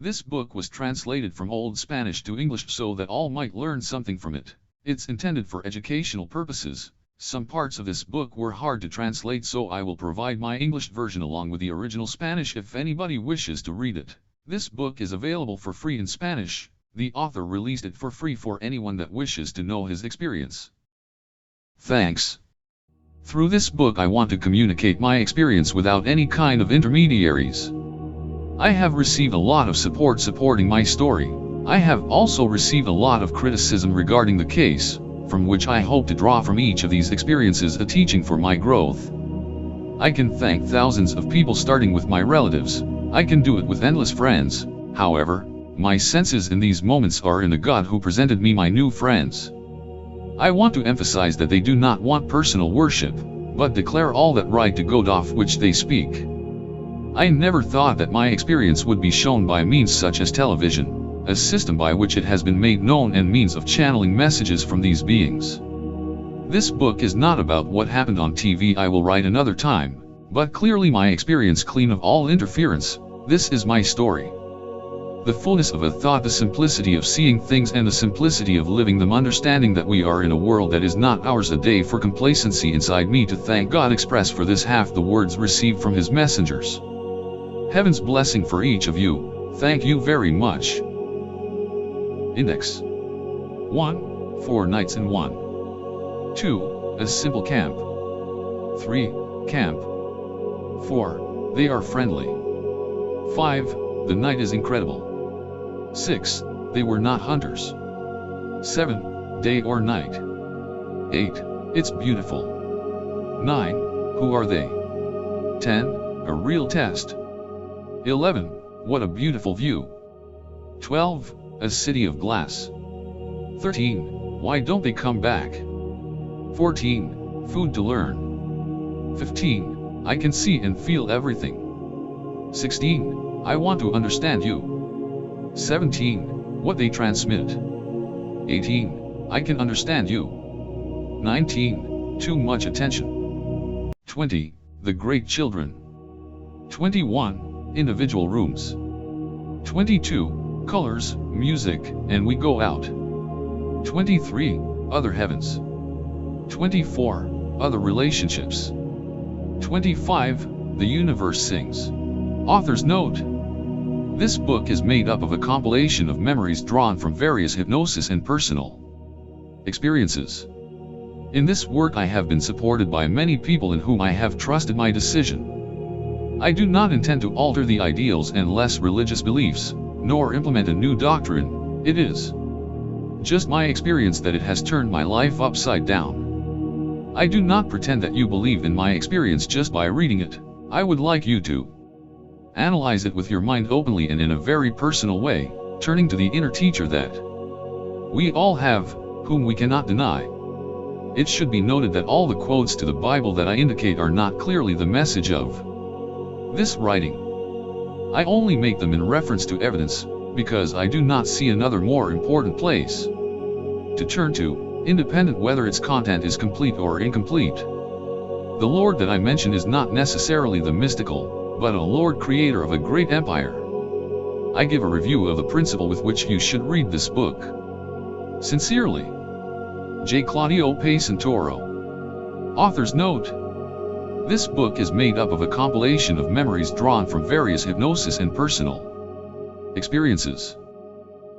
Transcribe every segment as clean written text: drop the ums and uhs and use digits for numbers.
This book was translated from Old Spanish to English so that all might learn something from it. It's intended for educational purposes. Some parts of this book were hard to translate, so I will provide my English version along with the original Spanish if anybody wishes to read it. This book is available for free in Spanish. The author released it for free for anyone that wishes to know his experience. Thanks. Through this book I want to communicate my experience without any kind of intermediaries. I have received a lot of support supporting my story. I have also received a lot of criticism regarding the case, from which I hope to draw from each of these experiences a teaching for my growth. I can thank thousands of people starting with my relatives. I can do it with endless friends. However, my senses in these moments are in the God who presented me my new friends. I want to emphasize that they do not want personal worship, but declare all that right to God of which they speak. I never thought that my experience would be shown by means such as television, a system by which it has been made known and means of channeling messages from these beings. This book is not about what happened on TV. I will write another time, but clearly my experience clean of all interference. This is my story. The fullness of a thought, the simplicity of seeing things and the simplicity of living them, understanding that we are in a world that is not ours. A day for complacency inside me to thank God express for this half the words received from his messengers. Heaven's blessing for each of you. Thank you very much. Index 1. 4 nights in one. 2. A simple camp. 3. Camp. 4. They are friendly. 5. The night is incredible. 6. They were not hunters. 7. Day or night. 8. It's beautiful. 9. Who are they? 10. A real test. 11. What a beautiful view. 12. A city of glass. 13. Why don't they come back? 14. Food to learn. 15. I can see and feel everything. 16. I want to understand you. 17. What they transmit. 18. I can understand you. 19. Too much attention. 20. The great children. 21. Individual rooms. 22. Colors, music, and we go out. 23. Other heavens. 24. Other relationships. 25. The universe sings. Author's note. This book is made up of a compilation of memories drawn from various hypnosis and personal experiences. In this work I have been supported by many people in whom I have trusted my decision. I do not intend to alter the ideals and less religious beliefs, nor implement a new doctrine. It is just my experience that it has turned my life upside down. I do not pretend that you believe in my experience just by reading it. I would like you to analyze it with your mind openly and in a very personal way, turning to the inner teacher that we all have, whom we cannot deny. It should be noted that all the quotes to the Bible that I indicate are not clearly the message of this writing. I only make them in reference to evidence, because I do not see another more important place to turn to, independent whether its content is complete or incomplete. The Lord that I mention is not necessarily the mystical, but a Lord creator of a great empire. I give a review of the principle with which you should read this book. Sincerely, J. Claudio Pasten. Author's note. This book is made up of a compilation of memories drawn from various hypnosis and personal experiences.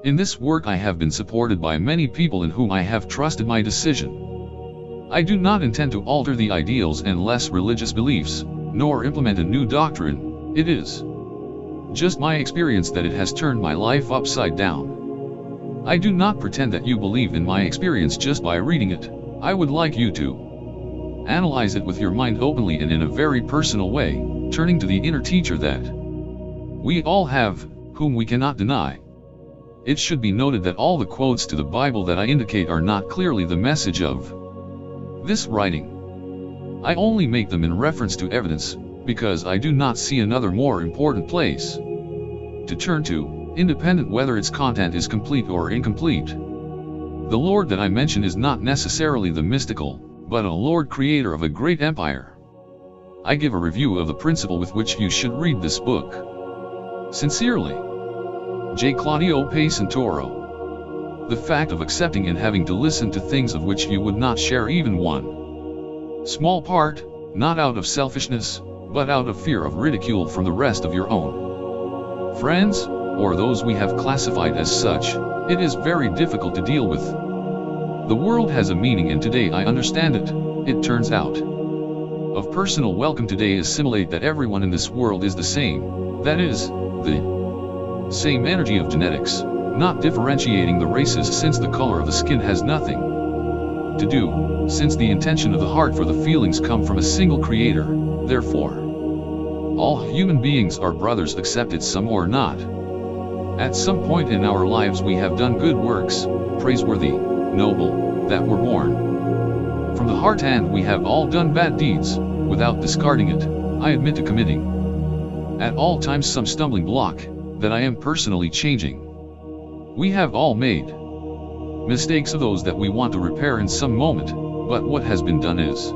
In this work I have been supported by many people in whom I have trusted my decision. I do not intend to alter the ideals and less religious beliefs, nor implement a new doctrine. It is just my experience that it has turned my life upside down. I do not pretend that you believe in my experience just by reading it. I would like you to analyze it with your mind openly and in a very personal way, turning to the inner teacher that we all have, whom we cannot deny. It should be noted that all the quotes to the Bible that I indicate are not clearly the message of this writing. I only make them in reference to evidence, because I do not see another more important place to turn to, independent whether its content is complete or incomplete. The Lord that I mention is not necessarily the mystical, but a Lord creator of a great empire. I give a review of the principle with which you should read this book. Sincerely, J. Claudio Pasten. The fact of accepting and having to listen to things of which you would not share even one small part, not out of selfishness, but out of fear of ridicule from the rest of your own friends, or those we have classified as such, it is very difficult to deal with. The world has a meaning and today I understand it, it turns out. Of personal welcome today assimilate that everyone in this world is the same, that is, the same energy of genetics, not differentiating the races since the color of the skin has nothing to do, since the intention of the heart for the feelings come from a single creator, therefore. All human beings are brothers accepted some or not. At some point in our lives we have done good works, praiseworthy, noble, that were born from the heart, and we have all done bad deeds, without discarding it, I admit to committing at all times some stumbling block, that I am personally changing. We have all made mistakes of those that we want to repair in some moment, but what has been done is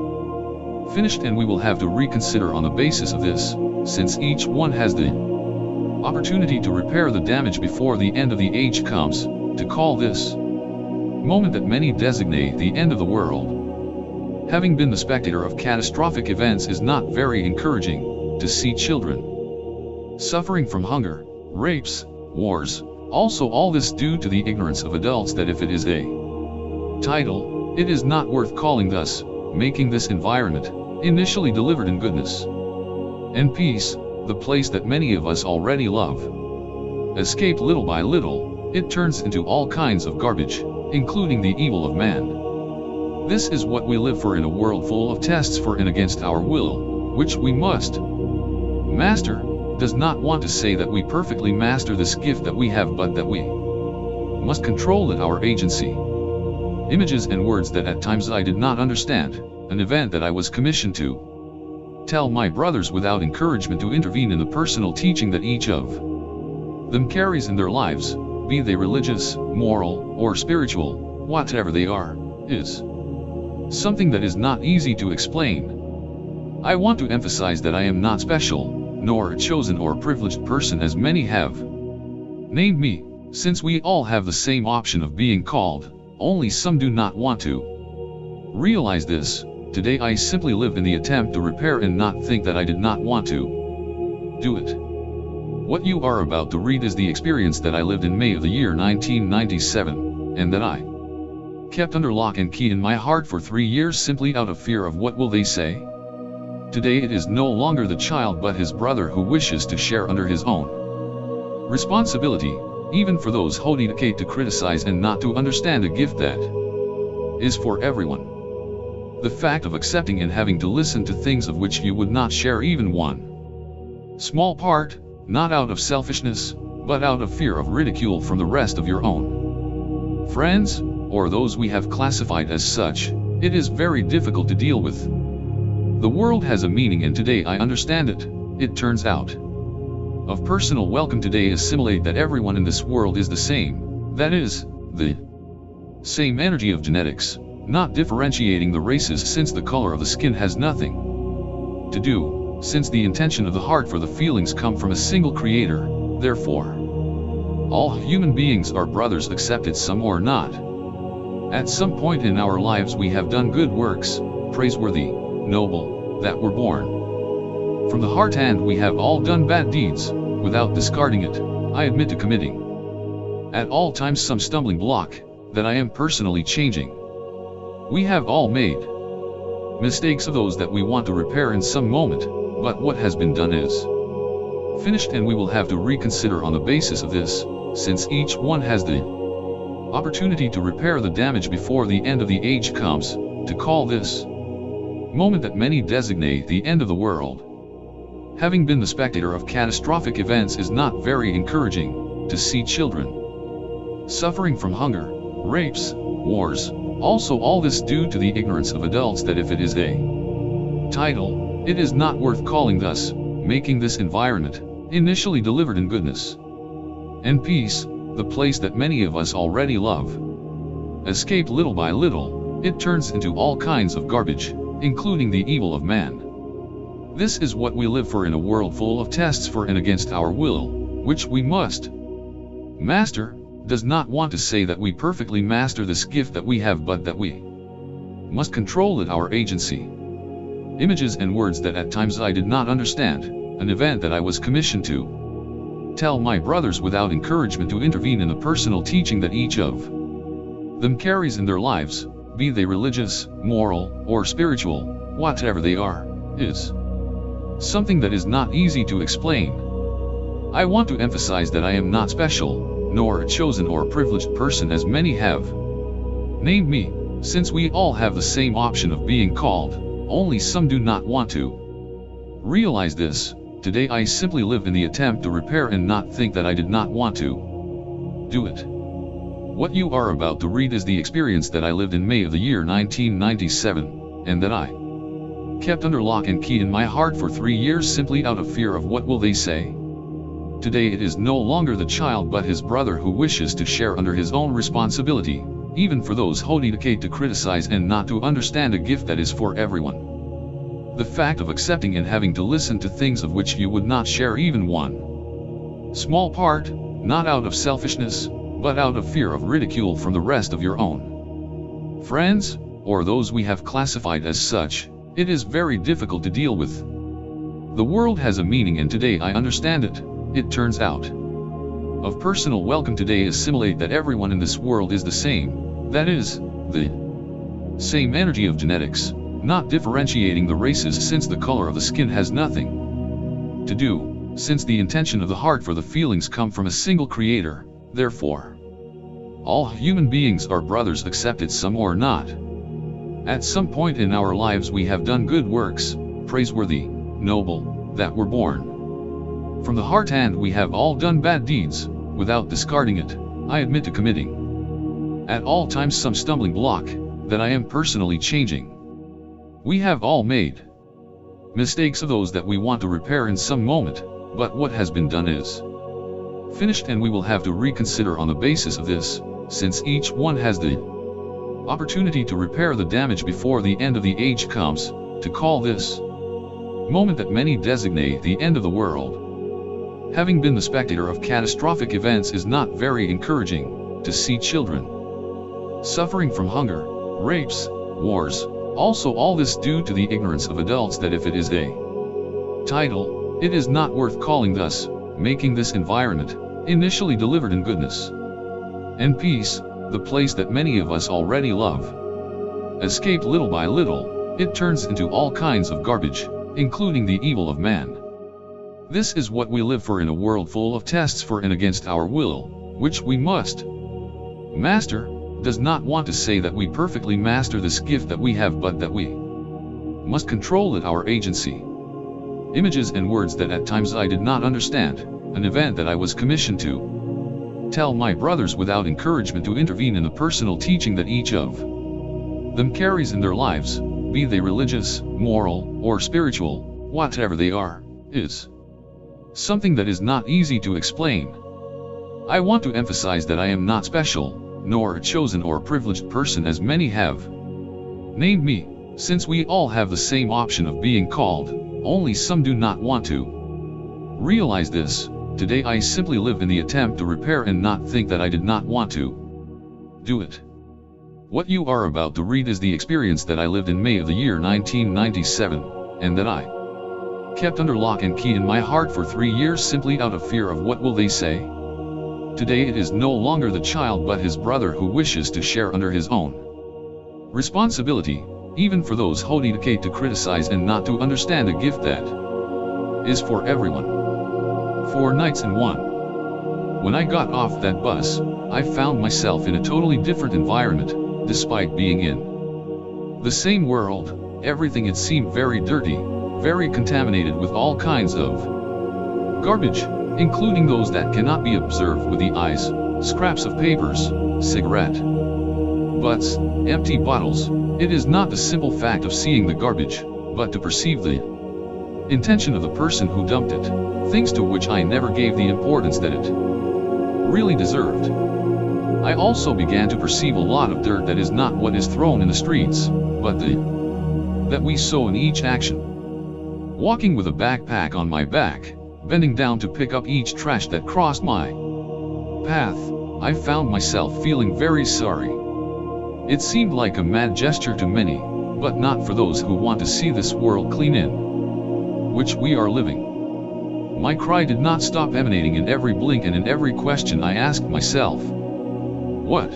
finished and we will have to reconsider on the basis of this, since each one has the opportunity to repair the damage before the end of the age comes, to call this moment that many designate the end of the world. Having been the spectator of catastrophic events is not very encouraging, to see children suffering from hunger, rapes, wars, also all this due to the ignorance of adults that if it is a title, it is not worth calling thus, making this environment, initially delivered in goodness and peace, the place that many of us already love, escape little by little, it turns into all kinds of garbage, including the evil of man. This is what we live for in a world full of tests for and against our will, which we must master. Does not want to say that we perfectly master this gift that we have, but that we must control it, our agency. Images and words that at times I did not understand, an event that I was commissioned to tell my brothers without encouragement to intervene in the personal teaching that each of them carries in their lives, be they religious, moral, or spiritual, whatever they are, is something that is not easy to explain. I want to emphasize that I am not special, nor a chosen or privileged person as many have named me, since we all have the same option of being called, only some do not want to realize this. Today I simply live in the attempt to repair and not think that I did not want to do it. What you are about to read is the experience that I lived in May of the year 1997, and that I kept under lock and key in my heart for 3 years simply out of fear of what will they say. Today it is no longer the child but his brother who wishes to share under his own responsibility, even for those who dedicate to criticize and not to understand a gift that is for everyone. The fact of accepting and having to listen to things of which you would not share even one small part, not out of selfishness, but out of fear of ridicule from the rest of your own friends, or those we have classified as such, it is very difficult to deal with. The world has a meaning and today I understand it, it turns out. Of personal welcome today assimilate that everyone in this world is the same, that is, the same energy of genetics, not differentiating the races since the color of the skin has nothing to do, since the intention of the heart for the feelings come from a single creator, therefore. All human beings are brothers accepted some or not. At some point in our lives we have done good works, praiseworthy, noble, that were born from the heart, and we have all done bad deeds, without discarding it, I admit to committing at all times some stumbling block, that I am personally changing. We have all made mistakes of those that we want to repair in some moment, but what has been done is finished and we will have to reconsider on the basis of this, since each one has the opportunity to repair the damage before the end of the age comes, to call this moment that many designate the end of the world. Having been the spectator of catastrophic events is not very encouraging, to see children suffering from hunger, rapes, wars, also all this due to the ignorance of adults that if it is a title, it is not worth calling thus, making this environment, initially delivered in goodness and peace, the place that many of us already love, escape little by little, it turns into all kinds of garbage, including the evil of man. This is what we live for in a world full of tests for and against our will, which we must Master does not want to say that we perfectly master this gift that we have, but that we must control it, our agency. Images and words that at times I did not understand, an event that I was commissioned to tell my brothers without encouragement to intervene in the personal teaching that each of them carries in their lives, be they religious, moral, or spiritual, whatever they are, is something that is not easy to explain. I want to emphasize that I am not special, nor a chosen or privileged person as many have named me, since we all have the same option of being called, only some do not want to realize this. Today I simply live in the attempt to repair and not think that I did not want to do it. What you are about to read is the experience that I lived in May of the year 1997, and that I kept under lock and key in my heart for 3 years simply out of fear of what will they say. Today it is no longer the child but his brother who wishes to share under his own responsibility, even for those who dedicate to criticize and not to understand a gift that is for everyone. The fact of accepting and having to listen to things of which you would not share even one small part, not out of selfishness, but out of fear of ridicule from the rest of your own friends, or those we have classified as such, it is very difficult to deal with. The world has a meaning, and today I understand it. It turns out of personal welcome today assimilate that everyone in this world is the same, that is, the same energy of genetics, not differentiating the races, since the color of the skin has nothing to do, since the intention of the heart for the feelings come from a single creator. Therefore, all human beings are brothers, accepted some or not. At some point in our lives we have done good works, praiseworthy, noble, that were born from the heart, and we have all done bad deeds, without discarding it, I admit to committing at all times some stumbling block, that I am personally changing. We have all made mistakes of those that we want to repair in some moment, but what has been done is finished, and we will have to reconsider on the basis of this, since each one has the opportunity to repair the damage before the end of the age comes. To call this moment that many designate the end of the world, having been the spectator of catastrophic events, is not very encouraging. To see children suffering from hunger, rapes, wars, also all this due to the ignorance of adults, that if it is a title, it is not worth calling thus, making this environment, initially delivered in goodness and peace, the place that many of us already love, escaped little by little, it turns into all kinds of garbage, including the evil of man. This is what we live for in a world full of tests for and against our will, which we must master. Does not want to say that we perfectly master this gift that we have, but that we must control it, our agency. Images and words that at times I did not understand, an event that I was commissioned to tell my brothers without encouragement to intervene in the personal teaching that each of them carries in their lives, be they religious, moral, or spiritual, whatever they are, is something that is not easy to explain. I want to emphasize that I am not special, nor a chosen or privileged person as many have named me, since we all have the same option of being called, only some do not want to realize this. Today I simply live in the attempt to repair and not think that I did not want to do it. What you are about to read is the experience that I lived in May of the year 1997, and that I kept under lock and key in my heart for 3 years simply out of fear of what will they say. Today it is no longer the child but his brother who wishes to share under his own responsibility, even for those who dedicate to criticize and not to understand a gift that is for everyone. 4 nights in one. When I got off that bus, I found myself in a totally different environment, despite being in the same world. Everything it seemed very dirty, very contaminated with all kinds of garbage, including those that cannot be observed with the eyes, scraps of papers, cigarette butts, empty bottles. It is not the simple fact of seeing the garbage, but to perceive the intention of the person who dumped it, things to which I never gave the importance that it really deserved. I also began to perceive a lot of dirt that is not what is thrown in the streets, but that we sow in each action. Walking with a backpack on my back, bending down to pick up each trash that crossed my path, I found myself feeling very sorry. It seemed like a mad gesture to many, but not for those who want to see this world clean in which we are living. My cry did not stop emanating in every blink and in every question I asked myself. What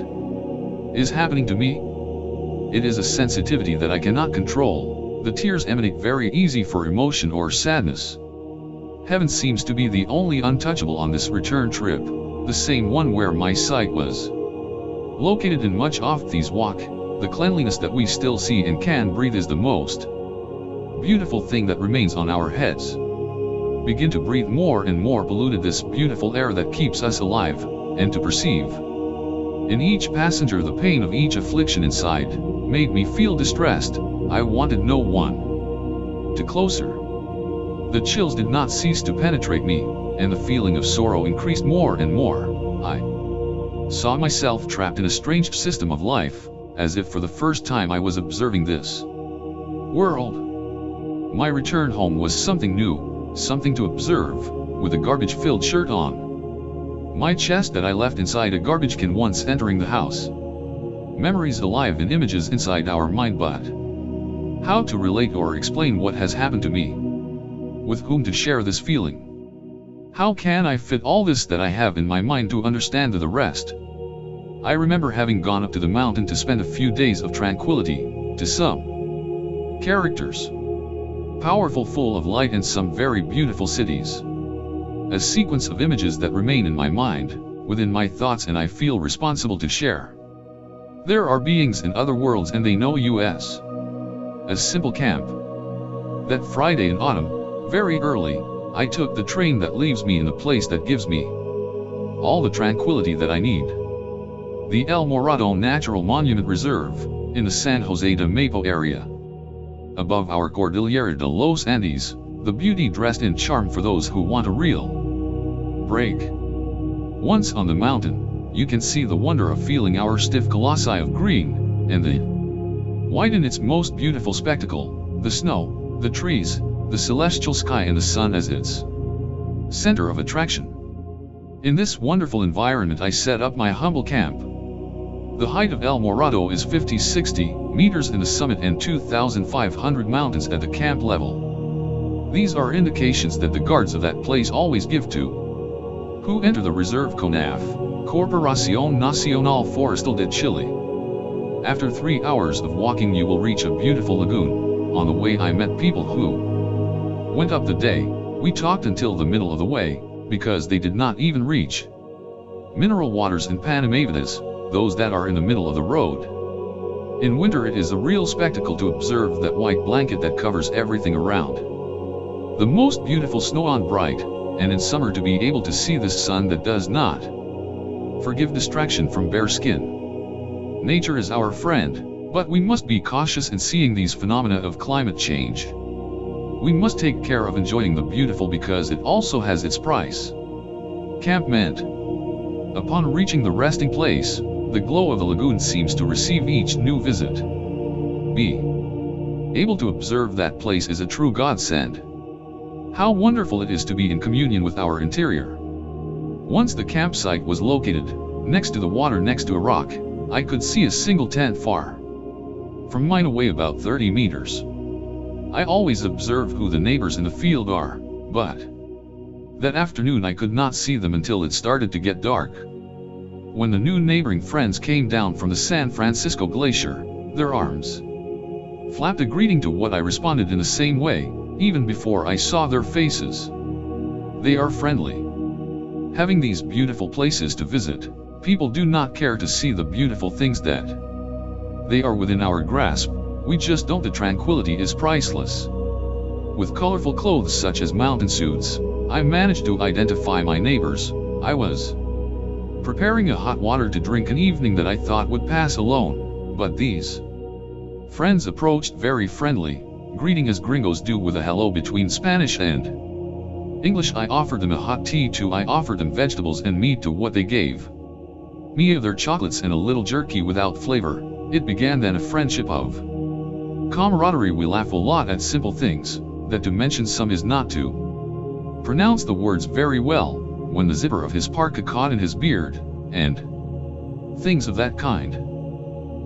is happening to me? It is a sensitivity that I cannot control. The tears emanate very easy for emotion or sadness. Heaven seems to be the only untouchable on this return trip, the same one where my sight was located in much off these walk. The cleanliness that we still see and can breathe is the most beautiful thing that remains on our heads. Begin to breathe more and more polluted this beautiful air that keeps us alive, and to perceive in each passenger the pain of each affliction inside, made me feel distressed. I wanted no one to closer. The chills did not cease to penetrate me, and the feeling of sorrow increased more and more. I saw myself trapped in a strange system of life, as if for the first time I was observing this world. My return home was something new, something to observe, with a garbage-filled shirt on my chest that I left inside a garbage can once entering the house. Memories alive in images inside our mind, but how to relate or explain what has happened to me? With whom to share this feeling? How can I fit all this that I have in my mind to understand the rest? I remember having gone up to the mountain to spend a few days of tranquility, to some characters, powerful, full of light, and some very beautiful cities. A sequence of images that remain in my mind, within my thoughts, and I feel responsible to share. There are beings in other worlds and they know us. A simple camp. That Friday in autumn, very early, I took the train that leaves me in a place that gives me all the tranquility that I need. The El Morado Natural Monument Reserve, in the San Jose de Maipo area. Above our Cordillera de los Andes, the beauty dressed in charm for those who want a real break. Once on the mountain, you can see the wonder of feeling our stiff colossi of green, and the white in its most beautiful spectacle, the snow, the trees, the celestial sky, and the sun as its center of attraction. In this wonderful environment I set up my humble camp. The height of El Morado is 50-60 meters in the summit and 2,500 mountains at the camp level. These are indications that the guards of that place always give to who enter the reserve. CONAF, Corporación Nacional Forestal de Chile. After 3 hours of walking you will reach a beautiful lagoon. On the way I met people who went up the day. We talked until the middle of the way, because they did not even reach mineral waters in Panamavidas, those that are in the middle of the road. In winter it is a real spectacle to observe that white blanket that covers everything around. The most beautiful snow on bright, and in summer to be able to see this sun that does not forgive distraction from bare skin. Nature is our friend, but we must be cautious in seeing these phenomena of climate change. We must take care of enjoying the beautiful because it also has its price. Campment. Upon reaching the resting place, the glow of the lagoon seems to receive each new visit. Be able to observe that place is a true godsend. How wonderful it is to be in communion with our interior. Once the campsite was located, next to the water, next to a rock, I could see a single tent far from mine away about 30 meters. I always observe who the neighbors in the field are, but that afternoon I could not see them until it started to get dark. When the new neighboring friends came down from the San Francisco Glacier, their arms flapped a greeting to what I responded in the same way, even before I saw their faces. They are friendly. Having these beautiful places to visit, people do not care to see the beautiful things that they are within our grasp. We just don't. The tranquility is priceless. With colorful clothes such as mountain suits, I managed to identify my neighbors. I was preparing a hot water to drink an evening that I thought would pass alone, but these friends approached very friendly, greeting as gringos do with a hello between Spanish and English. I offered them a hot tea too. I offered them vegetables and meat to what they gave me their chocolates and a little jerky without flavor. It began then a friendship of camaraderie. We laugh a lot at simple things, that to mention some is not to pronounce the words very well. when the zipper of his parka caught in his beard, and things of that kind.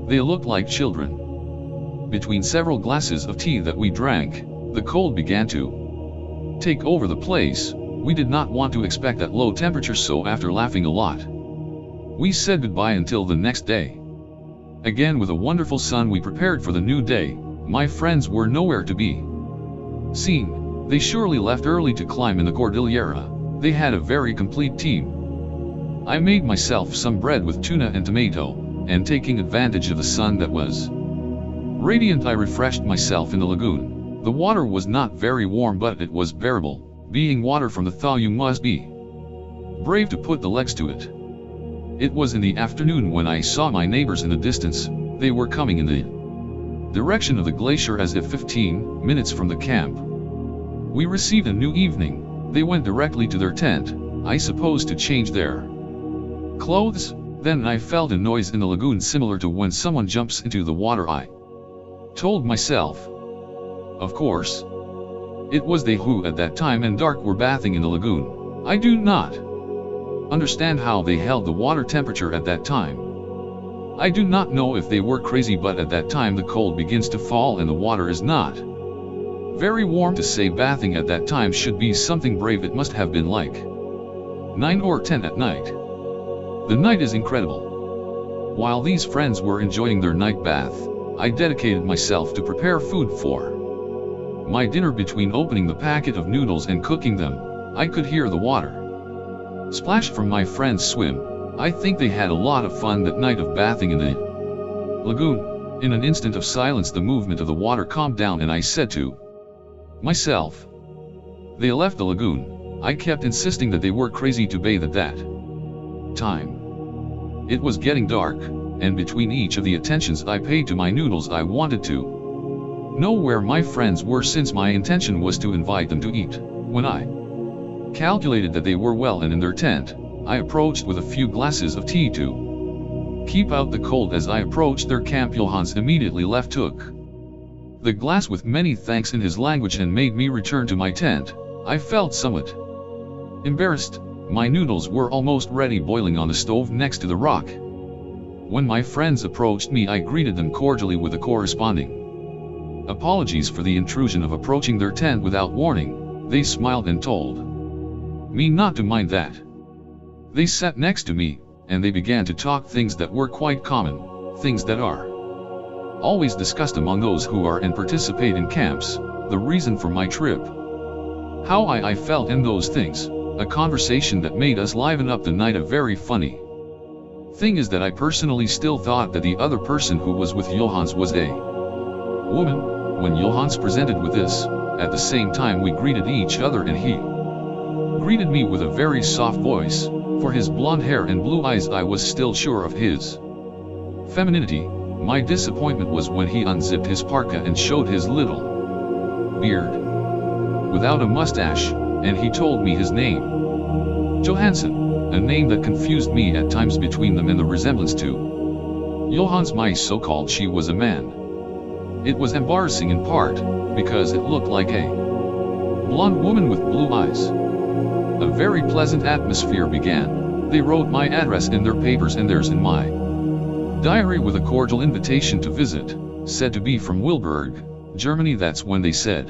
They looked like children. Between several glasses of tea that we drank, the cold began to take over the place. We did not want to expect that low temperature, so after laughing a lot, we said goodbye until the next day. Again, with a wonderful sun, we prepared for the new day. My friends were nowhere to be seen. They surely left early to climb in the Cordillera. They had a very complete team. I made myself some bread with tuna and tomato, and taking advantage of the sun that was radiant, I refreshed myself in the lagoon. The water was not very warm, but it was bearable. Being water from the thaw, you must be brave to put the legs to it. It was in the afternoon when I saw my neighbors in the distance. They were coming in the direction of the glacier, as if 15 minutes from the camp. We received a new evening. They went directly to their tent, I suppose to change their clothes. Then I felt a noise in the lagoon similar to when someone jumps into the water, I told myself. Of course, it was they who at that time and dark were bathing in the lagoon. I do not understand how they held the water temperature at that time. I do not know if they were crazy, but at that time the cold begins to fall and the water is not very warm. To say bathing at that time should be something brave, it must have been like 9 or 10 at night. The night is incredible. While these friends were enjoying their night bath, I dedicated myself to prepare food for my dinner. Between opening the packet of noodles and cooking them, I could hear the water splash from my friends' swim. I think they had a lot of fun that night of bathing in the lagoon. In an instant of silence, the movement of the water calmed down, and I said to myself, they left the lagoon. I kept insisting that they were crazy to bathe at that time. It was getting dark, and between each of the attentions I paid to my noodles, I wanted to know where my friends were, since my intention was to invite them to eat. When I calculated that they were well and in their tent, I approached with a few glasses of tea to keep out the cold. As I approached their camp, Johannes immediately left, took the glass with many thanks in his language, and made me return to my tent. I felt somewhat embarrassed. My noodles were almost ready, boiling on the stove next to the rock. When my friends approached me, I greeted them cordially with a corresponding apologies for the intrusion of approaching their tent without warning. They smiled and told me not to mind that. They sat next to me, and they began to talk things that were quite common, things that are always discussed among those who are and participate in camps, the reason for my trip, how I felt in those things, a conversation that made us liven up the night. A very funny thing is that I personally still thought that the other person who was with Johannes was a woman. When Johannes presented with this, at the same time we greeted each other, and he greeted me with a very soft voice. For his blonde hair and blue eyes, I was still sure of his femininity. My disappointment was when he unzipped his parka and showed his little beard without a mustache, and he told me his name, Johansson, a name that confused me at times between them and the resemblance to Johannes, my so-called she, was a man. It was embarrassing in part because it looked like a blonde woman with blue eyes. A very pleasant atmosphere began. They wrote my address in their papers and theirs in my diary with a cordial invitation to visit, said to be from Wilburg, Germany. That's when they said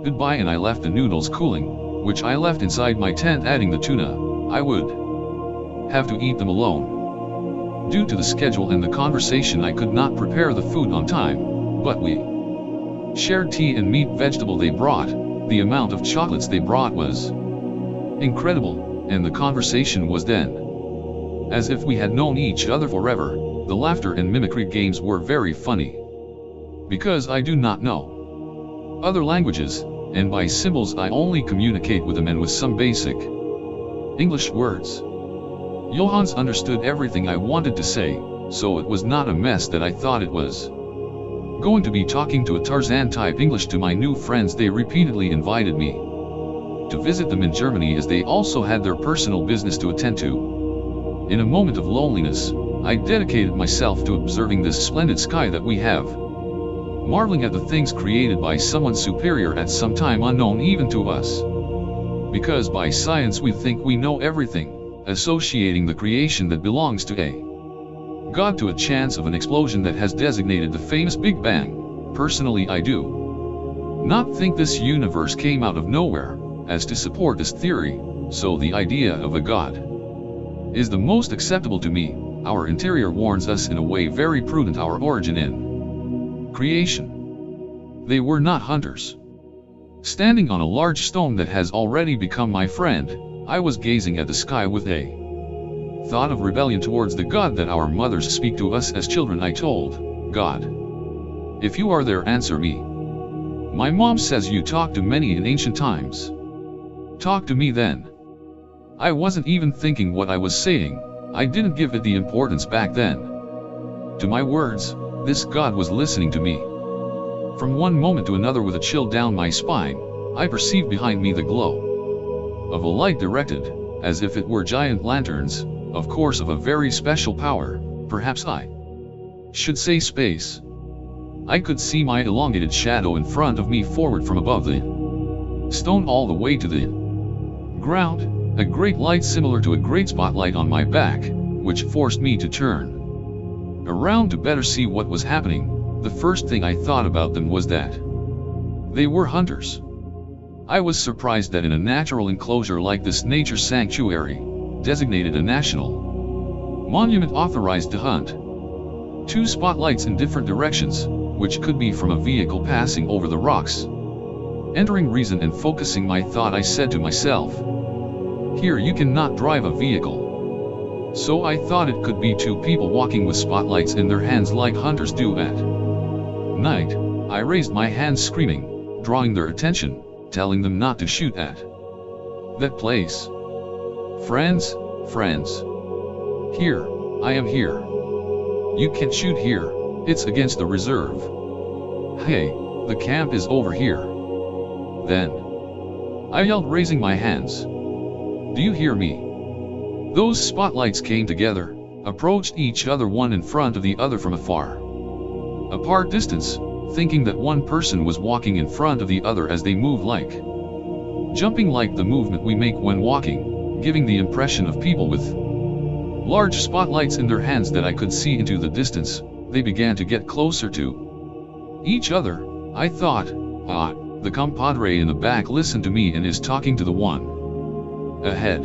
goodbye, and I left the noodles cooling, which I left inside my tent, adding the tuna. I would have to eat them alone. Due to the schedule and the conversation, I could not prepare the food on time, but we shared tea and meat vegetable they brought. The amount of chocolates they brought was incredible, and the conversation was then as if we had known each other forever. The laughter and mimicry games were very funny. Because I do not know other languages, and by symbols I only communicate with them, and with some basic English words. Johannes understood everything I wanted to say, so it was not a mess that I thought it was going to be talking to a Tarzan-type English to my new friends. They repeatedly invited me to visit them in Germany, as they also had their personal business to attend to. In a moment of loneliness, I dedicated myself to observing this splendid sky that we have, marveling at the things created by someone superior at some time unknown even to us. Because by science we think we know everything, associating the creation that belongs to a God to a chance of an explosion that has designated the famous Big Bang. Personally, I do not think this universe came out of nowhere, as to support this theory, so the idea of a God is the most acceptable to me. Our interior warns us in a way very prudent our origin in creation. They were not hunters. Standing on a large stone that has already become my friend, I was gazing at the sky with a thought of rebellion towards the God that our mothers speak to us as children. I told God, if you are there, answer me. My mom says you talked to many in ancient times. Talk to me then. I wasn't even thinking what I was saying. I didn't give it the importance back then. To my words, this God was listening to me. From one moment to another, with a chill down my spine, I perceived behind me the glow of a light directed, as if it were giant lanterns, of course of a very special power, perhaps I should say space. I could see my elongated shadow in front of me forward from above the stone all the way to the ground, a great light similar to a great spotlight on my back, which forced me to turn around to better see what was happening. The first thing I thought about them was that they were hunters. I was surprised that in a natural enclosure like this nature sanctuary, designated a national monument authorized to hunt, two spotlights in different directions, which could be from a vehicle passing over the rocks. Entering reason and focusing my thought, I said to myself, here you cannot drive a vehicle. So I thought it could be two people walking with spotlights in their hands like hunters do at night. I raised my hands screaming, drawing their attention, telling them not to shoot at that place. Friends, friends. Here, I am here. You can't shoot here, it's against the reserve. Hey, the camp is over here. Then I yelled, raising my hands. Do you hear me? Those spotlights came together, approached each other one in front of the other from afar apart distance, thinking that one person was walking in front of the other as they moved like jumping, like the movement we make when walking, giving the impression of people with large spotlights in their hands that I could see into the distance. They began to get closer to each other. I thought, the compadre in the back listened to me and is talking to the one ahead.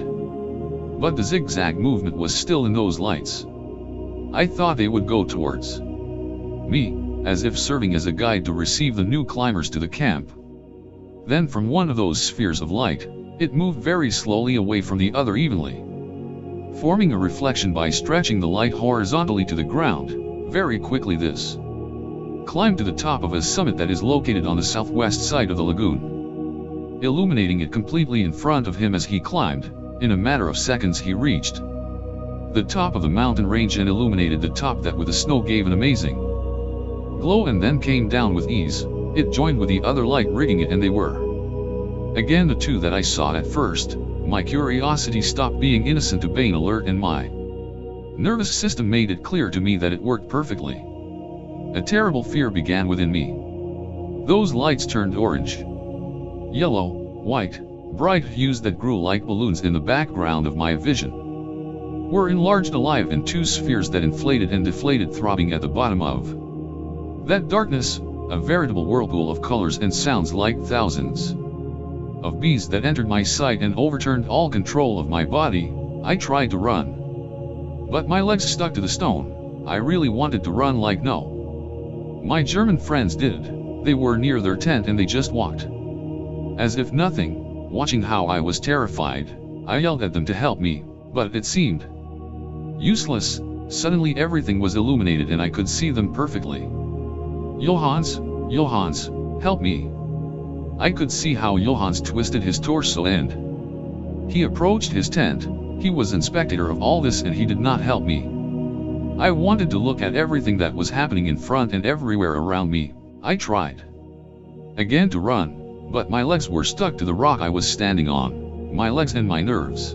But the zigzag movement was still in those lights. I thought they would go towards me, as if serving as a guide to receive the new climbers to the camp. Then from one of those spheres of light, it moved very slowly away from the other evenly, forming a reflection by stretching the light horizontally to the ground. Very quickly this climbed to the top of a summit that is located on the southwest side of the lagoon, illuminating it completely in front of him as he climbed. In a matter of seconds he reached the top of the mountain range and illuminated the top that with the snow gave an amazing glow, and then came down with ease. It joined with the other light rigging it, and they were again the two that I saw at first. My curiosity stopped being innocent to being alert, and my nervous system made it clear to me that it worked perfectly. A terrible fear began within me. Those lights turned orange, yellow, white, bright hues that grew like balloons in the background of my vision, were enlarged alive in two spheres that inflated and deflated, throbbing at the bottom of that darkness, a veritable whirlpool of colors and sounds, like thousands of bees that entered my sight and overturned all control of my body. I tried to run, but my legs stuck to the stone. I really wanted to run like no. My German friends did. They were near their tent and they just walked as if nothing, watching how I was terrified. I yelled at them to help me, but it seemed useless. Suddenly everything was illuminated and I could see them perfectly. Johannes, Johannes, help me. I could see how Johannes twisted his torso and he approached his tent. He was inspector of all this and he did not help me. I wanted to look at everything that was happening in front and everywhere around me. I tried again to run, but my legs were stuck to the rock I was standing on. My legs and my nerves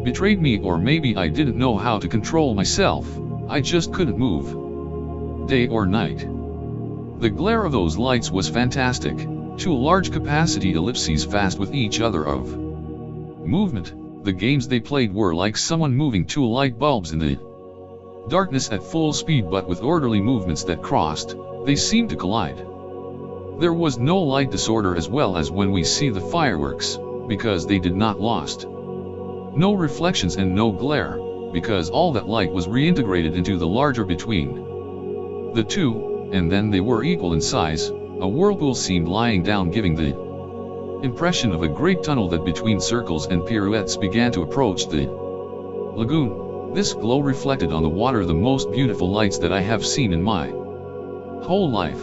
betrayed me, or maybe I didn't know how to control myself. I just couldn't move. Day or night, the glare of those lights was fantastic. Two large capacity ellipses fast with each other of movement. The games they played were like someone moving two light bulbs in the darkness at full speed, but with orderly movements that crossed, they seemed to collide. There was no light disorder as well as when we see the fireworks, because they did not lost. No reflections and no glare, because all that light was reintegrated into the larger between the two, and then they were equal in size. A whirlpool seemed lying down, giving the impression of a great tunnel that between circles and pirouettes began to approach the lagoon. This glow reflected on the water the most beautiful lights that I have seen in my whole life.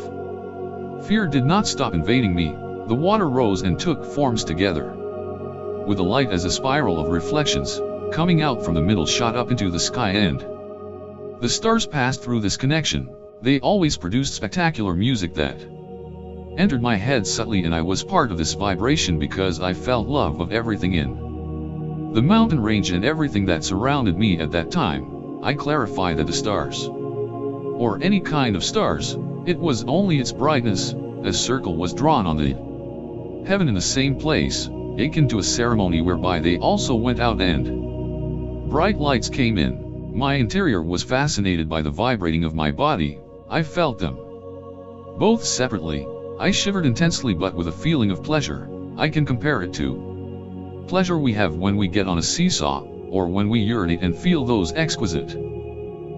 Fear did not stop invading me. The water rose and took forms together, with the light as a spiral of reflections, coming out from the middle shot up into the sky, and the stars passed through this connection. They always produced spectacular music that entered my head subtly, and I was part of this vibration because I felt love of everything in the mountain range and everything that surrounded me at that time. I clarify that the stars, or any kind of stars, it was only its brightness. A circle was drawn on the heaven in the same place, akin to a ceremony whereby they also went out and bright lights came in. My interior was fascinated by the vibrating of my body. I felt them both separately. I shivered intensely, but with a feeling of pleasure. I can compare it to pleasure we have when we get on a seesaw, or when we urinate and feel those exquisite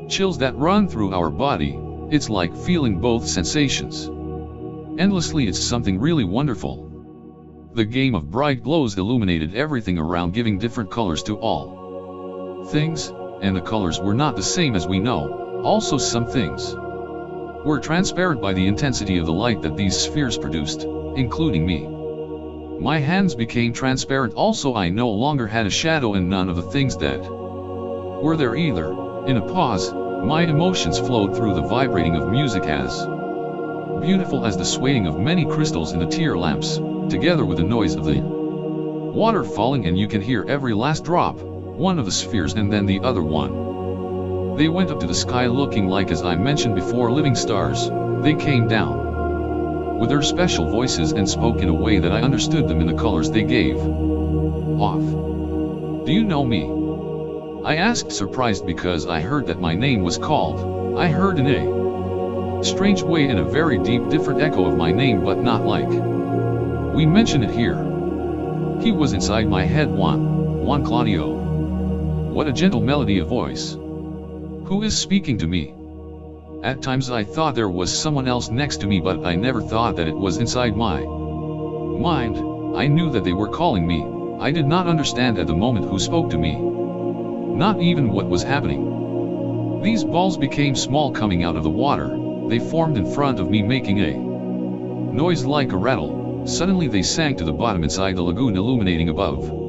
chills that run through our body. It's like feeling both sensations endlessly. It's something really wonderful. The game of bright glows illuminated everything around, giving different colors to all things, and the colors were not the same as we know. Also, some things were transparent by the intensity of the light that these spheres produced, including me. My hands became transparent also. I no longer had a shadow, and none of the things that were there either. In a pause, my emotions flowed through the vibrating of music, as beautiful as the swaying of many crystals in the tear lamps, together with the noise of the water falling, and you can hear every last drop, one of the spheres and then the other one. They went up to the sky looking like, as I mentioned before, living stars. They came down with their special voices and spoke in a way that I understood them in the colors they gave off. Do you know me? I asked, surprised because I heard that my name was called. I heard in a strange way, in a very deep, different echo of my name, but not like we mention it here. He was inside my head. Juan Claudio. What a gentle melody of voice. Who is speaking to me? At times I thought there was someone else next to me, but I never thought that it was inside my mind. I knew that they were calling me. I did not understand at the moment who spoke to me, not even what was happening. These balls became small coming out of the water. They formed in front of me, making a noise like a rattle. Suddenly they sank to the bottom inside the lagoon, illuminating above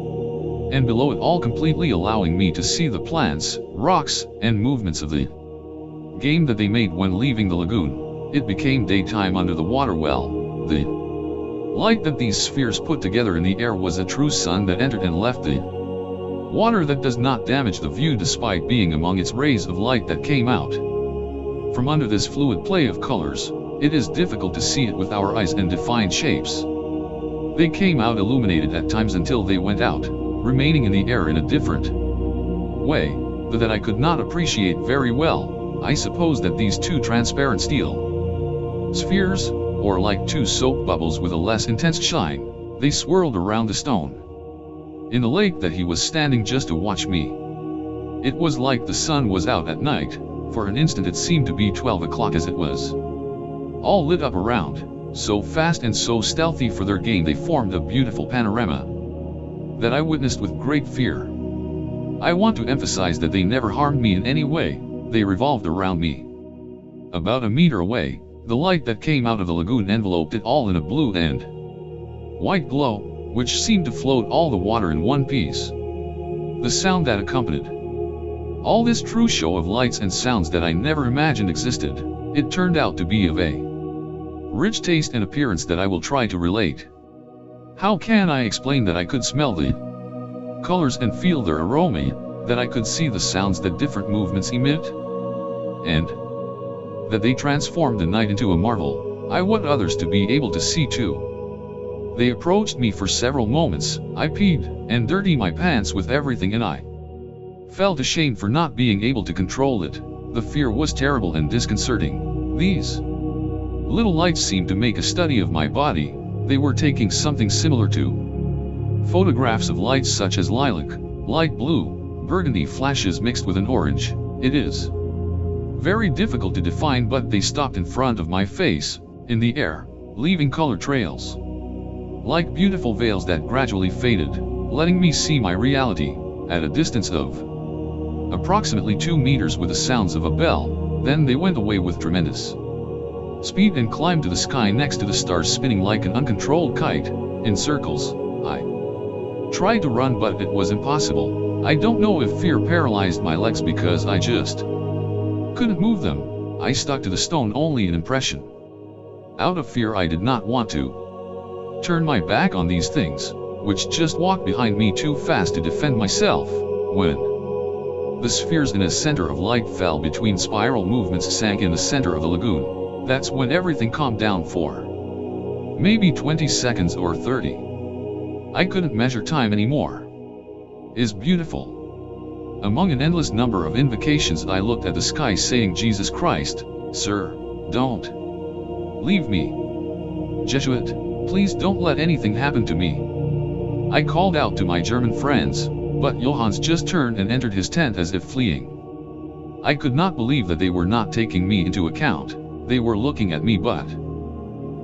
and below it all completely, allowing me to see the plants, rocks, and movements of the game that they made when leaving the lagoon. It became daytime under the water well. The light that these spheres put together in the air was a true sun that entered and left the water, that does not damage the view despite being among its rays of light that came out from under this fluid play of colors. It is difficult to see it with our eyes and define shapes. They came out illuminated at times until they went out, remaining in the air in a different way that I could not appreciate very well. I suppose that these two transparent steel spheres, or like two soap bubbles with a less intense shine, they swirled around the stone in the lake that he was standing just to watch me. It was like the sun was out at night. For an instant it seemed to be 12 o'clock, as it was all lit up around, so fast and so stealthy for their game. They formed a beautiful panorama that I witnessed with great fear. I want to emphasize that they never harmed me in any way. They revolved around me. About a meter away, the light that came out of the lagoon enveloped it all in a blue and white glow, which seemed to float all the water in one piece. The sound that accompanied all this true show of lights and sounds that I never imagined existed, it turned out to be of a rich taste and appearance that I will try to relate. How can I explain that I could smell the colors and feel their aroma, that I could see the sounds that different movements emit, and that they transformed the night into a marvel? I want others to be able to see too. They approached me for several moments. I peed and dirtied my pants with everything, and I felt ashamed for not being able to control it. The fear was terrible and disconcerting. These little lights seemed to make a study of my body. They were taking something similar to photographs of lights such as lilac, light blue, burgundy flashes mixed with an orange. It is very difficult to define, but they stopped in front of my face, in the air, leaving color trails like beautiful veils that gradually faded, letting me see my reality at a distance of approximately 2 meters with the sounds of a bell. Then they went away with tremendous speed and climbed to the sky next to the stars, spinning like an uncontrolled kite in circles. I tried to run, but it was impossible. I don't know if fear paralyzed my legs because I just couldn't move them. I stuck to the stone, only an impression. Out of fear, I did not want to turn my back on these things, which just walked behind me too fast to defend myself. When the spheres in a center of light fell between spiral movements, sank in the center of the lagoon. That's when everything calmed down for maybe 20 seconds or 30. I couldn't measure time anymore. Is beautiful. Among an endless number of invocations, I looked at the sky, saying, Jesus Christ, sir, don't leave me. Jesuit, please don't let anything happen to me. I called out to my German friends, but Johannes just turned and entered his tent as if fleeing. I could not believe that they were not taking me into account. They were looking at me, but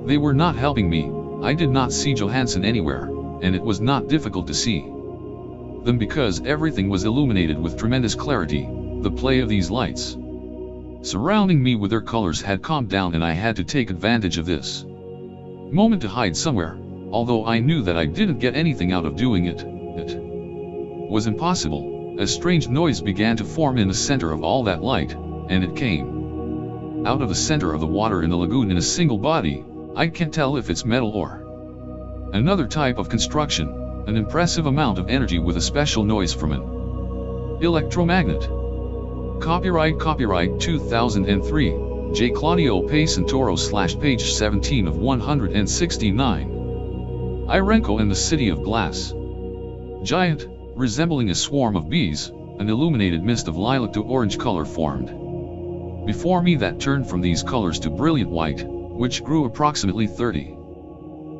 they were not helping me. I did not see Johansson anywhere, and it was not difficult to see them because everything was illuminated with tremendous clarity. The play of these lights surrounding me with their colors had calmed down, and I had to take advantage of this moment to hide somewhere. Although I knew that I didn't get anything out of doing it, it was impossible. A strange noise began to form in the center of all that light, and it came out of the center of the water in the lagoon in a single body. I can't tell if it's metal or another type of construction. An impressive amount of energy with a special noise from an electromagnet. Copyright 2003, J. Claudio Pasten /page 17 of 169. Irenko and the City of Glass. Giant, resembling a swarm of bees, an illuminated mist of lilac to orange color formed before me that turned from these colors to brilliant white, which grew approximately 30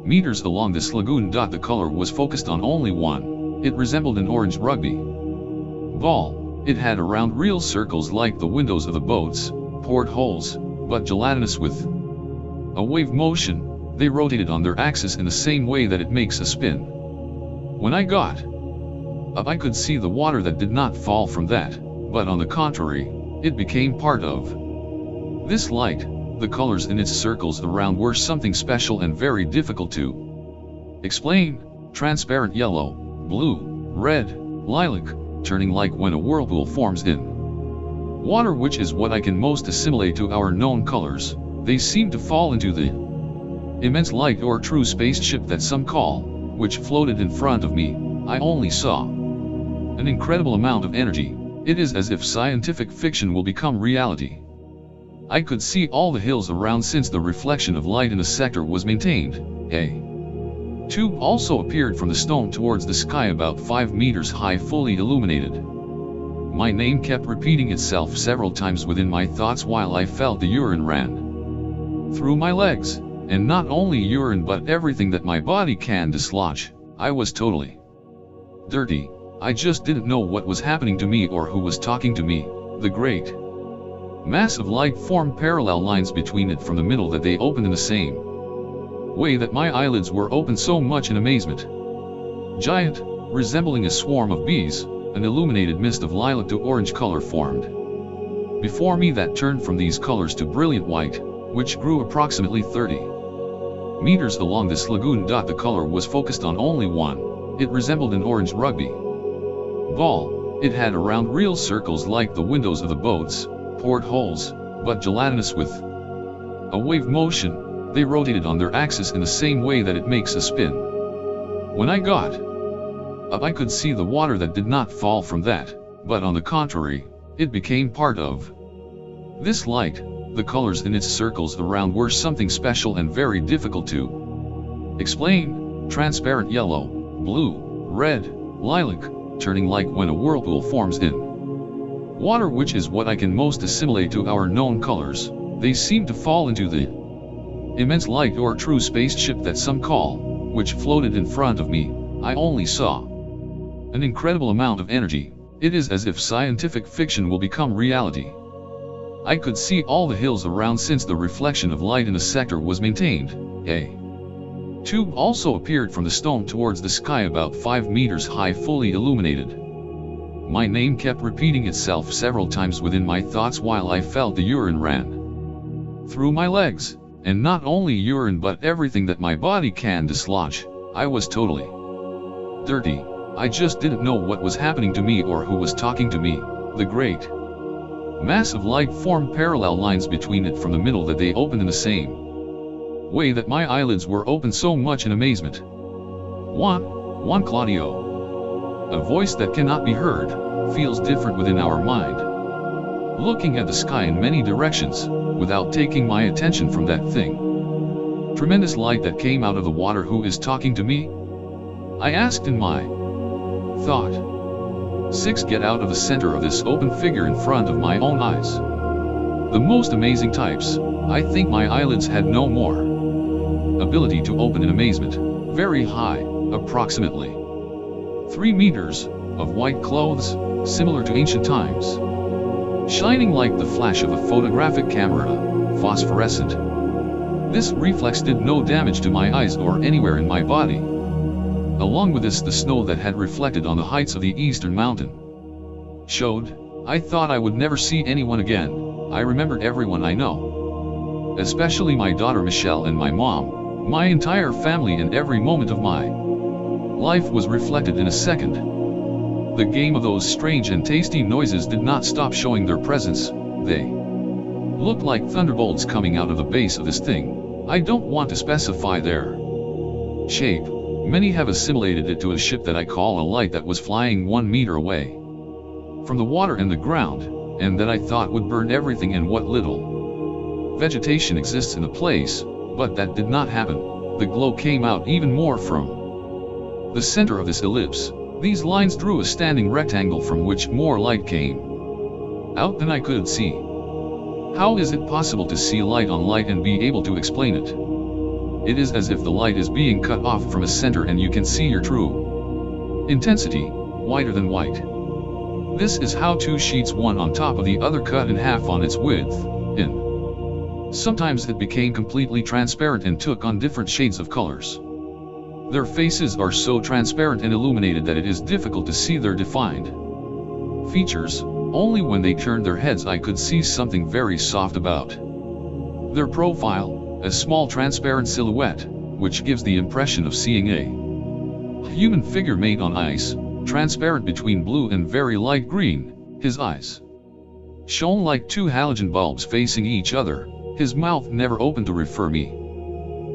meters along this lagoon. The color was focused on only one. It resembled an orange rugby ball. It had around real circles like the windows of the boats, portholes, but gelatinous with a wave motion. They rotated on their axis in the same way that it makes a spin. When I got up, I could see the water that did not fall from that, but on the contrary, it became part of this light. The colors in its circles around were something special and very difficult to explain. Transparent yellow, blue, red, lilac, turning like when a whirlpool forms in water, which is what I can most assimilate to our known colors. They seem to fall into the immense light or true spaceship that some call, which floated in front of me. I only saw an incredible amount of energy. It is as if scientific fiction will become reality. I could see all the hills around since the reflection of light in the sector was maintained. A tube also appeared from the stone towards the sky about 5 meters high, fully illuminated. My name kept repeating itself several times within my thoughts while I felt the urine ran through my legs, and not only urine but everything that my body can dislodge. I was totally dirty. I just didn't know what was happening to me or who was talking to me. The great mass of light formed parallel lines between it from the middle that they opened in the same way that my eyelids were open, so much in amazement. Giant, resembling a swarm of bees, an illuminated mist of lilac to orange color formed before me that turned from these colors to brilliant white, which grew approximately 30 meters along this lagoon. The color was focused on only one. It resembled an orange rugby ball. It had around real circles like the windows of the boats, portholes, but gelatinous with a wave motion. They rotated on their axis in the same way that it makes a spin. When I got up, I could see the water that did not fall from that, but on the contrary, it became part of this light. The colors in its circles around were something special and very difficult to explain. transparent yellow, blue, red, lilac, turning like when a whirlpool forms in water, which is what I can most assimilate to our known colors. They seem to fall into the immense light or true spaceship that some call, which floated in front of me. I only saw an incredible amount of energy. It is as if scientific fiction will become reality. I could see all the hills around since the reflection of light in the sector was maintained. A tube also appeared from the stone towards the sky about 5 meters high, fully illuminated. My name kept repeating itself several times within my thoughts while I felt the urine ran through my legs, and not only urine but everything that my body can dislodge. I was totally dirty. I just didn't know what was happening to me or who was talking to me. The great mass of light formed parallel lines between it from the middle that they opened in the same way that my eyelids were open, so much in amazement. One Claudio. A voice that cannot be heard, feels different within our mind. Looking at the sky in many directions, without taking my attention from that thing. Tremendous light that came out of the water. Who is talking to me? I asked in my thought. 6. Get out of the center of this open figure in front of my own eyes. The most amazing types. I think my eyelids had no more ability to open in amazement. Very high, approximately 3 meters, of white clothes, similar to ancient times. Shining like the flash of a photographic camera, phosphorescent. This reflex did no damage to my eyes or anywhere in my body. Along with this, the snow that had reflected on the heights of the eastern mountain showed. I thought I would never see anyone again. I remembered everyone I know, especially my daughter Michelle and my mom. My entire family and every moment of my life was reflected in a second. The game of those strange and tasty noises did not stop showing their presence. They looked like thunderbolts coming out of the base of this thing. I don't want to specify their shape. Many have assimilated it to a ship that I call a light that was flying 1 meter away from the water and the ground, and that I thought would burn everything and what little vegetation exists in the place, but that did not happen. The glow came out even more from the center of this ellipse. These lines drew a standing rectangle from which more light came out than I could see. How is it possible to see light on light and be able to explain it? It is as if the light is being cut off from a center and you can see your true intensity, whiter than white. This is how 2 sheets, one on top of the other, cut in half on its width. Sometimes it became completely transparent and took on different shades of colors. Their faces are so transparent and illuminated that it is difficult to see their defined features. Only when they turned their heads I could see something very soft about their profile, a small transparent silhouette, which gives the impression of seeing a human figure made on ice, transparent between blue and very light green. His eyes shone like 2 halogen bulbs facing each other. His mouth never opened to refer me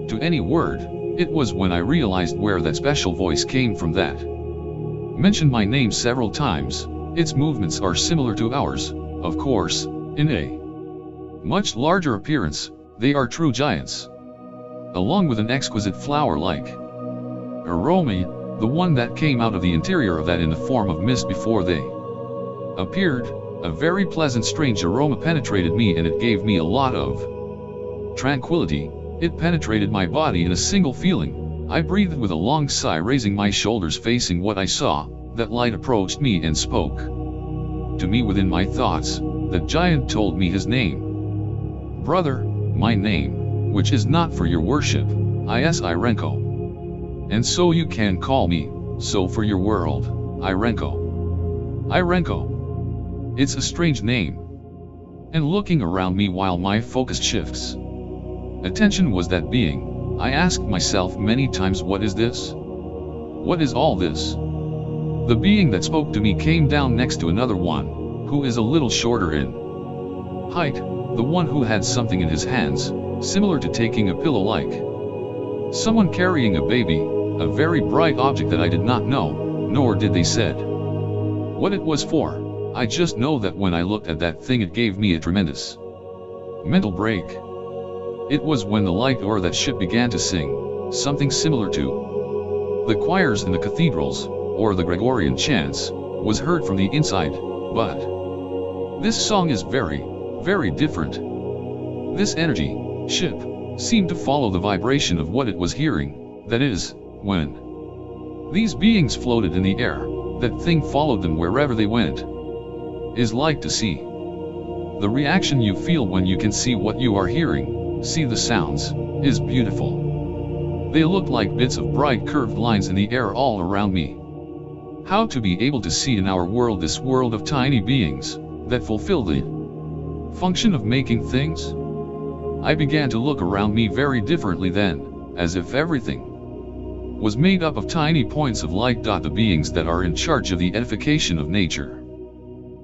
to any word. It was when I realized where that special voice came from that mentioned my name several times. Its movements are similar to ours, of course, in a much larger appearance. They are true giants, along with an exquisite flower-like aroma, the one that came out of the interior of that in the form of mist before they appeared. A very pleasant, strange aroma penetrated me, and it gave me a lot of tranquility. It penetrated my body in a single feeling. I breathed with a long sigh, raising my shoulders facing what I saw. That light approached me and spoke to me within my thoughts. The giant told me his name. Brother, my name, which is not for your worship, is Irenko. And so you can call me so for your world, Irenko. Irenko. It's a strange name. And looking around me while my focus shifts attention was that being, I asked myself many times, what is this? What is all this? The being that spoke to me came down next to another one, who is a little shorter in height, the one who had something in his hands, similar to taking a pillow, like someone carrying a baby, a very bright object that I did not know, nor did they said what it was for. I just know that when I looked at that thing it gave me a tremendous mental break. It was when the light or that ship began to sing, something similar to The choirs in the cathedrals, or the Gregorian chants, was heard from the inside, but this song is very, very different. This energy, ship, seemed to follow the vibration of what it was hearing, that is, when these beings floated in the air, that thing followed them wherever they went. Is like to see. The reaction you feel when you can see what you are hearing, see the sounds, is beautiful. They look like bits of bright curved lines in the air all around me. How to be able to see in our world this world of tiny beings, that fulfill the function of making things? I began to look around me very differently then, as if everything was made up of tiny points of light. The beings that are in charge of the edification of nature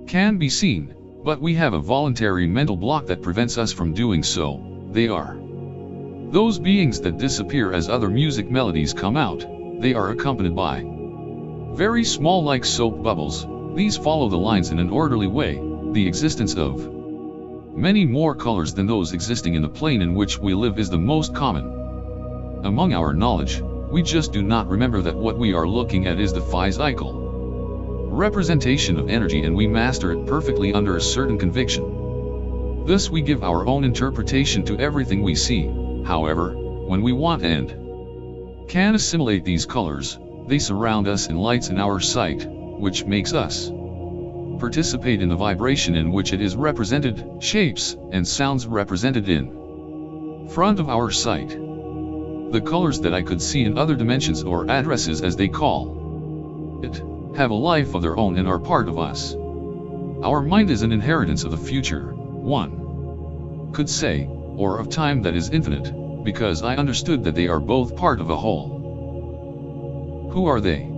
can be seen, but we have a voluntary mental block that prevents us from doing so. They are those beings that disappear as other music melodies come out. They are accompanied by very small like soap bubbles. These follow the lines in an orderly way. The existence of many more colors than those existing in the plane in which we live is the most common among our knowledge. We just do not remember that what we are looking at is the physical representation of energy, and we master it perfectly under a certain conviction. Thus we give our own interpretation to everything we see. However, when we want and can assimilate these colors, they surround us in lights in our sight, which makes us participate in the vibration in which it is represented, shapes and sounds represented in front of our sight. The colors that I could see in other dimensions, or addresses as they call it, have a life of their own and are part of us. Our mind is an inheritance of the future, one could say, or of time that is infinite, because I understood that they are both part of a whole. Who are they?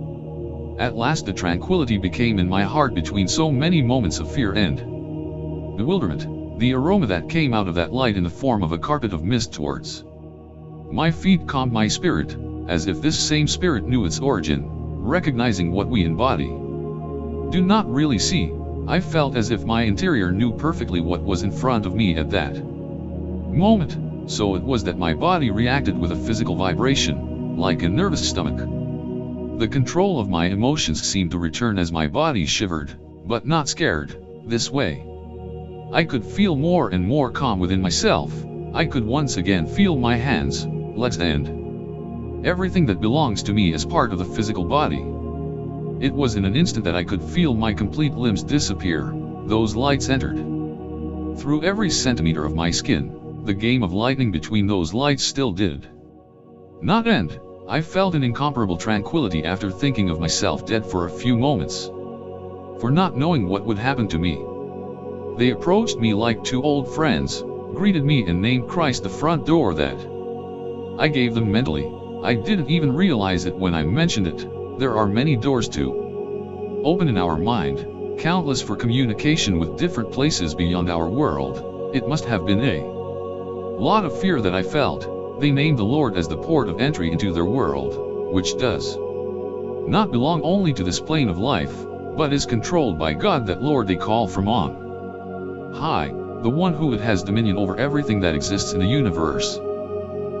At last the tranquility became in my heart between so many moments of fear and bewilderment. The aroma that came out of that light in the form of a carpet of mist towards my feet calmed my spirit, as if this same spirit knew its origin, recognizing what we embody do not really see. I felt as if my interior knew perfectly what was in front of me at that moment. So it was that my body reacted with a physical vibration, like a nervous stomach. The control of my emotions seemed to return as my body shivered, but not scared. This way, I could feel more and more calm within myself. I could once again feel my hands, legs and everything that belongs to me as part of the physical body. It was in an instant that I could feel my complete limbs disappear. Those lights entered through every centimeter of my skin. The game of lightning between those lights still did not end. I felt an incomparable tranquility after thinking of myself dead for a few moments, for not knowing what would happen to me. They approached me like two old friends, greeted me and named Christ the front door that I gave them mentally. I didn't even realize it when I mentioned it. There are many doors to open in our mind, countless for communication with different places beyond our world. It must have been a lot of fear that I felt. They named the Lord as the port of entry into their world, which does not belong only to this plane of life, but is controlled by God. That Lord they call from on high, the one who has dominion over everything that exists in the universe.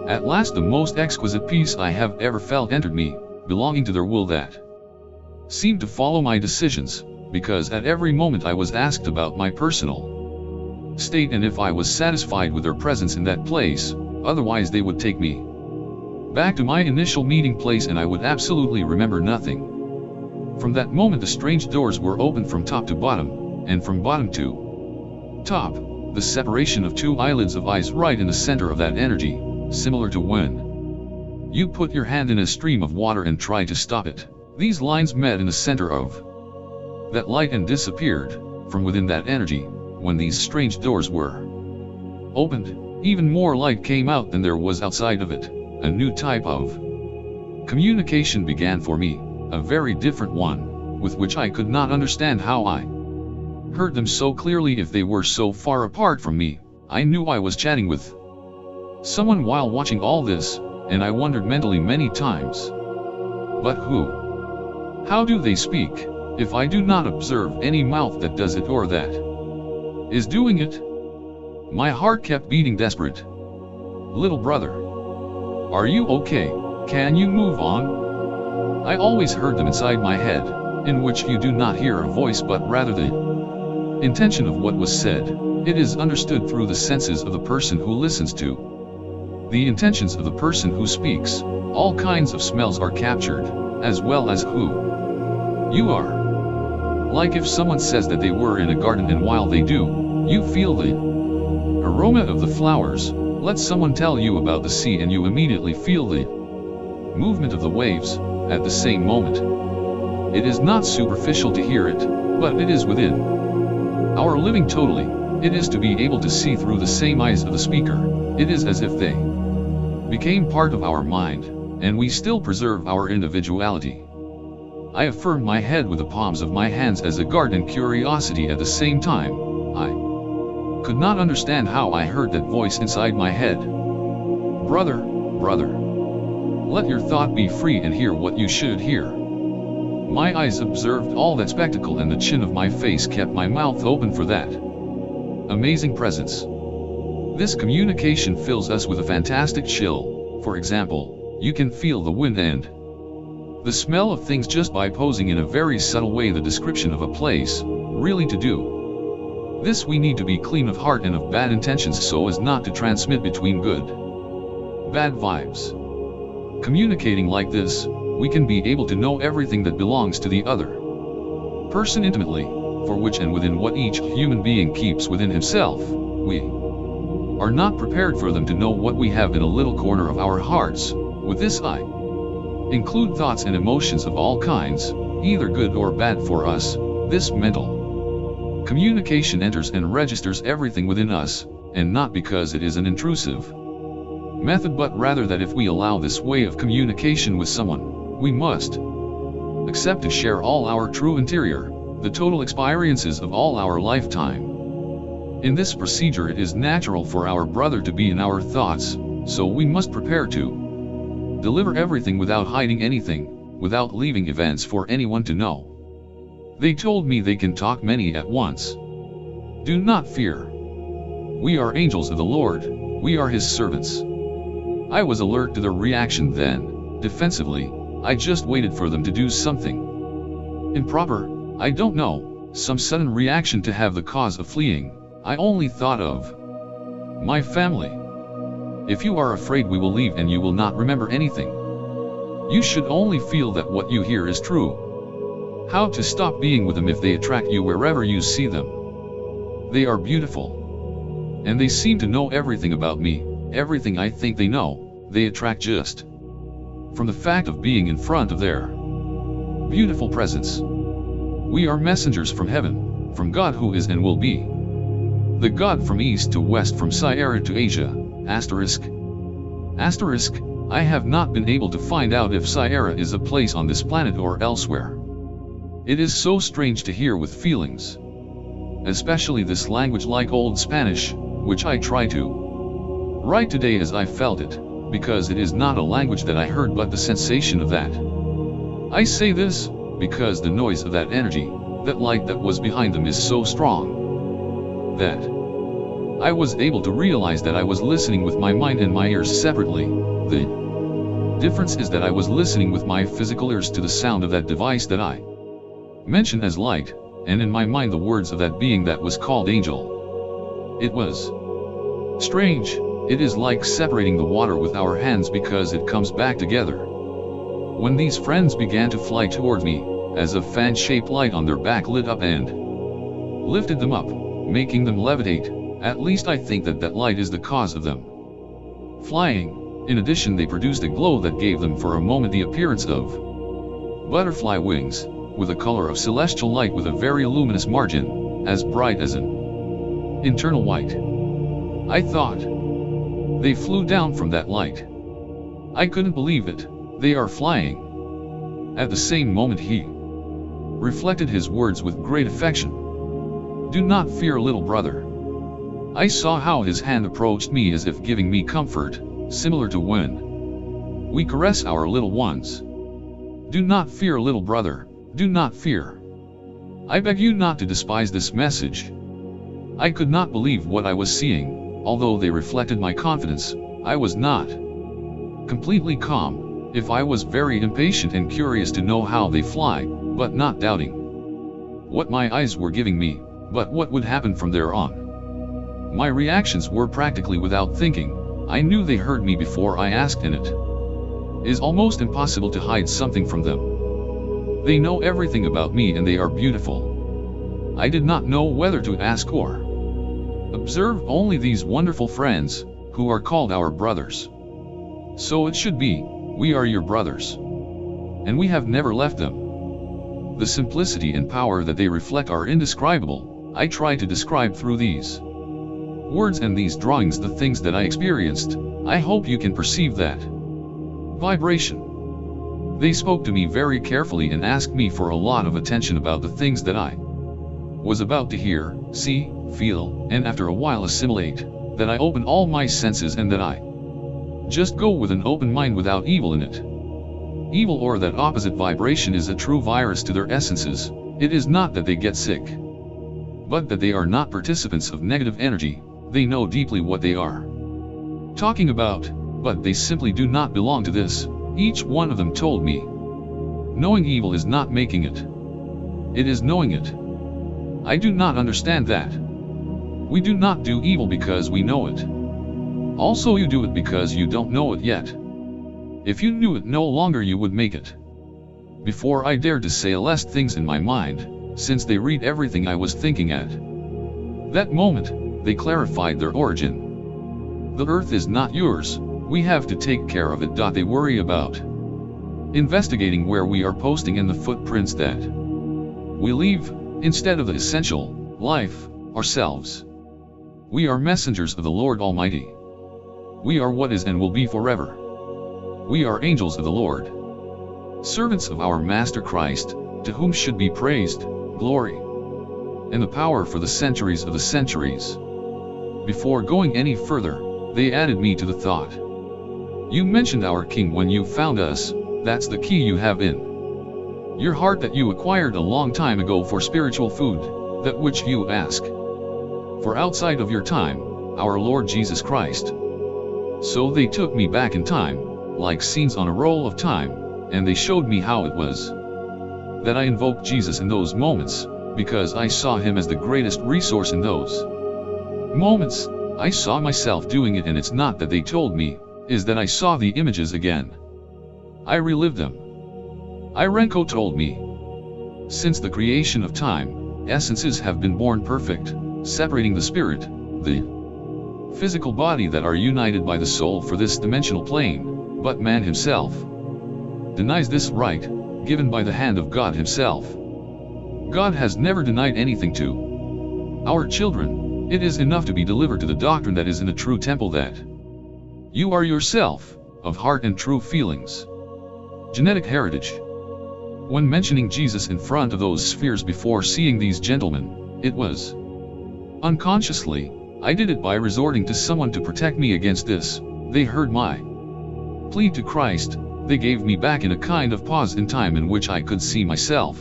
At last the most exquisite peace I have ever felt entered me, belonging to their will that seemed to follow my decisions, because at every moment I was asked about my personal state and if I was satisfied with their presence in that place. Otherwise they would take me back to my initial meeting place and I would absolutely remember nothing. From that moment the strange doors were opened from top to bottom, and from bottom to top, the separation of two eyelids of eyes right in the center of that energy, similar to when you put your hand in a stream of water and try to stop it. These lines met in the center of that light and disappeared from within that energy. When these strange doors were opened, even more light came out than there was outside of it. A new type of communication began for me, a very different one, with which I could not understand how I heard them so clearly if they were so far apart from me. I knew I was chatting with someone while watching all this, and I wondered mentally many times. But who? How do they speak, if I do not observe any mouth that does it or that is doing it? My heart kept beating desperate. Little brother, are you okay? Can you move on? I always heard them inside my head, in which you do not hear a voice but rather the intention of what was said. It is understood through the senses of the person who listens to the intentions of the person who speaks. All kinds of smells are captured, as well as who you are. Like if someone says that they were in a garden and while they do, you feel the aroma of the flowers. Let someone tell you about the sea and you immediately feel the movement of the waves at the same moment. It is not superficial to hear it, but it is within our living totally. It is to be able to see through the same eyes of the speaker. It is as if they became part of our mind, and we still preserve our individuality. I affirm my head with the palms of my hands as a guard and curiosity at the same time. I could not understand how I heard that voice inside my head. Brother, brother, let your thought be free and hear what you should hear. My eyes observed all that spectacle and the chin of my face kept my mouth open for that amazing presence. This communication fills us with a fantastic chill. For example, you can feel the wind and the smell of things just by posing in a very subtle way the description of a place. Really to do this we need to be clean of heart and of bad intentions so as not to transmit between good, bad vibes. Communicating like this, we can be able to know everything that belongs to the other person intimately, for which and within what each human being keeps within himself. We are not prepared for them to know what we have in a little corner of our hearts. With this I include thoughts and emotions of all kinds, either good or bad for us. This mental communication enters and registers everything within us, and not because it is an intrusive method but rather that if we allow this way of communication with someone, we must accept to share all our true interior, the total experiences of all our lifetime. In this procedure it is natural for our brother to be in our thoughts, so we must prepare to deliver everything without hiding anything, without leaving events for anyone to know. They told me they can talk many at once. Do not fear. We are angels of the Lord, we are His servants. I was alert to their reaction then, defensively. I just waited for them to do something improper, I don't know, some sudden reaction to have the cause of fleeing. I only thought of my family. If you are afraid we will leave and you will not remember anything. You should only feel that what you hear is true. How to stop being with them if they attract you wherever you see them. They are beautiful. And they seem to know everything about me, everything I think they know. They attract just from the fact of being in front of their beautiful presence. We are messengers from heaven, from God who is and will be. The God from east to west, from Sierra to Asia, asterisk. I have not been able to find out if Sierra is a place on this planet or elsewhere. It is so strange to hear with feelings. Especially this language like Old Spanish, which I try to write today as I felt it, because it is not a language that I heard but the sensation of that. I say this, because the noise of that energy, that light that was behind them is so strong, that I was able to realize that I was listening with my mind and my ears separately. The difference is that I was listening with my physical ears to the sound of that device that I mention as light, and in my mind the words of that being that was called angel. It was strange. It is like separating the water with our hands because it comes back together. When these friends began to fly toward me, as a fan-shaped light on their back lit up and lifted them up, making them levitate, at least I think that that light is the cause of them flying. In addition, they produced a glow that gave them for a moment the appearance of butterfly wings, with a color of celestial light with a very luminous margin, as bright as an internal white. I thought they flew down from that light. I couldn't believe it. They are flying. At the same moment he reflected his words with great affection. Do not fear, little brother. I saw how his hand approached me as if giving me comfort, similar to when we caress our little ones. Do not fear, little brother, do not fear. I beg you not to despise this message. I could not believe what I was seeing, although they reflected my confidence. I was not completely calm. if I was very impatient and curious to know how they fly, but not doubting what my eyes were giving me, but what would happen from there on. My reactions were practically without thinking. I knew they heard me before I asked, and it is almost impossible to hide something from them. They know everything about me and they are beautiful. I did not know whether to ask or observe only these wonderful friends, who are called our brothers. So it should be, we are your brothers. And we have never left them. The simplicity and power that they reflect are indescribable. I try to describe through these words and these drawings the things that I experienced. I hope you can perceive that vibration. They spoke to me very carefully and asked me for a lot of attention about the things that I was about to hear, see, feel, and after a while assimilate, that I open all my senses and that I just go with an open mind without evil in it. Evil or that opposite vibration is a true virus to their essences. It is not that they get sick, but that they are not participants of negative energy. They know deeply what they are talking about, but they simply do not belong to this. Each one of them told me, knowing evil is not making it. It is knowing it. I do not understand that. We do not do evil because we know it. Also you do it because you don't know it yet. If you knew it no longer you would make it. Before I dared to say less things in my mind, since they read everything I was thinking at that moment, they clarified their origin. The earth is not yours, we have to take care of it. They worry about investigating where we are posting in the footprints that we leave, instead of the essential life, ourselves. We are messengers of the Lord Almighty. We are what is and will be forever. We are angels of the Lord, servants of our Master Christ, to whom should be praised, glory, and the power for the centuries of the centuries. Before going any further, they added me to the thought. You mentioned our King when you found us. That's the key you have in your heart that you acquired a long time ago for spiritual food, that which you ask for outside of your time, our Lord Jesus Christ. So they took me back in time, like scenes on a roll of time, and they showed me how it was that I invoked Jesus in those moments, because I saw him as the greatest resource in those moments. I saw myself doing it, and it's not that they told me, is that I saw the images again. I relived them. Irenko told me, since the creation of time, essences have been born perfect, separating the spirit, the physical body that are united by the soul for this dimensional plane. But man himself denies this right, given by the hand of God himself. God has never denied anything to our children. It is enough to be delivered to the doctrine that is in a true temple, that you are yourself, of heart and true feelings. Genetic heritage. When mentioning Jesus in front of those spheres before seeing these gentlemen, it was unconsciously, I did it by resorting to someone to protect me against this. They heard my plea to Christ. They gave me back in a kind of pause in time in which I could see myself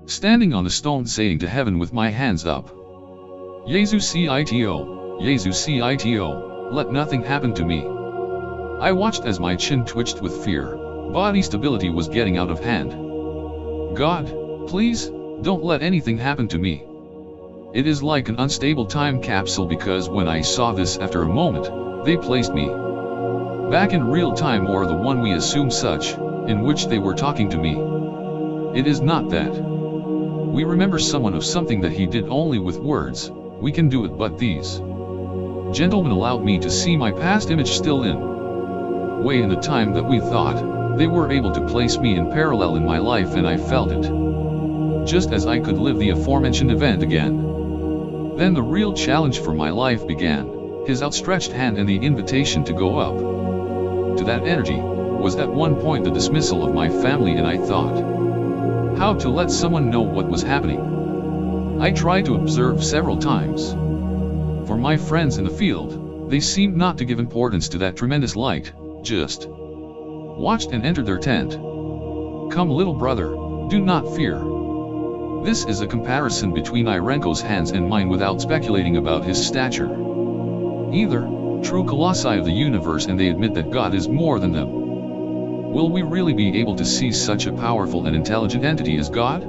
standing on the stone saying to heaven with my hands up, Jesus Cito, Jesus Cito, let nothing happen to me. I watched as my chin twitched with fear. Body stability was getting out of hand. God, please, don't let anything happen to me. It is like an unstable time capsule, because when I saw this after a moment, they placed me back in real time, or the one we assume such, in which they were talking to me. It is not that we remember someone of something that he did only with words. We can do it, but these gentlemen allowed me to see my past image still in way in the time that we thought they were able to place me in parallel in my life, and I felt it, just as I could live the aforementioned event again. Then the real challenge for my life began. His outstretched hand and the invitation to go up to that energy was at one point the dismissal of my family, and I thought how to let someone know what was happening. I tried to observe several times. For my friends in the field, they seemed not to give importance to that tremendous light, just watched and entered their tent. Come, little brother, do not fear. This is a comparison between Irenko's hands and mine without speculating about his stature. Either, true colossi of the universe, and they admit that God is more than them. Will we really be able to see such a powerful and intelligent entity as God?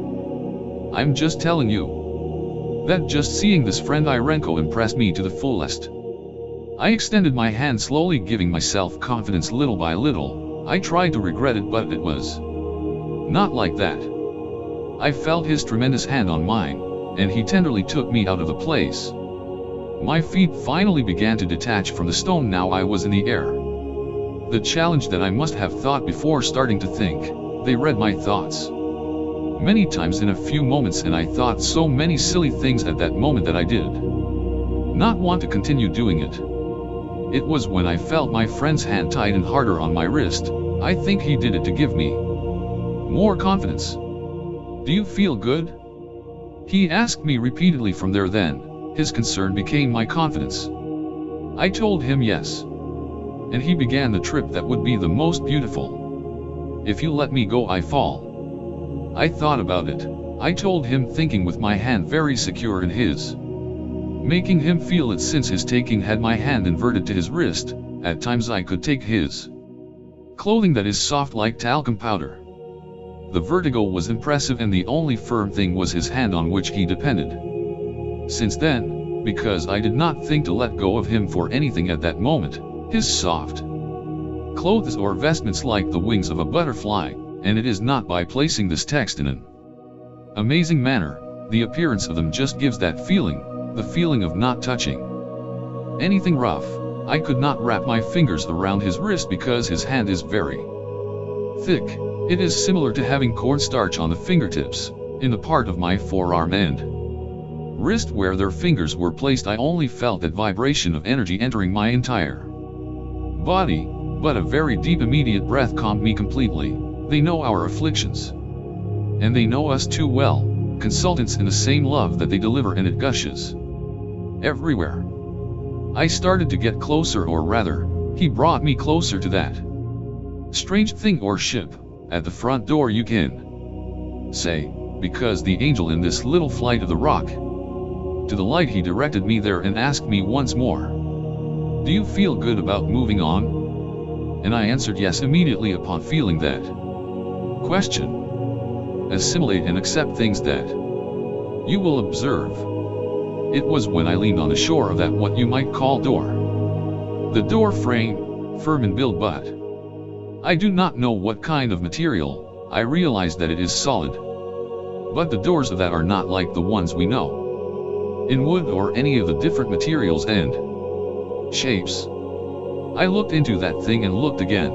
I'm just telling you that just seeing this friend Irenko impressed me to the fullest. I extended my hand slowly, giving myself confidence little by little. I tried to regret it, but it was not like that. I felt his tremendous hand on mine, and he tenderly took me out of the place. My feet finally began to detach from the stone. Now I was in the air. The challenge that I must have thought before starting to think. They read my thoughts many times in a few moments, and I thought so many silly things at that moment that I did not want to continue doing it. It was when I felt my friend's hand tighten harder on my wrist. I think he did it to give me more confidence. Do you feel good? He asked me repeatedly. From there then, his concern became my confidence. I told him yes. And he began the trip that would be the most beautiful. If you let me go, I fall. I thought about it. I told him, thinking with my hand very secure in his, making him feel it since his taking had my hand inverted to his wrist. At times I could take his clothing that is soft like talcum powder. The vertigo was impressive, and the only firm thing was his hand on which he depended. Since then, because I did not think to let go of him for anything at that moment, his soft clothes or vestments like the wings of a butterfly, and it is not by placing this text in an amazing manner, the appearance of them just gives that feeling, the feeling of not touching anything rough. I could not wrap my fingers around his wrist because his hand is very thick. It is similar to having cornstarch on the fingertips, in the part of my forearm and wrist where their fingers were placed. I only felt that vibration of energy entering my entire body, but a very deep immediate breath calmed me completely. They know our afflictions, and they know us too well, consultants in the same love that they deliver, and it gushes everywhere. I started to get closer, or rather, he brought me closer to that strange thing or ship at the front door, you can say, because the angel in this little flight of the rock to the light, he directed me there and asked me once more, do you feel good about moving on? And I answered yes immediately upon feeling that question. Assimilate and accept things that you will observe. It was when I leaned on the shore of that what you might call door. The door frame, firm in build, but I do not know what kind of material. I realized that it is solid. But the doors of that are not like the ones we know in wood or any of the different materials and shapes. I looked into that thing and looked again.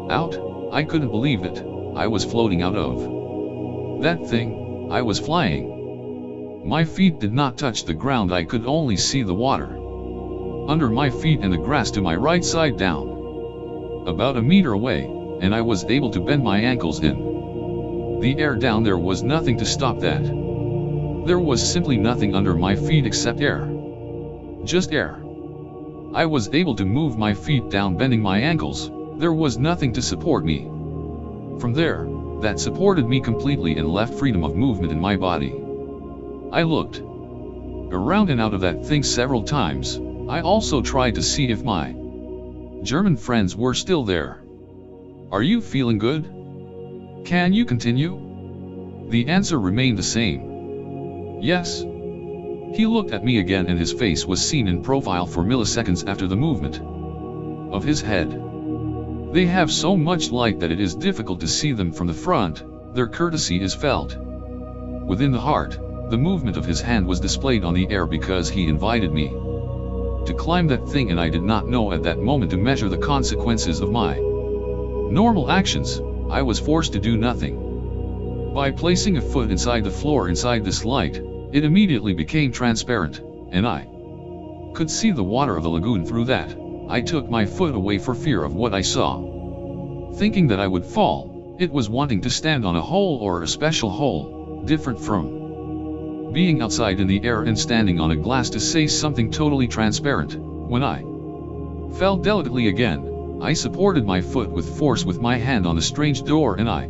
Out, I couldn't believe it. I was floating out of that thing. I was flying. My feet did not touch the ground. I could only see the water under my feet and the grass to my right side down about a meter away, and I was able to bend my ankles in the air. Down there was nothing to stop that. There was simply nothing under my feet except air. Just air. I was able to move my feet down, bending my ankles. There was nothing to support me from there that supported me completely and left freedom of movement in my body. I looked around and out of that thing several times. I also tried to see if my German friends were still there. Are you feeling good? Can you continue? The answer remained the same. Yes. He looked at me again, and his face was seen in profile for milliseconds after the movement of his head. They have so much light that it is difficult to see them from the front. Their courtesy is felt within the heart. The movement of his hand was displayed on the air because he invited me to climb that thing, and I did not know at that moment to measure the consequences of my normal actions. I was forced to do nothing. By placing a foot inside the floor inside this light, it immediately became transparent, and I could see the water of the lagoon through that. I took my foot away for fear of what I saw, thinking that I would fall. It was wanting to stand on a hole, or a special hole, different from being outside in the air and standing on a glass to say something totally transparent. When I fell delicately again, I supported my foot with force with my hand on the strange door, and I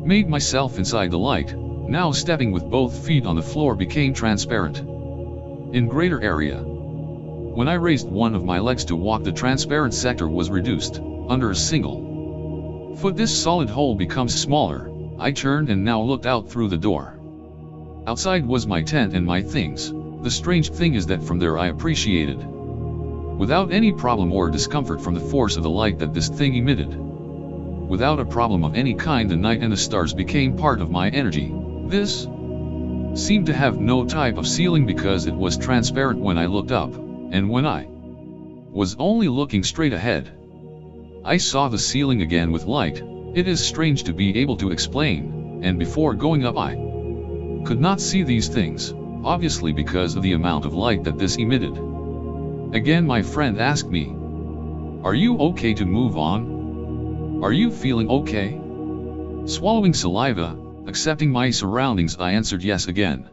made myself inside the light. Now stepping with both feet on the floor became transparent in greater area. When I raised one of my legs to walk, the transparent sector was reduced under a single Foot this solid hole becomes smaller. I turned and now looked out through the door. Outside was my tent and my things. The strange thing is that from there I appreciated, without any problem or discomfort, from the force of the light that this thing emitted. Without a problem of any kind, the night and the stars became part of my energy. This seemed to have no type of ceiling because it was transparent when I looked up, and when I was only looking straight ahead, I saw the ceiling again with light. It is strange to be able to explain, and before going up I could not see these things, obviously because of the amount of light that this emitted. Again my friend asked me, "Are you okay to move on? Are you feeling okay?" Swallowing saliva, accepting my surroundings, I answered yes again.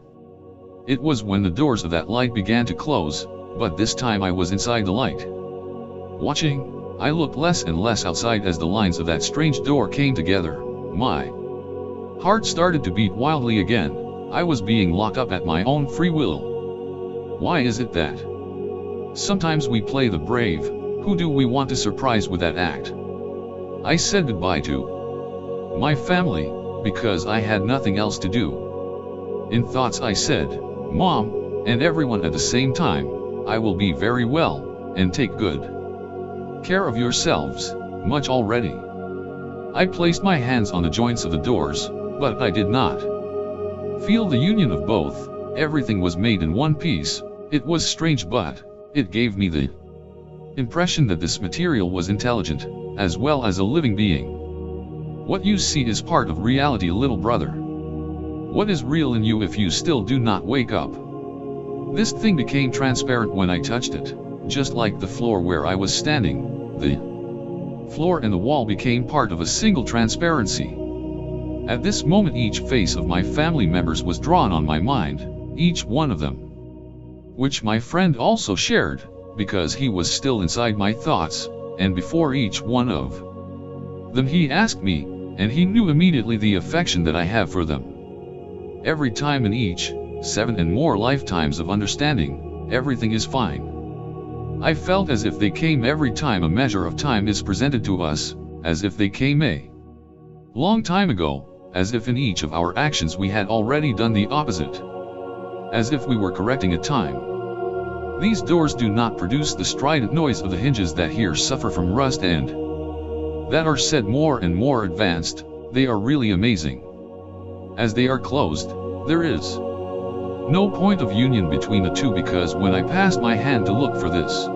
It was when the doors of that light began to close, but this time I was inside the light. Watching, I looked less and less outside as the lines of that strange door came together. My heart started to beat wildly again. I was being locked up at my own free will. Why is it that sometimes we play the brave? Who do we want to surprise with that act? I said goodbye to my family, because I had nothing else to do. In thoughts I said, "Mom, and everyone at the same time, I will be very well, and take good care of yourselves, much already." I placed my hands on the joints of the doors, but I did not feel the union of both. Everything was made in one piece. It was strange, but it gave me the impression that this material was intelligent, as well as a living being. What you see is part of reality, little brother. What is real in you if you still do not wake up? This thing became transparent when I touched it, just like the floor where I was standing. The floor and the wall became part of a single transparency. At this moment each face of my family members was drawn on my mind, each one of them, which my friend also shared, because he was still inside my thoughts, and before each one of them he asked me, and he knew immediately the affection that I have for them. Every time in each 7 and more lifetimes of understanding, everything is fine. I felt as if they came every time a measure of time is presented to us, as if they came a long time ago, as if in each of our actions we had already done the opposite, as if we were correcting a time. These doors do not produce the strident noise of the hinges that here suffer from rust and that are said more and more advanced. They are really amazing. As they are closed, there is no point of union between the two, because when I passed my hand to look for this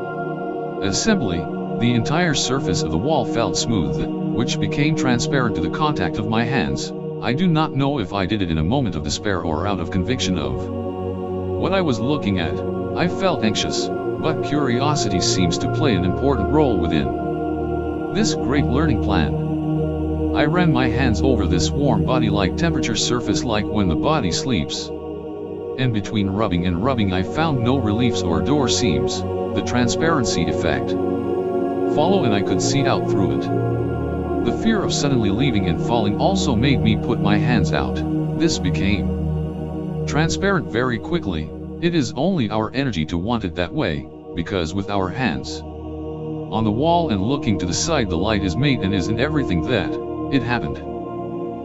assembly, the entire surface of the wall felt smooth, which became transparent to the contact of my hands. I do not know if I did it in a moment of despair or out of conviction of what I was looking at. I felt anxious, but curiosity seems to play an important role within this great learning plan. I ran my hands over this warm body-like temperature surface like when the body sleeps. And between rubbing and rubbing I found no reliefs or door seams. The transparency effect followed and I could see out through it. The fear of suddenly leaving and falling also made me put my hands out. This became transparent very quickly. It is only our energy to want it that way, because with our hands on the wall and looking to the side, the light is made and is in everything that it happened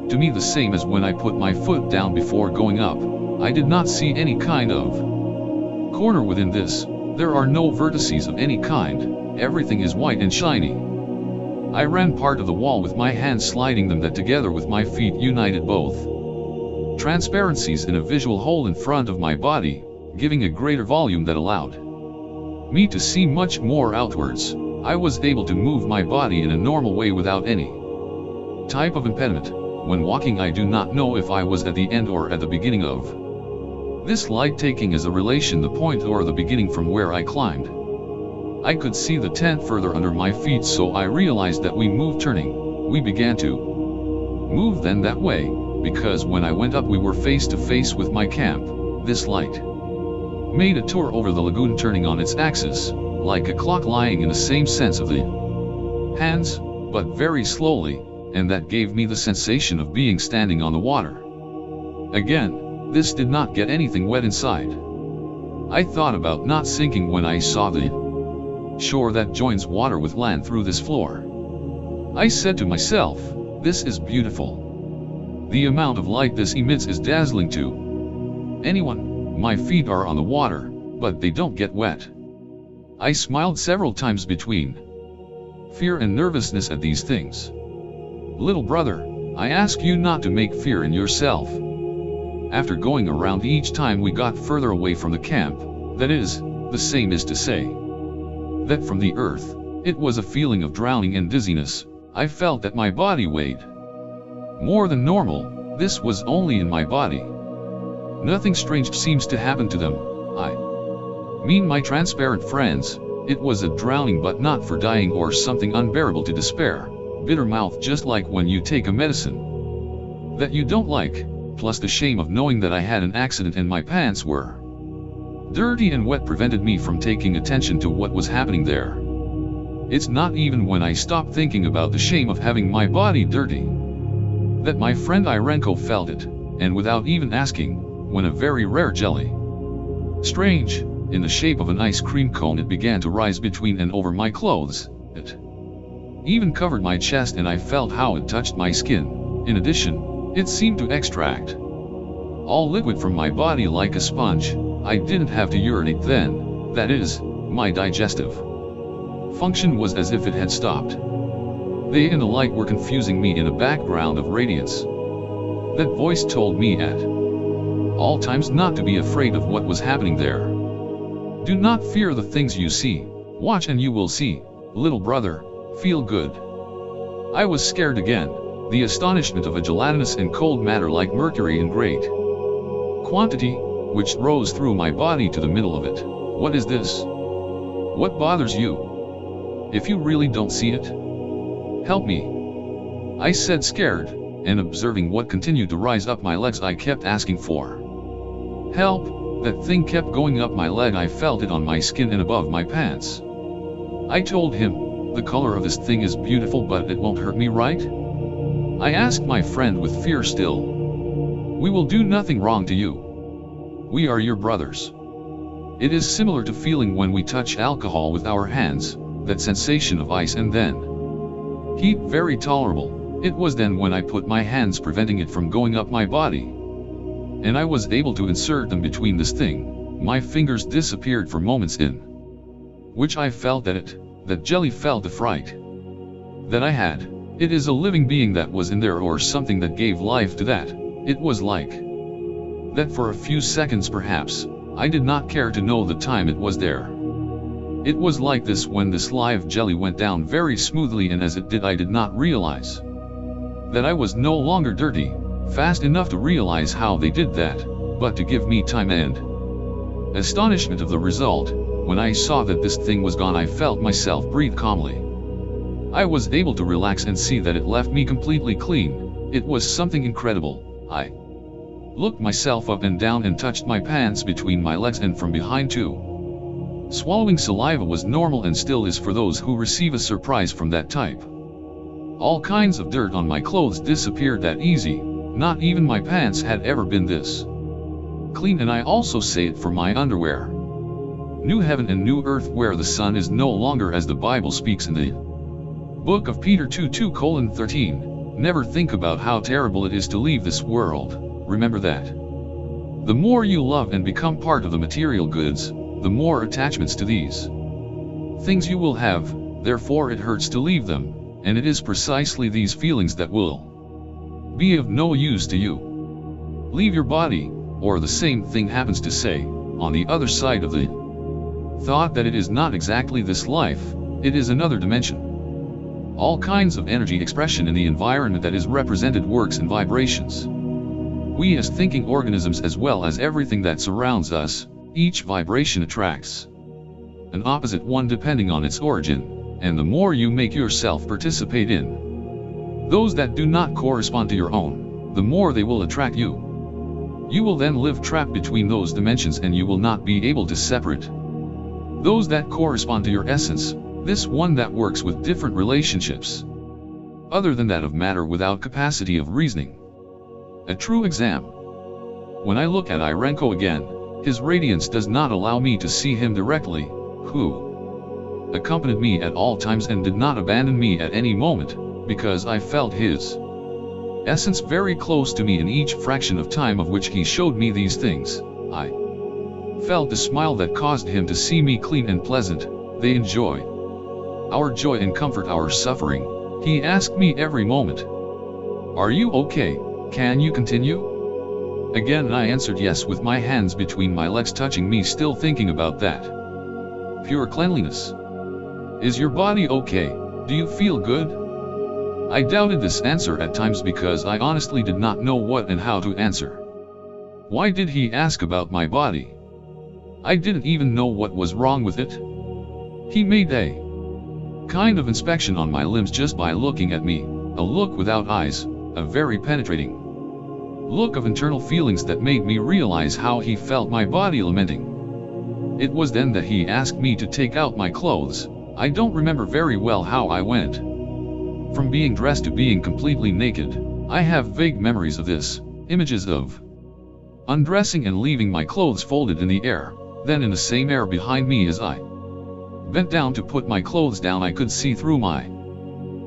to me the same as when I put my foot down before going up. I did not see any kind of corner within this. There are no vertices of any kind. Everything is white and shiny. I ran part of the wall with my hands, sliding them that together with my feet united both transparencies in a visual hole in front of my body, giving a greater volume that allowed me to see much more outwards. I was able to move my body in a normal way without any type of impediment. When walking, I do not know if I was at the end or at the beginning of this light, taking as a relation the point or the beginning from where I climbed. I could see the tent further under my feet, so I realized that we moved. Turning, we began to move then that way, because when I went up we were face to face with my camp. This light made a tour over the lagoon, turning on its axis, like a clock lying in the same sense of the hands, but very slowly, and that gave me the sensation of being standing on the water. Again, this did not get anything wet inside. I thought about not sinking when I saw the shore that joins water with land through this floor. I said to myself, This is beautiful. The amount of light this emits is dazzling to anyone. My feet are on the water, but they don't get wet. I smiled several times between fear and nervousness at these things. Little brother, I ask you not to make fear in yourself. After going around each time we got further away from the camp, that is, the same is to say, that from the earth, it was a feeling of drowning and dizziness. I felt that my body weighed more than normal. This was only in my body. Nothing strange seems to happen to them. I mean my transparent friends, it was a drowning but not for dying or something unbearable to despair. Bitter mouth just like when you take a medicine that you don't like, plus the shame of knowing that I had an accident and my pants were dirty and wet prevented me from taking attention to what was happening there. It's not even when I stopped thinking about the shame of having my body dirty that my friend Irenko felt it, and without even asking, when a very rare jelly, strange, in the shape of an ice cream cone, it began to rise between and over my clothes. It even covered my chest and I felt how it touched my skin. In addition, it seemed to extract all liquid from my body like a sponge. I didn't have to urinate then, that is, my digestive function was as if it had stopped. They and the light were confusing me in a background of radiance. That voice told me at all times not to be afraid of what was happening there. Do not fear the things you see, watch and you will see, little brother, feel good. I was scared again, the astonishment of a gelatinous and cold matter like mercury in great quantity, which rose through my body to the middle of it. What is this? What bothers you? If you really don't see it, help me, I said, scared, and observing what continued to rise up my legs. I kept asking for help. That thing kept going up my leg. I felt it on my skin and above my pants. I told him, the color of this thing is beautiful but it won't hurt me, right? I asked my friend with fear still. We will do nothing wrong to you. We are your brothers. It is similar to feeling when we touch alcohol with our hands, that sensation of ice and then heat, very tolerable. It was then when I put my hands preventing it from going up my body, and I was able to insert them between this thing. My fingers disappeared for moments in which I felt that jelly felt the fright that I had. It is a living being that was in there or something that gave life to that. It was like that for a few seconds perhaps. I did not care to know the time it was there. It was like this when this live jelly went down very smoothly, and as it did I did not realize that I was no longer dirty, fast enough to realize how they did that, but to give me time and astonishment of the result. When I saw that this thing was gone, I felt myself breathe calmly. I was able to relax and see that it left me completely clean. It was something incredible. I looked myself up and down and touched my pants between my legs and from behind too. Swallowing saliva was normal and still is for those who receive a surprise from that type. All kinds of dirt on my clothes disappeared that easy. Not even my pants had ever been this clean, and I also say it for my underwear. New heaven and new earth where the sun is no longer, as the Bible speaks in the book of Peter 2:2-13. Never think about how terrible it is to leave this world. Remember that the more you love and become part of the material goods, the more attachments to these things you will have. Therefore it hurts to leave them, and it is precisely these feelings that will be of no use to you. Leave your body, or the same thing happens to say, on the other side of the thought that it is not exactly this life, it is another dimension. All kinds of energy expression in the environment that is represented works in vibrations. We as thinking organisms, as well as everything that surrounds us, each vibration attracts an opposite one depending on its origin, and the more you make yourself participate in those that do not correspond to your own, the more they will attract you. You will then live trapped between those dimensions and you will not be able to separate those that correspond to your essence, this one that works with different relationships, other than that of matter, without capacity of reasoning. A true exam. When I look at Irenko again, his radiance does not allow me to see him directly, who accompanied me at all times and did not abandon me at any moment, because I felt his essence very close to me in each fraction of time of which he showed me these things. I felt the smile that caused him to see me clean and pleasant. They enjoy our joy and comfort our suffering. He asked me every moment, "Are you okay? Can you continue?" Again I answered yes with my hands between my legs touching me, still thinking about that pure cleanliness. "Is your body okay? Do you feel good?" I doubted this answer at times because I honestly did not know what and how to answer. Why did he ask about my body? I didn't even know what was wrong with it. He made a kind of inspection on my limbs just by looking at me, a look without eyes, a very penetrating look of internal feelings that made me realize how he felt my body lamenting. It was then that he asked me to take out my clothes. I don't remember very well how I went from being dressed to being completely naked. I have vague memories of this, images of undressing and leaving my clothes folded in the air. Then in the same air behind me as I bent down to put my clothes down, I could see through my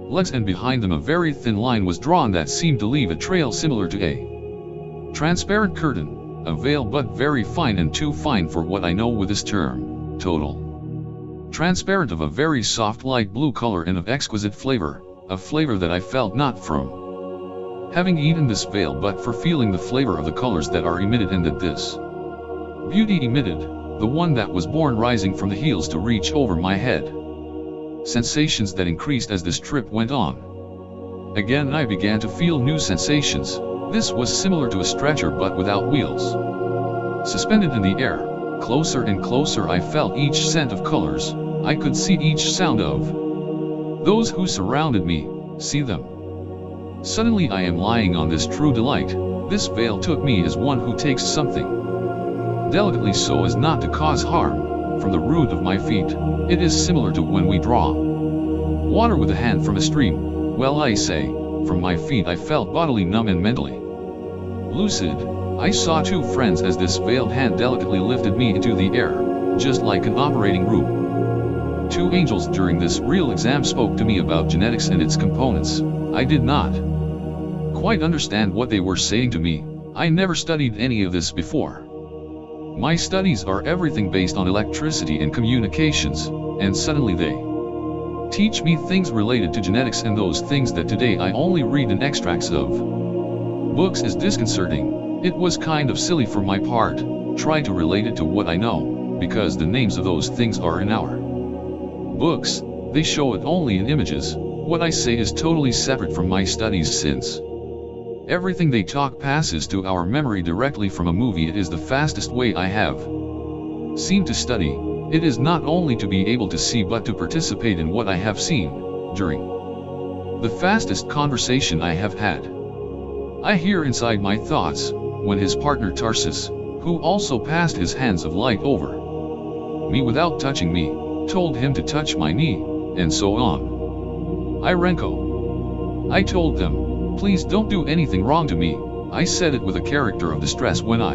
legs, and behind them a very thin line was drawn that seemed to leave a trail similar to a transparent curtain, a veil, but very fine and too fine for what I know with this term, total transparent, of a very soft light blue color and of exquisite flavor, a flavor that I felt not from having eaten this veil but for feeling the flavor of the colors that are emitted, and that this beauty emitted, the one that was born rising from the heels to reach over my head. Sensations that increased as this trip went on. Again I began to feel new sensations. This was similar to a stretcher but without wheels. Suspended in the air, closer and closer I felt each scent of colors. I could see each sound of those who surrounded me, see them. Suddenly I am lying on this true delight. This veil took me as one who takes something delicately so as not to cause harm, from the root of my feet. It is similar to when we draw water with a hand from a stream. Well, I say, from my feet I felt bodily numb and mentally lucid. I saw two friends as this veiled hand delicately lifted me into the air, just like an operating room. Two angels during this real exam spoke to me about genetics and its components. I did not quite understand what they were saying to me. I never studied any of this before. My studies are everything based on electricity and communications, and suddenly they teach me things related to genetics, and those things that today I only read in extracts of books is disconcerting. It was kind of silly for my part, try to relate it to what I know, because the names of those things are in our books, they show it only in images. What I say is totally separate from my studies, since everything they talk passes to our memory directly from a movie. It is the fastest way I have seen to study. It is not only to be able to see but to participate in what I have seen, during the fastest conversation I have had. I hear inside my thoughts, when his partner Tarsus, who also passed his hands of light over me without touching me, told him to touch my knee, and so on. Irenko. I told them, please don't do anything wrong to me. I said it with a character of distress when I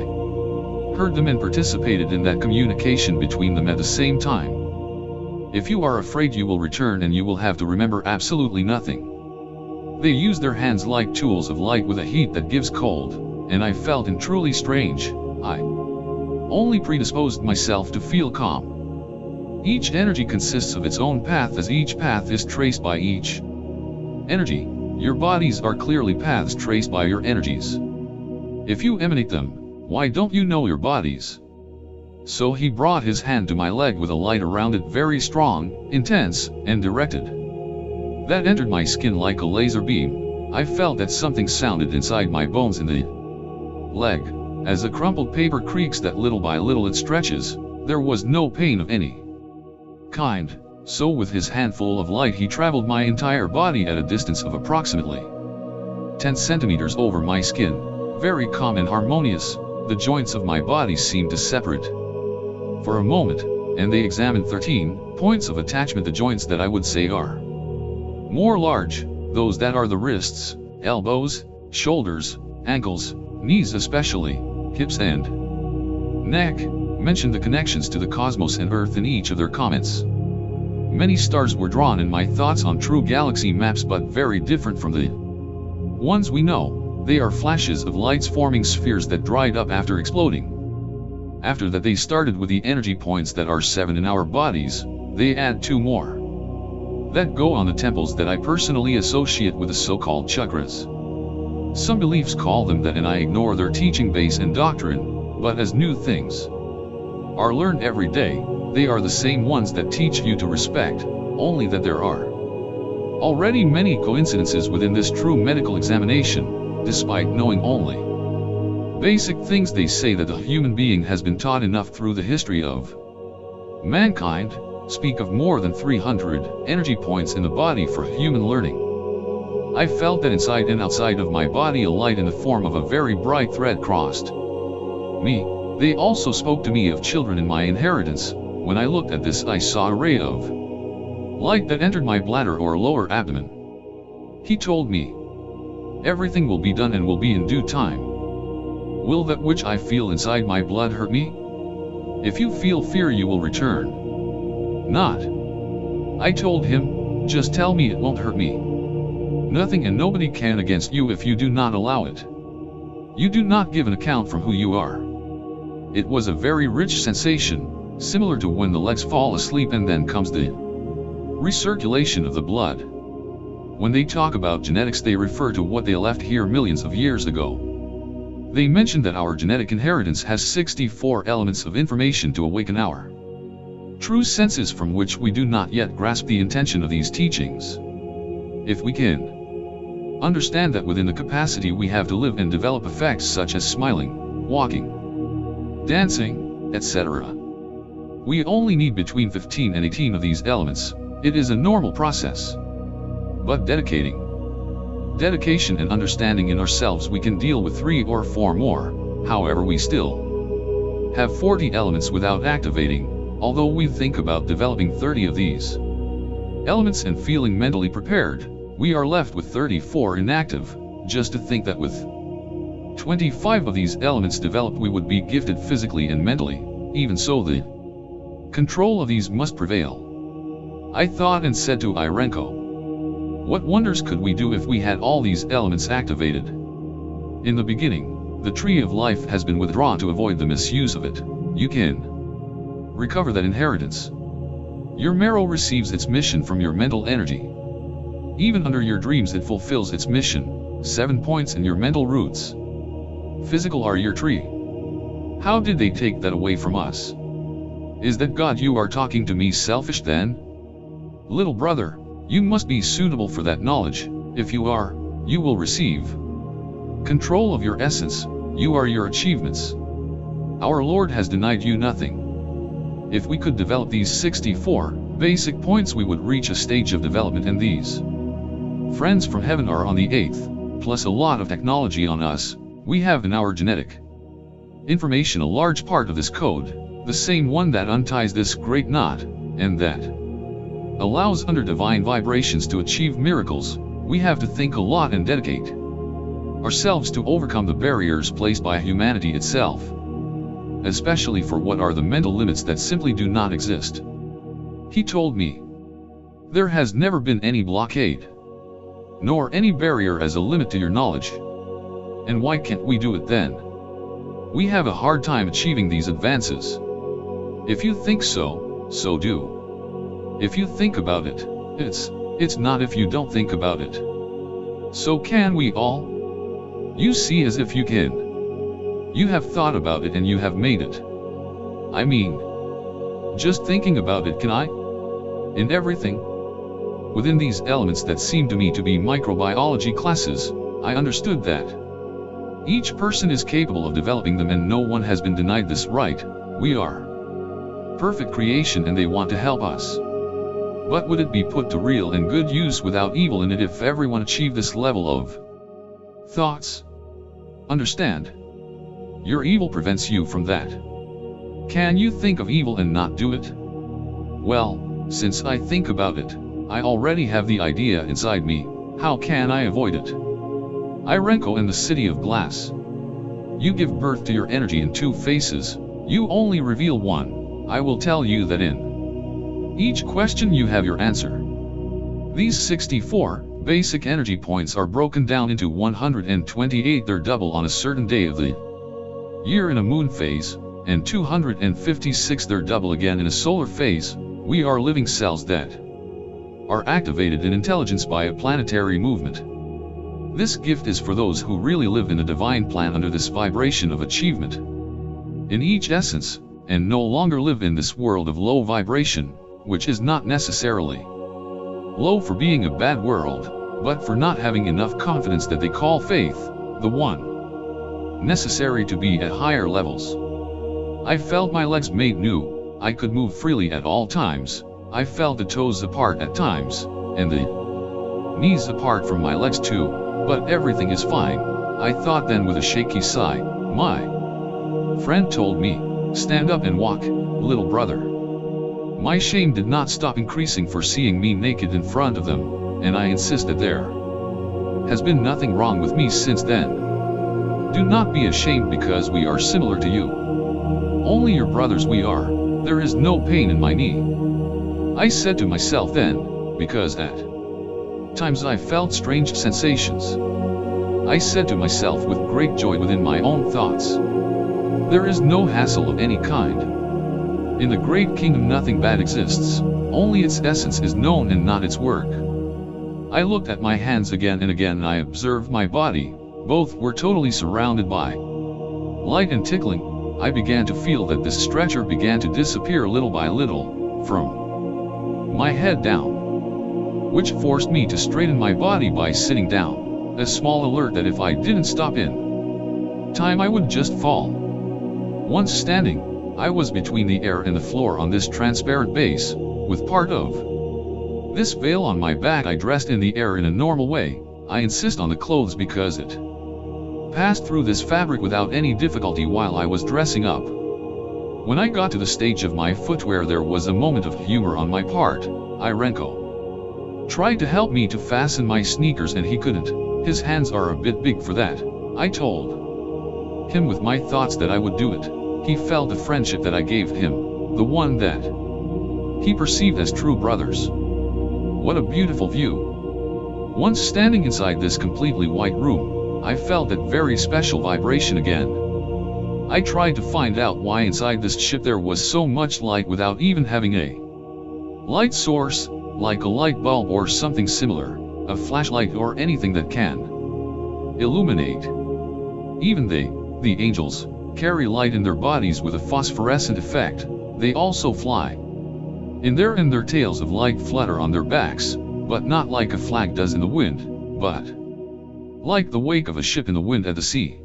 heard them and participated in that communication between them at the same time. If you are afraid you will return and you will have to remember absolutely nothing. They use their hands like tools of light with a heat that gives cold, and I felt in truly strange. I only predisposed myself to feel calm. Each energy consists of its own path, as each path is traced by each energy. Your bodies are clearly paths traced by your energies. If you emanate them, why don't you know your bodies? So he brought his hand to my leg with a light around it, very strong, intense, and directed. That entered my skin like a laser beam. I felt that something sounded inside my bones in the leg. As the crumpled paper creaks that little by little it stretches, there was no pain of any kind. So with his handful of light he traveled my entire body at a distance of approximately 10 centimeters over my skin. Very calm and harmonious, the joints of my body seemed to separate for a moment, and they examined 13 points of attachment. The joints that I would say are more large, those that are the wrists, elbows, shoulders, ankles, knees especially, hips and neck, mentioned the connections to the cosmos and Earth in each of their comments. Many stars were drawn in my thoughts on true galaxy maps, but very different from the Ones we know, they are flashes of lights forming spheres that dried up after exploding. After that they started with the energy points that are 7 in our bodies, they add 2 more. That go on the temples that I personally associate with the so-called chakras. Some beliefs call them that and I ignore their teaching base and doctrine, but as new things are learned every day, they are the same ones that teach you to respect, only that there are already many coincidences within this true medical examination, despite knowing only basic things. They say that the human being has been taught enough through the history of mankind, speak of more than 300 energy points in the body for human learning. I felt that inside and outside of my body a light in the form of a very bright thread crossed me. They also spoke to me of children in my inheritance. When I looked at this, I saw a ray of light that entered my bladder or lower abdomen. He told me, everything will be done and will be in due time. Will that which I feel inside my blood hurt me? If you feel fear, you will return. Not. I told him, just tell me it won't hurt me. Nothing and nobody can against you if you do not allow it. You do not give an account from who you are. It was a very rich sensation, similar to when the legs fall asleep and then comes the recirculation of the blood. When they talk about genetics, they refer to what they left here millions of years ago. They mention that our genetic inheritance has 64 elements of information to awaken our true senses, from which we do not yet grasp the intention of these teachings. If we can understand that within the capacity we have to live and develop effects such as smiling, walking, dancing, etc. We only need between 15 and 18 of these elements. It is a normal process. But dedication and understanding in ourselves, we can deal with 3 or 4 more. However, we still have 40 elements without activating, although we think about developing 30 of these elements and feeling mentally prepared. We are left with 34 inactive. Just to think that with 25 of these elements developed, we would be gifted physically and mentally. Even so, the control of these must prevail. I thought and said to Irenko, what wonders could we do if we had all these elements activated? In the beginning, the tree of life has been withdrawn to avoid the misuse of it. You can recover that inheritance. Your marrow receives its mission from your mental energy. Even under your dreams it fulfills its mission. 7 points in your mental roots. Physical are your tree. How did they take that away from us? Is that God you are talking to me selfish then? Little brother, you must be suitable for that knowledge. If you are, you will receive control of your essence. You are your achievements. Our Lord has denied you nothing. If we could develop these 64 basic points, we would reach a stage of development, and these friends from heaven are on the 8th, plus a lot of technology on us. We have in our genetic information a large part of this code, the same one that unties this great knot, and that allows under divine vibrations to achieve miracles. We have to think a lot and dedicate ourselves to overcome the barriers placed by humanity itself, especially for what are the mental limits that simply do not exist. He told me, there has never been any blockade, nor any barrier as a limit to your knowledge. And why can't we do it then? We have a hard time achieving these advances. If you think so, so do. If you think about it, it's not if you don't think about it. So can we all? You see, as if you can. You have thought about it and you have made it. I mean, just thinking about it, can I? In everything. Within these elements that seem to me to be microbiology classes, I understood that each person is capable of developing them and no one has been denied this right. We are perfect creation and they want to help us. But would it be put to real and good use without evil in it if everyone achieved this level of thoughts? Understand? Your evil prevents you from that. Can you think of evil and not do it? Well, since I think about it, I already have the idea inside me. How can I avoid it? Irenko in the city of glass. You give birth to your energy in 2 phases. You only reveal one. I will tell you that in each question you have your answer. These 64 basic energy points are broken down into 128, they're double on a certain day of the year in a moon phase, and 256 they're double again in a solar phase. We are living cells that are activated in intelligence by a planetary movement. This gift is for those who really live in the divine plan under this vibration of achievement in each essence, and no longer live in this world of low vibration, which is not necessarily low for being a bad world, but for not having enough confidence that they call faith, the one necessary to be at higher levels. I felt my legs made new, I could move freely at all times, I felt the toes apart at times, and the knees apart from my legs too, but everything is fine, I thought then with a shaky sigh. My friend told me, stand up and walk, little brother. My shame did not stop increasing for seeing me naked in front of them, and I insist that there has been nothing wrong with me since then. Do not be ashamed because we are similar to you. Only your brothers we are, there is no pain in my knee. I said to myself then, because at times I felt strange sensations. I said to myself with great joy within my own thoughts, there is no hassle of any kind. In the great kingdom nothing bad exists, only its essence is known and not its work. I looked at my hands again and again and I observed my body, both were totally surrounded by light and tickling. I began to feel that this stretcher began to disappear little by little, from my head down, which forced me to straighten my body by sitting down, a small alert that if I didn't stop in time I would just fall. Once standing, I was between the air and the floor on this transparent base, with part of this veil on my back. I dressed in the air in a normal way, I insist on the clothes because it passed through this fabric without any difficulty while I was dressing up. When I got to the stage of my footwear there was a moment of humor on my part. Irenko tried to help me to fasten my sneakers and he couldn't, his hands are a bit big for that. I told him with my thoughts that I would do it. He felt the friendship that I gave him, the one that he perceived as true brothers. What a beautiful view. Once standing inside this completely white room, I felt that very special vibration again. I tried to find out why inside this ship there was so much light without even having a light source, like a light bulb or something similar, a flashlight or anything that can illuminate. Even they, the angels, carry light in their bodies with a phosphorescent effect. They also fly in there and their tails of light flutter on their backs, but not like a flag does in the wind, but like the wake of a ship in the wind at the sea.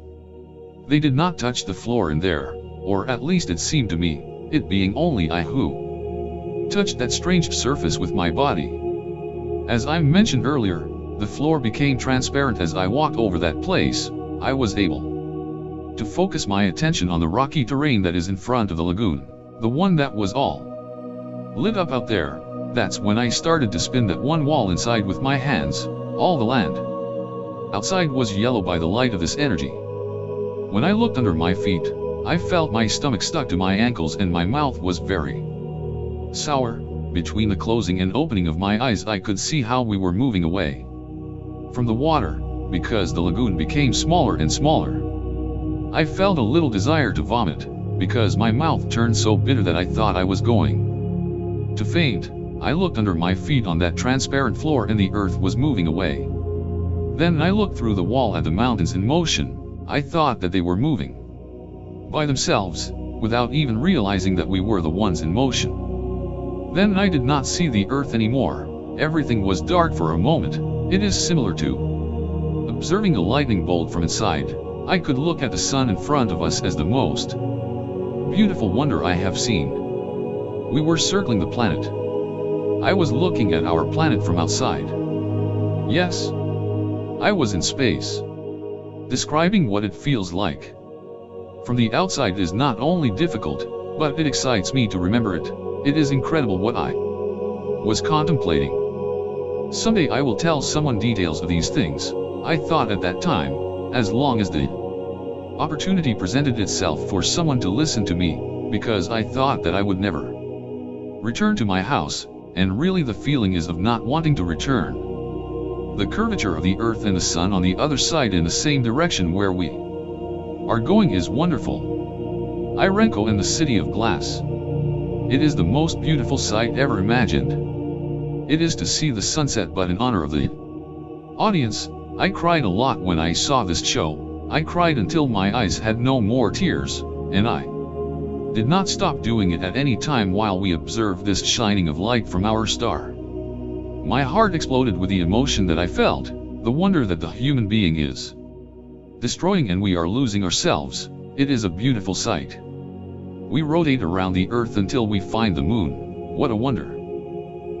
They did not touch the floor in there, or at least it seemed to me, it being only I who touched that strange surface with my body. As I mentioned earlier, the floor became transparent as I walked over that place. I was able to focus my attention on the rocky terrain that is in front of the lagoon, the one that was all lit up out there. That's when I started to spin that one wall inside with my hands. All the land outside was yellow by the light of this energy. When I looked under my feet, I felt my stomach stuck to my ankles and my mouth was very sour. Between the closing and opening of my eyes I could see how we were moving away from the water, because the lagoon became smaller and smaller. I felt a little desire to vomit, because my mouth turned so bitter that I thought I was going to faint. I looked under my feet on that transparent floor and the earth was moving away. Then I looked through the wall at the mountains in motion. I thought that they were moving by themselves, without even realizing that we were the ones in motion. Then I did not see the earth anymore. Everything was dark for a moment. It is similar to observing a lightning bolt from inside. I could look at the sun in front of us as the most beautiful wonder I have seen. We were circling the planet. I was looking at our planet from outside. Yes, I was in space. Describing what it feels like from the outside is not only difficult, but it excites me to remember it. It is incredible what I was contemplating. Someday I will tell someone details of these things, I thought at that time. As long as the opportunity presented itself for someone to listen to me, because I thought that I would never return to my house, and really the feeling is of not wanting to return. the curvature of the earth and the sun on the other side in the same direction where we are going is wonderful. Irenko and the city of glass. It is the most beautiful sight ever imagined. It is to see the sunset, but in honor of the audience, I cried a lot when I saw this show. I cried until my eyes had no more tears, and I did not stop doing it at any time while we observed this shining of light from our star. My heart exploded with the emotion that I felt, the wonder that the human being is destroying and we are losing ourselves. It is a beautiful sight. We rotate around the earth until we find the moon. What a wonder.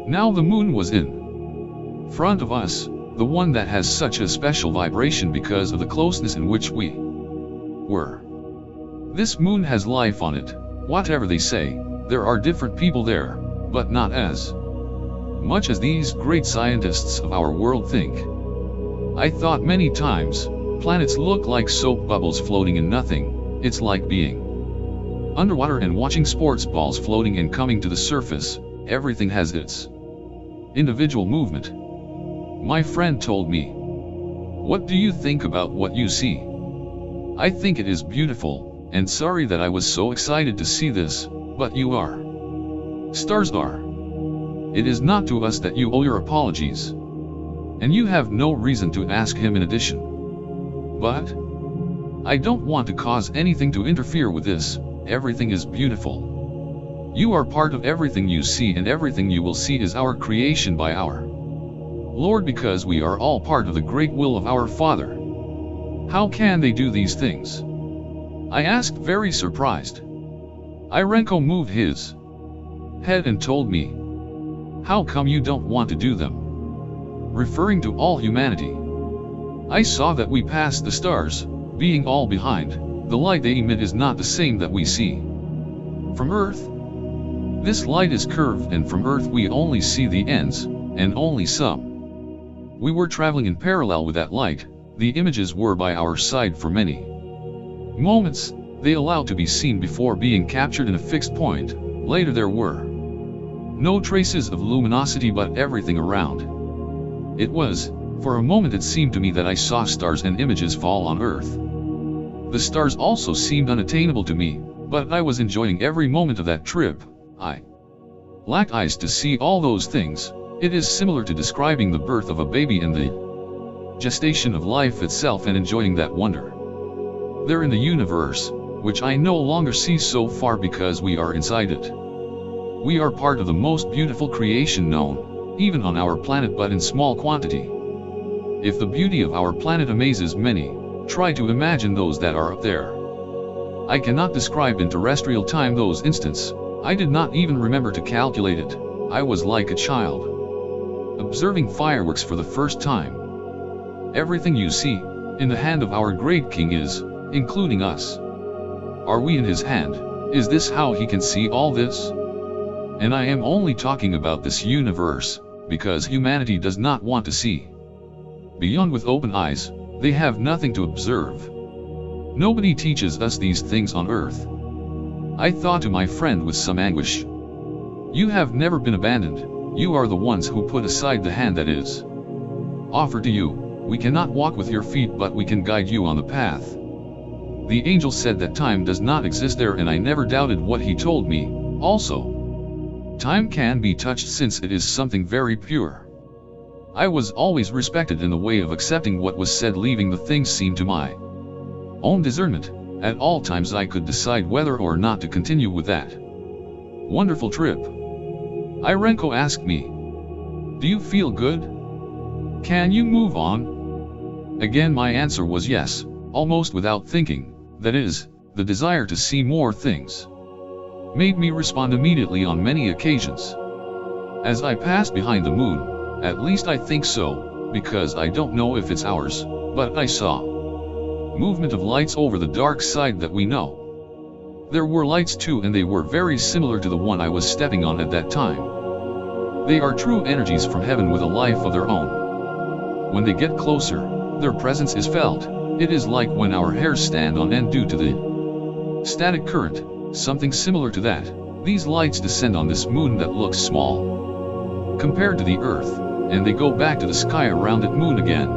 Now the moon was in front of us, the one that has such a special vibration because of the closeness in which we were. This moon has life on it. Whatever they say, there are different people there, but not as much as these great scientists of our world think. I thought many times, planets look like soap bubbles floating in nothing. It's like being underwater and watching sports balls floating and coming to the surface. Everything has its individual movement. My friend told me, "What do you think about what you see?" I think it is beautiful, and sorry that I was so excited to see this, but you are. Stars are. It is not to us that you owe your apologies. And you have no reason to ask him in addition. But I don't want to cause anything to interfere with this. Everything is beautiful. You are part of everything you see, and everything you will see is our creation by our Lord, because we are all part of the great will of our Father. How can they do these things? I asked, very surprised. Irenko moved his head and told me, "How come you don't want to do them?" Referring to all humanity. I saw that we passed the stars, being all behind. The light they emit is not the same that we see from Earth. This light is curved, and from Earth we only see the ends, and only some. We were traveling in parallel with that light. The images were by our side for many moments. They allowed to be seen before being captured in a fixed point. Later there were no traces of luminosity, but everything around. It was, for a moment it seemed to me that I saw stars and images fall on Earth. The stars also seemed unattainable to me, but I was enjoying every moment of that trip. I lacked eyes to see all those things. It is similar to describing the birth of a baby and the gestation of life itself, and enjoying that wonder. There in the universe, which I no longer see so far because we are inside it. We are part of the most beautiful creation known, even on our planet, but in small quantity. If the beauty of our planet amazes many, try to imagine those that are up there. I cannot describe in terrestrial time those instants. I did not even remember to calculate it. I was like a child, observing fireworks for the first time. Everything you see, in the hand of our great king is, including us. Are we in his hand? Is this how he can see all this? And I am only talking about this universe, because humanity does not want to see beyond with open eyes. They have nothing to observe. Nobody teaches us these things on Earth. I thought to my friend with some anguish, "You have never been abandoned. You are the ones who put aside the hand that is offered to you. We cannot walk with your feet, but we can guide you on the path." The angel said that time does not exist there, and I never doubted what he told me. Also, time can be touched, since it is something very pure. I was always respected in the way of accepting what was said, leaving the things seemed to my own discernment. At all times I could decide whether or not to continue with that wonderful trip. Irenko asked me, "Do you feel good? Can you move on?" Again my answer was yes, almost without thinking. That is, the desire to see more things made me respond immediately on many occasions. As I passed behind the moon, at least I think so, because I don't know if it's ours, but I saw movement of lights over the dark side that we know. There were lights too, and they were very similar to the one I was stepping on at that time. They are true energies from heaven with a life of their own. When they get closer, their presence is felt. It is like when our hairs stand on end due to the static current, something similar to that. These lights descend on this moon that looks small compared to the Earth. and they go back to the sky around at moon again.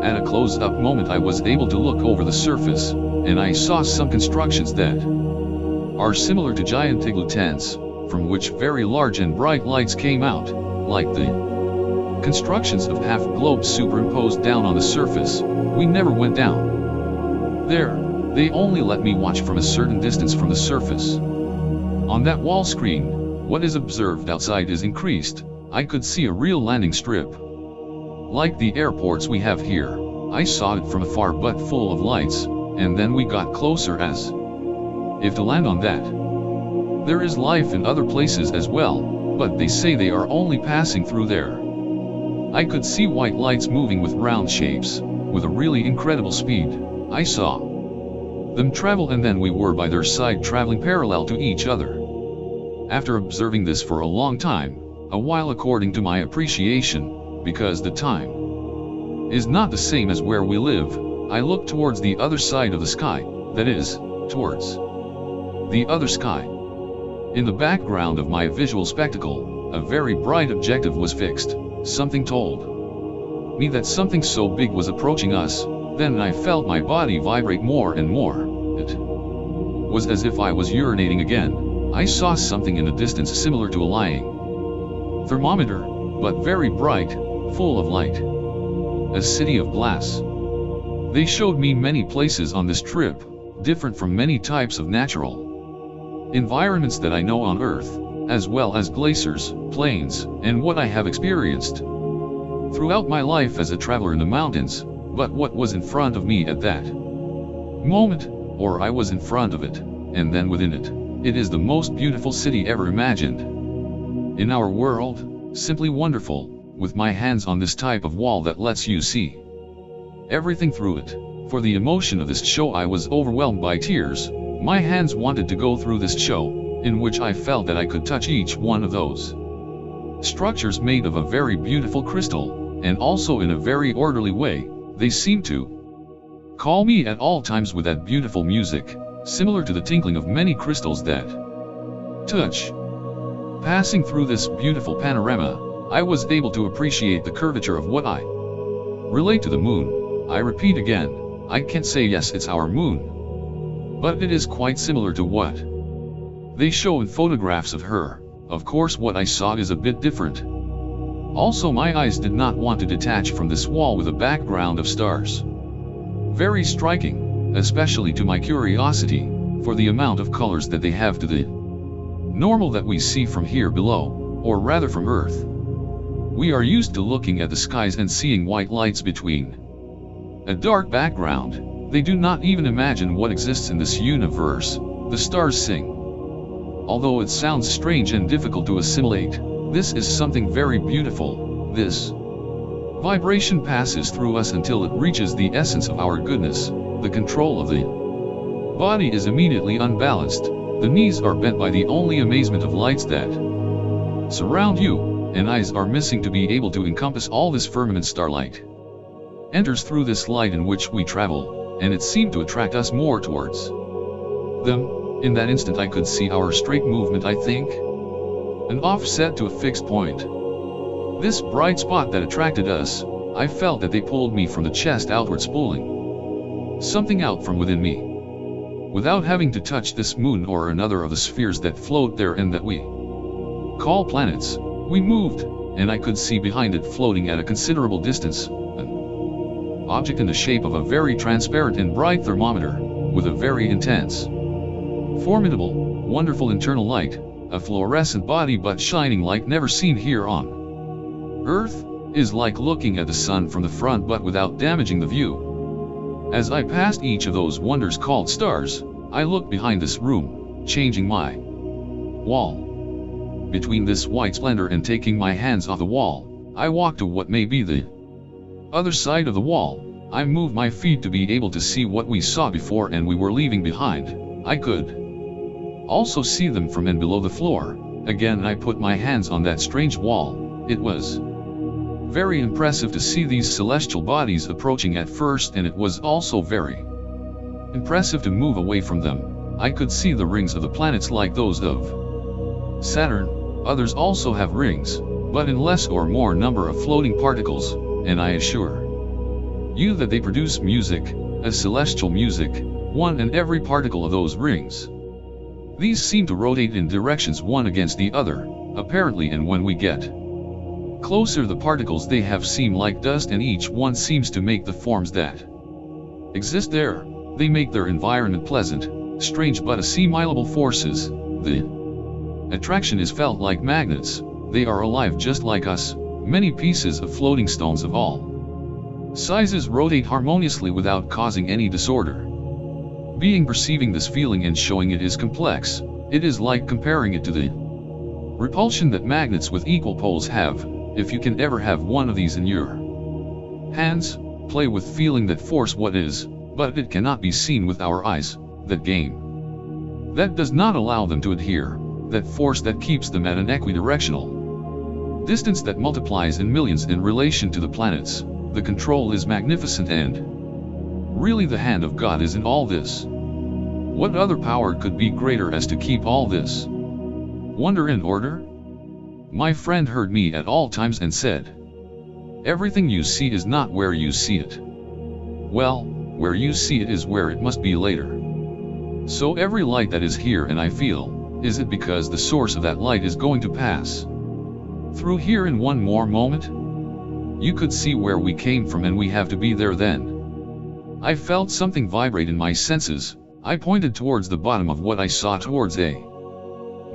At a close-up moment I was able to look over the surface, and I saw some constructions that are similar to giant igloo tents, from which very large and bright lights came out, like the constructions of half-globes superimposed down on the surface. We never went down there. They only let me watch from a certain distance from the surface. On that wall screen, what is observed outside is increased. I could see a real landing strip. Like the airports we have here. I saw it from afar but full of lights, and then we got closer as if to land on that. There is life in other places as well, but they say they are only passing through there. I could see white lights moving with round shapes, with a really incredible speed. I saw them travel, and then we were by their side traveling parallel to each other. After observing this for a long time, a while according to my appreciation, because the time is not the same as where we live, I looked towards the other side of the sky, that is, towards the other sky. In the background of my visual spectacle, a very bright objective was fixed. Something told me that something so big was approaching us. Then I felt my body vibrate more and more. It was as if I was urinating again. I saw something in the distance similar to a lying thermometer, but very bright, full of light. A city of glass. They showed me many places on this trip, different from many types of natural environments that I know on Earth, as well as glaciers, plains, and what I have experienced throughout my life as a traveler in the mountains. But what was in front of me at that moment, or I was in front of it, and then within it, it is the most beautiful city ever imagined in our world, simply wonderful, with my hands on this type of wall that lets you see everything through it. For the emotion of this show I was overwhelmed by tears. My hands wanted to go through this show, in which I felt that I could touch each one of those structures made of a very beautiful crystal, and also in a very orderly way. They seemed to call me at all times with that beautiful music, similar to the tinkling of many crystals that touch. Passing through this beautiful panorama, I was able to appreciate the curvature of what I relate to the moon. I repeat again, I can't say yes it's our moon, but it is quite similar to what they show in photographs of her. Of course what I saw is a bit different. Also my eyes did not want to detach from this wall with a background of stars. Very striking, especially to my curiosity, for the amount of colors that they have to the normal that we see from here below, or rather from Earth. We are used to looking at the skies and seeing white lights between a dark background. They do not even imagine what exists in this universe. The stars sing. Although it sounds strange and difficult to assimilate, this is something very beautiful. This vibration passes through us until it reaches the essence of our goodness. The control of the body is immediately unbalanced. The knees are bent by the only amazement of lights that surround you, and eyes are missing to be able to encompass all this firmament. Starlight enters through this light in which we travel, and it seemed to attract us more towards them. In that instant I could see our straight movement, I think, an offset to a fixed point. This bright spot that attracted us, I felt that they pulled me from the chest outwards, pulling something out from within me. Without having to touch this moon or another of the spheres that float there and that we call planets, we moved, and I could see behind it, floating at a considerable distance, an object in the shape of a very transparent and bright thermometer, with a very intense, formidable, wonderful internal light, a fluorescent body but shining like never seen here on Earth. Is like looking at the sun from the front but without damaging the view. As I passed each of those wonders called stars, I looked behind this room, changing my wall between this white splendor, and taking my hands off the wall, I walked to what may be the other side of the wall. I moved my feet to be able to see what we saw before and we were leaving behind. I could also see them from and below the floor. Again I put my hands on that strange wall. It was very impressive to see these celestial bodies approaching at first, and it was also very impressive to move away from them. I could see the rings of the planets like those of Saturn. Others also have rings, but in less or more number of floating particles, and I assure you that they produce music, a celestial music, one and every particle of those rings. These seem to rotate in directions one against the other, apparently, and when we get closer the particles they have seem like dust, and each one seems to make the forms that exist there. They make their environment pleasant, strange but assimilable forces. The attraction is felt like magnets. They are alive just like us. Many pieces of floating stones of all sizes rotate harmoniously without causing any disorder. Being perceiving this feeling and showing it is complex. It is like comparing it to the repulsion that magnets with equal poles have. If you can ever have one of these in your hands, play with feeling that force what is, but it cannot be seen with our eyes, that game that does not allow them to adhere, that force that keeps them at an equidirectional distance that multiplies in millions in relation to the planets. The control is magnificent, and really the hand of God is in all this. What other power could be greater as to keep all this wonder in order? My friend heard me at all times and said, everything you see is not where you see it. Well, where you see it is where it must be later. So every light that is here and I feel, is it because the source of that light is going to pass through here in one more moment? You could see where we came from, and we have to be there then. I felt something vibrate in my senses. I pointed towards the bottom of what I saw, towards a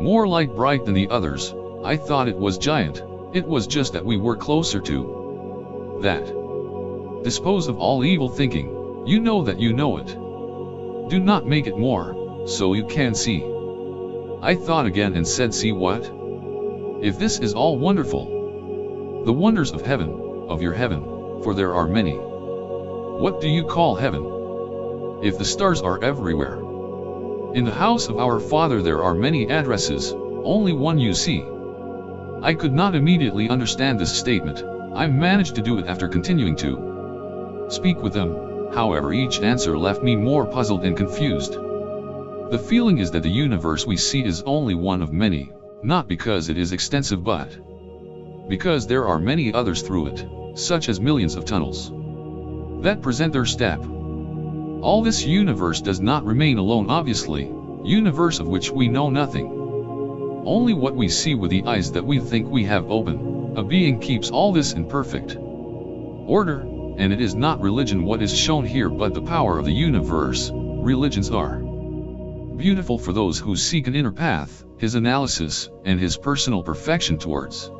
more light bright than the others. I thought it was giant. It was just that we were closer to that. Dispose of all evil thinking. You know that you know it. Do not make it more, so you can see. I thought again and said, see what? If this is all wonderful, the wonders of heaven, of your heaven, for there are many. What do you call heaven? If the stars are everywhere. In the house of our Father there are many addresses, only one you see. I could not immediately understand this statement. I managed to do it after continuing to speak with them. However, each answer left me more puzzled and confused. The feeling is that the universe we see is only one of many, not because it is extensive but because there are many others through it, such as millions of tunnels that present their step. All this universe does not remain alone, obviously, universe of which we know nothing. Only what we see with the eyes that we think we have open. A being keeps all this in perfect order, and it is not religion what is shown here but the power of the universe. Religions are beautiful for those who seek an inner path, his analysis, and his personal perfection towards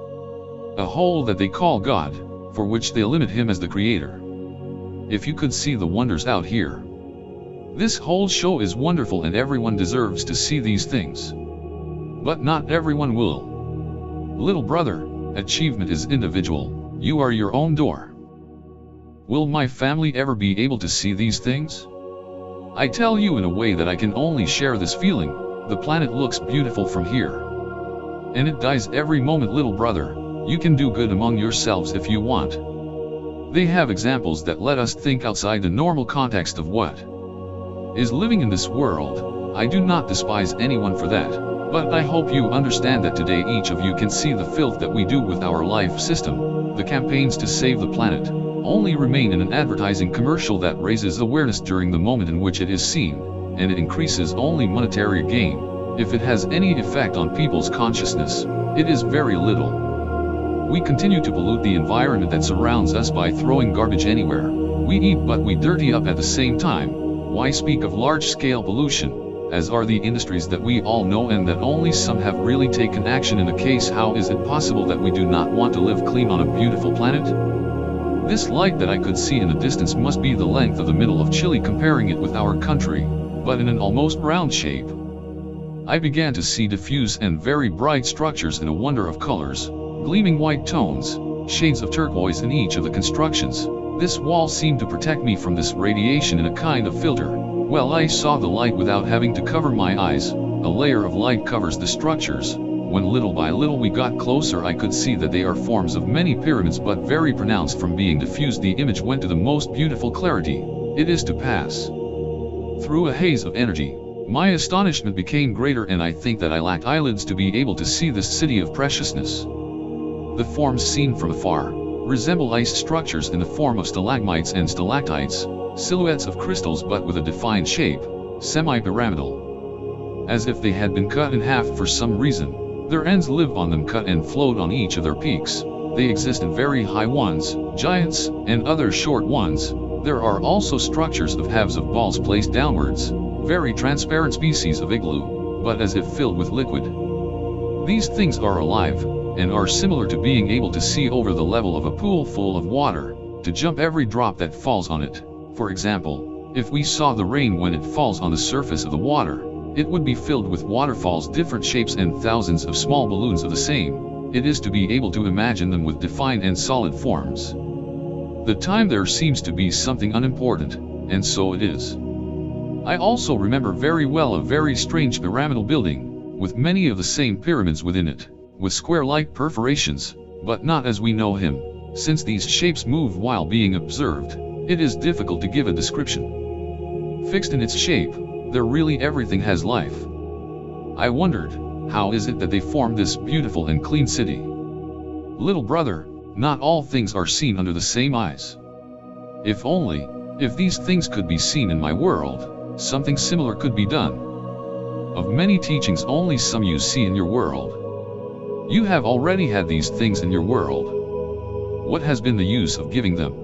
a whole that they call God, for which they limit him as the creator. If you could see the wonders out here. This whole show is wonderful and everyone deserves to see these things. But not everyone will. Little brother, achievement is individual. You are your own door. Will my family ever be able to see these things? I tell you in a way that I can only share this feeling. The planet looks beautiful from here. And it dies every moment, little brother. You can do good among yourselves if you want. They have examples that let us think outside the normal context of what is living in this world. I do not despise anyone for that, but I hope you understand that today each of you can see the filth that we do with our life system. The campaigns to save the planet only remain in an advertising commercial that raises awareness during the moment in which it is seen, and it increases only monetary gain. If it has any effect on people's consciousness, it is very little. We continue to pollute the environment that surrounds us by throwing garbage anywhere. We eat but we dirty up at the same time. Why speak of large-scale pollution, as are the industries that we all know and that only some have really taken action in a case? How is it possible that we do not want to live clean on a beautiful planet? This light that I could see in the distance must be the length of the middle of Chile, comparing it with our country, but in an almost round shape. I began to see diffuse and very bright structures in a wonder of colors, gleaming white tones, shades of turquoise in each of the constructions. This wall seemed to protect me from this radiation in a kind of filter. Well, I saw the light without having to cover my eyes. A layer of light covers the structures. When little by little we got closer, I could see that they are forms of many pyramids, but very pronounced. From being diffused, the image went to the most beautiful clarity. It is to pass through a haze of energy. My astonishment became greater, and I think that I lacked eyelids to be able to see this city of preciousness. The forms seen from afar resemble ice structures in the form of stalagmites and stalactites, silhouettes of crystals but with a defined shape, semi-pyramidal. As if they had been cut in half for some reason, their ends live on them, cut and float on each of their peaks. They exist in very high ones, giants, and other short ones. There are also structures of halves of balls placed downwards, very transparent species of igloo, but as if filled with liquid. These things are alive, and are similar to being able to see over the level of a pool full of water, to jump every drop that falls on it. For example, if we saw the rain when it falls on the surface of the water, it would be filled with waterfalls, different shapes, and thousands of small balloons of the same. It is to be able to imagine them with defined and solid forms. The time there seems to be something unimportant, and so it is. I also remember very well a very strange pyramidal building, with many of the same pyramids within it, with square-like perforations, but not as we know him. Since these shapes move while being observed, it is difficult to give a description. Fixed in its shape, there really everything has life. I wondered, how is it that they formed this beautiful and clean city? Little brother, not all things are seen under the same eyes. If these things could be seen in my world, something similar could be done. Of many teachings only some you see in your world. You have already had these things in your world. What has been the use of giving them?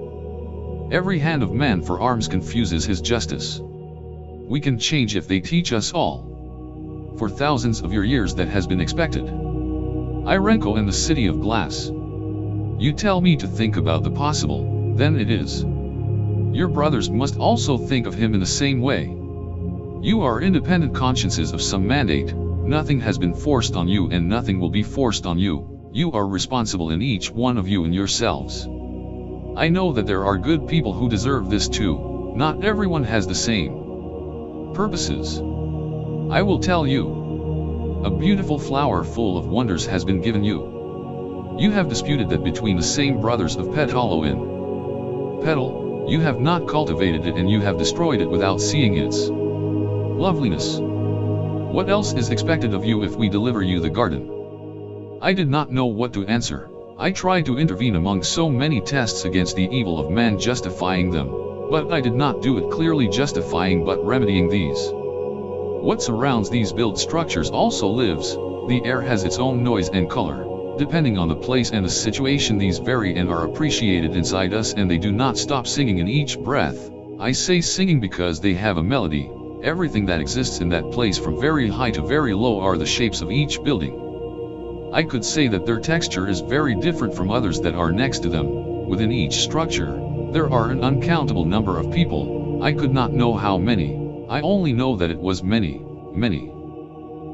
Every hand of man for arms confuses his justice. We can change if they teach us all. For thousands of your years that has been expected. Irenko and the city of glass. You tell me to think about the possible, then it is. Your brothers must also think of him in the same way. You are independent consciences of some mandate. Nothing has been forced on you and nothing will be forced on you. You are responsible in each one of you and yourselves. I know that there are good people who deserve this too. Not everyone has the same purposes. I will tell you. A beautiful flower full of wonders has been given you. You have disputed that between the same brothers of Petalo in petal, you have not cultivated it and you have destroyed it without seeing its loveliness. What else is expected of you if we deliver you the garden? I did not know what to answer. I tried to intervene among so many tests against the evil of man, justifying them, but I did not do it clearly justifying but remedying these. What surrounds these built structures also lives. The air has its own noise and color. Depending on the place and the situation, these vary and are appreciated inside us, and they do not stop singing in each breath. I say singing because they have a melody. Everything that exists in that place from very high to very low are the shapes of each building. I could say that their texture is very different from others that are next to them. Within each structure, there are an uncountable number of people. I could not know how many. I only know that it was many, many.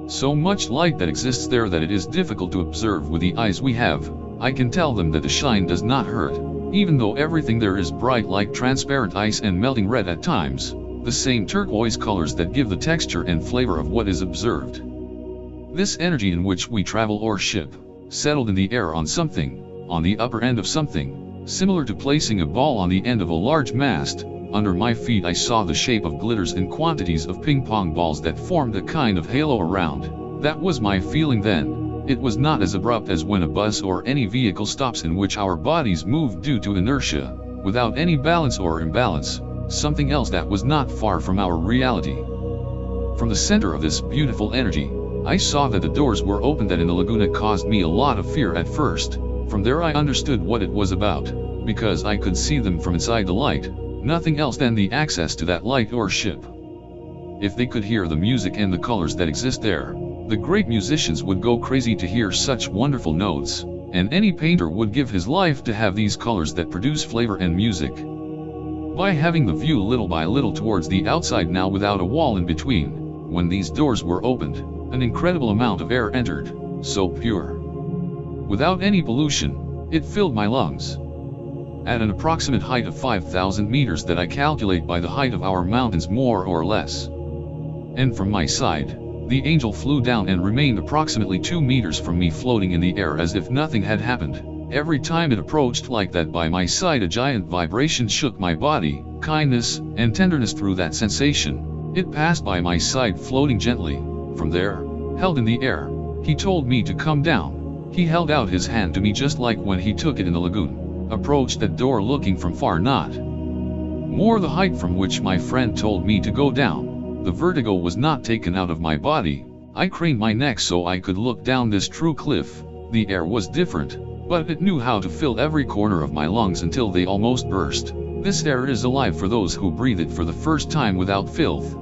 So much light that exists there that it is difficult to observe with the eyes we have. I can tell them that the shine does not hurt, even though everything there is bright like transparent ice and melting red at times. The same turquoise colors that give the texture and flavor of what is observed. This energy in which we travel or ship, settled in the air on something, on the upper end of something, similar to placing a ball on the end of a large mast. Under my feet I saw the shape of glitters in quantities of ping-pong balls that formed a kind of halo around. That was my feeling then. It was not as abrupt as when a bus or any vehicle stops, in which our bodies move due to inertia, without any balance or imbalance. Something else that was not far from our reality. From the center of this beautiful energy, I saw that the doors were open that in the laguna caused me a lot of fear at first. From there I understood what it was about, because I could see them from inside the light, nothing else than the access to that light or ship. If they could hear the music and the colors that exist there, the great musicians would go crazy to hear such wonderful notes, and any painter would give his life to have these colors that produce flavor and music. By having the view little by little towards the outside now without a wall in between, when these doors were opened, an incredible amount of air entered, so pure. Without any pollution, it filled my lungs. At an approximate height of 5,000 meters that I calculate by the height of our mountains more or less. And from my side, the angel flew down and remained approximately 2 meters from me, floating in the air as if nothing had happened. Every time it approached like that by my side, a giant vibration shook my body, kindness and tenderness through that sensation. It passed by my side floating gently. From there, held in the air, he told me to come down. He held out his hand to me just like when he took it in the lagoon, approached that door looking from far, not more the height from which my friend told me to go down. The vertigo was not taken out of my body. I craned my neck so I could look down this true cliff. The air was different, but it knew how to fill every corner of my lungs until they almost burst. This air is alive for those who breathe it for the first time without filth.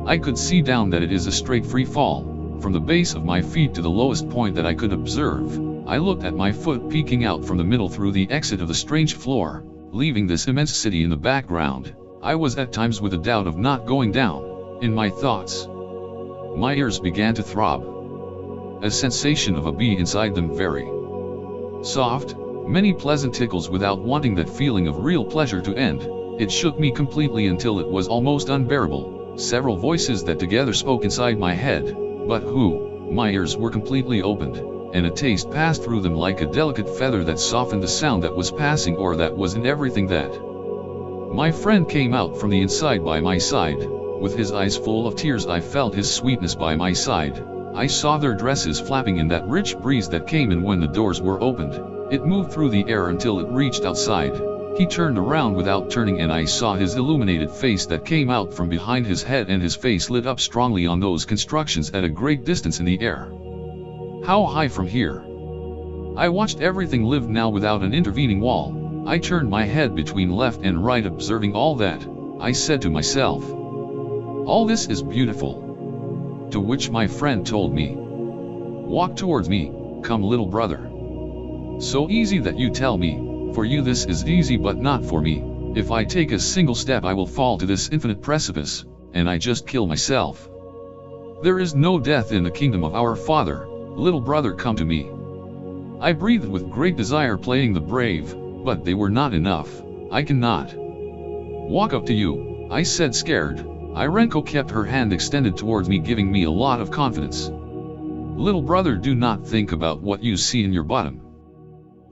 I could see down that it is a straight free fall, from the base of my feet to the lowest point that I could observe. I looked at my foot peeking out from the middle through the exit of the strange floor, leaving this immense city in the background. I was at times with a doubt of not going down. In my thoughts, my ears began to throb. A sensation of a bee inside them, very soft, many pleasant tickles without wanting that feeling of real pleasure to end. It shook me completely until it was almost unbearable. Several voices that together spoke inside my head, but who? My ears were completely opened, and a taste passed through them like a delicate feather that softened the sound that was passing or that was in everything that. My friend came out from the inside by my side. With his eyes full of tears I felt his sweetness by my side. I saw their dresses flapping in that rich breeze that came in when the doors were opened. It moved through the air until it reached outside. He turned around without turning and I saw his illuminated face that came out from behind his head, and his face lit up strongly on those constructions at a great distance in the air. How high from here? I watched everything live now without an intervening wall. I turned my head between left and right observing all that. I said to myself, all this is beautiful. To which my friend told me, walk towards me, come little brother. So easy that you tell me, for you this is easy but not for me. If I take a single step I will fall to this infinite precipice, and I just kill myself. There is no death in the kingdom of our Father. Little brother, come to me. I breathed with great desire, playing the brave, but they were not enough. I cannot walk up to you, I said, scared. Irenko kept her hand extended towards me, giving me a lot of confidence. Little brother, do not think about what you see in your bottom.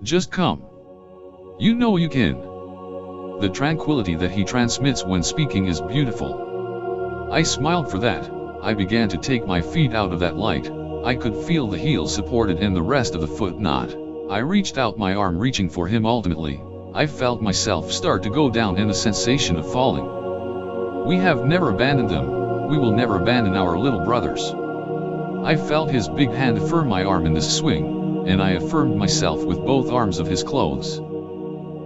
Just come. You know you can. The tranquility that he transmits when speaking is beautiful. I smiled for that. I began to take my feet out of that light. I could feel the heel supported and the rest of the foot not. I reached out my arm, reaching for him. Ultimately, I felt myself start to go down and the sensation of falling. We have never abandoned them. We will never abandon our little brothers. I felt his big hand affirm my arm in this swing, and I affirmed myself with both arms of his clothes.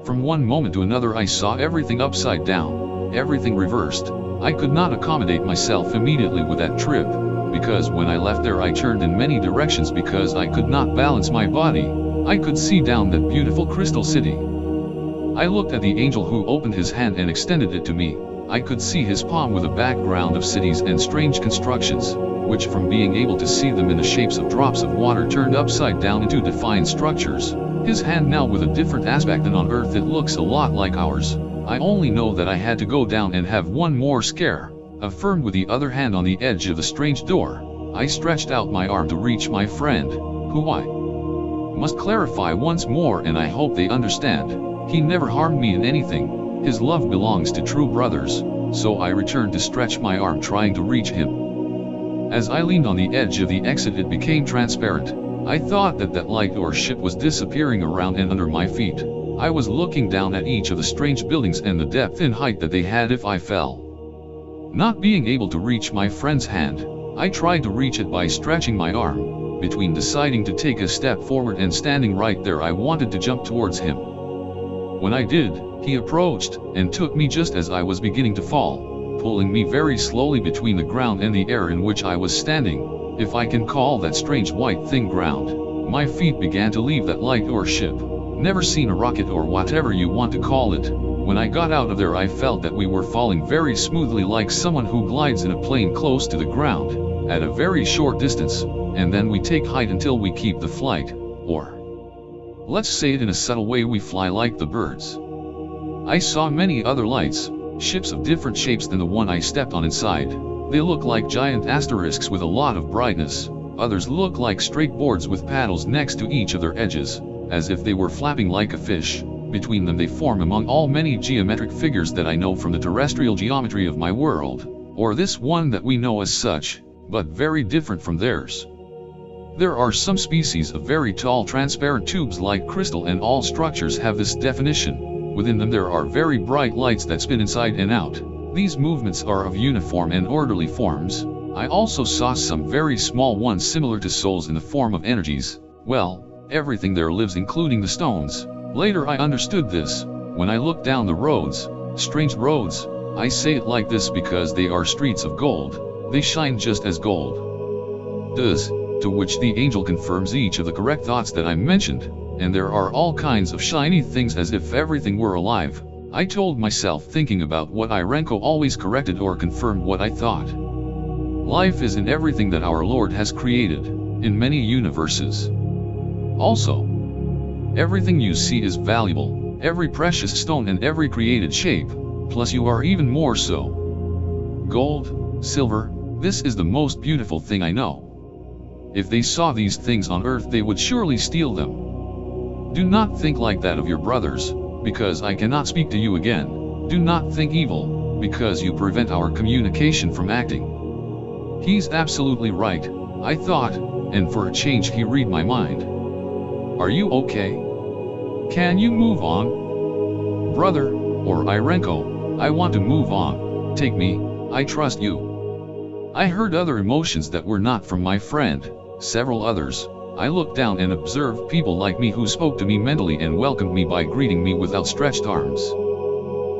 From one moment to another I saw everything upside down, everything reversed. I could not accommodate myself immediately with that trip, because when I left there I turned in many directions because I could not balance my body. I could see down that beautiful crystal city. I looked at the angel who opened his hand and extended it to me. I could see his palm with a background of cities and strange constructions, which from being able to see them in the shapes of drops of water turned upside down into defined structures. His hand now with a different aspect, and on earth it looks a lot like ours. I only know that I had to go down and have one more scare. Affirmed with the other hand on the edge of the strange door, I stretched out my arm to reach my friend, who I must clarify once more, and I hope they understand. He never harmed me in anything. His love belongs to true brothers, so I returned to stretch my arm trying to reach him. As I leaned on the edge of the exit it became transparent. I thought that light or ship was disappearing around and under my feet. I was looking down at each of the strange buildings and the depth and height that they had if I fell. Not being able to reach my friend's hand, I tried to reach it by stretching my arm. Between deciding to take a step forward and standing right there, I wanted to jump towards him. When I did, he approached and took me just as I was beginning to fall, pulling me very slowly between the ground and the air in which I was standing, if I can call that strange white thing ground. My feet began to leave that light or ship. Never seen a rocket or whatever you want to call it. When I got out of there I felt that we were falling very smoothly, like someone who glides in a plane close to the ground, at a very short distance, and then we take height until we keep the flight, or let's say it in a subtle way, we fly like the birds. I saw many other lights, ships of different shapes than the one I stepped on inside. They look like giant asterisks with a lot of brightness. Others look like straight boards with paddles next to each of their edges, as if they were flapping like a fish. Between them they form among all many geometric figures that I know from the terrestrial geometry of my world, or this one that we know as such, but very different from theirs. There are some species of very tall transparent tubes like crystal, and all structures have this definition. Within them there are very bright lights that spin inside and out. These movements are of uniform and orderly forms. I also saw some very small ones similar to souls in the form of energies. Well, everything there lives, including the stones. Later I understood this, when I looked down the roads, strange roads. I say it like this because they are streets of gold. They shine just as gold does. To which the angel confirms each of the correct thoughts that I mentioned, and there are all kinds of shiny things as if everything were alive. I told myself, thinking about what Irenko always corrected or confirmed what I thought. Life is in everything that our Lord has created, in many universes. Also, everything you see is valuable, every precious stone and every created shape, plus you are even more so. Gold, silver, this is the most beautiful thing I know. If they saw these things on earth, they would surely steal them. Do not think like that of your brothers, because I cannot speak to you again. Do not think evil, because you prevent our communication from acting. He's absolutely right, I thought, and for a change he read my mind. Are you okay? Can you move on? Brother, or Irenko, I want to move on. Take me, I trust you. I heard other emotions that were not from my friend. Several others. I looked down and observed people like me who spoke to me mentally and welcomed me by greeting me with outstretched arms.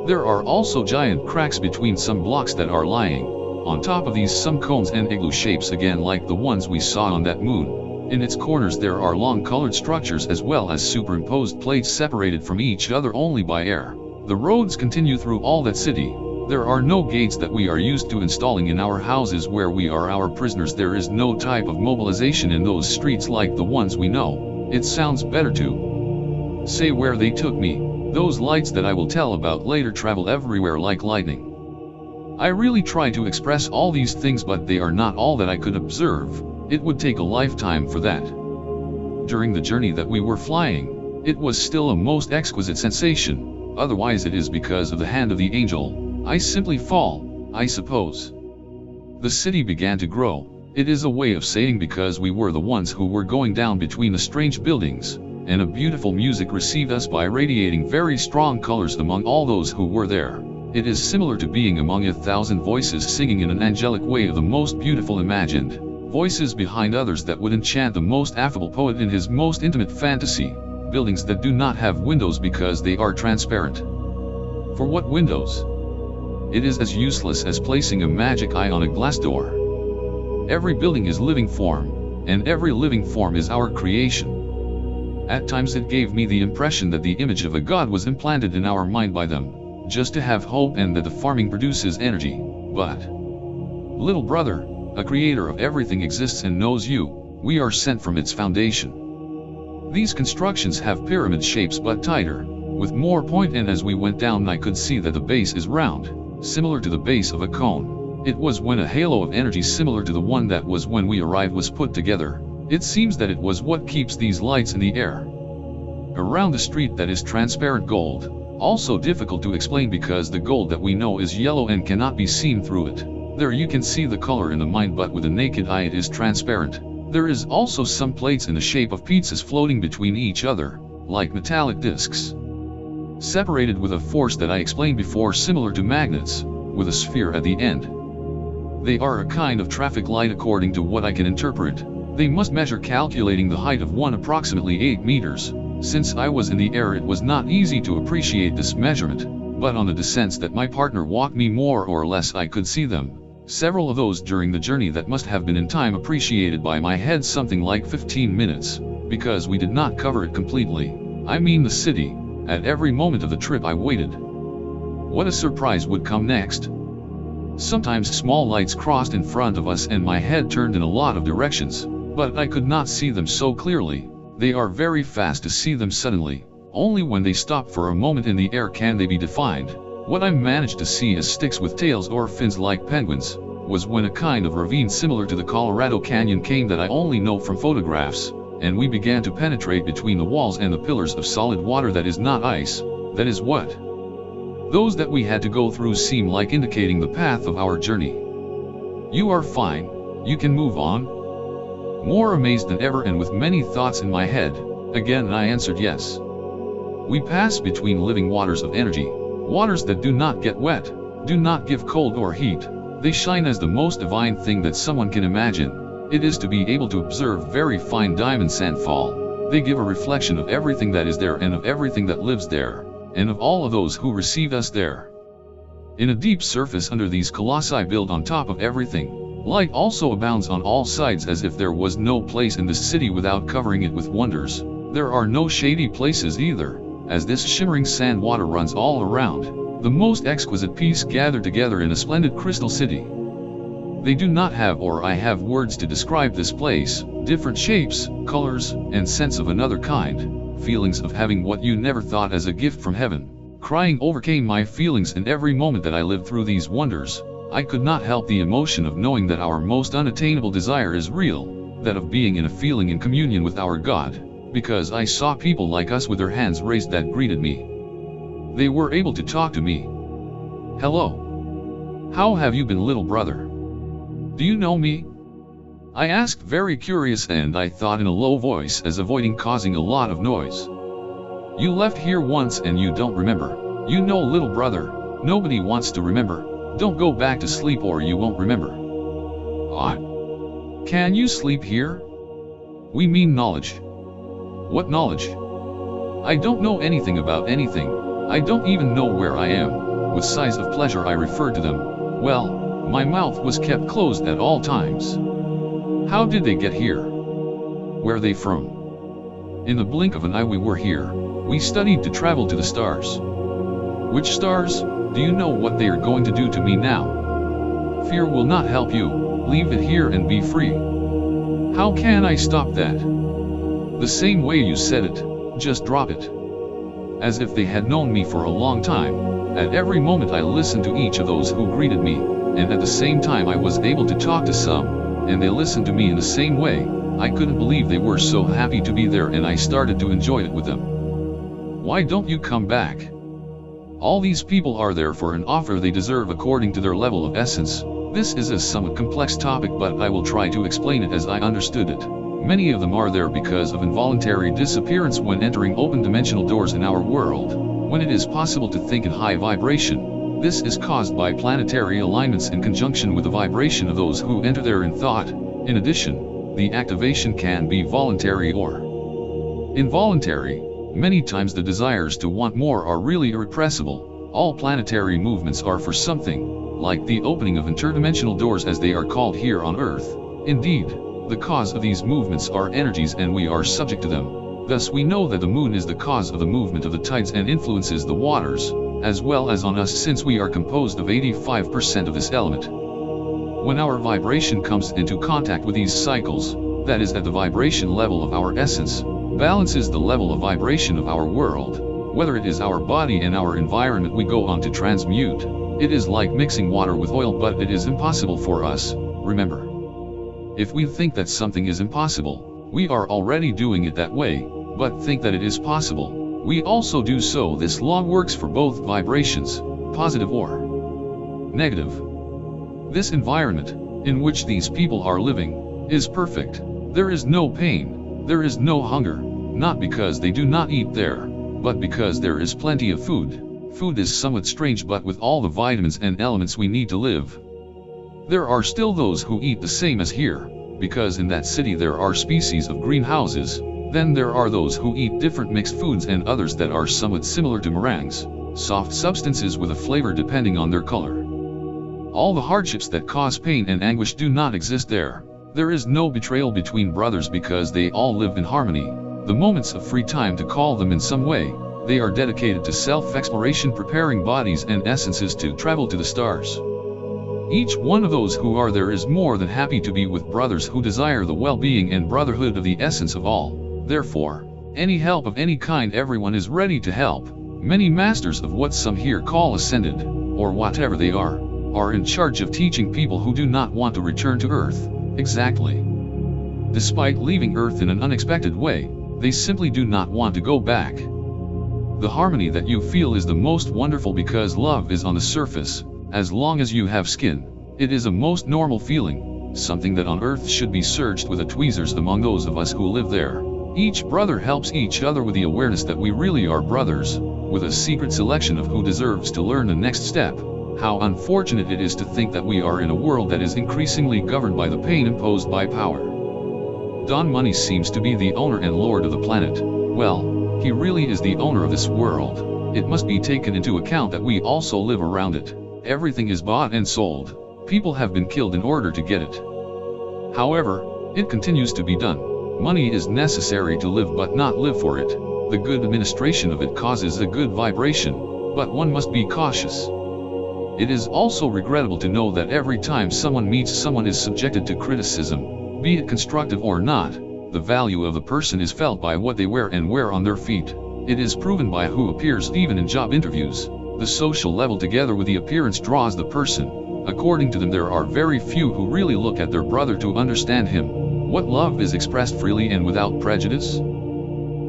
There are also giant cracks between some blocks that are lying. On top of these some cones and igloo shapes, again like the ones we saw on that moon. In its corners there are long colored structures as well as superimposed plates separated from each other only by air. The roads continue through all that city. There are no gates that we are used to installing in our houses where we are our prisoners. There is no type of mobilization in those streets like the ones we know. It sounds better to say where they took me. Those lights that I will tell about later travel everywhere like lightning. I really try to express all these things, but they are not all that I could observe. It would take a lifetime for that. During the journey that we were flying, it was still a most exquisite sensation. Otherwise it is because of the hand of the angel. I simply fall, I suppose. The city began to grow. It is a way of saying because we were the ones who were going down between the strange buildings, and a beautiful music received us by radiating very strong colors among all those who were there. It is similar to being among 1,000 voices singing in an angelic way of the most beautiful imagined voices behind others that would enchant the most affable poet in his most intimate fantasy. Buildings that do not have windows because they are transparent. For what windows? It is as useless as placing a magic eye on a glass door. Every building is living form, and every living form is our creation. At times it gave me the impression that the image of a god was implanted in our mind by them, just to have hope and that the farming produces energy. But, little brother, a creator of everything exists and knows you. We are sent from its foundation. These constructions have pyramid shapes but tighter, with more point, and as we went down I could see that the base is round, similar to the base of a cone. It was when a halo of energy similar to the one that was when we arrived was put together. It seems that it was what keeps these lights in the air. Around the street that is transparent gold, also difficult to explain because the gold that we know is yellow and cannot be seen through it. There you can see the color in the mind, but with the naked eye it is transparent. There is also some plates in the shape of pizzas floating between each other, like metallic discs, separated with a force that I explained before, similar to magnets, with a sphere at the end. They are a kind of traffic light according to what I can interpret. They must measure, calculating the height of one approximately 8 meters. Since I was in the air it was not easy to appreciate this measurement, but on the descents that my partner walked me more or less I could see them. Several of those during the journey that must have been in time appreciated by my head something like 15 minutes, because we did not cover it completely. I mean the city. At every moment of the trip I waited. What a surprise would come next. Sometimes small lights crossed in front of us and my head turned in a lot of directions, but I could not see them so clearly. They are very fast to see them suddenly. Only when they stop for a moment in the air can they be defined. What I managed to see as sticks with tails or fins like penguins, was when a kind of ravine similar to the Colorado Canyon came that I only know from photographs, and we began to penetrate between the walls and the pillars of solid water that is not ice. That is what those that we had to go through seem like, indicating the path of our journey. You are fine, you can move on. more amazed than ever and with many thoughts in my head. Again I answered yes. We pass between living waters of energy, waters that do not get wet, do not give cold or heat. They shine as the most divine thing that someone can imagine. It is to be able to observe very fine diamond sand fall. They give a reflection of everything that is there and of everything that lives there, and of all of those who received us there. In a deep surface under these colossi built on top of everything, light also abounds on all sides as if there was no place in this city without covering it with wonders. There are no shady places either, as this shimmering sand water runs all around, the most exquisite piece gathered together in a splendid crystal city. They do not have or I have words to describe this place, different shapes, colors, and scents of another kind, feelings of having what you never thought as a gift from heaven. Crying overcame my feelings in every moment that I lived through these wonders. I could not help the emotion of knowing that our most unattainable desire is real, that of being in a feeling in communion with our God, because I saw people like us with their hands raised that greeted me. They were able to talk to me. "Hello. How have you been, little brother? Do you know me?" I asked, very curious, and I thought in a low voice as avoiding causing a lot of noise. "You left here once and you don't remember. You know, little brother, nobody wants to remember. Don't go back to sleep or you won't remember." "Can you sleep here?" "We mean knowledge." "What knowledge?" "I don't know anything about anything. I don't even know where I am." With sighs of pleasure I referred to them. Well, my mouth was kept closed at all times. How did they get here? Where are they from? In the blink of an eye we were here. We studied to travel to the stars. Which stars? Do you know what they are going to do to me now? Fear will not help you. Leave it here and be free. How can I stop that? The same way you said it, just drop it. As if they had known me for a long time, at every moment I listened to each of those who greeted me, and at the same time I was able to talk to some, and they listened to me in the same way. I couldn't believe they were so happy to be there, and I started to enjoy it with them. Why don't you come back? All these people are there for an offer they deserve according to their level of essence. This is a somewhat complex topic, but I will try to explain it as I understood it. Many of them are there because of involuntary disappearance when entering open dimensional doors in our world, when it is possible to think in high vibration. This is caused by planetary alignments in conjunction with the vibration of those who enter there in thought. In addition, the activation can be voluntary or involuntary. Many times the desires to want more are really irrepressible. All planetary movements are for something, like the opening of interdimensional doors as they are called here on Earth. Indeed, the cause of these movements are energies and we are subject to them. Thus we know that the moon is the cause of the movement of the tides and influences the waters, as well as on us, since we are composed of 85% of this element. When our vibration comes into contact with these cycles, that is at the vibration level of our essence, balances the level of vibration of our world, whether it is our body and our environment we go on to transmute. It is like mixing water with oil, but it is impossible for us, remember. If we think that something is impossible, we are already doing it that way, but think that it is possible, we also do so. This law works for both vibrations, positive or negative. This environment, in which these people are living, is perfect. There is no pain, there is no hunger, not because they do not eat there, but because there is plenty of food. Food is somewhat strange, but with all the vitamins and elements we need to live. There are still those who eat the same as here, because in that city there are species of greenhouses. Then there are those who eat different mixed foods and others that are somewhat similar to meringues, soft substances with a flavor depending on their color. All the hardships that cause pain and anguish do not exist there. There is no betrayal between brothers because they all live in harmony. The moments of free time, to call them in some way, they are dedicated to self-exploration, preparing bodies and essences to travel to the stars. Each one of those who are there is more than happy to be with brothers who desire the well-being and brotherhood of the essence of all. Therefore, any help of any kind, everyone is ready to help. Many masters of what some here call ascended, or whatever they are in charge of teaching people who do not want to return to Earth. Exactly. Despite leaving Earth in an unexpected way, they simply do not want to go back. The harmony that you feel is the most wonderful because love is on the surface. As long as you have skin, it is a most normal feeling. something that on earth should be searched with a tweezers among those of us who live there. Each brother helps each other with the awareness that we really are brothers, with a secret selection of who deserves to learn the next step. How unfortunate it is to think that we are in a world that is increasingly governed by the pain imposed by power. Don Money seems to be the owner and lord of the planet. Well, he really is the owner of this world. It must be taken into account that we also live around it. Everything is bought and sold. People have been killed in order to get it. However, it continues to be done. Money is necessary to live but not live for it. The good administration of it causes a good vibration, but one must be cautious. It is also regrettable to know that every time someone meets someone is subjected to criticism, be it constructive or not. The value of the person is felt by what they wear and wear on their feet. It is proven by who appears even in job interviews. The social level together with the appearance draws the person. According to them, there are very few who really look at their brother to understand him. What love is expressed freely and without prejudice?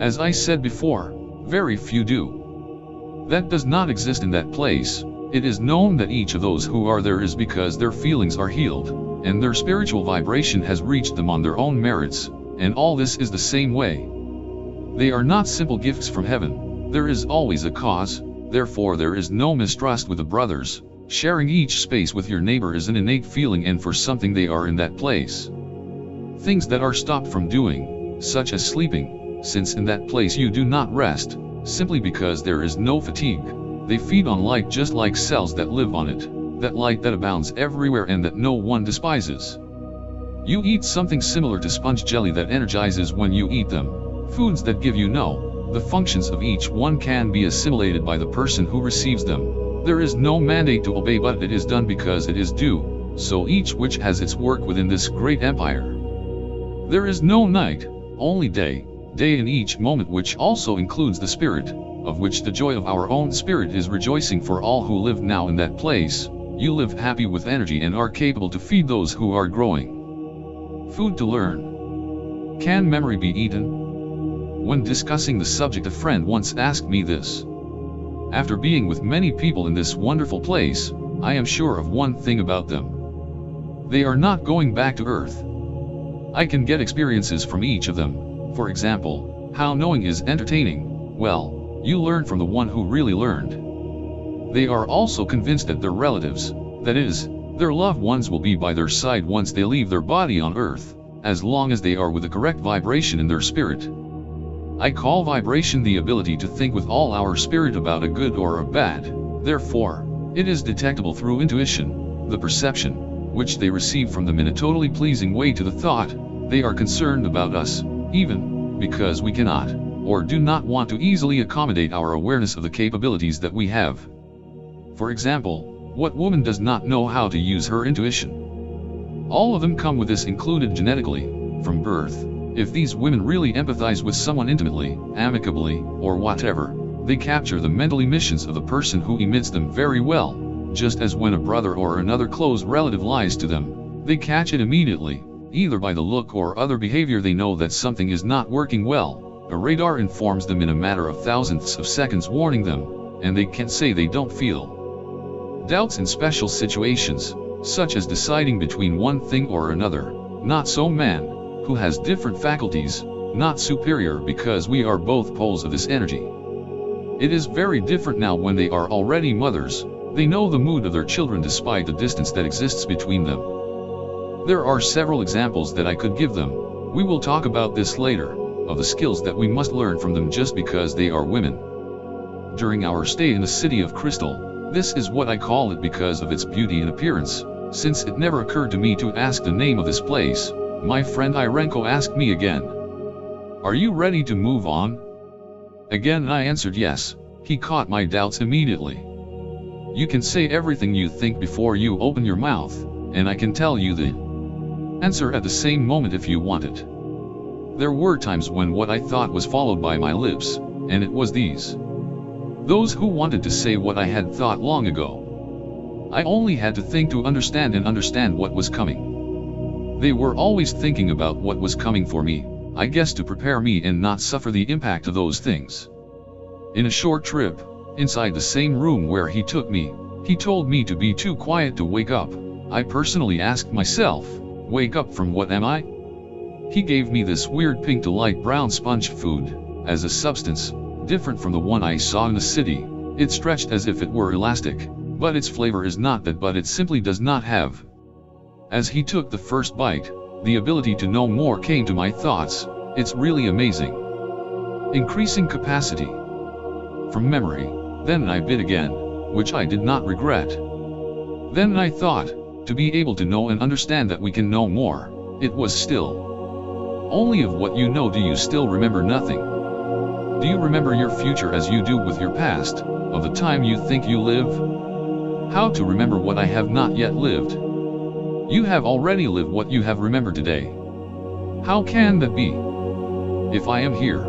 As I said before, very few do. That does not exist in that place. It is known that each of those who are there is because their feelings are healed, and their spiritual vibration has reached them on their own merits, and all this is the same way. They are not simple gifts from heaven. There is always a cause, therefore there is no mistrust with the brothers. Sharing each space with your neighbor is an innate feeling, and for something they are in that place. Things that are stopped from doing, such as sleeping, since in that place you do not rest, simply because there is no fatigue. They feed on light just like cells that live on it, that light that abounds everywhere and that no one despises. You eat something similar to sponge jelly that energizes when you eat them. Foods that give you the functions of each one can be assimilated by the person who receives them. There is no mandate to obey, but it is done because it is due, so each which has its work within this great empire. There is no night, only day in each moment, which also includes the spirit, of which the joy of our own spirit is rejoicing for all who live now in that place. You live happy with energy and are capable to feed those who are growing. Food to learn. Can memory be eaten? When discussing the subject, a friend once asked me this. After being with many people in this wonderful place, I am sure of one thing about them. They are not going back to Earth. I can get experiences from each of them. For example, how knowing is entertaining. Well, you learn from the one who really learned. They are also convinced that their relatives, that is, their loved ones, will be by their side once they leave their body on earth, as long as they are with the correct vibration in their spirit. I call vibration the ability to think with all our spirit about a good or a bad. Therefore, it is detectable through intuition, the perception, which they receive from them in a totally pleasing way to the thought. They are concerned about us, even because we cannot, or do not want to easily accommodate our awareness of the capabilities that we have. For example, what woman does not know how to use her intuition? All of them come with this included genetically, from birth. If these women really empathize with someone intimately, amicably, or whatever, they capture the mental emissions of the person who emits them very well, just as when a brother or another close relative lies to them, they catch it immediately. Either by the look or other behavior they know that something is not working well. A radar informs them in a matter of thousandths of seconds, warning them, and they can't say they don't feel. Doubts in special situations, such as deciding between one thing or another. Not so man, who has different faculties, not superior because we are both poles of this energy. It is very different now when they are already mothers. They know the mood of their children despite the distance that exists between them. There are several examples that I could give them. We will talk about this later, of the skills that we must learn from them just because they are women. During our stay in the city of Crystal, this is what I call it because of its beauty and appearance, since it never occurred to me to ask the name of this place, my friend Irenko asked me again. Are you ready to move on? Again I answered yes. He caught my doubts immediately. You can say everything you think before you open your mouth, and I can tell you the answer at the same moment if you want it. There were times when what I thought was followed by my lips, and it was these. Those who wanted to say what I had thought long ago. I only had to think to understand and understand what was coming. They were always thinking about what was coming for me, I guess to prepare me and not suffer the impact of those things. In a short trip, inside the same room where he took me, he told me to be too quiet to wake up. I personally asked myself, Wake up from what am I? He gave me this weird pink to light brown sponge food, as a substance, different from the one I saw in the city. It stretched as if it were elastic, but its flavor is not that, but it simply does not have. As he took the first bite, the ability to know more came to my thoughts. It's really amazing. Increasing capacity. From memory, then I bit again, which I did not regret. Then I thought, to be able to know and understand that we can know more, it was still. Only of what you know do you still remember nothing. Do you remember your future as you do with your past, of the time you think you live? How to remember what I have not yet lived? You have already lived what you have remembered today. How can that be? If I am here,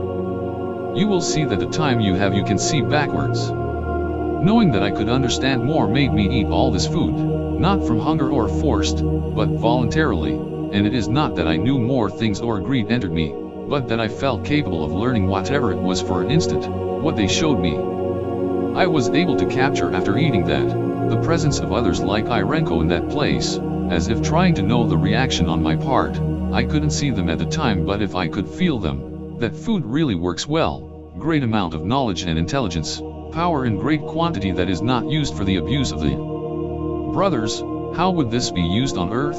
you will see that the time you have you can see backwards. Knowing that I could understand more made me eat all this food, not from hunger or forced, but voluntarily, and it is not that I knew more things or greed entered me, but that I felt capable of learning whatever it was for an instant, what they showed me. I was able to capture after eating that, the presence of others like Irenko in that place, as if trying to know the reaction on my part. I couldn't see them at the time, but if I could feel them, that food really works well, great amount of knowledge and intelligence, power in great quantity that is not used for the abuse of the brothers. How would this be used on earth?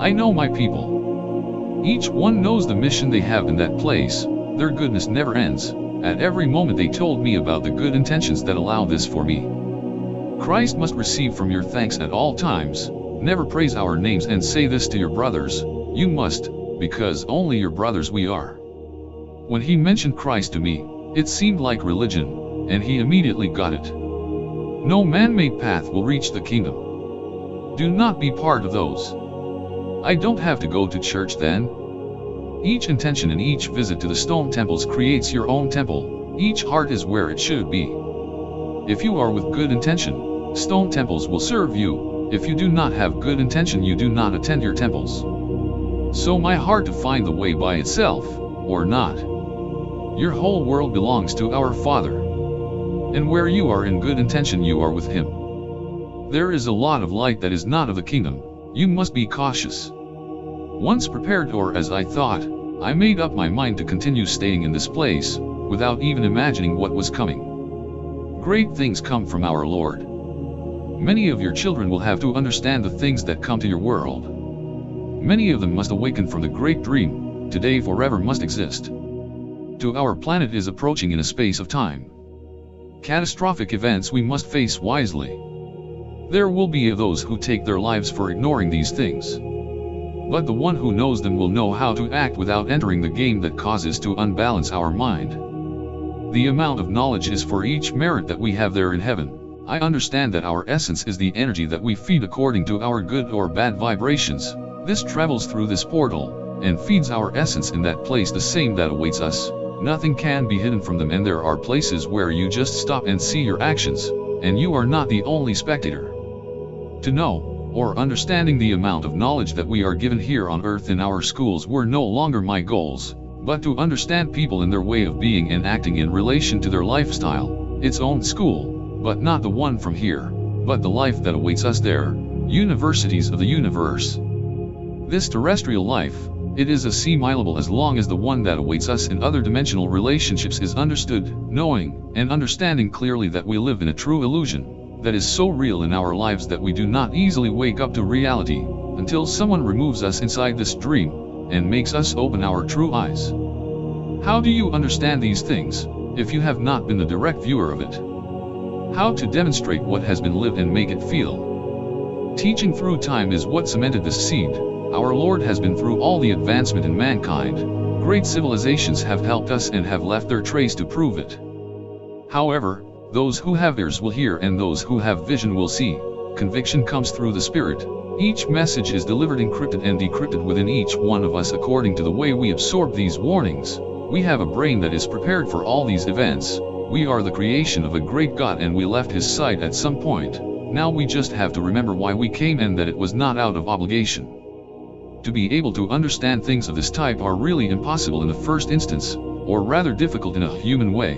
I know my people. Each one knows the mission they have in that place. Their goodness never ends. At every moment they told me about the good intentions that allow this for me. Christ must receive from your thanks at all times. Never praise our names and say this to your brothers. You must, because only your brothers we are. When he mentioned Christ to me, it seemed like religion, and he immediately got it. No man-made path will reach the kingdom. Do not be part of those. I don't have to go to church then. Each intention in each visit to the stone temples creates your own temple. Each heart is where it should be. If you are with good intention, stone temples will serve you. If you do not have good intention, you do not attend your temples. So my heart to find the way by itself, or not. Your whole world belongs to our Father. And where you are in good intention, you are with Him. There is a lot of light that is not of the kingdom. You must be cautious. Once prepared, or as I thought, I made up my mind to continue staying in this place, without even imagining what was coming. Great things come from our Lord. Many of your children will have to understand the things that come to your world. Many of them must awaken from the great dream, today forever must exist. To our planet is approaching in a space of time. Catastrophic events we must face wisely. There will be those who take their lives for ignoring these things. But the one who knows them will know how to act without entering the game that causes to unbalance our mind. The amount of knowledge is for each merit that we have there in heaven. I understand that our essence is the energy that we feed according to our good or bad vibrations. This travels through this portal, and feeds our essence in that place the same that awaits us. Nothing can be hidden from them, and there are places where you just stop and see your actions, and you are not the only spectator. To know, or understanding the amount of knowledge that we are given here on earth in our schools were no longer my goals, but to understand people in their way of being and acting in relation to their lifestyle, its own school, but not the one from here, but the life that awaits us there, universities of the universe. This terrestrial life, it is assimileable as long as the one that awaits us in other dimensional relationships is understood, knowing, and understanding clearly that we live in a true illusion, that is so real in our lives that we do not easily wake up to reality, until someone removes us inside this dream, and makes us open our true eyes. How do you understand these things, if you have not been the direct viewer of it? How to demonstrate what has been lived and make it feel? Teaching through time is what cemented this seed. Our Lord has been through all the advancement in mankind. Great civilizations have helped us and have left their trace to prove it. However, those who have ears will hear, and those who have vision will see. Conviction comes through the Spirit. Each message is delivered encrypted and decrypted within each one of us according to the way we absorb these warnings. We have a brain that is prepared for all these events. We are the creation of a great God, and we left His side at some point. Now we just have to remember why we came, and that it was not out of obligation. To be able to understand things of this type are really impossible in the first instance, or rather difficult in a human way.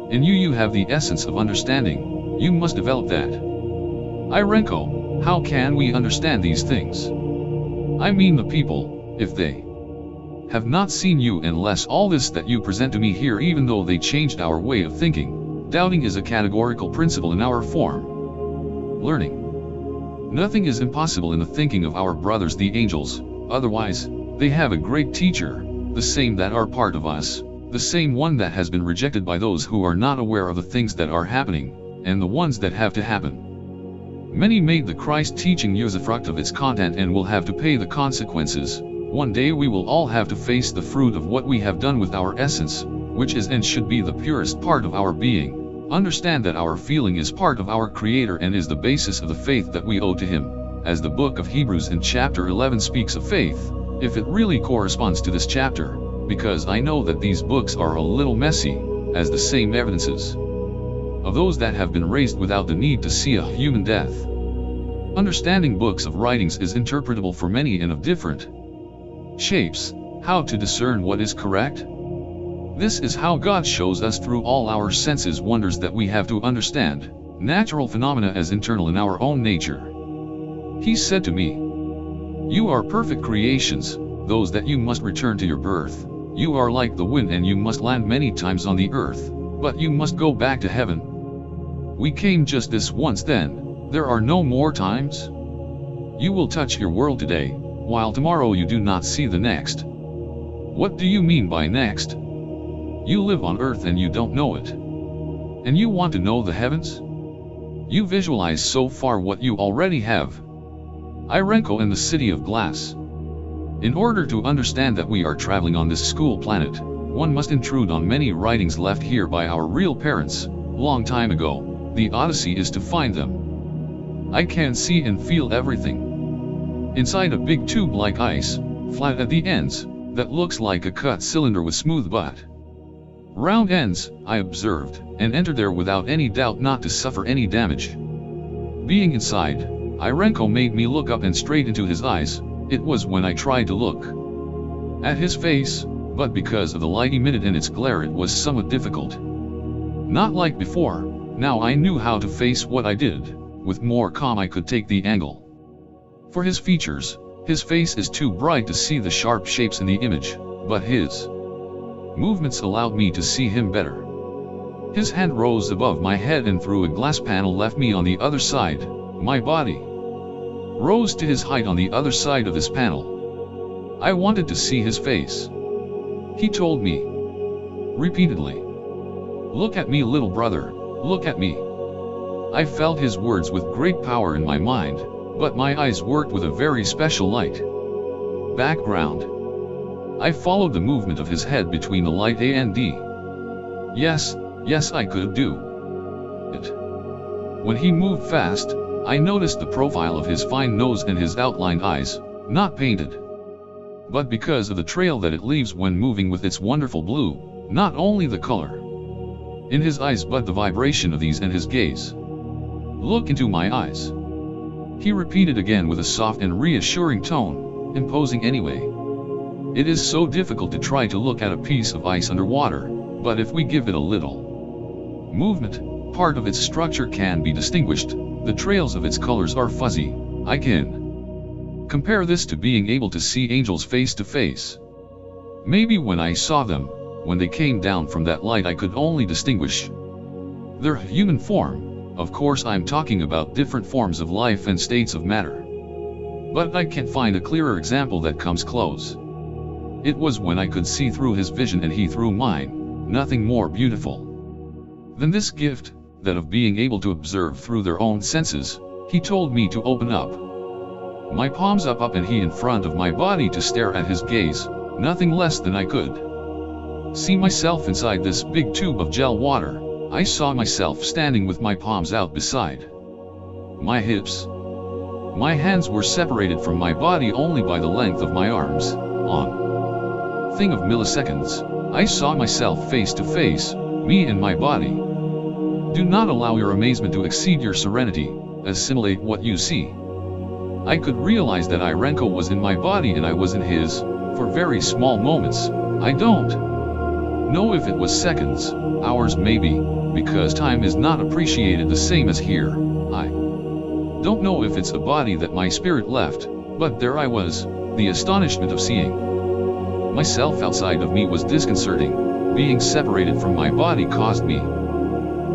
In you have the essence of understanding. You must develop that. Irenko, how can we understand these things? I mean the people, if they have not seen you unless all this that you present to me here, even though they changed our way of thinking. Doubting is a categorical principle in our form. Learning. Nothing is impossible in the thinking of our brothers the angels, otherwise, they have a great teacher, the same that are part of us, the same one that has been rejected by those who are not aware of the things that are happening, and the ones that have to happen. Many made the Christ teaching use a fruit of its content and will have to pay the consequences. One day we will all have to face the fruit of what we have done with our essence, which is and should be the purest part of our being. Understand that our feeling is part of our Creator and is the basis of the faith that we owe to Him, as the book of Hebrews in chapter 11 speaks of faith, if it really corresponds to this chapter, because I know that these books are a little messy, as the same evidences of those that have been raised without the need to see a human death. Understanding books of writings is interpretable for many and of different shapes. How to discern what is correct? This is how God shows us through all our senses wonders that we have to understand, natural phenomena as internal in our own nature. He said to me, "You are perfect creations, those that you must return to your birth. You are like the wind and you must land many times on the earth, but you must go back to heaven. We came just this once, then, there are no more times. You will touch your world today, while tomorrow you do not see the next." What do you mean by next? You live on earth and you don't know it. And you want to know the heavens? You visualize so far what you already have. Irenko and the city of glass. In order to understand that we are traveling on this school planet, one must intrude on many writings left here by our real parents, long time ago. The Odyssey is to find them. I can see and feel everything. Inside a big tube like ice, flat at the ends, that looks like a cut cylinder with smooth butt round ends, I observed, and entered there without any doubt not to suffer any damage. Being inside, Irenko made me look up and straight into his eyes. It was when I tried to look at his face, but because of the light emitted and its glare it was somewhat difficult. Not like before, now I knew how to face what I did. With more calm I could take the angle. For his features, his face is too bright to see the sharp shapes in the image, but his movements allowed me to see him better. His hand rose above my head and through a glass panel left me on the other side. My body rose to his height on the other side of this panel. I wanted to see his face. He told me repeatedly, "Look at me, little brother, look at me." I felt his words with great power in my mind, but my eyes worked with a very special light. Background. I followed the movement of his head between the light A and D. Yes, I could do it. When he moved fast, I noticed the profile of his fine nose and his outlined eyes, not painted, but because of the trail that it leaves when moving with its wonderful blue, not only the color in his eyes but the vibration of these and his gaze. "Look into my eyes," he repeated again with a soft and reassuring tone, imposing anyway. It is so difficult to try to look at a piece of ice underwater, but if we give it a little movement, part of its structure can be distinguished. The trails of its colors are fuzzy. I can compare this to being able to see angels face to face. Maybe when I saw them, when they came down from that light, I could only distinguish their human form. Of course I'm talking about different forms of life and states of matter. But I can't find a clearer example that comes close. It was when I could see through his vision and he through mine, nothing more beautiful than this gift, that of being able to observe through their own senses. He told me to open up my palms up and he in front of my body to stare at his gaze, nothing less than I could see myself inside this big tube of gel water. I saw myself standing with my palms out beside my hips. My hands were separated from my body only by the length of my arms. On thing of milliseconds, I saw myself face to face, me and my body. Do not allow your amazement to exceed your serenity. Assimilate what you see. I could realize that Irenko was in my body and I was in his, for very small moments. I don't know if it was seconds, hours maybe, because time is not appreciated the same as here. I don't know if it's a body that my spirit left, but there I was, The astonishment of seeing myself outside of me was disconcerting. Being separated from my body caused me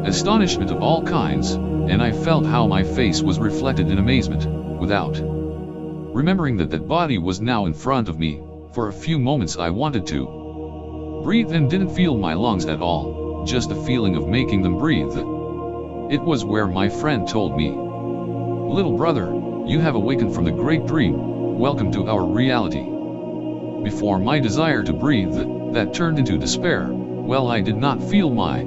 astonishment of all kinds, and I felt how my face was reflected in amazement, without remembering that that body was now in front of me. For a few moments I wanted to breathe and didn't feel my lungs at all, just a feeling of making them breathe. It was where my friend told me, "Little brother, you have awakened from the great dream, welcome to our reality." Before my desire to breathe, that turned into despair. Well, I did not feel my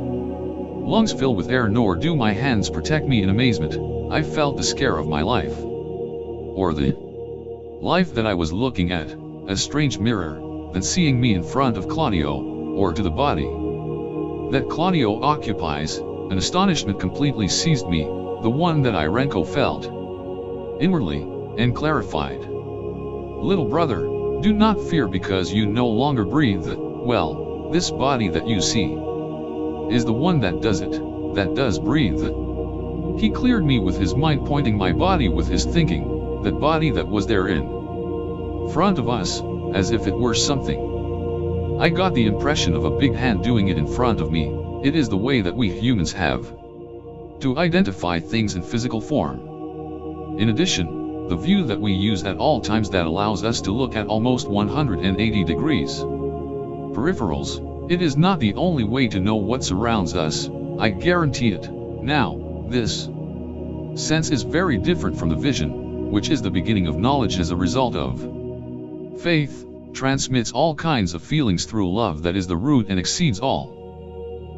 lungs fill with air, nor do my hands protect me in amazement. I felt the scare of my life, or the life that I was looking at, a strange mirror, than seeing me in front of Claudio, or to the body that Claudio occupies. An astonishment completely seized me, the one that Irenko felt inwardly, and clarified. "Little brother, do not fear because you no longer breathe. Well, this body that you see is the one that does it, that does breathe." He cleared me with his mind, pointing my body with his thinking, that body that was there in front of us, as if it were something. I got the impression of a big hand doing it in front of me. It is the way that we humans have to identify things in physical form. In addition, the view that we use at all times that allows us to look at almost 180 degrees. Peripherals, it is not the only way to know what surrounds us, I guarantee it. Now, this sense is very different from the vision, which is the beginning of knowledge as a result of faith, transmits all kinds of feelings through love that is the root and exceeds all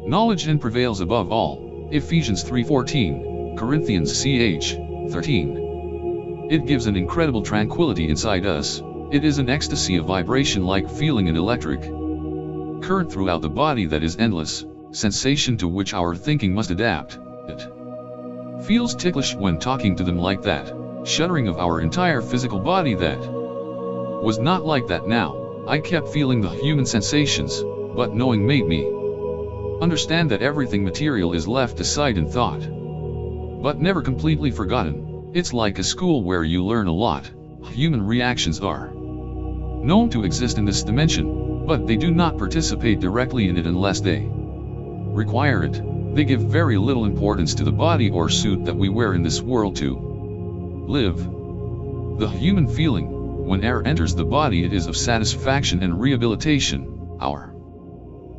knowledge and prevails above all. Ephesians 3:14, Corinthians ch. 13. It gives an incredible tranquility inside us. It is an ecstasy of vibration, like feeling an electric current throughout the body that is endless, sensation to which our thinking must adapt. It feels ticklish when talking to them like that, shuddering of our entire physical body that was not like that now. I kept feeling the human sensations, but knowing made me understand that everything material is left aside in thought, but never completely forgotten. It's like a school where you learn a lot. Human reactions are known to exist in this dimension, but they do not participate directly in it unless they require it. They give very little importance to the body or suit that we wear in this world to live. The human feeling, when air enters the body, it is of satisfaction and rehabilitation. Our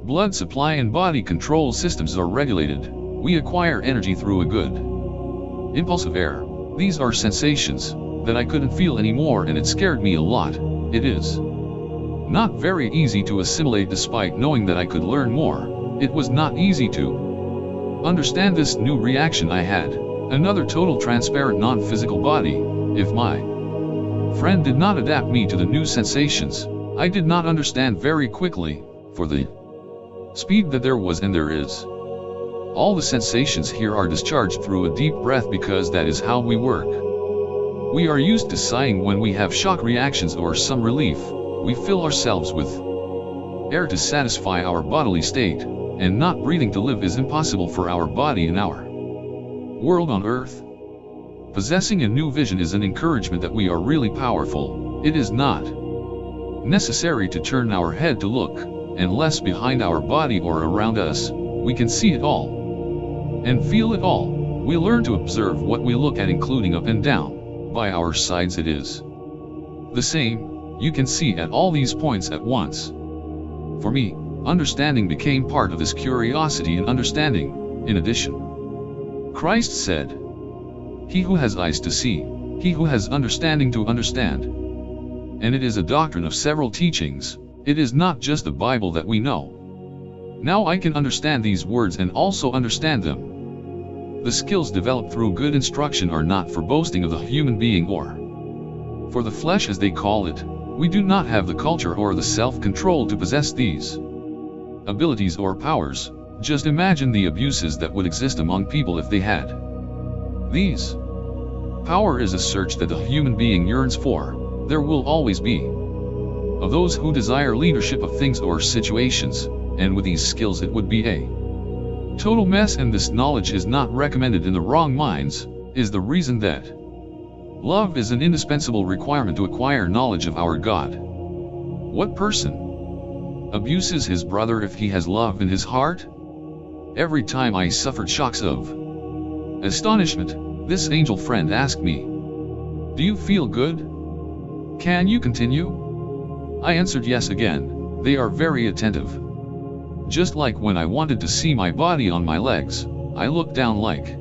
blood supply and body control systems are regulated. We acquire energy through a good impulse of air. These are sensations that I couldn't feel anymore, and it scared me a lot. It is not very easy to assimilate despite knowing that I could learn more. It was not easy to understand this new reaction I had. Another total transparent non-physical body. If my friend did not adapt me to the new sensations, I did not understand very quickly, for the speed that there was and there is. All the sensations here are discharged through a deep breath, because that is how we work. We are used to sighing when we have shock reactions or some relief. We fill ourselves with air to satisfy our bodily state, and not breathing to live is impossible for our body in our world on earth. Possessing a new vision is an encouragement that we are really powerful. It is not necessary to turn our head to look, unless behind our body or around us, we can see it all and feel it all. We learn to observe what we look at, including up and down. By our sides it is the same. You can see at all these points at once. For me, understanding became part of this curiosity and understanding. In addition, Christ said, "He who has eyes to see, he who has understanding to understand." And it is a doctrine of several teachings. It is not just the Bible that we know. Now I can understand these words and also understand them. The skills developed through good instruction are not for boasting of the human being or for the flesh, as they call it. We do not have the culture or the self-control to possess these abilities or powers. Just imagine the abuses that would exist among people if they had these. Power is a search that the human being yearns for. There will always be of those who desire leadership of things or situations, and with these skills it would be a total mess, and this knowledge is not recommended in the wrong minds, is the reason that Love is an indispensable requirement to acquire knowledge of our God. What person abuses his brother if he has love in his heart? Every time I suffered shocks of astonishment, this angel friend asked me, "Do you feel good? Can you continue?" I answered yes again. They are very attentive. Just like when I wanted to see my body on my legs, I looked down like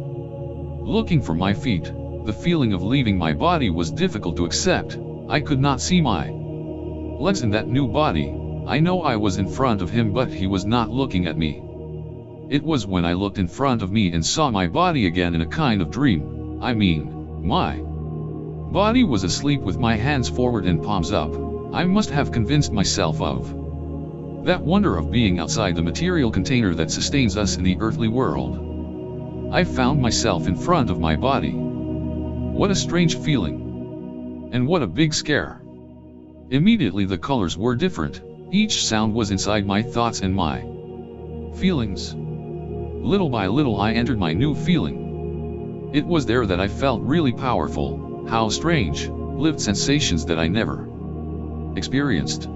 looking for my feet. The feeling of leaving my body was difficult to accept. I could not see my legs in that new body. I know I was in front of him, but he was not looking at me. It was when I looked in front of me and saw my body again in a kind of dream. I mean, my body was asleep with my hands forward and palms up. I must have convinced myself of that wonder of being outside the material container that sustains us in the earthly world. I found myself in front of my body. What a strange feeling! And what a big scare! Immediately the colors were different. Each sound was inside my thoughts and my feelings. Little by little I entered my new feeling. It was there that I felt really powerful. How strange, lived sensations that I never experienced.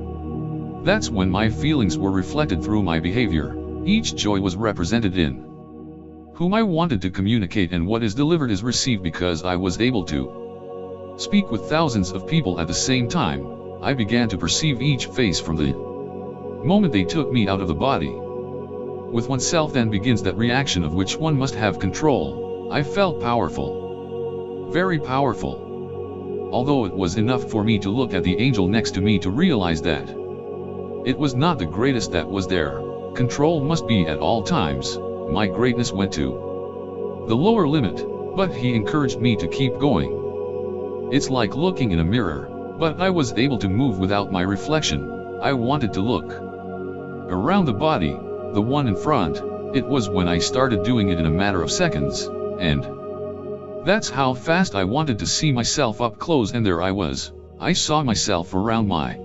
That's when my feelings were reflected through my behavior. Each joy was represented in whom I wanted to communicate, and what is delivered is received because I was able to speak with thousands of people at the same time. I began to perceive each face from the moment they took me out of the body. With oneself then begins that reaction of which one must have control. I felt powerful. Very powerful. Although it was enough for me to look at the angel next to me to realize that it was not the greatest that was there. Control must be at all times. My greatness went to the lower limit, but he encouraged me to keep going. It's like looking in a mirror, but I was able to move without my reflection. I wanted to look around the body, the one in front. It was when I started doing it in a matter of seconds, and that's how fast I wanted to see myself up close, and there I was. I saw myself around my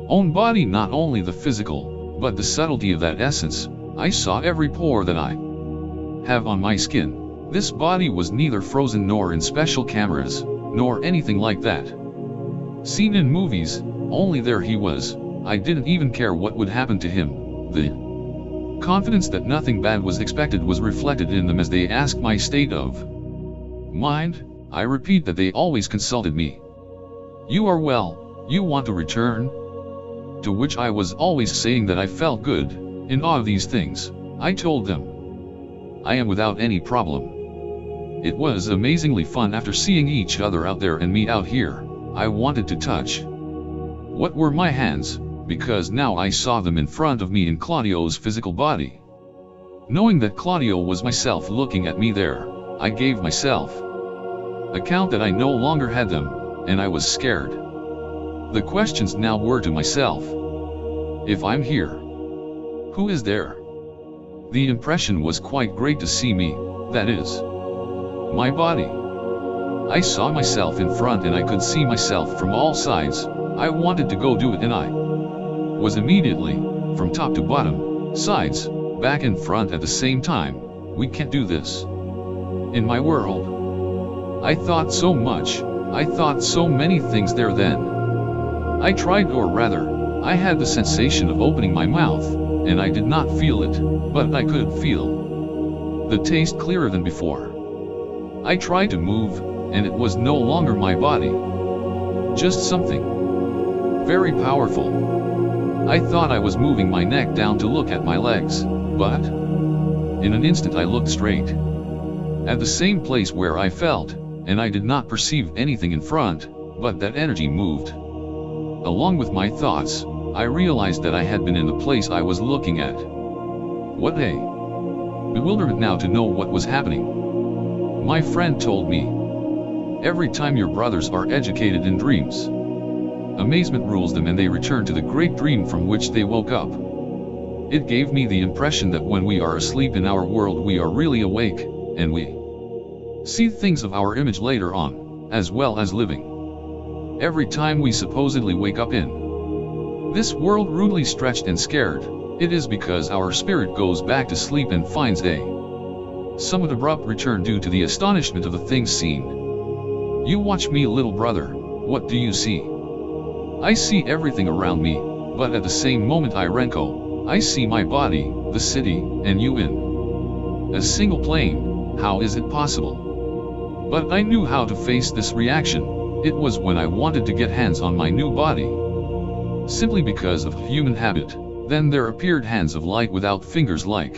own body, not only the physical, but the subtlety of that essence. I saw every pore that I have on my skin. This body was neither frozen nor in special cameras, nor anything like that seen in movies, only there he was. I didn't even care what would happen to him. The confidence that nothing bad was expected was reflected in them as they asked my state of mind. I repeat that they always consulted me. "You are well, you want to return?" To which I was always saying that I felt good. In awe of these things, I told them, "I am without any problem." It was amazingly fun after seeing each other out there and me out here. I wanted to touch what were my hands, because now I saw them in front of me in Claudio's physical body. Knowing that Claudio was myself looking at me there, I gave myself account that I no longer had them, and I was scared. The questions now were to myself: if I'm here, who is there? The impression was quite great to see me, that is, my body. I saw myself in front and I could see myself from all sides. I wanted to go do it, and I was immediately, from top to bottom, sides, back and front at the same time. We can't do this in my world. I thought so much, I thought so many things there then. I tried, or rather, I had the sensation of opening my mouth, and I did not feel it, but I could feel the taste clearer than before. I tried to move, and it was no longer my body. Just something very powerful. I thought I was moving my neck down to look at my legs, but in an instant I looked straight at the same place where I felt, and I did not perceive anything in front, but that energy moved along with my thoughts. I realized that I had been in the place I was looking at. What a bewilderment now to know what was happening. My friend told me, every time your brothers are educated in dreams, amazement rules them and they return to the great dream from which they woke up. It gave me the impression that when we are asleep in our world we are really awake, and we see things of our image later on, as well as living. Every time we supposedly wake up in this world rudely stretched and scared, it is because our spirit goes back to sleep and finds a somewhat abrupt return due to the astonishment of the things seen. You watch me, little brother, what do you see? I see everything around me, but at the same moment, Irenko, I see my body, the city, and you in a single plane. How is it possible? But I knew how to face this reaction. It was when I wanted to get hands on my new body. Simply because of human habit, then there appeared hands of light without fingers like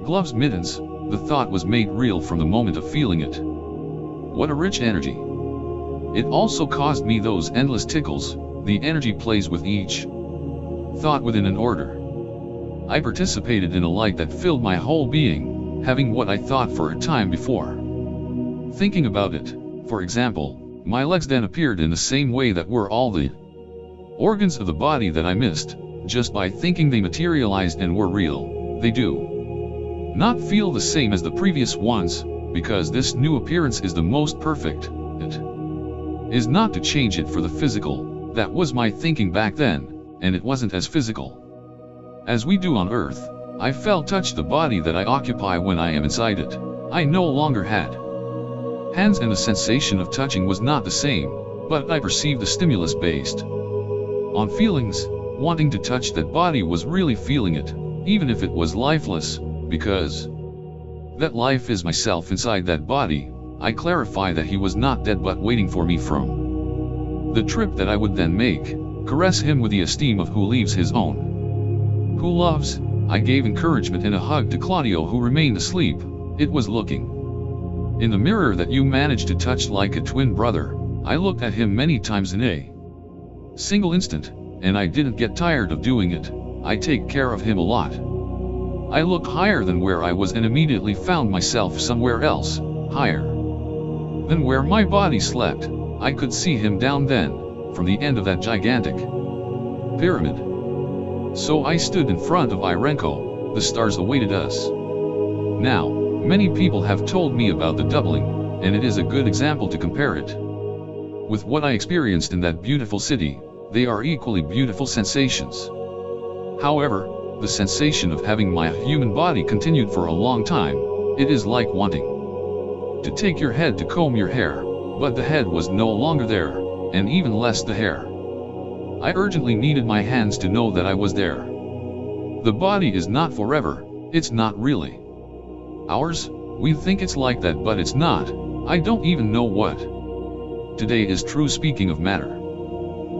gloves, mittens. The thought was made real from the moment of feeling it. What a rich energy. It also caused me those endless tickles. The energy plays with each thought within an order. I participated in a light that filled my whole being, having what I thought for a time before. Thinking about it, for example, my legs then appeared in the same way that were all the organs of the body that I missed. Just by thinking they materialized and were real. They do not feel the same as the previous ones, because this new appearance is the most perfect. It is not to change it for the physical. That was my thinking back then, and it wasn't as physical as we do on earth. I felt touch the body that I occupy when I am inside it. I no longer had hands, and the sensation of touching was not the same, but I perceived the stimulus based on feelings. Wanting to touch that body was really feeling it, even if it was lifeless, because that life is myself inside that body. I clarify that he was not dead but waiting for me from the trip that I would then make. Caress him with the esteem of who leaves his own, who loves. I gave encouragement and a hug to Claudio, who remained asleep. It was looking in the mirror that you managed to touch like a twin brother. I looked at him many times in a single instant, and I didn't get tired of doing it. I take care of him a lot. I looked higher than where I was and immediately found myself somewhere else, higher than where my body slept. I could see him down then, from the end of that gigantic pyramid. So I stood in front of Irenko. The stars awaited us. Now, many people have told me about the doubling, and it is a good example to compare it with what I experienced in that beautiful city. They are equally beautiful sensations. However, the sensation of having my human body continued for a long time. It is like wanting to take your head to comb your hair, but the head was no longer there, and even less the hair. I urgently needed my hands to know that I was there. The body is not forever, it's not really ours. We think it's like that, but it's not. I don't even know what today is true. Speaking of matter,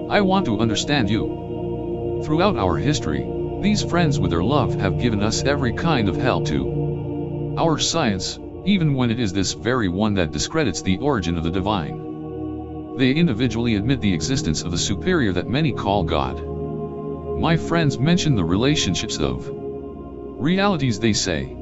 I want to understand you. Throughout our history, these friends with their love have given us every kind of help to our science, even when it is this very one that discredits the origin of the divine. They individually admit the existence of the superior that many call God. My friends mention the relationships of realities. They say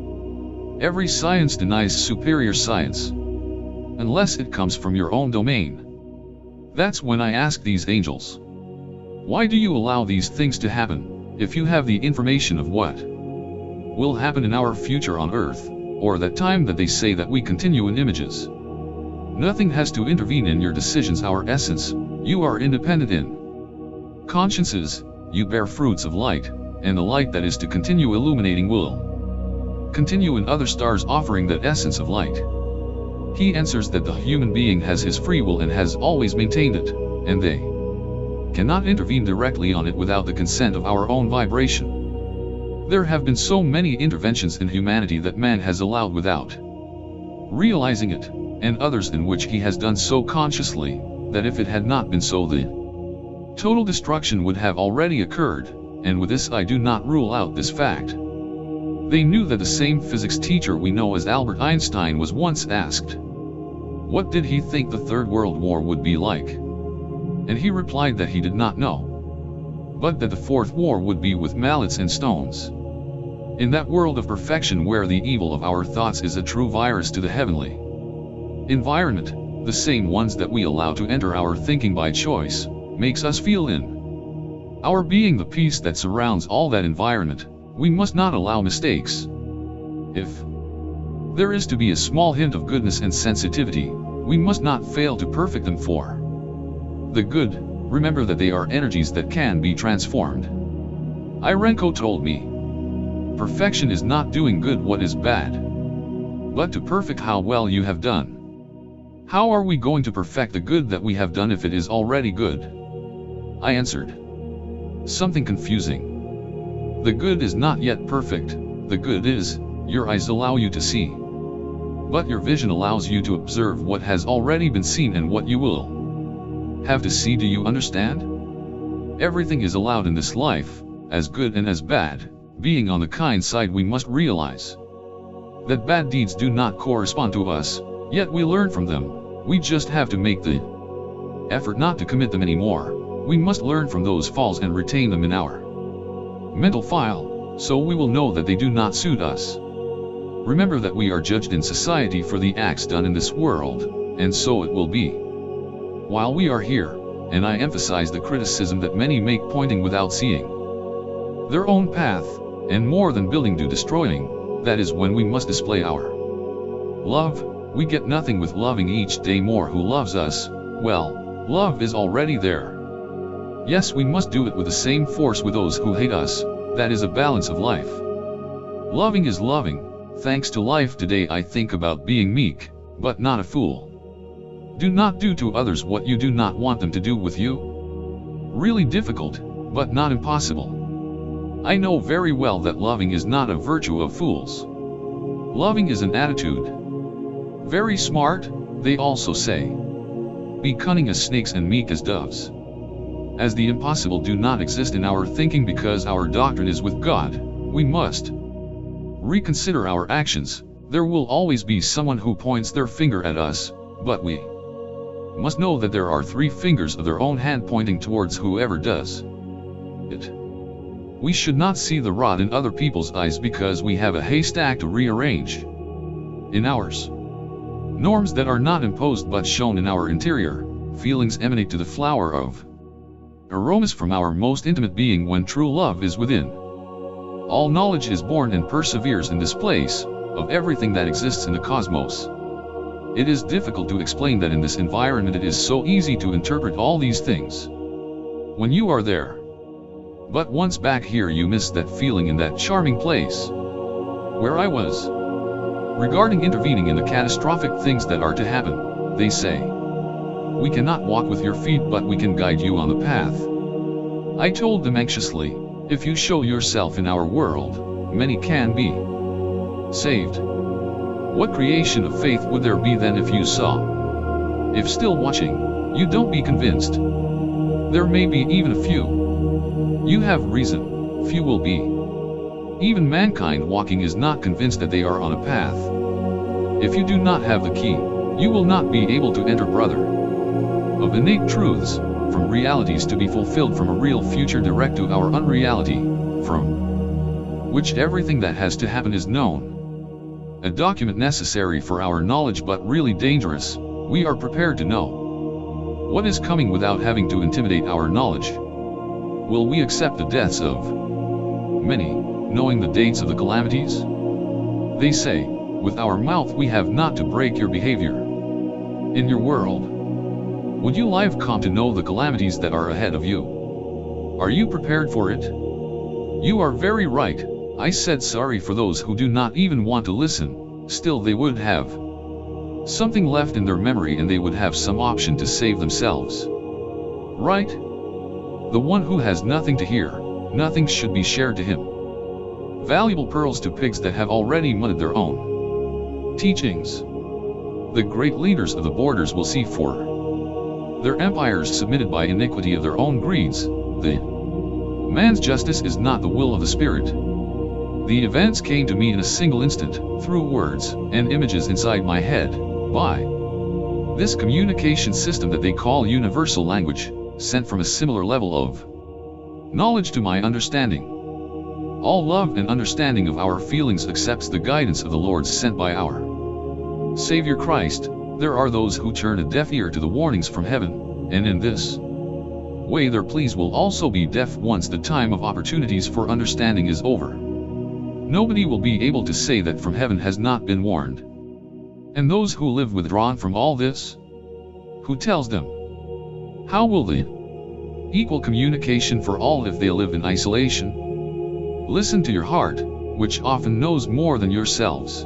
every science denies superior science unless it comes from your own domain. That's when I ask these angels, why do you allow these things to happen, if you have the information of what will happen in our future on earth, or that time that they say that we continue in images? Nothing has to intervene in your decisions. Our essence, you are independent in consciences, you bear fruits of light, and the light that is to continue illuminating will continue in other stars offering that essence of light. He answers that the human being has his free will and has always maintained it, and they cannot intervene directly on it without the consent of our own vibration. There have been so many interventions in humanity that man has allowed without realizing it, and others in which he has done so consciously, that if it had not been so, the total destruction would have already occurred, and with this I do not rule out this fact. They knew that the same physics teacher we know as Albert Einstein was once asked, what did he think the Third World War would be like? And he replied that he did not know, but that the Fourth War would be with mallets and stones. In that world of perfection where the evil of our thoughts is a true virus to the heavenly environment, the same ones that we allow to enter our thinking by choice, makes us feel in our being the peace that surrounds all that environment. We must not allow mistakes. If there is to be a small hint of goodness and sensitivity, we must not fail to perfect them for the good. Remember that they are energies that can be transformed. Irenko told me, perfection is not doing good what is bad, but to perfect how well you have done. How are we going to perfect the good that we have done if it is already good? I answered. Something confusing. The good is not yet perfect, the good is, your eyes allow you to see. But your vision allows you to observe what has already been seen and what you will have to see. Do you understand? Everything is allowed in this life, as good and as bad. Being on the kind side, we must realize that bad deeds do not correspond to us, yet we learn from them. We just have to make the effort not to commit them anymore. We must learn from those falls and retain them in our mental file, so we will know that they do not suit us. Remember that we are judged in society for the acts done in this world, and so it will be while we are here, and I emphasize the criticism that many make, pointing without seeing their own path, and more than building do destroying. That is when we must display our love. We get nothing with loving each day more who loves us. Well, love is already there. Yes, we must do it with the same force with those who hate us. That is a balance of life. Loving is loving. Thanks to life today I think about being meek, but not a fool. Do not do to others what you do not want them to do with you. Really difficult, but not impossible. I know very well that loving is not a virtue of fools. Loving is an attitude. Very smart, they also say. Be cunning as snakes and meek as doves. As the impossible do not exist in our thinking because our doctrine is with God, we must reconsider our actions. There will always be someone who points their finger at us, but we must know that there are 3 fingers of their own hand pointing towards whoever does it. We should not see the rod in other people's eyes because we have a haystack to rearrange in ours. Norms that are not imposed but shown in our interior, feelings emanate to the flower of aromas from our most intimate being when true love is within. All knowledge is born and perseveres in this place, of everything that exists in the cosmos. It is difficult to explain that in this environment it is so easy to interpret all these things when you are there. But once back here you miss that feeling in that charming place where I was. Regarding intervening in the catastrophic things that are to happen, they say, we cannot walk with your feet but we can guide you on the path. I told them anxiously, if you show yourself in our world, many can be saved. What creation of faith would there be then if you saw? If still watching, you don't be convinced. There may be even a few. You have reason, few will be. Even mankind walking is not convinced that they are on a path. If you do not have the key, you will not be able to enter, brother. Of innate truths, from realities to be fulfilled, from a real future direct to our unreality, from which everything that has to happen is known. A document necessary for our knowledge but really dangerous. We are prepared to know what is coming without having to intimidate our knowledge. Will we accept the deaths of many, knowing the dates of the calamities? They say, with our mouth we have not to break your behavior. In your world, would you live come to know the calamities that are ahead of you? Are you prepared for it? You are very right. I said sorry for those who do not even want to listen. Still they would have something left in their memory and they would have some option to save themselves. Right? The one who has nothing to hear, nothing should be shared to him. Valuable pearls to pigs that have already mudded their own teachings. The great leaders of the borders will see for their empires submitted by iniquity of their own greeds. The man's justice is not the will of the spirit. The events came to me in a single instant, through words and images inside my head, by this communication system that they call universal language, sent from a similar level of knowledge to my understanding. All love and understanding of our feelings accepts the guidance of the Lord sent by our Savior Christ. There are those who turn a deaf ear to the warnings from heaven, and in this way their pleas will also be deaf once the time of opportunities for understanding is over. Nobody will be able to say that from heaven has not been warned. And those who live withdrawn from all this, who tells them? How will they equal communication for all if they live in isolation? Listen to your heart, which often knows more than yourselves.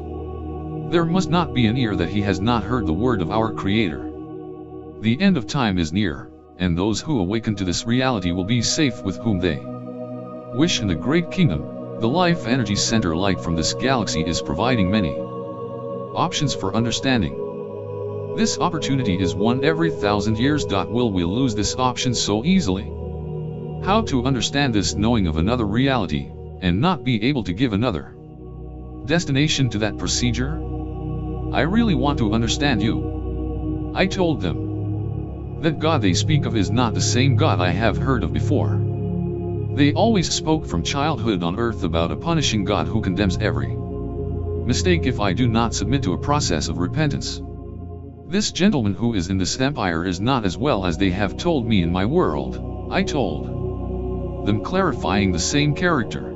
There must not be an ear that he has not heard the word of our Creator. The end of time is near, and those who awaken to this reality will be safe with whom they wish in the great kingdom. The life energy center light from this galaxy is providing many options for understanding. This opportunity is one every 1,000 years. Will we lose this option so easily? How to understand this knowing of another reality, and not be able to give another destination to that procedure? I really want to understand you. I told them that God they speak of is not the same God I have heard of before. They always spoke from childhood on earth about a punishing God who condemns every mistake if I do not submit to a process of repentance. This gentleman who is in this empire is not as well as they have told me in my world. I told them clarifying the same character.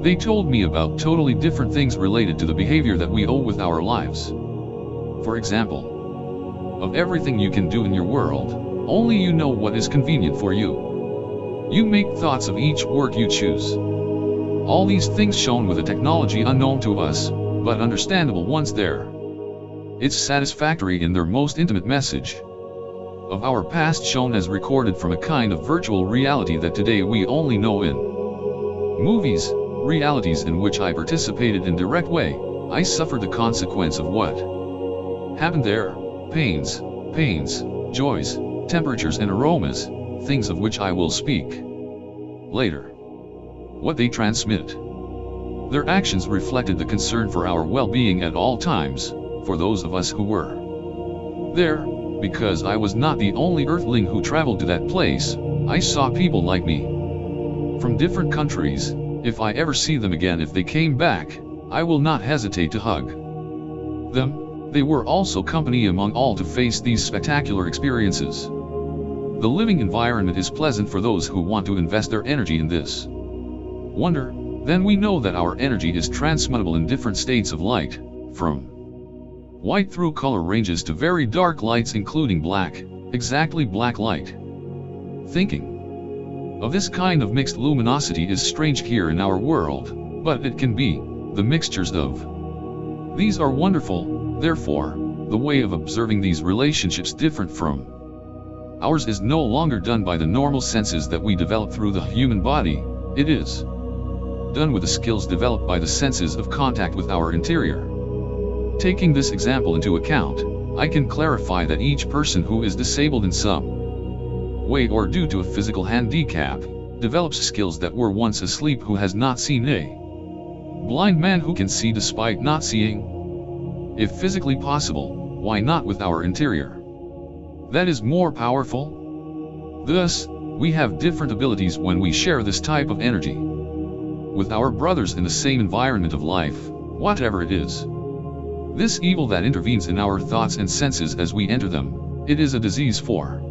They told me about totally different things related to the behavior that we owe with our lives. For example, of everything you can do in your world, only you know what is convenient for you. You make thoughts of each work you choose. All these things shown with a technology unknown to us, but understandable once there. It's satisfactory in their most intimate message of our past shown as recorded from a kind of virtual reality that today we only know in movies, realities in which I participated in direct way. I suffered the consequence of what happened there, pains, joys, temperatures and aromas, things of which I will speak later. What they transmit. Their actions reflected the concern for our well-being at all times, for those of us who were there, because I was not the only earthling who traveled to that place. I saw people like me from different countries. If I ever see them again, if they came back, I will not hesitate to hug them. They were also company among all to face these spectacular experiences. The living environment is pleasant for those who want to invest their energy in this wonder. Then we know that our energy is transmutable in different states of light, from white through color ranges to very dark lights including black, exactly black light. Thinking of this kind of mixed luminosity is strange here in our world, but it can be. The mixtures of these are wonderful. Therefore, the way of observing these relationships different from ours is no longer done by the normal senses that we develop through the human body. It is done with the skills developed by the senses of contact with our interior. Taking this example into account, I can clarify that each person who is disabled in some way or due to a physical handicap, develops skills that were once asleep who has not seen. A blind man who can see despite not seeing. If physically possible, why not with our interior? That is more powerful. Thus, we have different abilities when we share this type of energy with our brothers in the same environment of life, whatever it is. This evil that intervenes in our thoughts and senses as we enter them, it is a disease for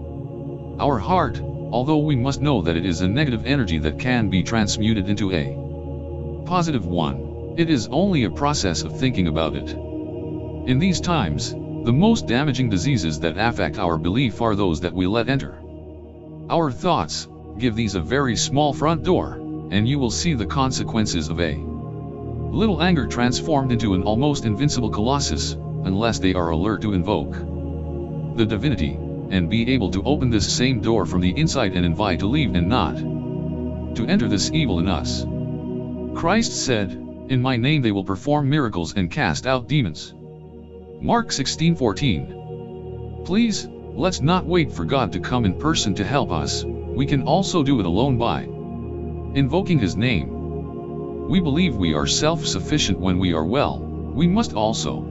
our heart, although we must know that it is a negative energy that can be transmuted into a positive one. It is only a process of thinking about it. In these times, the most damaging diseases that affect our belief are those that we let enter our thoughts. Give these a very small front door, and you will see the consequences of a little anger transformed into an almost invincible colossus, unless they are alert to invoke the divinity, and be able to open this same door from the inside and invite to leave and not to enter this evil in us. Christ said, "In my name they will perform miracles and cast out demons." Mark 16:14. Please, let's not wait for God to come in person to help us. We can also do it alone by invoking His name. We believe we are self-sufficient when we are well. We must also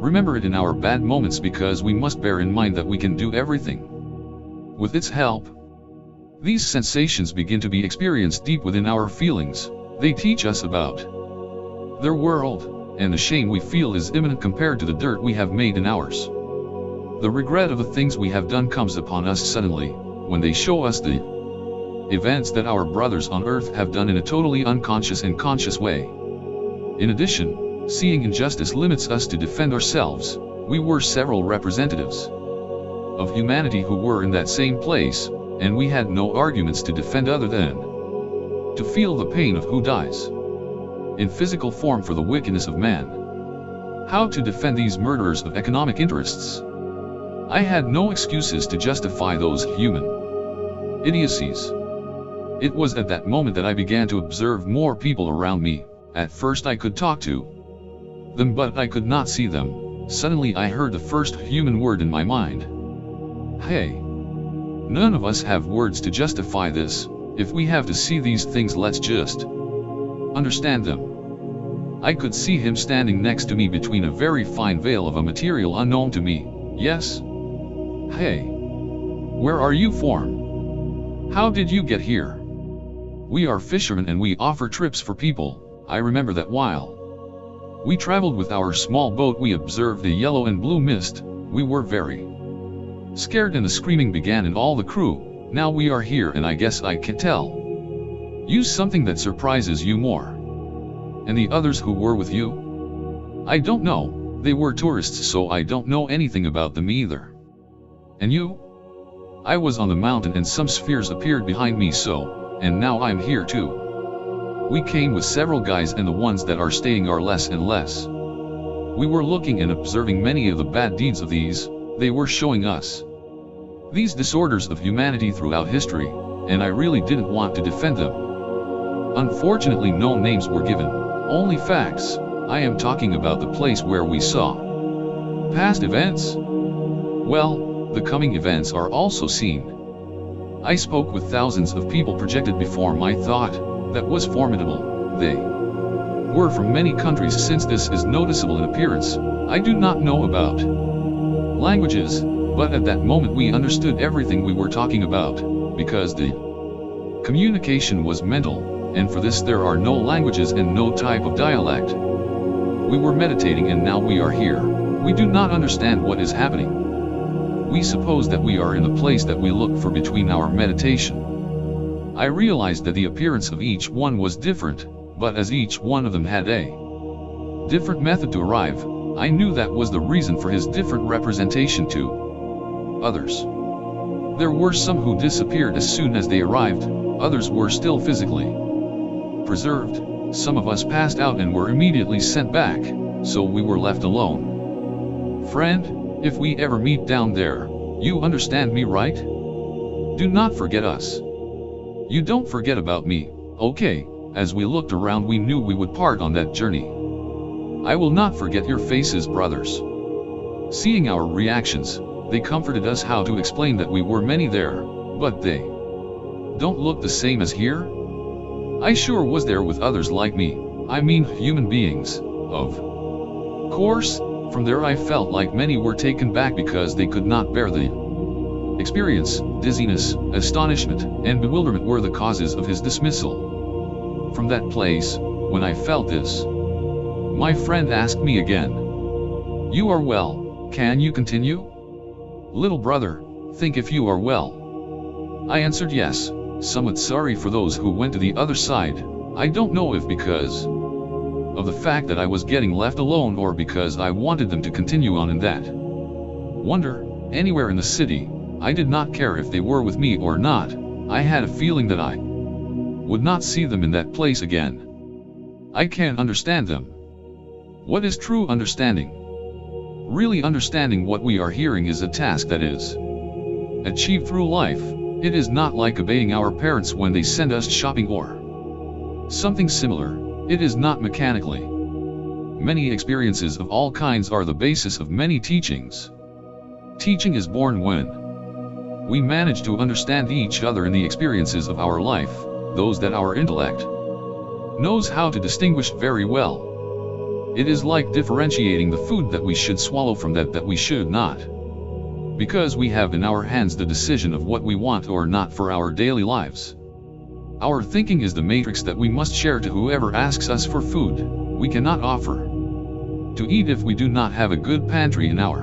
remember it in our bad moments, because we must bear in mind that we can do everything with its help. These sensations begin to be experienced deep within our feelings. They teach us about their world, and the shame we feel is imminent compared to the dirt we have made in ours. The regret of the things we have done comes upon us suddenly, when they show us the events that our brothers on earth have done in a totally unconscious and conscious way. In addition, seeing injustice limits us to defend ourselves. We were several representatives of humanity who were in that same place, and we had no arguments to defend other than to feel the pain of who dies in physical form for the wickedness of man. How to defend these murderers of economic interests? I had no excuses to justify those human idiocies. It was at that moment that I began to observe more people around me. At first I could talk to them, but I could not see them. Suddenly I heard the first human word in my mind. Hey. None of us have words to justify this. If we have to see these things, let's just understand them. I could see him standing next to me between a very fine veil of a material unknown to me. Yes? Hey. Where are you from? How did you get here? We are fishermen and we offer trips for people. I remember that while we traveled with our small boat, we observed a yellow and blue mist. We were very scared and the screaming began in all the crew. Now we are here and I guess I can tell you something that surprises you more. And the others who were with you? I don't know. They were tourists, so I don't know anything about them either. And you? I was on the mountain and some spheres appeared behind me, and now I'm here too. We came with several guys and the ones that are staying are less and less. We were looking and observing many of the bad deeds of these. They were showing us these disorders of humanity throughout history, and I really didn't want to defend them. Unfortunately, no names were given, only facts. I am talking about the place where we saw past events. Well, the coming events are also seen. I spoke with thousands of people projected before my thought. That was formidable. They were from many countries. Since this is noticeable in appearance, I do not know about languages, but at that moment we understood everything we were talking about, because the communication was mental, and for this there are no languages and no type of dialect. We were meditating and now we are here. We do not understand what is happening. We suppose that we are in the place that we look for between our meditation. I realized that the appearance of each one was different, but as each one of them had a different method to arrive, I knew that was the reason for his different representation to others. There were some who disappeared as soon as they arrived, others were still physically preserved, some of us passed out and were immediately sent back, so we were left alone. Friend, if we ever meet down there, you understand me, right? Do not forget us. You don't forget about me, okay? As we looked around, we knew we would part on that journey. I will not forget your faces, brothers. Seeing our reactions, they comforted us. How to explain that we were many there, but they don't look the same as here? I sure was there with others like me, I mean human beings, of course. From there I felt like many were taken back because they could not bear the experience. Dizziness, astonishment, and bewilderment were the causes of his dismissal. From that place, when I felt this, my friend asked me again, "You are well, can you continue? Little brother, think if you are well." I answered yes, somewhat sorry for those who went to the other side. I don't know if because of the fact that I was getting left alone or because I wanted them to continue on in that wonder. Anywhere in the city, I did not care if they were with me or not. I had a feeling that I would not see them in that place again. I can't understand them. What is true understanding? Really understanding what we are hearing is a task that is achieved through life. It is not like obeying our parents when they send us shopping or something similar. It is not mechanically. Many experiences of all kinds are the basis of many teachings. Teaching is born when we manage to understand each other in the experiences of our life, those that our intellect knows how to distinguish very well. It is like differentiating the food that we should swallow from that we should not, because we have in our hands the decision of what we want or not for our daily lives. Our thinking is the matrix that we must share to whoever asks us for food. We cannot offer to eat if we do not have a good pantry in our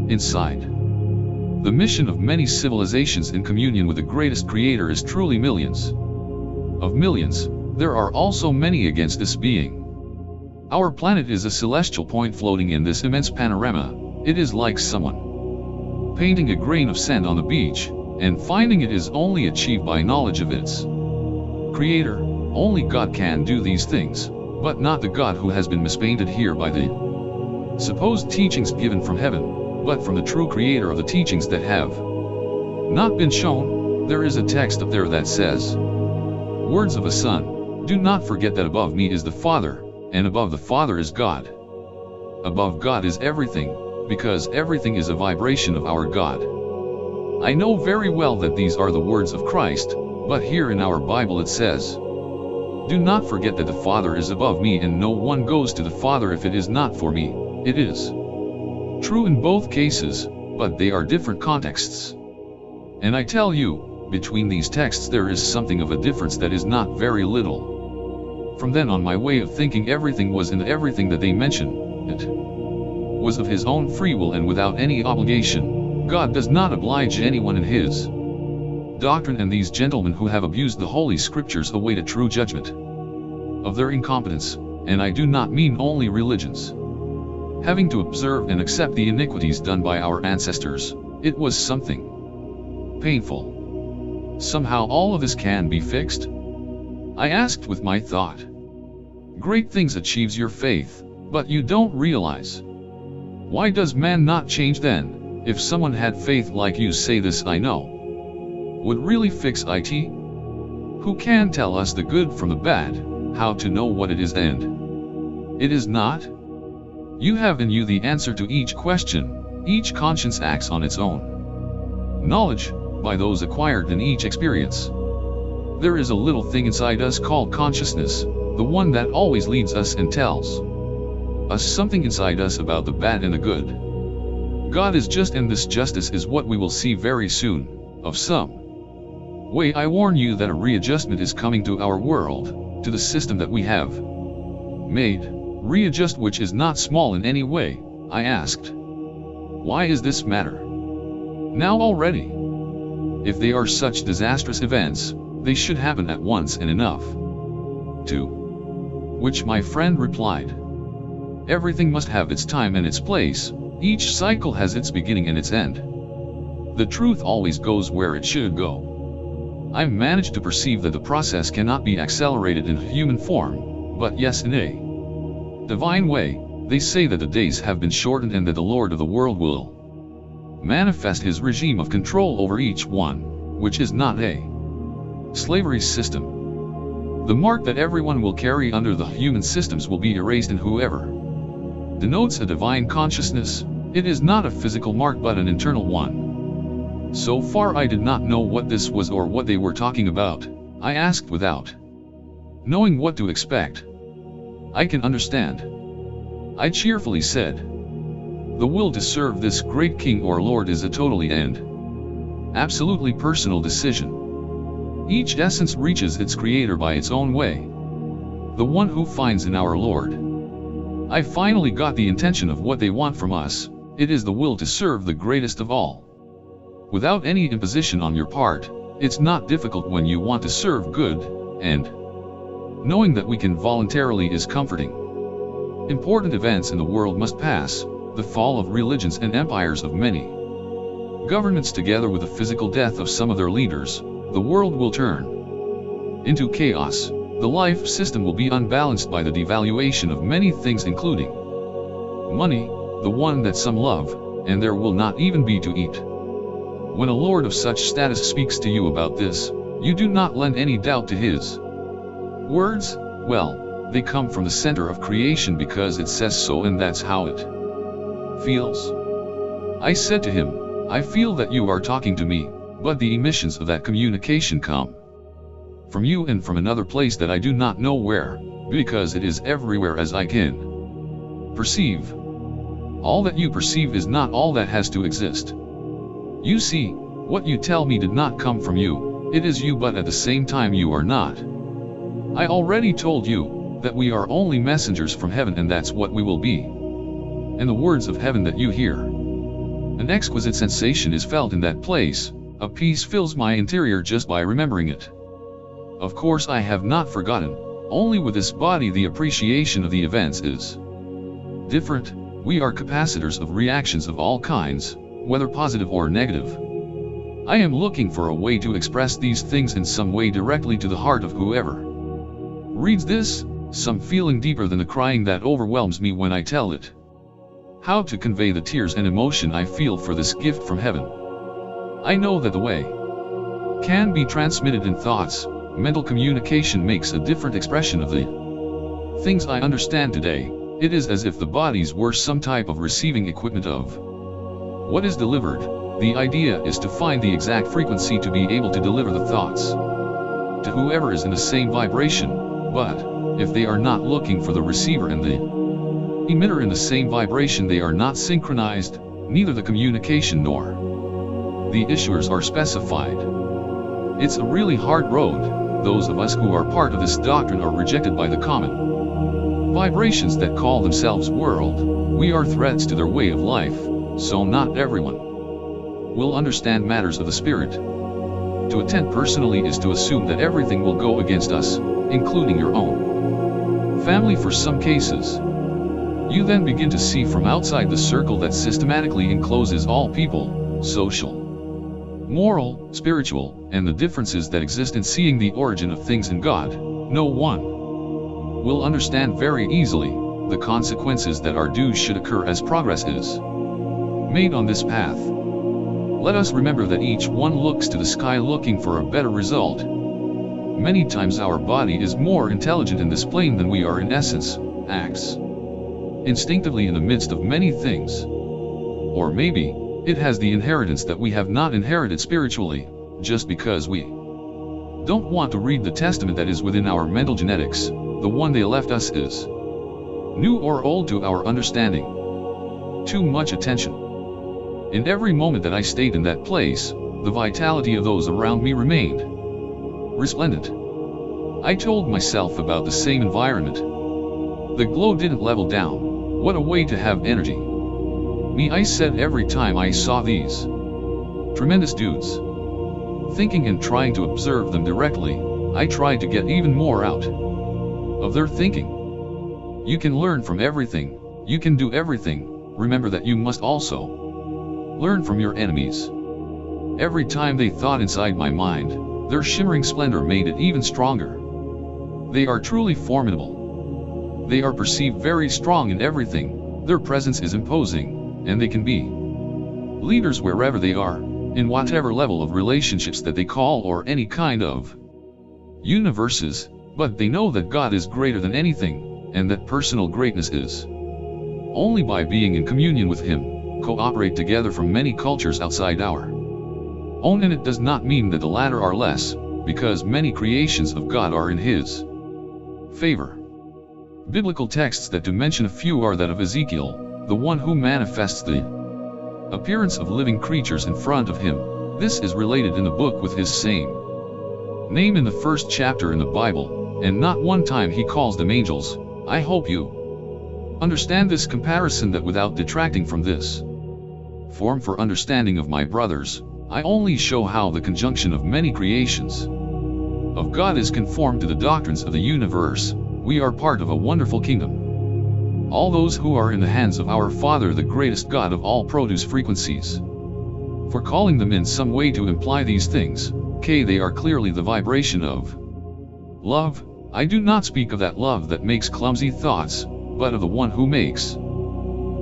inside. The mission of many civilizations in communion with the greatest creator is truly millions of millions. There are also many against this being. Our planet is a celestial point floating in this immense panorama. It is like someone painting a grain of sand on the beach, and finding it is only achieved by knowledge of its creator. Only God can do these things, but not the God who has been mispainted here by the supposed teachings given from heaven, but from the true creator of the teachings that have not been shown. There is a text up there that says, words of a son, do not forget that above me is the Father, and above the Father is God. Above God is everything, because everything is a vibration of our God. I know very well that these are the words of Christ, but here in our Bible it says, do not forget that the Father is above me, and no one goes to the Father if it is not for me. It is true in both cases, but they are different contexts. And I tell you, between these texts there is something of a difference that is not very little. From then on, my way of thinking everything was in everything that they mention. It was of his own free will and without any obligation. God does not oblige anyone in his doctrine, and these gentlemen who have abused the Holy Scriptures await a true judgment of their incompetence, and I do not mean only religions. Having to observe and accept the iniquities done by our ancestors, it was something painful. Somehow all of this can be fixed? I asked with my thought. Great things achieves your faith, but you don't realize. Why does man not change then? If someone had faith like you say this I know would really fix it? Who can tell us the good from the bad, how to know what it is and it is not? You have in you the answer to each question. Each conscience acts on its own knowledge, by those acquired in each experience. There is a little thing inside us called consciousness, the one that always leads us and tells us something inside us about the bad and the good. God is just, and this justice is what we will see very soon, of some way. I warn you that a readjustment is coming to our world, to the system that we have made. Readjust which is not small in any way. I asked, why is this matter now already? If they are such disastrous events, they should happen at once and enough. To which my friend replied, everything must have its time and its place. Each cycle has its beginning and its end. The truth always goes where it should go. I've managed to perceive that the process cannot be accelerated in human form, but yes, in a divine way. They say that the days have been shortened and that the Lord of the world will manifest his regime of control over each one, which is not a slavery system. The mark that everyone will carry under the human systems will be erased, and whoever denotes a divine consciousness, it is not a physical mark but an internal one. So far I did not know what this was or what they were talking about. I asked without knowing what to expect. I can understand, I cheerfully said. The will to serve this great King or Lord is a totally and absolutely personal decision. Each essence reaches its creator by its own way. The one who finds in our Lord. I finally got the intention of what they want from us. It is the will to serve the greatest of all. Without any imposition on your part. It's not difficult when you want to serve good, and knowing that we can voluntarily is comforting. Important events in the world must pass, the fall of religions and empires of many governments together with the physical death of some of their leaders. The world will turn into chaos. The life system will be unbalanced by the devaluation of many things, including money, the one that some love, and there will not even be to eat. When a lord of such status speaks to you about this, you do not lend any doubt to his words. Well, they come from the center of creation because it says so, and that's how it feels. I said to him, I feel that you are talking to me, but the emissions of that communication come from you and from another place that I do not know where, because it is everywhere as I can perceive. All that you perceive is not all that has to exist. You see, what you tell me did not come from you, it is you, but at the same time you are not. I already told you that we are only messengers from heaven, and that's what we will be. And the words of heaven that you hear, an exquisite sensation is felt in that place, a peace fills my interior just by remembering it. Of course I have not forgotten, only with this body the appreciation of the events is different. We are capacitors of reactions of all kinds, whether positive or negative. I am looking for a way to express these things in some way directly to the heart of whoever reads this, some feeling deeper than the crying that overwhelms me when I tell it. how to convey the tears and emotion I feel for this gift from heaven. I know that the way can be transmitted in thoughts. Mental communication makes a different expression of the things I understand today. It is as if the bodies were some type of receiving equipment of what is delivered. The idea is to find the exact frequency to be able to deliver the thoughts to whoever is in the same vibration, but if they are not looking for the receiver and the emitter in the same vibration, they are not synchronized, neither the communication nor the issuers are specified. It's a really hard road. Those of us who are part of this doctrine are rejected by the common vibrations that call themselves world. We are threats to their way of life, so not everyone will understand matters of the spirit. To attend personally is to assume that everything will go against us, including your own family for some cases. You then begin to see from outside the circle that systematically encloses all people, social, moral, spiritual, and the differences that exist in seeing the origin of things in God. No one will understand very easily the consequences that are due should occur as progress is made on this path. Let us remember that each one looks to the sky looking for a better result. Many times our body is more intelligent in this plane than we are in essence, acts instinctively in the midst of many things. Or maybe it has the inheritance that we have not inherited spiritually, just because we don't want to read the testament that is within our mental genetics. The one they left us is new or old to our understanding. Too much attention. In every moment that I stayed in that place, the vitality of those around me remained resplendent. I told myself about the same environment. The glow didn't level down. What a way to have energy. Me, I said every time I saw these tremendous dudes thinking and trying to observe them directly, I tried to get even more out of their thinking. You can learn from everything, you can do everything. Remember that you must also learn from your enemies. Every time they thought inside my mind, their shimmering splendor made it even stronger. They are truly formidable. They are perceived very strong in everything. Their presence is imposing, and they can be leaders wherever they are, in whatever level of relationships that they call or any kind of universes, but they know that God is greater than anything, and that personal greatness is only by being in communion with Him, cooperate together from many cultures outside our own. And it does not mean that the latter are less, because many creations of God are in His favor. Biblical texts that to mention a few are that of Ezekiel, the one who manifests the appearance of living creatures in front of him. This is related in the book with his same name in the first chapter in the Bible, and not one time he calls them angels. I hope you understand this comparison, that without detracting from this form for understanding of my brothers, I only show how the conjunction of many creations of God is conformed to the doctrines of the universe. We are part of a wonderful kingdom. All those who are in the hands of our Father, the greatest God of all, produce frequencies. For calling them in some way to imply these things, they are clearly the vibration of love. I do not speak of that love that makes clumsy thoughts, but of the one who makes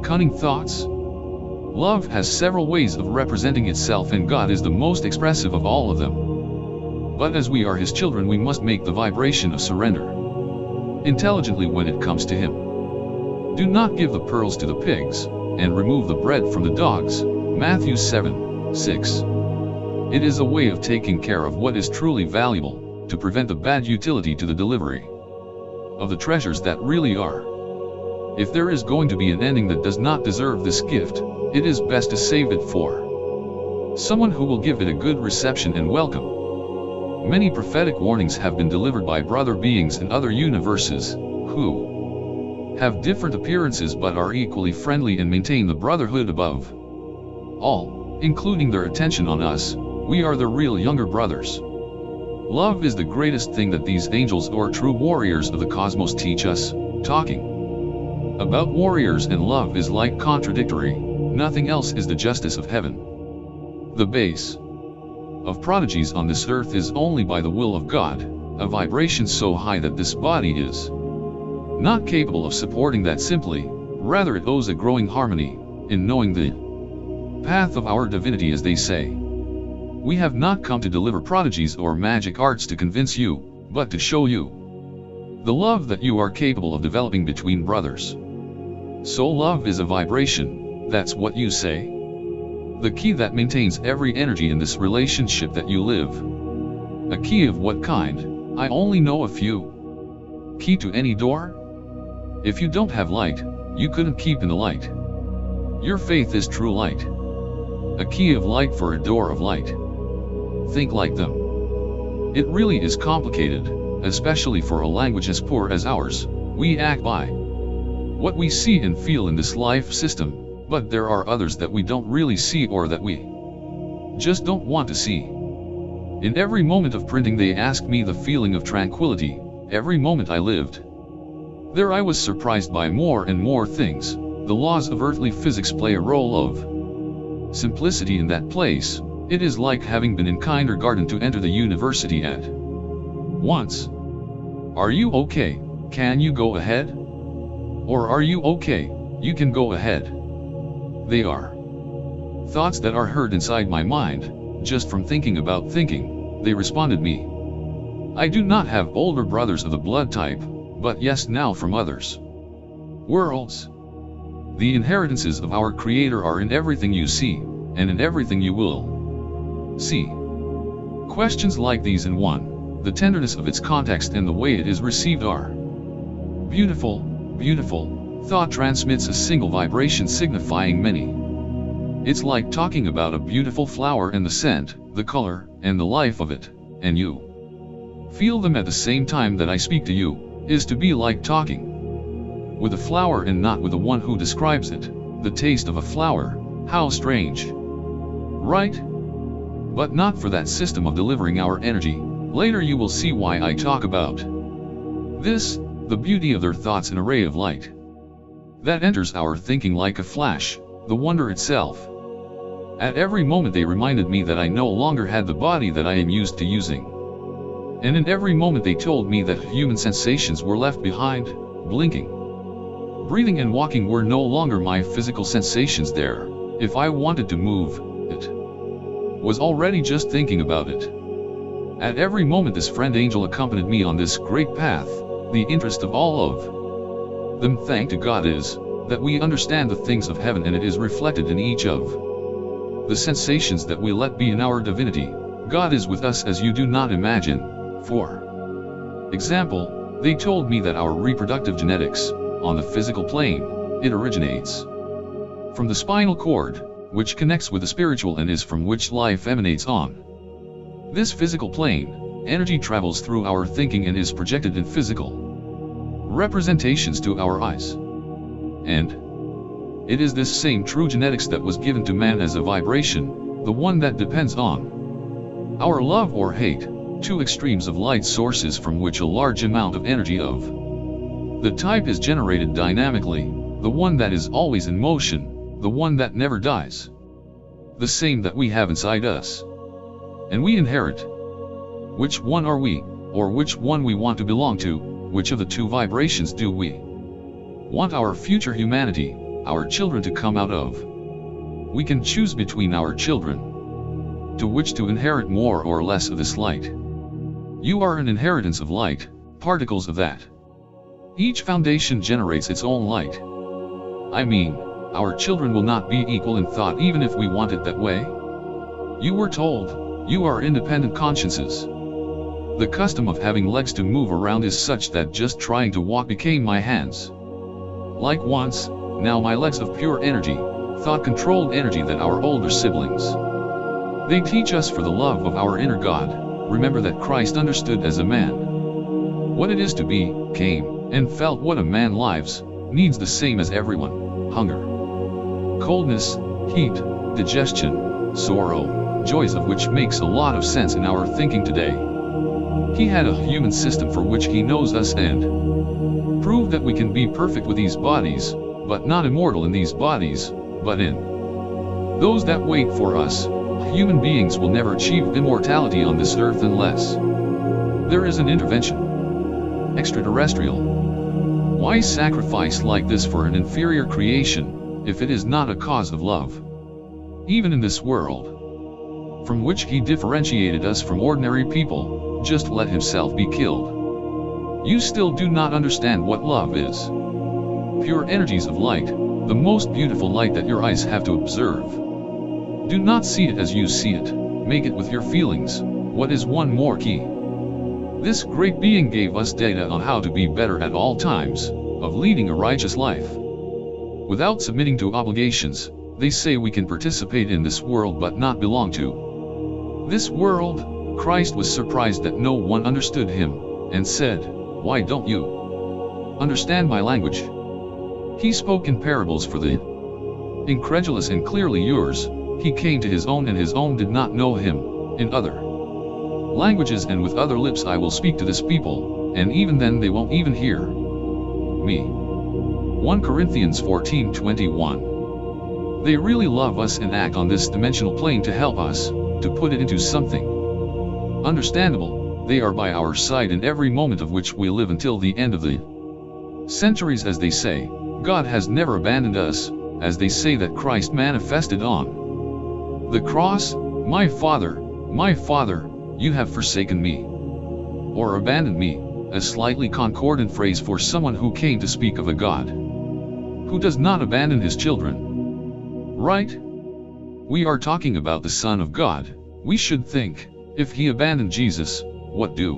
cunning thoughts. Love has several ways of representing itself, and God is the most expressive of all of them. But as we are His children, we must make the vibration of surrender intelligently when it comes to Him. Do not give the pearls to the pigs, and remove the bread from the dogs. Matthew 7:6. It is a way of taking care of what is truly valuable, to prevent the bad utility to the delivery of the treasures that really are. If there is going to be an ending that does not deserve this gift, it is best to save it for someone who will give it a good reception and welcome. Many prophetic warnings have been delivered by brother beings in other universes, who have different appearances but are equally friendly and maintain the brotherhood above all, including their attention on us. We are the real younger brothers. Love is the greatest thing that these angels or true warriors of the cosmos teach us. Talking about warriors and love is like contradictory. Nothing else is the justice of heaven. The base of prodigies on this earth is only by the will of God, a vibration so high that this body is not capable of supporting that. Simply, Rather, it owes a growing harmony in knowing the path of our divinity, as they say. We have not come to deliver prodigies or magic arts to convince you, but to show you the love that you are capable of developing between brothers. So love is a vibration, that's what you say? The key that maintains every energy in this relationship that you live. A key of what kind? I only know a few. Key to any door? If you don't have light, you couldn't keep in the light. Your faith is true light. A key of light for a door of light. Think like them. It really is complicated, especially for a language as poor as ours. We act by what we see and feel in this life system, but there are others that we don't really see or that we just don't want to see. In every moment of printing they asked me the feeling of tranquility, every moment I lived. There I was surprised by more and more things. The laws of earthly physics play a role of simplicity in that place. It is like having been in kindergarten to enter the university at once. Are you okay? Can you go ahead? Or are you okay? You can go ahead. They are thoughts that are heard inside my mind, just from thinking about thinking. They responded me. I do not have older brothers of the blood type, but yes, now from others worlds. The inheritances of our Creator are in everything you see, and in everything you will see. Questions like these in one, the tenderness of its context and the way it is received are beautiful, beautiful. Thought transmits a single vibration signifying many. It's like talking about a beautiful flower and the scent, the color, and the life of it, and you feel them at the same time that I speak to you, is to be like talking with a flower and not with the one who describes it. The taste of a flower, how strange, right? But not for that system of delivering our energy. Later you will see why I talk about this, the beauty of their thoughts, an array of light that enters our thinking like a flash, the wonder itself. At every moment they reminded me that I no longer had the body that I am used to using. And in every moment they told me that human sensations were left behind. Blinking, breathing and walking were no longer my physical sensations there. If I wanted to move, it was already just thinking about it. At every moment this friend angel accompanied me on this great path. The interest of all of them, thank to God, is that we understand the things of heaven, and it is reflected in each of the sensations that we let be in our divinity. God is with us as you do not imagine. For example, they told me that our reproductive genetics, on the physical plane, it originates from the spinal cord, which connects with the spiritual and is from which life emanates on this physical plane. Energy travels through our thinking and is projected in physical representations to our eyes. And it is this same true genetics that was given to man as a vibration, the one that depends on our love or hate, two extremes of light sources from which a large amount of energy of the type is generated dynamically, the one that is always in motion, the one that never dies. The same that we have inside us. And we inherit. Which one are we, or which one we want to belong to? Which of the two vibrations do we want our future humanity, our children, to come out of? We can choose between our children, to which to inherit more or less of this light. You are an inheritance of light, particles of that. Each foundation generates its own light. I mean, our children will not be equal in thought even if we want it that way. You were told, you are independent consciences. The custom of having legs to move around is such that just trying to walk became my hands. Like once, now my legs of pure energy, thought-controlled energy that our older siblings. They teach us for the love of our inner God. Remember that Christ understood as a man what it is to be, came, and felt what a man lives, needs the same as everyone: hunger, coldness, heat, digestion, sorrow, joys, of which makes a lot of sense in our thinking today. He had a human system for which he knows us and proved that we can be perfect with these bodies, but not immortal in these bodies, but in those that wait for us. Human beings will never achieve immortality on this earth unless there is an intervention. Extraterrestrial. Why sacrifice like this for an inferior creation, if it is not a cause of love? Even in this world, from which he differentiated us from ordinary people, just let himself be killed. You still do not understand what love is. Pure energies of light, the most beautiful light that your eyes have to observe. Do not see it as you see it, make it with your feelings. What is one more key? This great being gave us data on how to be better at all times, of leading a righteous life. Without submitting to obligations, they say we can participate in this world but not belong to this world. Christ was surprised that no one understood him, and said, "Why don't you understand my language?" He spoke in parables for the incredulous and clearly yours. He came to his own and his own did not know him. In other languages and with other lips I will speak to this people, and even then they won't even hear me. 1 Corinthians 14:21. They really love us and act on this dimensional plane to help us, to put it into something understandable. They are by our side in every moment of which we live until the end of the centuries. As they say, God has never abandoned us, as they say that Christ manifested on the cross, my Father, you have forsaken me, or abandoned me, a slightly concordant phrase for someone who came to speak of a God who does not abandon his children. Right? We are talking about the Son of God. We should think, if he abandoned Jesus, what do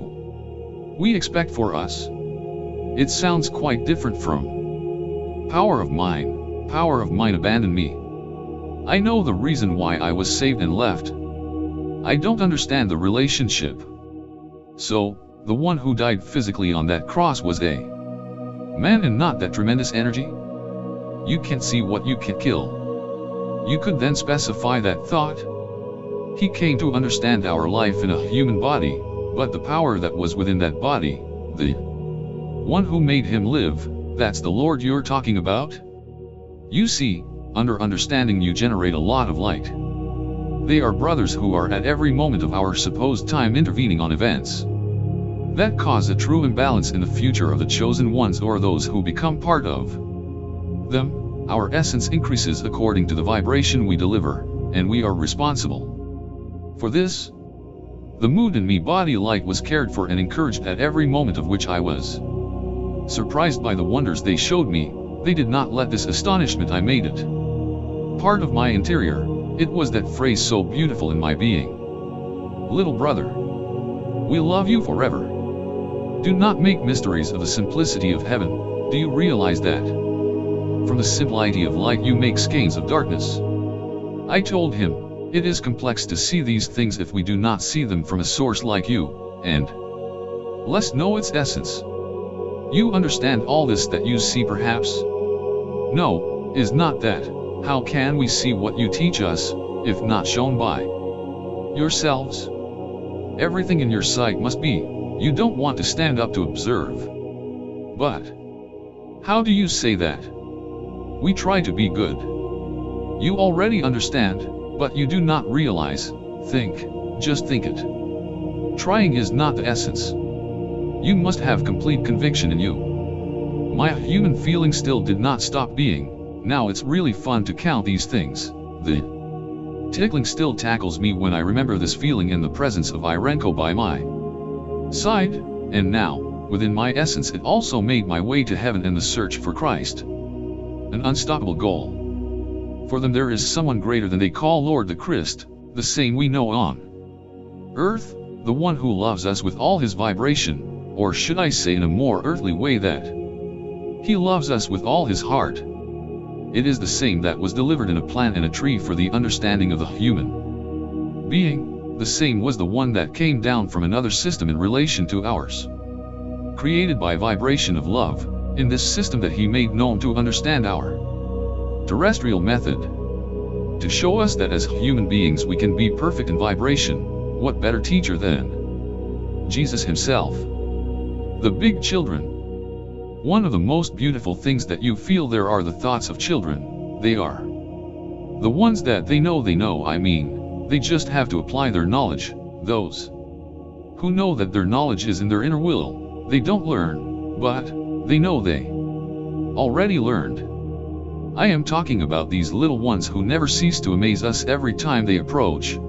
we expect for us? It sounds quite different from power of mine abandoned me. I know the reason why I was saved and left. I don't understand the relationship. So, the one who died physically on that cross was a man and not that tremendous energy? You can see what you can kill. You could then specify that thought. He came to understand our life in a human body, but the power that was within that body, the one who made him live, that's the Lord you're talking about? You see, under understanding you generate a lot of light. They are brothers who are at every moment of our supposed time intervening on events that cause a true imbalance in the future of the chosen ones or those who become part of them. Our essence increases according to the vibration we deliver, and we are responsible for this. The mood in me body light was cared for and encouraged at every moment of which I was surprised by the wonders they showed me. They did not let this astonishment I made it part of my interior. It was that phrase so beautiful in my being. Little brother, we love you forever. Do not make mysteries of the simplicity of heaven. Do you realize that from the simplicity of light you make skeins of darkness? I told him, it is complex to see these things if we do not see them from a source like you, and let's know its essence. You understand all this that you see perhaps? No, is not that. How can we see what you teach us, if not shown by yourselves? Everything in your sight must be. You don't want to stand up to observe. But how do you say that? We try to be good. You already understand, but you do not realize. Think, just think it. Trying is not the essence. You must have complete conviction in you. My human feeling still did not stop being. Now it's really fun to count these things. The tickling still tackles me when I remember this feeling in the presence of Irenko by my side, and now, within my essence it also made my way to heaven and the search for Christ. An unstoppable goal. For them there is someone greater than they call Lord the Christ, the same we know on earth, the one who loves us with all his vibration, or should I say in a more earthly way that he loves us with all his heart. It is the same that was delivered in a plant and a tree for the understanding of the human being. The same was the one that came down from another system in relation to ours, created by vibration of love, in this system that he made known to understand our terrestrial method, to show us that as human beings we can be perfect in vibration. What better teacher than Jesus himself? The big children. One of the most beautiful things that you feel there are the thoughts of children. They are the ones that they know, I mean, they just have to apply their knowledge. Those who know that their knowledge is in their inner will, they don't learn, but they know they already learned. I am talking about these little ones who never cease to amaze us every time they approach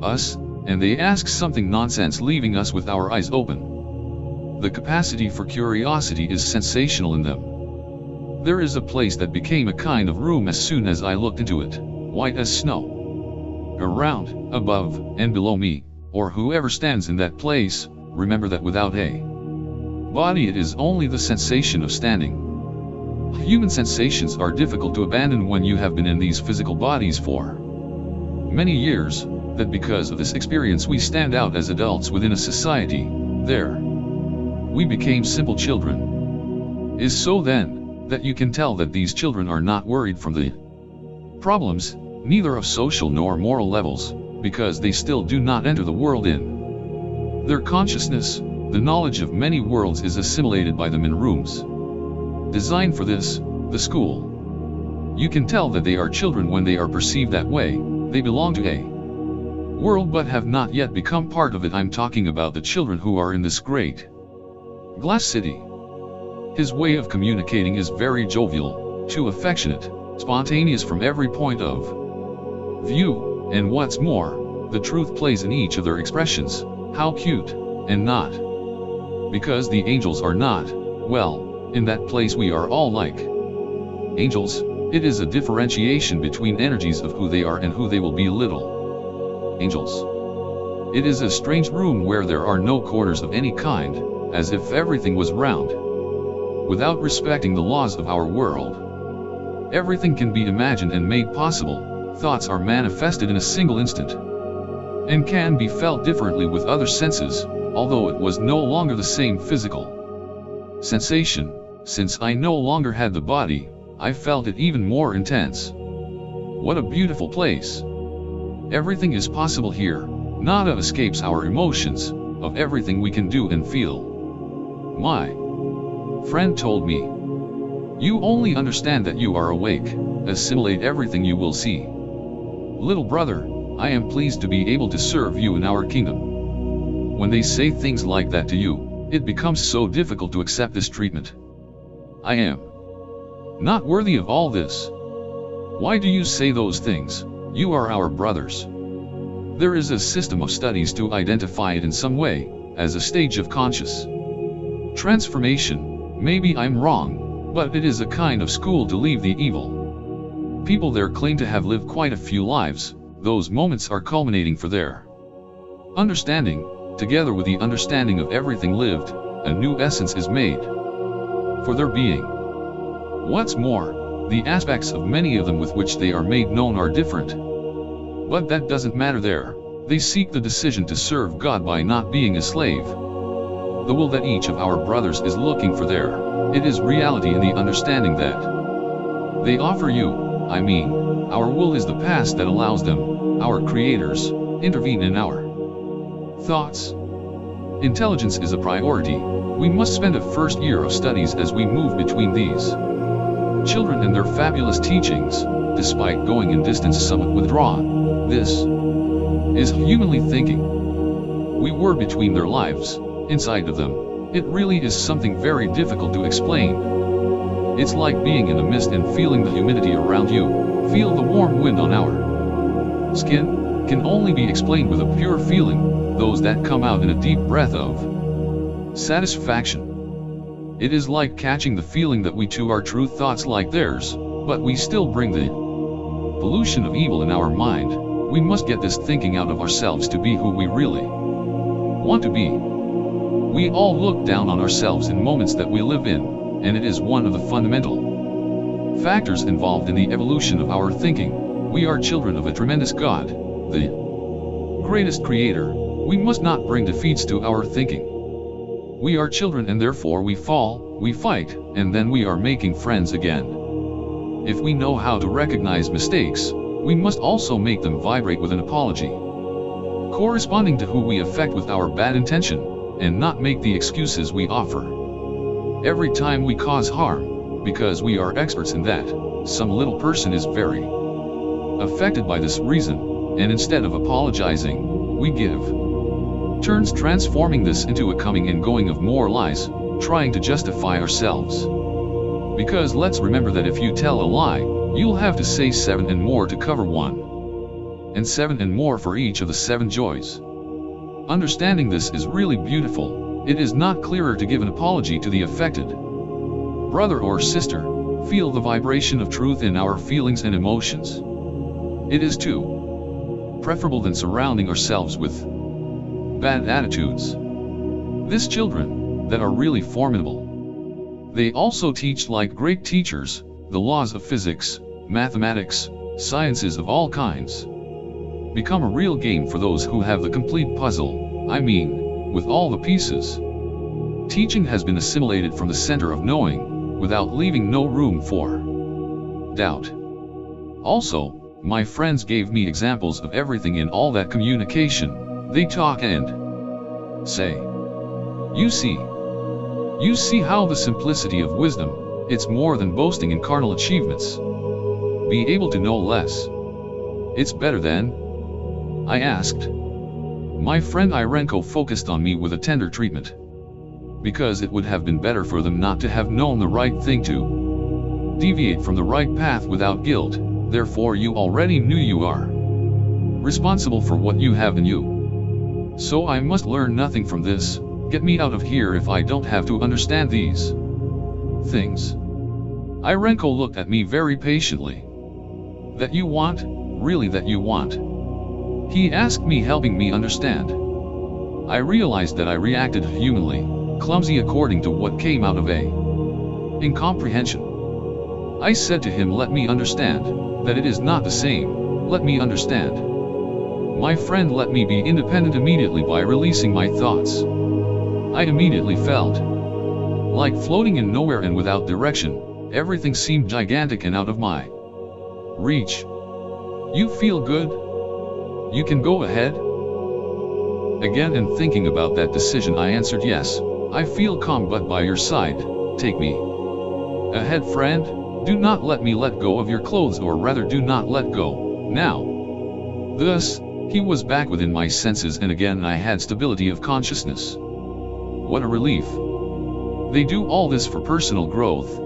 us, and they ask something nonsense, leaving us with our eyes open. The capacity for curiosity is sensational in them. There is a place that became a kind of room as soon as I looked into it, white as snow. Around, above, and below me, or whoever stands in that place, remember that without a body it is only the sensation of standing. Human sensations are difficult to abandon when you have been in these physical bodies for many years, that because of this experience we stand out as adults within a society. There we became simple children. Is so then, that you can tell that these children are not worried from the problems, neither of social nor moral levels, because they still do not enter the world in their consciousness. The knowledge of many worlds is assimilated by them in rooms designed for this, the school. You can tell that they are children when they are perceived that way. They belong to a world but have not yet become part of it. I'm talking about the children who are in this great glass city. His way of communicating is very jovial, too affectionate, spontaneous from every point of view, and what's more, the truth plays in each of their expressions. How cute, and not. Because the angels are not, well, in that place we are all like angels. It is a differentiation between energies of who they are and who they will be. Little angels. It is a strange room where there are no corners of any kind, as if everything was round. Without respecting the laws of our world, everything can be imagined and made possible. Thoughts are manifested in a single instant, and can be felt differently with other senses, although it was no longer the same physical sensation. Since I no longer had the body, I felt it even more intense. What a beautiful place! Everything is possible here. Nada escapes our emotions, of everything we can do and feel. My friend told me, you only understand that you are awake, assimilate everything you will see. Little brother, I am pleased to be able to serve you in our kingdom. When they say things like that to you, it becomes so difficult to accept this treatment. I am not worthy of all this. Why do you say those things? You are our brothers. There is a system of studies to identify it in some way, as a stage of conscious transformation. Maybe I'm wrong, but it is a kind of school to leave the evil. People there claim to have lived quite a few lives. Those moments are culminating for their understanding. Together with the understanding of everything lived, a new essence is made for their being. What's more, the aspects of many of them with which they are made known are different. But that doesn't matter there. They seek the decision to serve God by not being a slave. The will that each of our brothers is looking for there, it is reality in the understanding that they offer you. I mean, our will is the past that allows them, our creators, intervene in our thoughts. Intelligence is a priority. We must spend a first year of studies as we move between these children and their fabulous teachings, despite going in distance somewhat withdrawn. This is humanly thinking. We were between their lives, inside of them. It really is something very difficult to explain. It's like being in the mist and feeling the humidity around you, feel the warm wind on our skin, can only be explained with a pure feeling, those that come out in a deep breath of satisfaction. It is like catching the feeling that we too are true thoughts like theirs, but we still bring the pollution of evil in our mind. We must get this thinking out of ourselves to be who we really want to be. We all look down on ourselves in moments that we live in, and it is one of the fundamental factors involved in the evolution of our thinking. We are children of a tremendous God, the greatest creator. We must not bring defeats to our thinking. We are children and therefore we fall, we fight, and then we are making friends again. If we know how to recognize mistakes, we must also make them vibrate with an apology, corresponding to who we affect with our bad intention, and not make the excuses we offer every time we cause harm, because we are experts in that. Some little person is very affected by this reason, and instead of apologizing, we give turns, transforming this into a coming and going of more lies, trying to justify ourselves. Because let's remember that if you tell a lie, you'll have to say 7 and more to cover 1. And 7 and more for each of the 7 joys. Understanding this is really beautiful. It is not clearer to give an apology to the affected brother or sister. Feel the vibration of truth in our feelings and emotions. It is too preferable than surrounding ourselves with bad attitudes. These children that are really formidable. They also teach like great teachers, the laws of physics, mathematics, sciences of all kinds. Become a real game for those who have the complete puzzle, I mean, with all the pieces. Teaching has been assimilated from the center of knowing, without leaving no room for doubt. Also, my friends gave me examples of everything in all that communication. They talk and say, You see how the simplicity of wisdom, it's more than boasting in carnal achievements. Be able to know less. It's better than? I asked. My friend Irenko focused on me with a tender treatment. Because it would have been better for them not to have known the right thing to deviate from the right path without guilt. Therefore you already knew you are responsible for what you have in you. So I must learn nothing from this. Get me out of here if I don't have to understand these things. Irenko looked at me very patiently. That you want? Really that you want? He asked me, helping me understand. I realized that I reacted humanly, clumsy according to what came out of a incomprehension. I said to him, let me understand, that it is not the same, let me understand. My friend let me be independent immediately by releasing my thoughts. I immediately felt like floating in nowhere and without direction. Everything seemed gigantic and out of my reach. You feel good? You can go ahead? Again, and thinking about that decision, I answered yes. I feel calm, but by your side. Take me ahead, friend. Do not let me let go of your clothes, or rather do not let go now. Thus, he was back within my senses, and again I had stability of consciousness. What a relief. They do all this for personal growth.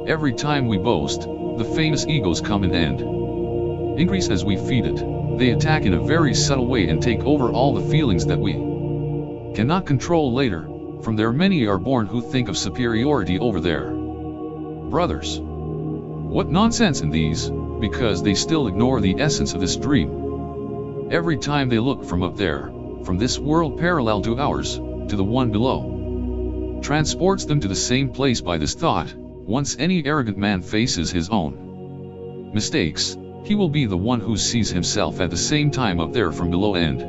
Every time we boast, the famous egos come and increase as we feed it. They attack in a very subtle way and take over all the feelings that we cannot control later. From there many are born who think of superiority over their brothers. What nonsense in these, because they still ignore the essence of this dream. Every time they look from up there, from this world parallel to ours, to the one below, transports them to the same place by this thought. Once any arrogant man faces his own mistakes, he will be the one who sees himself at the same time up there from below and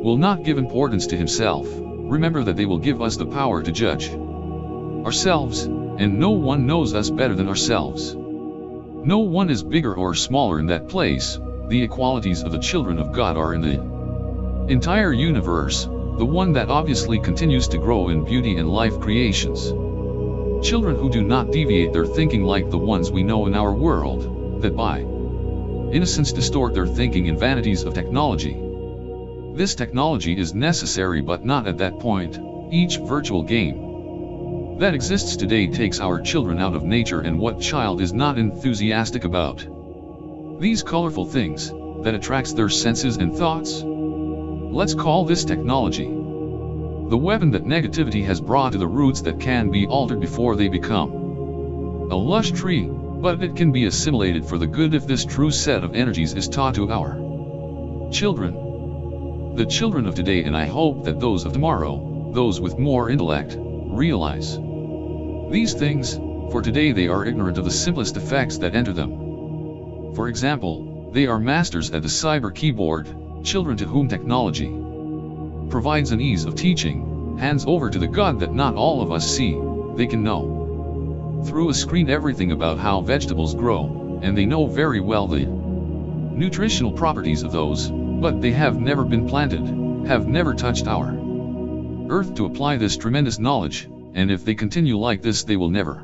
will not give importance to himself. Remember that they will give us the power to judge ourselves, and no one knows us better than ourselves. No one is bigger or smaller in that place. The equalities of the children of God are in the entire universe, the one that obviously continues to grow in beauty and life creations. Children who do not deviate their thinking like the ones we know in our world, that by innocence distort their thinking in vanities of technology. This technology is necessary, but not at that point. Each virtual game that exists today takes our children out of nature, and what child is not enthusiastic about these colorful things that attracts their senses and thoughts? Let's call this technology. The weapon that negativity has brought to the roots that can be altered before they become a lush tree, but it can be assimilated for the good if this true set of energies is taught to our children. The children of today, and I hope that those of tomorrow, those with more intellect, realize these things, for today they are ignorant of the simplest effects that enter them. For example, they are masters at the cyber keyboard, children to whom technology provides an ease of teaching, hands over to the God that not all of us see. They can know through a screen everything about how vegetables grow, and they know very well the nutritional properties of those, but they have never been planted, have never touched our earth to apply this tremendous knowledge, and if they continue like this they will never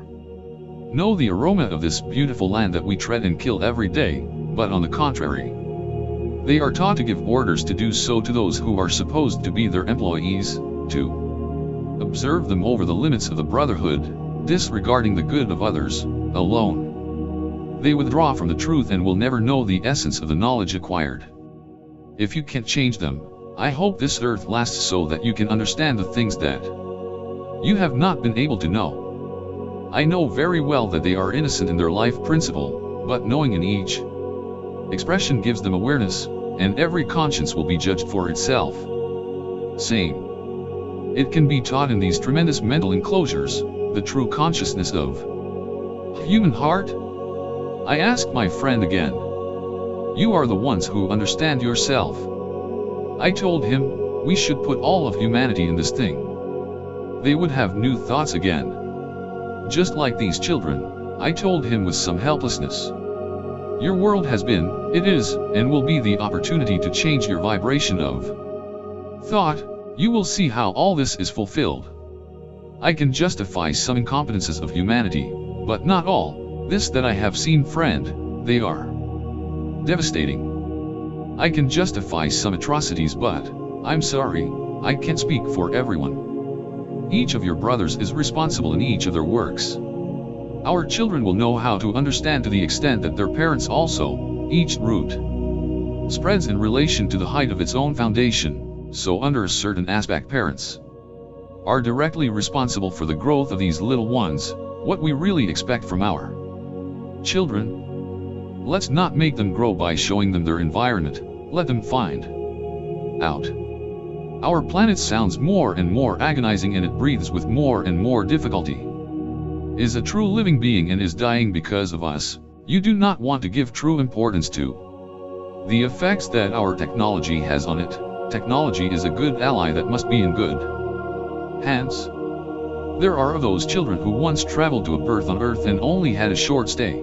know the aroma of this beautiful land that we tread and kill every day, but on the contrary, they are taught to give orders to do so to those who are supposed to be their employees, to observe them over the limits of the brotherhood, disregarding the good of others, alone. They withdraw from the truth and will never know the essence of the knowledge acquired. If you can't change them, I hope this earth lasts so that you can understand the things that you have not been able to know. I know very well that they are innocent in their life principle, but knowing in each expression gives them awareness, and every conscience will be judged for itself. Same. It can be taught in these tremendous mental enclosures, the true consciousness of human heart. I asked my friend again. You are the ones who understand yourself. I told him, we should put all of humanity in this thing. They would have new thoughts again. Just like these children, I told him with some helplessness. Your world has been, it is, and will be the opportunity to change your vibration of thought. You will see how all this is fulfilled. I can justify some incompetences of humanity, but not all. This that I have seen, friend, they are devastating. I can justify some atrocities, but I'm sorry, I can't speak for everyone. Each of your brothers is responsible in each of their works. Our children will know how to understand to the extent that their parents also. Each root spreads in relation to the height of its own foundation, so under a certain aspect parents are directly responsible for the growth of these little ones, what we really expect from our children. Let's not make them grow by showing them their environment, let them find out. Our planet sounds more and more agonizing, and it breathes with more and more difficulty. Is a true living being and is dying because of us. You do not want to give true importance to the effects that our technology has on it. Technology is a good ally that must be in good hands. There are those children who once traveled to a birth on Earth and only had a short stay.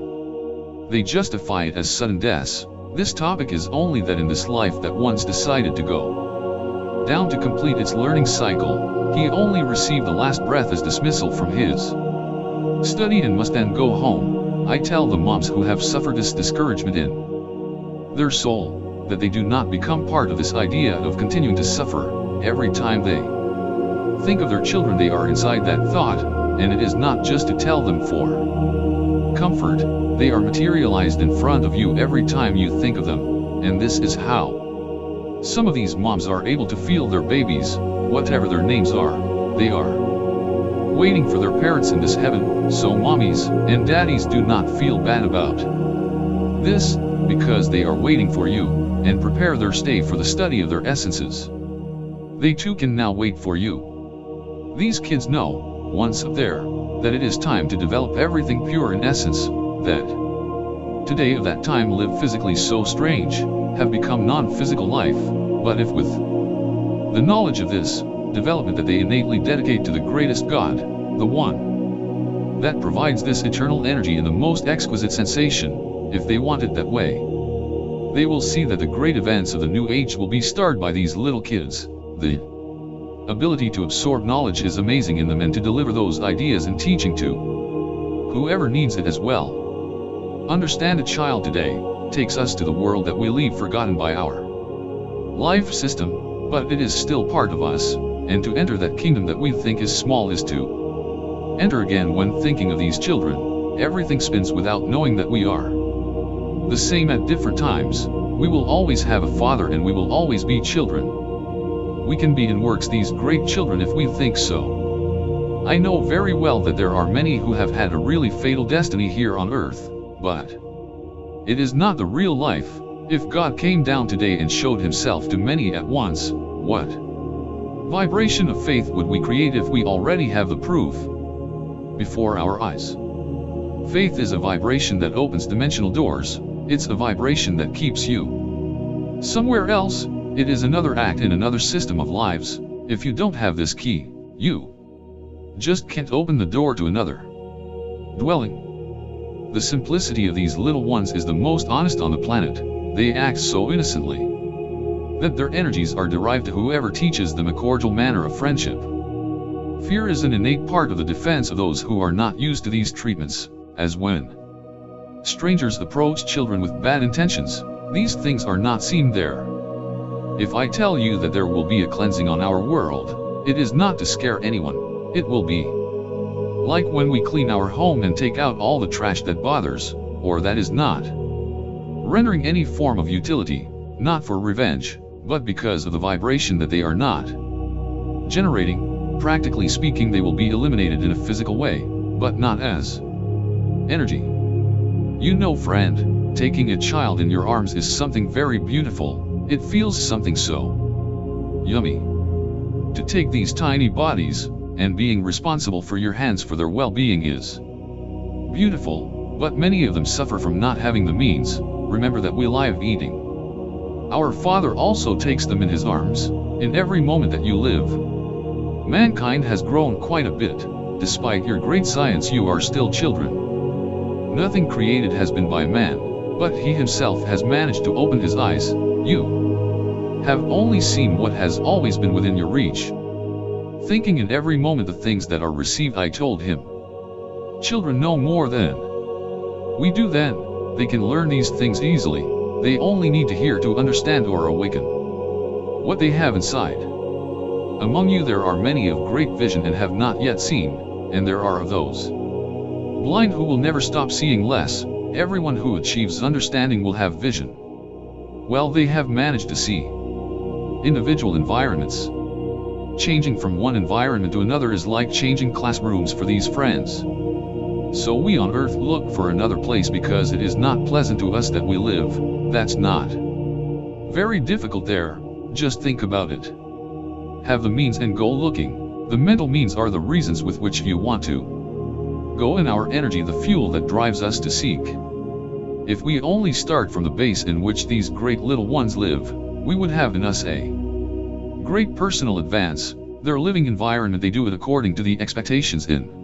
They justify it as sudden deaths. This topic is only that in this life that once decided to go down to complete its learning cycle, he only received the last breath as dismissal from his study and must then go home. I tell the moms who have suffered this discouragement in their soul, that they do not become part of this idea of continuing to suffer. Every time they think of their children, they are inside that thought, and it is not just to tell them for comfort, they are materialized in front of you every time you think of them, and this is how some of these moms are able to feel their babies, whatever their names are, they are waiting for their parents in this heaven. So mommies and daddies, do not feel bad about this, because they are waiting for you, and prepare their stay for the study of their essences. They too can now wait for you. These kids know, once up there, that it is time to develop everything pure in essence, that today of that time live physically so strange, have become non-physical life, but if with the knowledge of this development that they innately dedicate to the greatest God, the one that provides this eternal energy in the most exquisite sensation, if they want it that way, they will see that the great events of the new age will be starred by these little kids. The ability to absorb knowledge is amazing in them, and to deliver those ideas and teaching to whoever needs it as well. Understand, a child today takes us to the world that we leave forgotten by our life system, but it is still part of us, and to enter that kingdom that we think is small is to enter again. When thinking of these children, everything spins without knowing that we are the same at different times. We will always have a father, and we will always be children. We can be in works these great children if we think so. I know very well that there are many who have had a really fatal destiny here on earth, but it is not the real life. If God came down today and showed himself to many at once, what vibration of faith would we create if we already have the proof before our eyes? Faith is a vibration that opens dimensional doors. It's a vibration that keeps you somewhere else. It is another act in another system of lives. If you don't have this key, you just can't open the door to another dwelling. The simplicity of these little ones is the most honest on the planet. They act so innocently that their energies are derived to whoever teaches them a cordial manner of friendship. Fear is an innate part of the defense of those who are not used to these treatments, as when strangers approach children with bad intentions. These things are not seen there. If I tell you that there will be a cleansing on our world, it is not to scare anyone. It will be Like when we clean our home and take out all the trash that bothers, or that is not rendering any form of utility, not for revenge, but because of the vibration that they are not generating. Practically speaking, they will be eliminated in a physical way, but not as energy. You know, friend, taking a child in your arms is something very beautiful. It feels something so yummy. To take these tiny bodies, and being responsible for your hands for their well-being is beautiful, but many of them suffer from not having the means. Remember that we live eating. Our Father also takes them in His arms, in every moment that you live. Mankind has grown quite a bit. Despite your great science, you are still children. Nothing created has been by man, but He Himself has managed to open His eyes. You have only seen what has always been within your reach. Thinking in every moment the things that are received, I told him. Children know more than we do then. They can learn these things easily. They only need to hear to understand or awaken what they have inside. Among you there are many of great vision and have not yet seen, and there are of those blind who will never stop seeing less. Everyone who achieves understanding will have vision. Well, they have managed to see individual environments. Changing from one environment to another is like changing classrooms for these friends. So we on earth look for another place because it is not pleasant to us that we live. That's not very difficult there. Just think about it. Have the means and go looking. The mental means are the reasons with which you want to go, in our energy, the fuel that drives us to seek. If we only start from the base in which these great little ones live, we would have in us a great personal advance. Their living environment, they do it according to the expectations in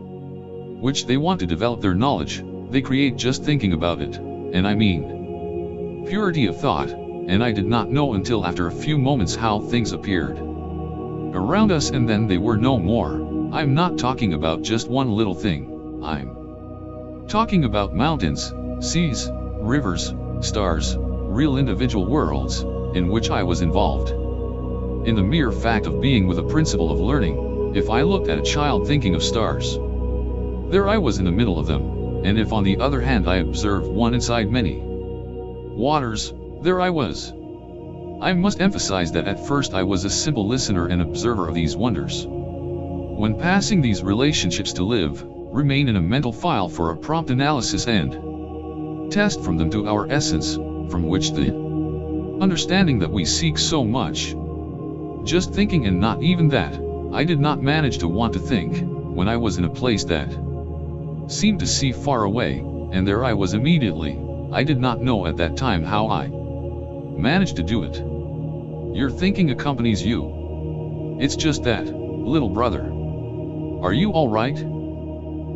which they want to develop their knowledge. They create just thinking about it, and I mean purity of thought, and I did not know until after a few moments how things appeared around us and then they were no more. I'm not talking about just one little thing. I'm talking about mountains, seas, rivers, stars, real individual worlds, in which I was involved. In the mere fact of being with a principle of learning, if I looked at a child thinking of stars, there I was in the middle of them, and if on the other hand I observed one inside many waters, there I was. I must emphasize that at first I was a simple listener and observer of these wonders. When passing these relationships to live, remain in a mental file for a prompt analysis and test from them to our essence, from which the understanding that we seek so much. Just thinking, and not even that. I did not manage to want to think, when I was in a place that seemed to see far away, and there I was immediately. I did not know at that time how I managed to do it. Your thinking accompanies you. It's just that, little brother. Are you all right?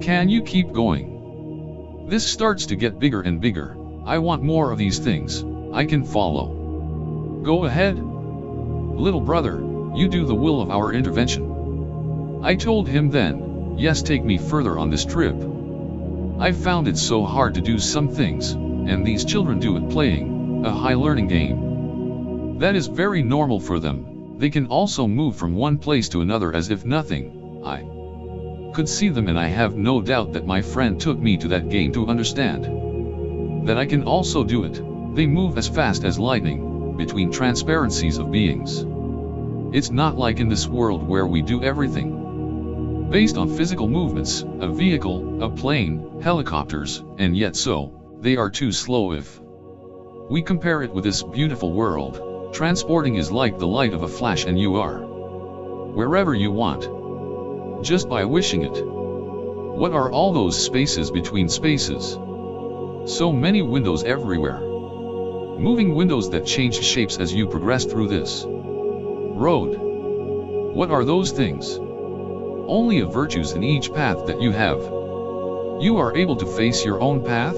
Can you keep going? This starts to get bigger and bigger. I want more of these things. I can follow. Go ahead. Little brother, you do the will of our intervention. I told him then, yes, take me further on this trip. I found it so hard to do some things, and these children do it playing a high learning game. That is very normal for them. They can also move from one place to another as if nothing. I could see them, and I have no doubt that my friend took me to that game to understand that I can also do it. They move as fast as lightning, between transparencies of beings. It's not like in this world where we do everything based on physical movements, a vehicle, a plane, helicopters, and yet so, they are too slow if we compare it with this beautiful world. Transporting is like the light of a flash, and you are wherever you want, just by wishing it. What are all those spaces between spaces? So many windows everywhere. Moving windows that change shapes as you progress through this road. What are those things? Only of virtues in each path that you have. You are able to face your own path?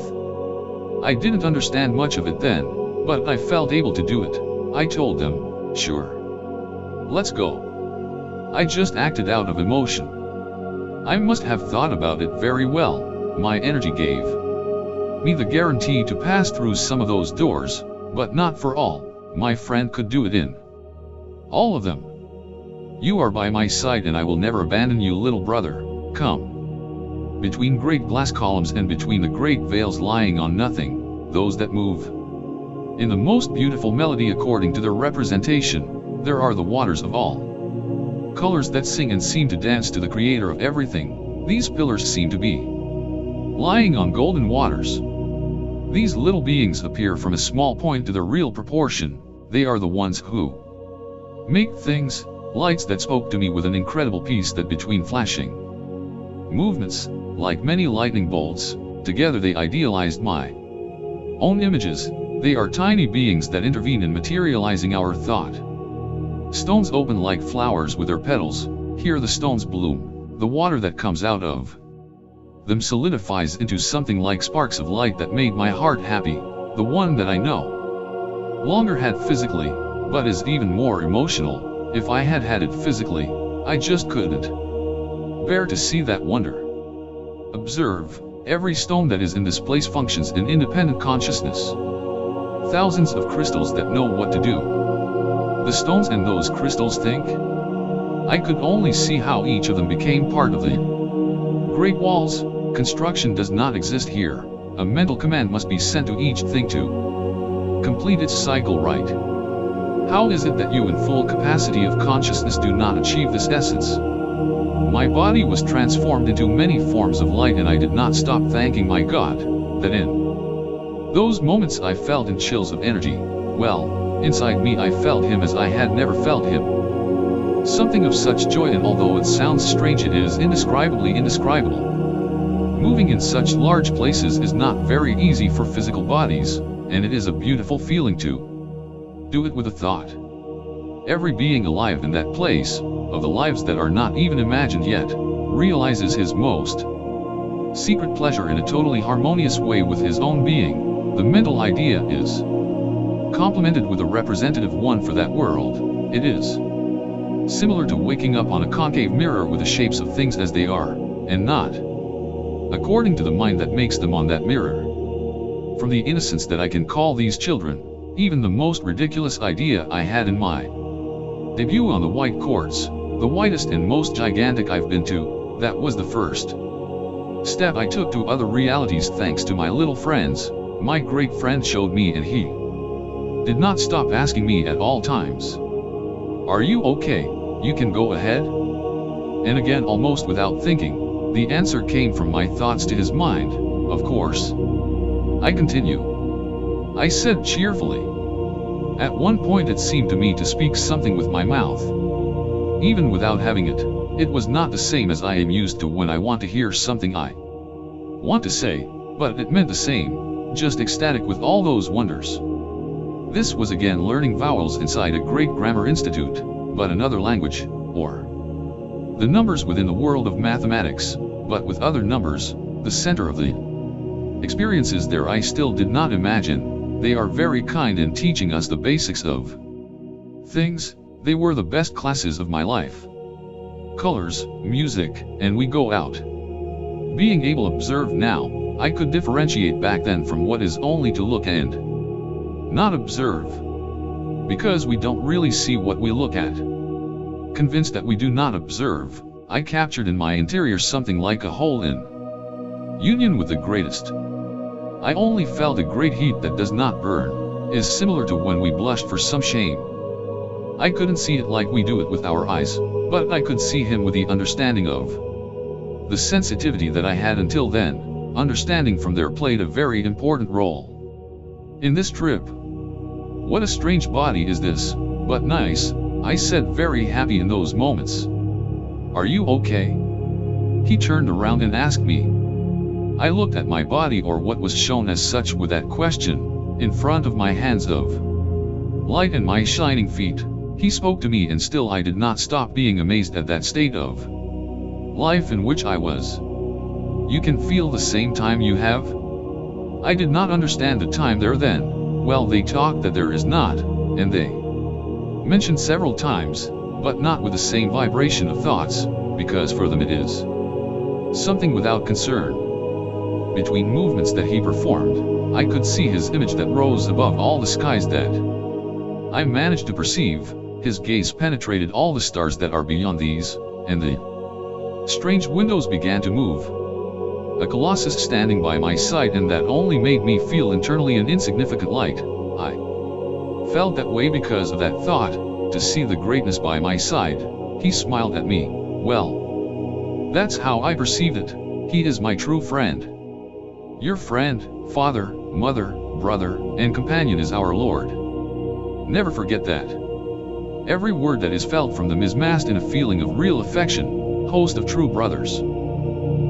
I didn't understand much of it then, but I felt able to do it. I told them, sure. Let's go. I just acted out of emotion. I must have thought about it very well. My energy gave me the guarantee to pass through some of those doors, but not for all. My friend could do it in all of them. You are by my side, and I will never abandon you, little brother. Come. between great glass columns and between the great veils lying on nothing, those that move. In the most beautiful melody according to their representation, there are the waters of all colors that sing and seem to dance to the creator of everything. These pillars seem to be lying on golden waters. These little beings appear from a small point to their real proportion. They are the ones who make things, lights that spoke to me with an incredible peace that between flashing movements, like many lightning bolts, together they idealized my own images. They are tiny beings that intervene in materializing our thought. Stones open like flowers with their petals, here the stones bloom, the water that comes out of them solidifies into something like sparks of light that made my heart happy, the one that I no longer had physically, but is even more emotional. If I had had it physically, I just couldn't bear to see that wonder. Observe, every stone that is in this place functions in independent consciousness. Thousands of crystals that know what to do. The stones and those crystals think. I could only see how each of them became part of the great walls. Construction does not exist here. A mental command must be sent to each thing to complete its cycle right. How is it that you in full capacity of consciousness do not achieve this essence? My body was transformed into many forms of light and I did not stop thanking my God, that in those moments I felt in chills of energy. Well, inside me I felt him as I had never felt him. Something of such joy, and although it sounds strange, it is indescribably indescribable. Moving in such large places is not very easy for physical bodies, and it is a beautiful feeling to do it with a thought. Every being alive in that place, of the lives that are not even imagined yet, realizes his most secret pleasure in a totally harmonious way with his own being. The mental idea is complemented with a representative one for that world. It is similar to waking up on a concave mirror with the shapes of things as they are, and not according to the mind that makes them on that mirror. From the innocence that I can call these children, even the most ridiculous idea I had in my debut on the white courts, the whitest and most gigantic I've been to, that was the first step I took to other realities thanks to my little friends. My great friend showed me, and he did not stop asking me at all times, "Are you okay? You can go ahead?" And again, almost without thinking, the answer came from my thoughts to his mind, "Of course. I continue," I said cheerfully. At one point it seemed to me to speak something with my mouth. Even without having it, it was not the same as I am used to when I want to hear something I want to say, but it meant the same. Just ecstatic with all those wonders. This was again learning vowels inside a great grammar institute, but another language, or the numbers within the world of mathematics, but with other numbers, the center of the experiences there I still did not imagine. They are very kind in teaching us the basics of things. They were the best classes of my life. Colors, music, and we go out. Being able to observe now, I could differentiate back then from what is only to look and not observe. Because we don't really see what we look at. Convinced that we do not observe, I captured in my interior something like a whole in union with the greatest. I only felt a great heat that does not burn, is similar to when we blushed for some shame. I couldn't see it like we do it with our eyes, but I could see him with the understanding of the sensitivity that I had until then. Understanding from there played a very important role in this trip. What a strange body is this, but nice, I said, very happy in those moments. Are you okay? He turned around and asked me. I looked at my body, or what was shown as such with that question, in front of my hands of light and my shining feet. He spoke to me, and still I did not stop being amazed at that state of life in which I was. You can feel the same time you have? I did not understand the time there then. Well, they talk that there is not, and they mentioned several times, but not with the same vibration of thoughts, because for them it is something without concern. Between movements that he performed, I could see his image that rose above all the skies that I managed to perceive. His gaze penetrated all the stars that are beyond these, and the strange windows began to move. a colossus standing by my side, and that only made me feel internally an insignificant light. I felt that way because of that thought, to see the greatness by my side. He smiled at me. Well, that's how I perceived it. He is my true friend. Your friend, father, mother, brother, and companion is our Lord. Never forget that. Every word that is felt from them is masked in a feeling of real affection, host of true brothers.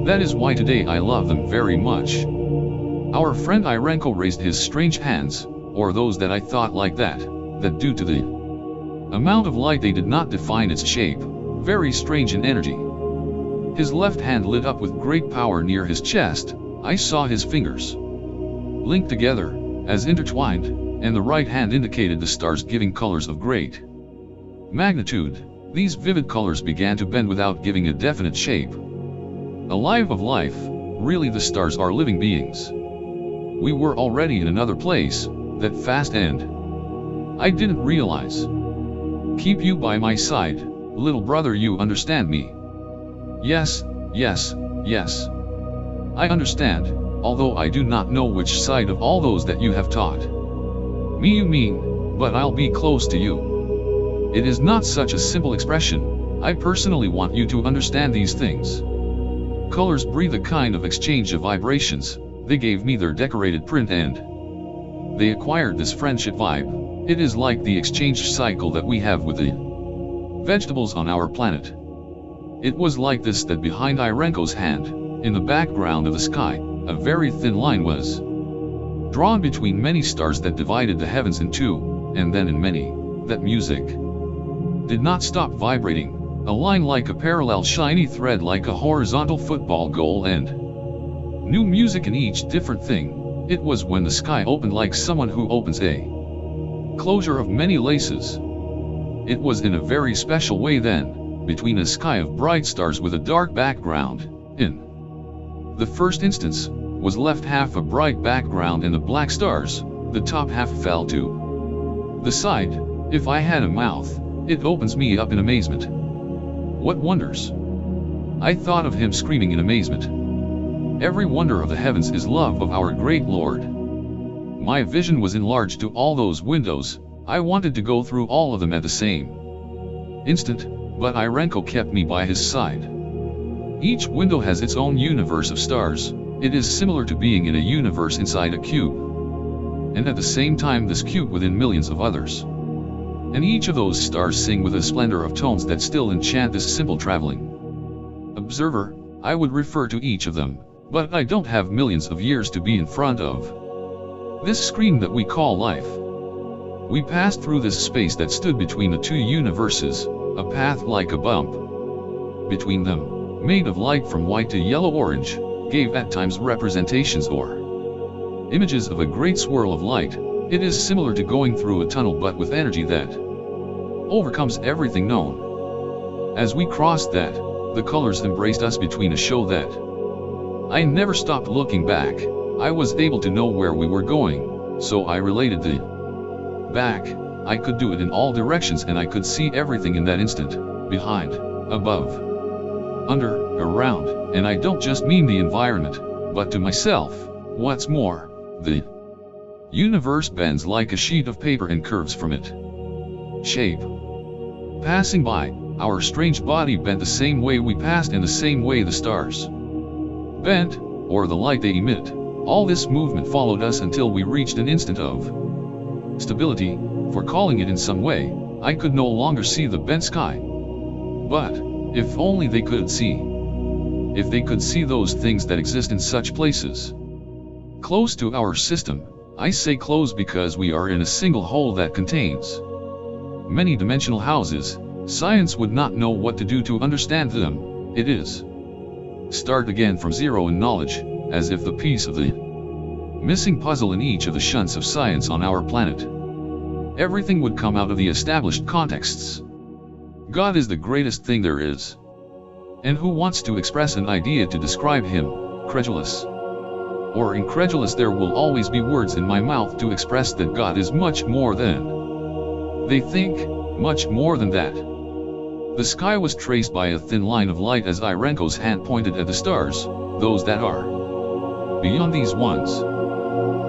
That is why today I love them very much. Our friend Irenko raised his strange hands, or those that I thought like that due to the amount of light they did not define its shape, very strange in energy. His left hand lit up with great power near his chest. I saw his fingers linked together, as intertwined, and the right hand indicated the stars, giving colors of great magnitude. These vivid colors began to bend without giving a definite shape. Alive of life, really the stars are living beings. We were already in another place, that fast end. I didn't realize. Keep you by my side, little brother, you understand me? Yes, yes, yes. I understand, although I do not know which side of all those that you have taught me you mean, but I'll be close to you. It is not such a simple expression. I personally want you to understand these things. Colors breathe a kind of exchange of vibrations. They gave me their decorated print and they acquired this friendship vibe. It is like the exchange cycle that we have with the vegetables on our planet. It was like this that behind Irenko's hand, in the background of the sky, a very thin line was drawn between many stars that divided the heavens in two, and then in many, that music did not stop vibrating. A line like a parallel shiny thread, like a horizontal football goal, and new music in each different thing. It was when the sky opened like someone who opens a closure of many laces. It was in a very special way then, between a sky of bright stars with a dark background. In the first instance, was left half a bright background and the black stars, the top half fell to the side. If I had a mouth, it opens me up in amazement. What wonders! I thought of him screaming in amazement. Every wonder of the heavens is love of our great Lord. My vision was enlarged to all those windows. I wanted to go through all of them at the same instant, but Irenko kept me by his side. Each window has its own universe of stars. It is similar to being in a universe inside a cube, and at the same time this cube within millions of others. And each of those stars sing with a splendor of tones that still enchant this simple traveling observer. I would refer to each of them, but I don't have millions of years to be in front of this screen that we call life. We passed through this space that stood between the two universes, a path like a bump between them, made of light from white to yellow-orange, gave at times representations or images of a great swirl of light. It is similar to going through a tunnel, but with energy that overcomes everything known. As we crossed that, the colors embraced us between a show that I never stopped looking back. I was able to know where we were going, so I related the back. I could do it in all directions, and I could see everything in that instant, behind, above, under, around, and I don't just mean the environment, but to myself. What's more, the universe bends like a sheet of paper and curves from it shape. Passing by, our strange body bent the same way we passed, in the same way the stars bent, or the light they emit. All this movement followed us until we reached an instant of stability, for calling it in some way. I could no longer see the bent sky. But, if only they could see. If they could see those things that exist in such places close to our system. I say close because we are in a single hole that contains many dimensional houses. Science would not know what to do to understand them. It is start again from zero in knowledge, as if the piece of the missing puzzle in each of the shunts of science on our planet. Everything would come out of the established contexts. God is the greatest thing there is. And who wants to express an idea to describe him, credulous or incredulous? There will always be words in my mouth to express that God is much more than they think, much more than that. The sky was traced by a thin line of light as Irenko's hand pointed at the stars, those that are beyond these ones.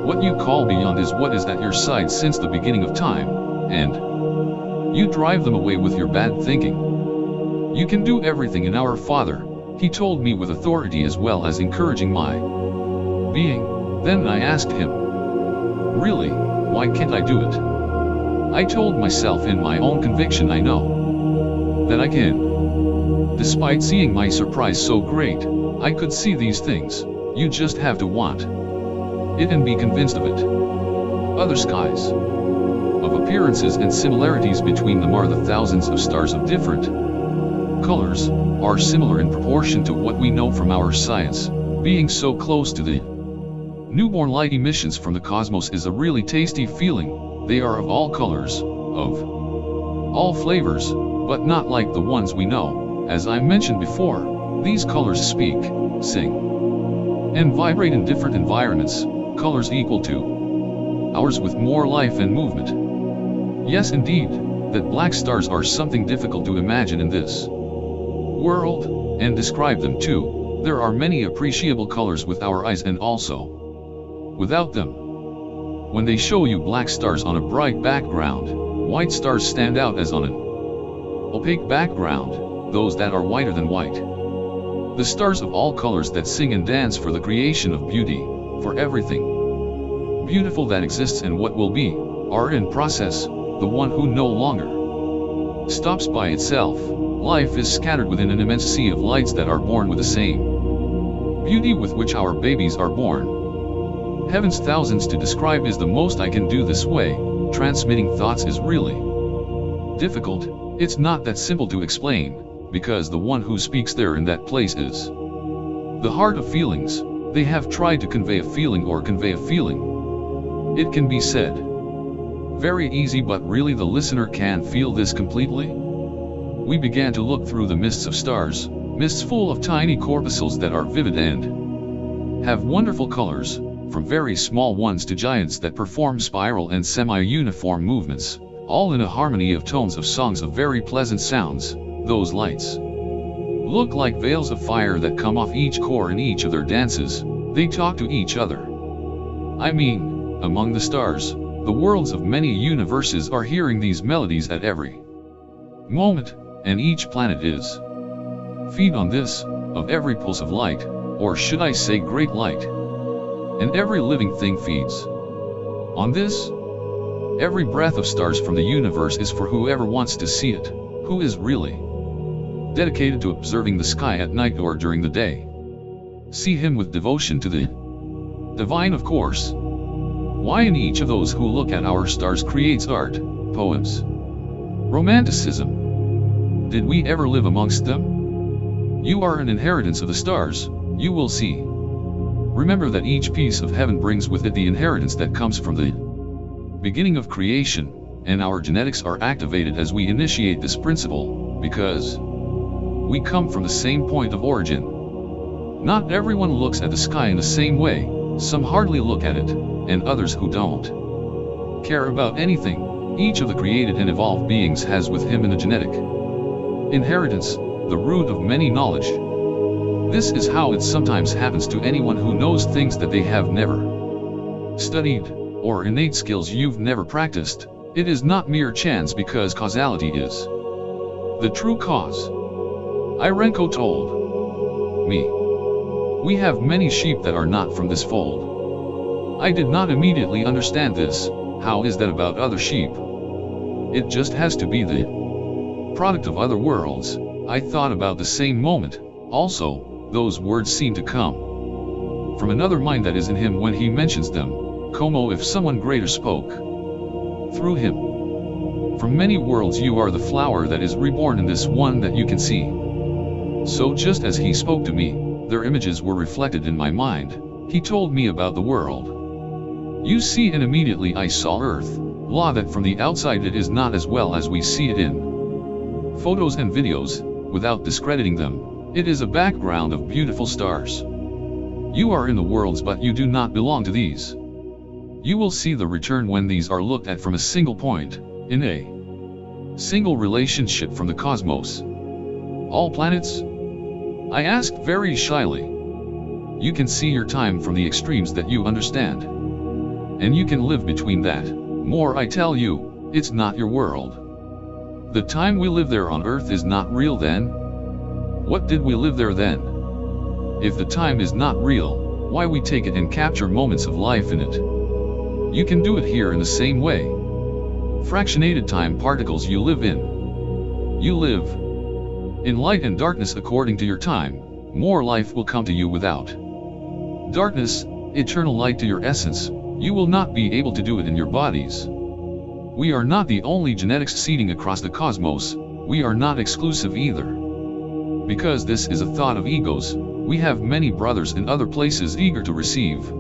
What you call beyond is what is at your side since the beginning of time, and you drive them away with your bad thinking. You can do everything in our Father, he told me with authority as well as encouraging my being. Then I asked him, really, why can't I do it? I told myself in my own conviction I know that I can. Despite seeing my surprise so great, I could see these things. You just have to want it and be convinced of it. Other skies of appearances and similarities between them are the thousands of stars of different colors, are similar in proportion to what we know from our science. Being so close to the newborn light emissions from the cosmos is a really tasty feeling. They are of all colors, of all flavors, but not like the ones we know. As I mentioned before, these colors speak, sing, and vibrate in different environments, colors equal to ours with more life and movement. Yes, indeed, that black stars are something difficult to imagine in this world, and describe them too. There are many appreciable colors with our eyes and also without them. When they show you black stars on a bright background, white stars stand out as on an opaque background, those that are whiter than white. The stars of all colors that sing and dance for the creation of beauty, for everything beautiful that exists and what will be, are in process, the one who no longer stops by itself. Life is scattered within an immense sea of lights that are born with the same beauty with which our babies are born. Heaven's thousands to describe is the most I can do this way. Transmitting thoughts is really difficult. It's not that simple to explain, because the one who speaks there in that place is the heart of feelings. They have tried to convey a feeling or convey a feeling. It can be said very easy, but really the listener can feel this completely. We began to look through the mists of stars, mists full of tiny corpuscles that are vivid and have wonderful colors, from very small ones to giants that perform spiral and semi-uniform movements, all in a harmony of tones of songs of very pleasant sounds. Those lights look like veils of fire that come off each core in each of their dances. They talk to each other. I mean, among the stars, the worlds of many universes are hearing these melodies at every moment, and each planet is feed on this, of every pulse of light, or should I say great light. And every living thing feeds on this. Every breath of stars from the universe is for whoever wants to see it, who is really dedicated to observing the sky at night or during the day. See him with devotion to the divine, of course. Why, in each of those who look at our stars creates art, poems, romanticism. Did we ever live amongst them? You are an inheritance of the stars, you will see. Remember that each piece of heaven brings with it the inheritance that comes from the beginning of creation, and our genetics are activated as we initiate this principle, because we come from the same point of origin. Not everyone looks at the sky in the same way, some hardly look at it, and others who don't care about anything. Each of the created and evolved beings has with him in a genetic inheritance, the root of many knowledge. This is how it sometimes happens to anyone who knows things that they have never studied, or innate skills you've never practiced. It is not mere chance, because causality is the true cause. Irenko told me, we have many sheep that are not from this fold. I did not immediately understand this. How is that about other sheep? It just has to be the product of other worlds. I thought about the same moment. Also, those words seem to come from another mind that is in him when he mentions them, como if someone greater spoke through him. From many worlds you are the flower that is reborn in this one that you can see. So just as he spoke to me, their images were reflected in my mind. He told me about the world you see, and immediately I saw Earth, law that from the outside it is not as well as we see it in photos and videos. Without discrediting them, it is a background of beautiful stars. You are in the worlds, but you do not belong to these. You will see the return when these are looked at from a single point, in a single relationship from the cosmos. All planets? I asked very shyly. You can see your time from the extremes that you understand. And you can live between that. More I tell you, it's not your world. The time we live there on earth is not real then. What did we live there then? If the time is not real, why we take it and capture moments of life in it? You can do it here in the same way. Fractionated time particles you live in. You live in light and darkness according to your time. More life will come to you without darkness, eternal light to your essence. You will not be able to do it in your bodies. We are not the only genetics seeding across the cosmos. We are not exclusive either. Because this is a thought of egos, we have many brothers in other places eager to receive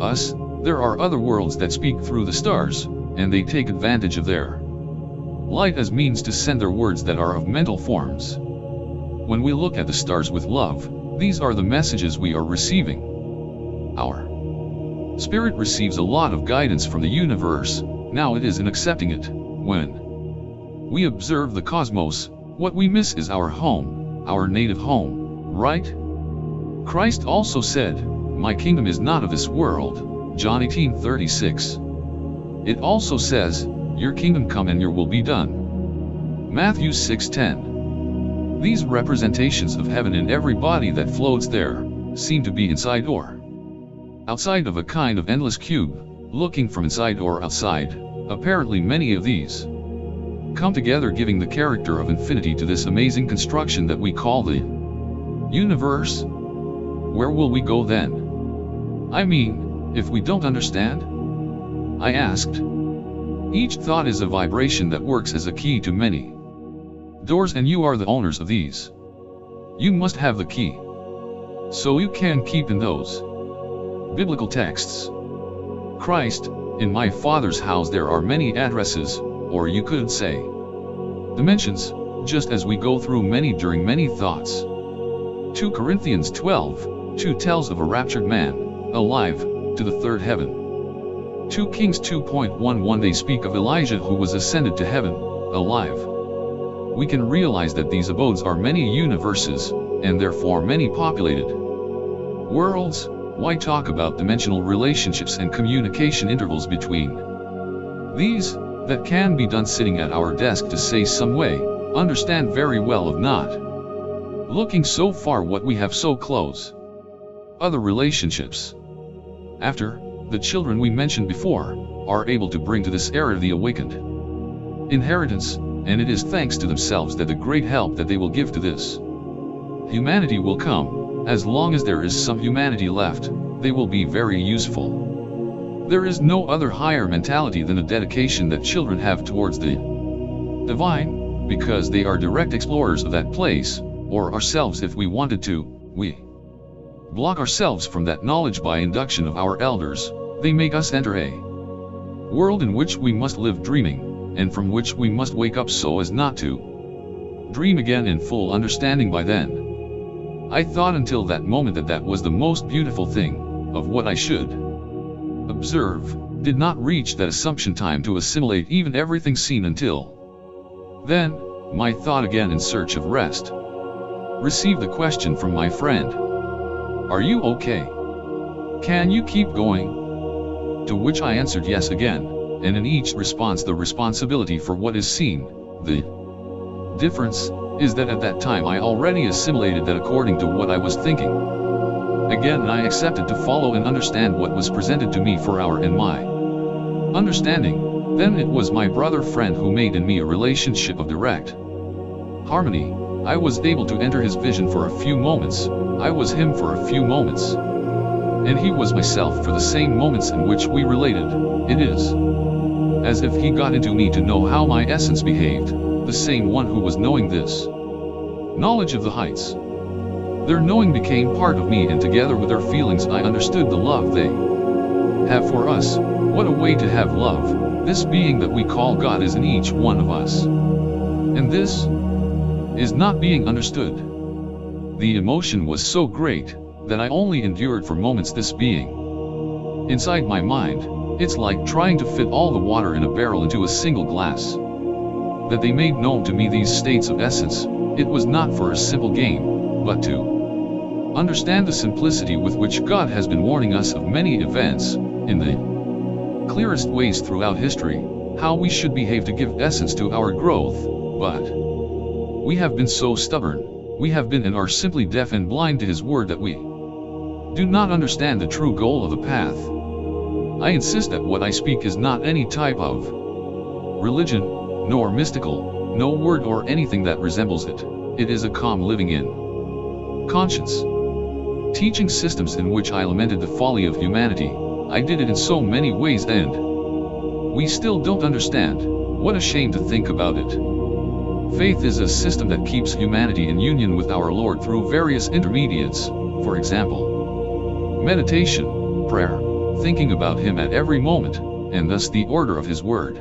us. There are other worlds that speak through the stars, and they take advantage of their light as means to send their words that are of mental forms. When we look at the stars with love, these are the messages we are receiving. Our spirit receives a lot of guidance from the universe. Now it is in accepting it. When we observe the cosmos, what we miss is our home, our native home, right? Christ also said, "My kingdom is not of this world," John 18:36. It also says, "Your kingdom come and your will be done," Matthew 6:10. These representations of heaven in every body that floats there, seem to be inside or outside of a kind of endless cube, looking from inside or outside. Apparently many of these come together, giving the character of infinity to this amazing construction that we call the universe. Where will we go then? I mean, if we don't understand? I asked. Each thought is a vibration that works as a key to many doors, and you are the owners of these. You must have the key, so you can keep in those biblical texts. Christ, "In my Father's house there are many addresses," or you could say dimensions, just as we go through many during many thoughts. 2 Corinthians 12:2 tells of a raptured man, alive, to the third heaven. 2 Kings 2.11 they speak of Elijah who was ascended to heaven, alive. We can realize that these abodes are many universes, and therefore many populated worlds. Why talk about dimensional relationships and communication intervals between these, that can be done sitting at our desk to say some way, understand very well of not looking so far what we have so close. Other relationships. After, the children we mentioned before, are able to bring to this era the awakened inheritance, and it is thanks to themselves that the great help that they will give to this humanity will come. As long as there is some humanity left, they will be very useful. There is no other higher mentality than a dedication that children have towards the divine, because they are direct explorers of that place, or ourselves if we wanted to. We block ourselves from that knowledge by induction of our elders. They make us enter a world in which we must live dreaming, and from which we must wake up so as not to dream again in full understanding by then. I thought until that moment that that was the most beautiful thing, of what I should observe, did not reach that assumption time to assimilate even everything seen until then, my thought again in search of rest. Received the question from my friend, "Are you okay? Can you keep going?" To which I answered yes again, and in each response the responsibility for what is seen. The difference is that at that time I already assimilated that according to what I was thinking. Again I accepted to follow and understand what was presented to me for our and my understanding. Then it was my brother friend who made in me a relationship of direct harmony. I was able to enter his vision for a few moments, I was him for a few moments, and he was myself for the same moments in which we related. It is as if he got into me to know how my essence behaved, the same one who was knowing this knowledge of the heights. Their knowing became part of me, and together with their feelings I understood the love they have for us. What a way to have love! This being that we call God is in each one of us. And this is not being understood. The emotion was so great, that I only endured for moments this being inside my mind. It's like trying to fit all the water in a barrel into a single glass. That they made known to me these states of essence, it was not for a simple game, but to Understand the simplicity with which God has been warning us of many events, in the clearest ways throughout history, how we should behave to give essence to our growth, but we have been so stubborn, we have been and are simply deaf and blind to His word that we do not understand the true goal of the path. I insist that what I speak is not any type of religion, nor mystical, no word or anything that resembles it. It is a calm living in conscience. Teaching systems in which I lamented the folly of humanity. I did it in so many ways and we still don't understand. What a shame to think about it. Faith is a system that keeps humanity in union with our Lord through various intermediates, for example, meditation, prayer, thinking about Him at every moment, and thus the order of His word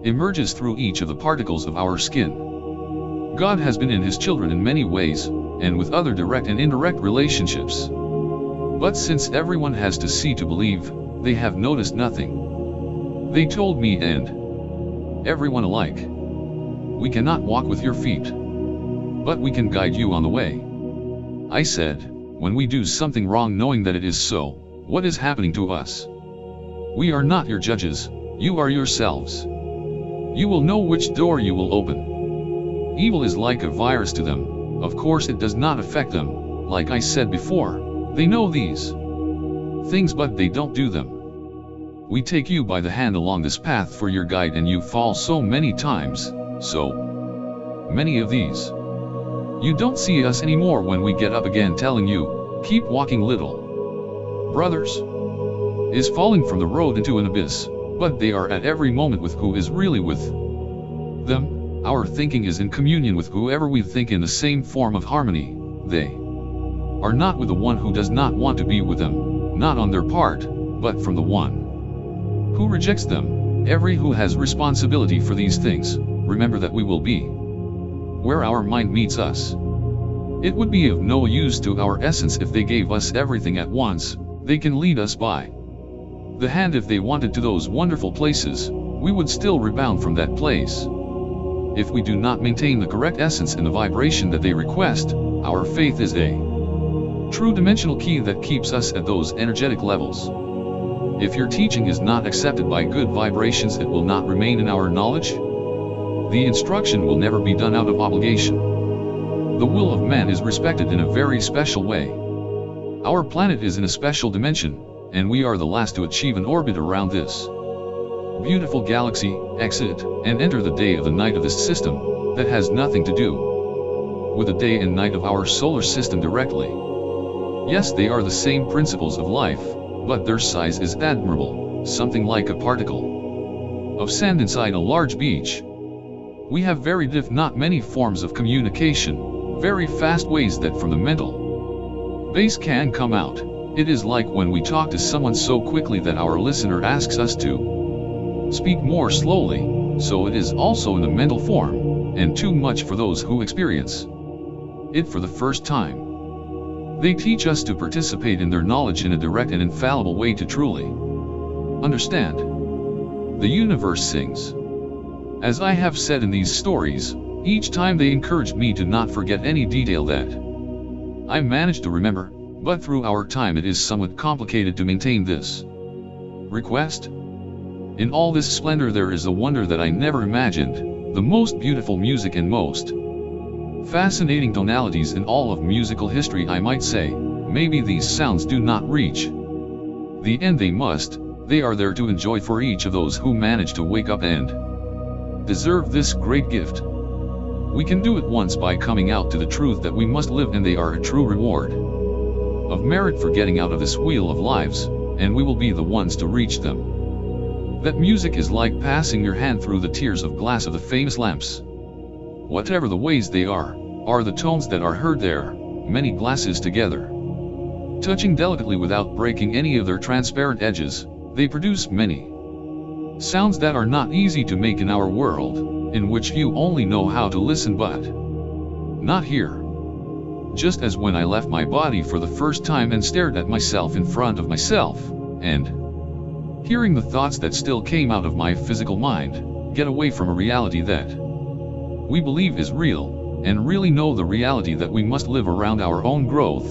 emerges through each of the particles of our skin. God has been in His children in many ways, and with other direct and indirect relationships. But since everyone has to see to believe, they have noticed nothing. They told me and everyone alike, we cannot walk with your feet, but we can guide you on the way. I said, when we do something wrong knowing that it is so, what is happening to us? We are not your judges, you are yourselves. You will know which door you will open. Evil is like a virus to them. Of course it does not affect them, like I said before, they know these things but they don't do them. We take you by the hand along this path for your guide and you fall so many times, so many of these. You don't see us anymore when we get up again telling you, keep walking little brothers is falling from the road into an abyss, but they are at every moment with who is really with them. Our thinking is in communion with whoever we think in the same form of harmony. They are not with the one who does not want to be with them, not on their part, but from the one who rejects them. Every who has responsibility for these things, remember that we will be where our mind meets us. It would be of no use to our essence if they gave us everything at once. They can lead us by the hand if they wanted to those wonderful places, we would still rebound from that place. If we do not maintain the correct essence in the vibration that they request, our faith is a true dimensional key that keeps us at those energetic levels. If your teaching is not accepted by good vibrations, it will not remain in our knowledge. The instruction will never be done out of obligation. The will of man is respected in a very special way. Our planet is in a special dimension, and we are the last to achieve an orbit around this beautiful galaxy. Exit and enter the day of the night of this system, that has nothing to do with the day and night of our solar system directly. Yes, they are the same principles of life, but their size is admirable, something like a particle of sand inside a large beach. We have very not many forms of communication, very fast ways that from the mental base can come out. It is like when we talk to someone so quickly that our listener asks us to speak more slowly, so it is also in the mental form, and too much for those who experience it for the first time. They teach us to participate in their knowledge in a direct and infallible way to truly understand. The universe sings. As I have said in these stories, each time they encouraged me to not forget any detail that I managed to remember, but through our time it is somewhat complicated to maintain this request. In all this splendor there is a wonder that I never imagined, the most beautiful music and most fascinating tonalities in all of musical history, I might say. Maybe these sounds do not reach the end they must, they are there to enjoy for each of those who manage to wake up and deserve this great gift. We can do it once by coming out to the truth that we must live, and they are a true reward of merit for getting out of this wheel of lives, and we will be the ones to reach them. That music is like passing your hand through the tiers of glass of the famous lamps. Whatever the ways they are the tones that are heard there, many glasses together, touching delicately without breaking any of their transparent edges, they produce many sounds that are not easy to make in our world, in which you only know how to listen but not hear. Just as when I left my body for the first time and stared at myself in front of myself, and hearing the thoughts that still came out of my physical mind, get away from a reality that we believe is real, and really know the reality that we must live around our own growth.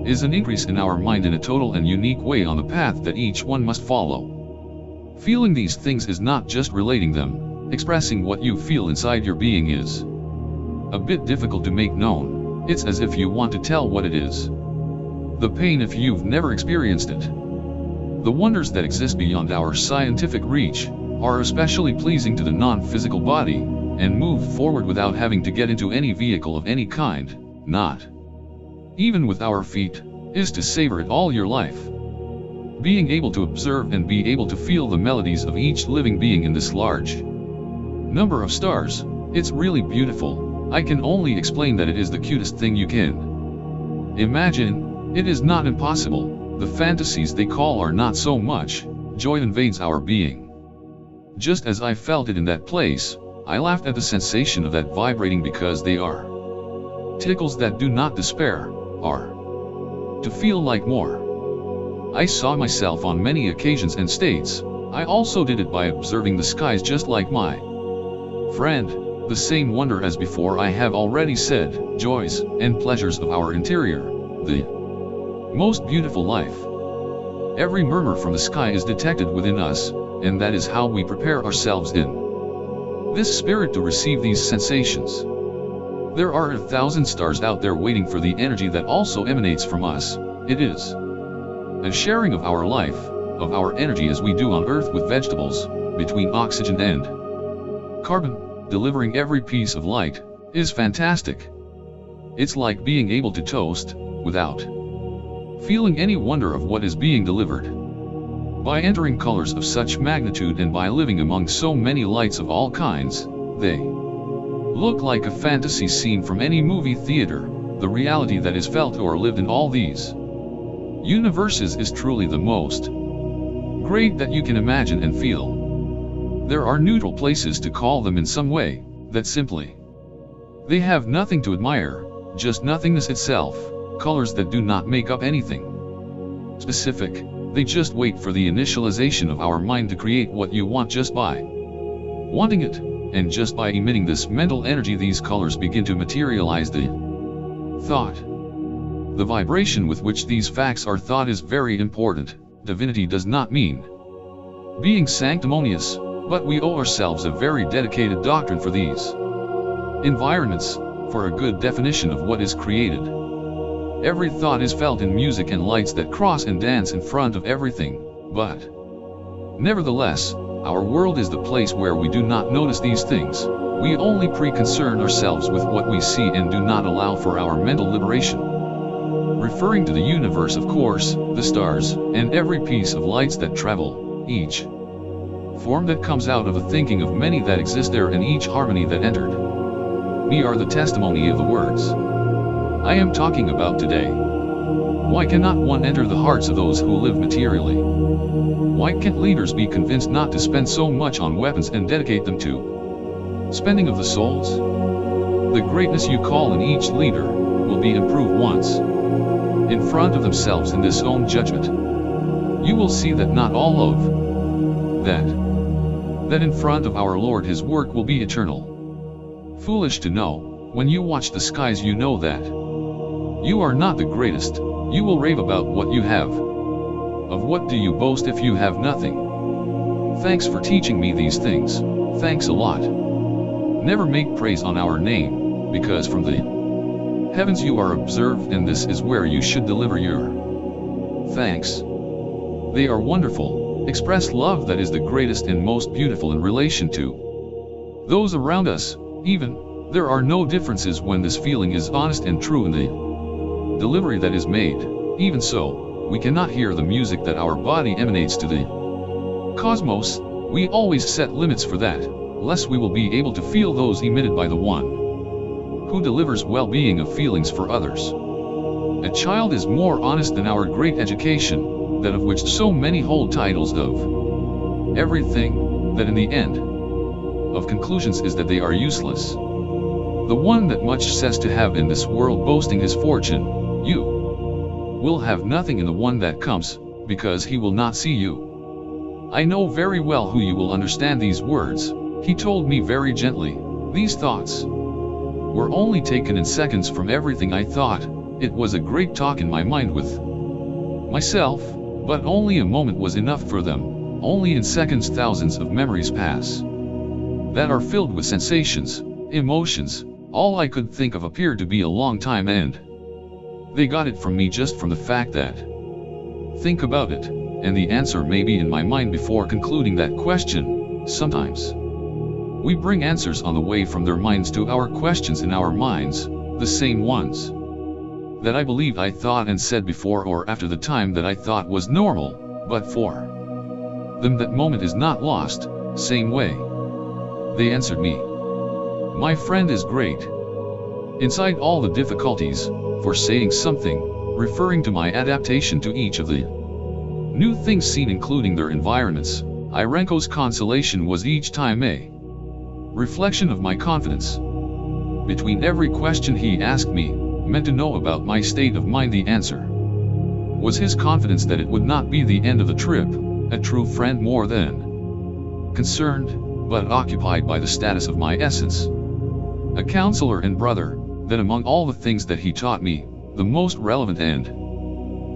is an increase in our mind in a total and unique way on the path that each one must follow. Feeling these things is not just relating them, expressing what you feel inside your being is a bit difficult to make known. It's as if you want to tell what it is. The pain if you've never experienced it. The wonders that exist beyond our scientific reach are especially pleasing to the non-physical body, and move forward without having to get into any vehicle of any kind, not even with our feet, is to savor it all your life. Being able to observe and be able to feel the melodies of each living being in this large number of stars, it's really beautiful. I can only explain that it is the cutest thing you can imagine. It is not impossible. The fantasies they call are not so much. Joy invades our being. Just as I felt it in that place, I laughed at the sensation of that vibrating because they are tickles that do not despair, are to feel like more. I saw myself on many occasions and states. I also did it by observing the skies just like my friend, the same wonder as before. I have already said, joys and pleasures of our interior, the most beautiful life. Every murmur from the sky is detected within us, and that is how we prepare ourselves in this spirit to receive these sensations. There are 1,000 stars out there waiting for the energy that also emanates from us. It is a sharing of our life, of our energy as we do on Earth with vegetables, between oxygen and carbon, delivering every piece of light, is fantastic. It's like being able to toast, without feeling any wonder of what is being delivered. By entering colors of such magnitude and by living among so many lights of all kinds, they look like a fantasy scene from any movie theater. The reality that is felt or lived in all these universes is truly the most great that you can imagine and feel. There are neutral places to call them in some way, that simply they have nothing to admire, just nothingness itself, colors that do not make up anything specific. They just wait for the initialization of our mind to create what you want just by wanting it, and just by emitting this mental energy these colors begin to materialize the thought. The vibration with which these facts are thought is very important. Divinity does not mean being sanctimonious, but we owe ourselves a very dedicated doctrine for these environments, for a good definition of what is created. Every thought is felt in music and lights that cross and dance in front of everything, but nevertheless, our world is the place where we do not notice these things. We only pre-concern ourselves with what we see and do not allow for our mental liberation. Referring to the universe, of course, the stars, and every piece of lights that travel, each form that comes out of the thinking of many that exist there, and each harmony that entered me are the testimony of the words I am talking about today. Why cannot one enter the hearts of those who live materially? Why can't leaders be convinced not to spend so much on weapons and dedicate them to spending of the souls? The greatness you call in each leader will be improved once in front of themselves in this own judgment. You will see that not all of that in front of our Lord His work will be eternal. Foolish to know, when you watch the skies you know that you are not the greatest. You will rave about what you have. Of what do you boast if you have nothing? Thanks for teaching me these things. Thanks a lot. Never make praise on our name, because from the heavens you are observed, and this is where you should deliver your thanks. They are wonderful. Express love that is the greatest and most beautiful in relation to those around us. Even there are no differences when this feeling is honest and true in the delivery that is made. Even so, we cannot hear the music that our body emanates to the cosmos. We always set limits for that, lest we will be able to feel those emitted by the one who delivers well-being of feelings for others. A child is more honest than our great education, that of which so many hold titles of everything, that in the end of conclusions is that they are useless. The one that much says to have in this world, boasting his fortune, you will have nothing in the one that comes, because he will not see you. I know very well who you will understand these words. He told me very gently, these thoughts were only taken in seconds from everything I thought, It was a great talk in my mind with myself, but only a moment was enough for them. Only in seconds thousands of memories pass that are filled with sensations, emotions. All I could think of appeared to be a long time, and they got it from me just from the fact that think about it, and the answer may be in my mind before concluding that question. Sometimes we bring answers on the way from their minds to our questions in our minds, the same ones that I believed I thought and said before or after the time that I thought was normal, but for them that moment is not lost. Same way they answered me. My friend is great. Inside all the difficulties, for saying something, referring to my adaptation to each of the new things seen including their environments, Irenko's consolation was each time a reflection of my confidence. Between every question he asked me, meant to know about my state of mind, the answer was his confidence that it would not be the end of the trip, a true friend more than concerned, but occupied by the status of my essence. A counselor and brother, that among all the things that he taught me, the most relevant and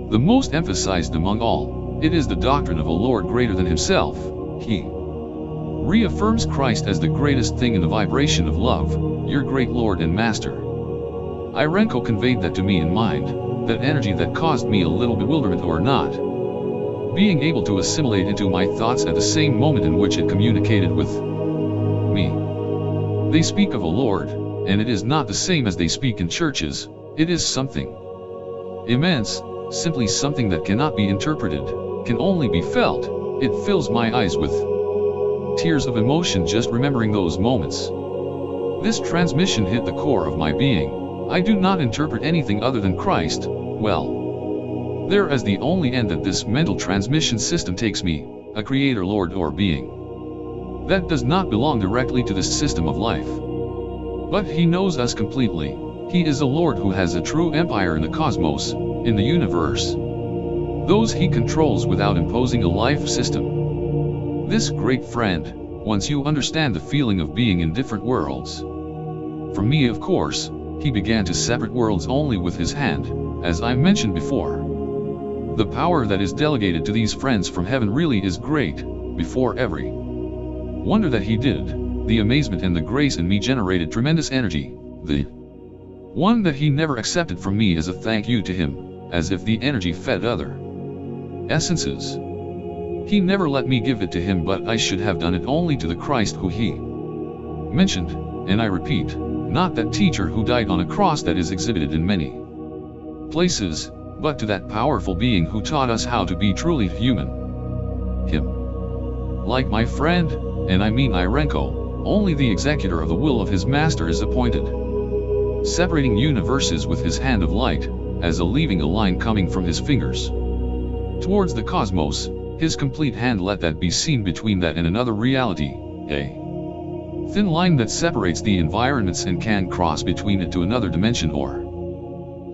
the most emphasized among all, it is the doctrine of a Lord greater than himself. He reaffirms Christ as the greatest thing in the vibration of love, your great Lord and Master. Irenko conveyed that to me in mind, that energy that caused me a little bewilderment or not being able to assimilate into my thoughts at the same moment in which it communicated with me. They speak of a Lord, and it is not the same as they speak in churches. It is something immense, simply something that cannot be interpreted, can only be felt. It fills my eyes with tears of emotion just remembering those moments. This transmission hit the core of my being. I do not interpret anything other than Christ. Well, there as the only end that this mental transmission system takes me, a creator, Lord, or being that does not belong directly to this system of life. But he knows us completely. He is a Lord who has a true empire in the cosmos, in the universe. Those he controls without imposing a life system. This great friend, once you understand the feeling of being in different worlds. From me, of course, he began to separate worlds only with his hand, as I mentioned before. The power that is delegated to these friends from heaven really is great. Before every wonder that he did, the amazement and the grace in me generated tremendous energy, the one that he never accepted from me as a thank you to him, as if the energy fed other essences. He never let me give it to him, but I should have done it only to the Christ who he mentioned, and I repeat, not that teacher who died on a cross that is exhibited in many places, but to that powerful being who taught us how to be truly human. Him. Like my friend, and I mean Irenko, only the executor of the will of his master is appointed, separating universes with his hand of light, as a leaving a line coming from his fingers towards the cosmos, his complete hand let that be seen between that and another reality, a thin line that separates the environments and can cross between it to another dimension or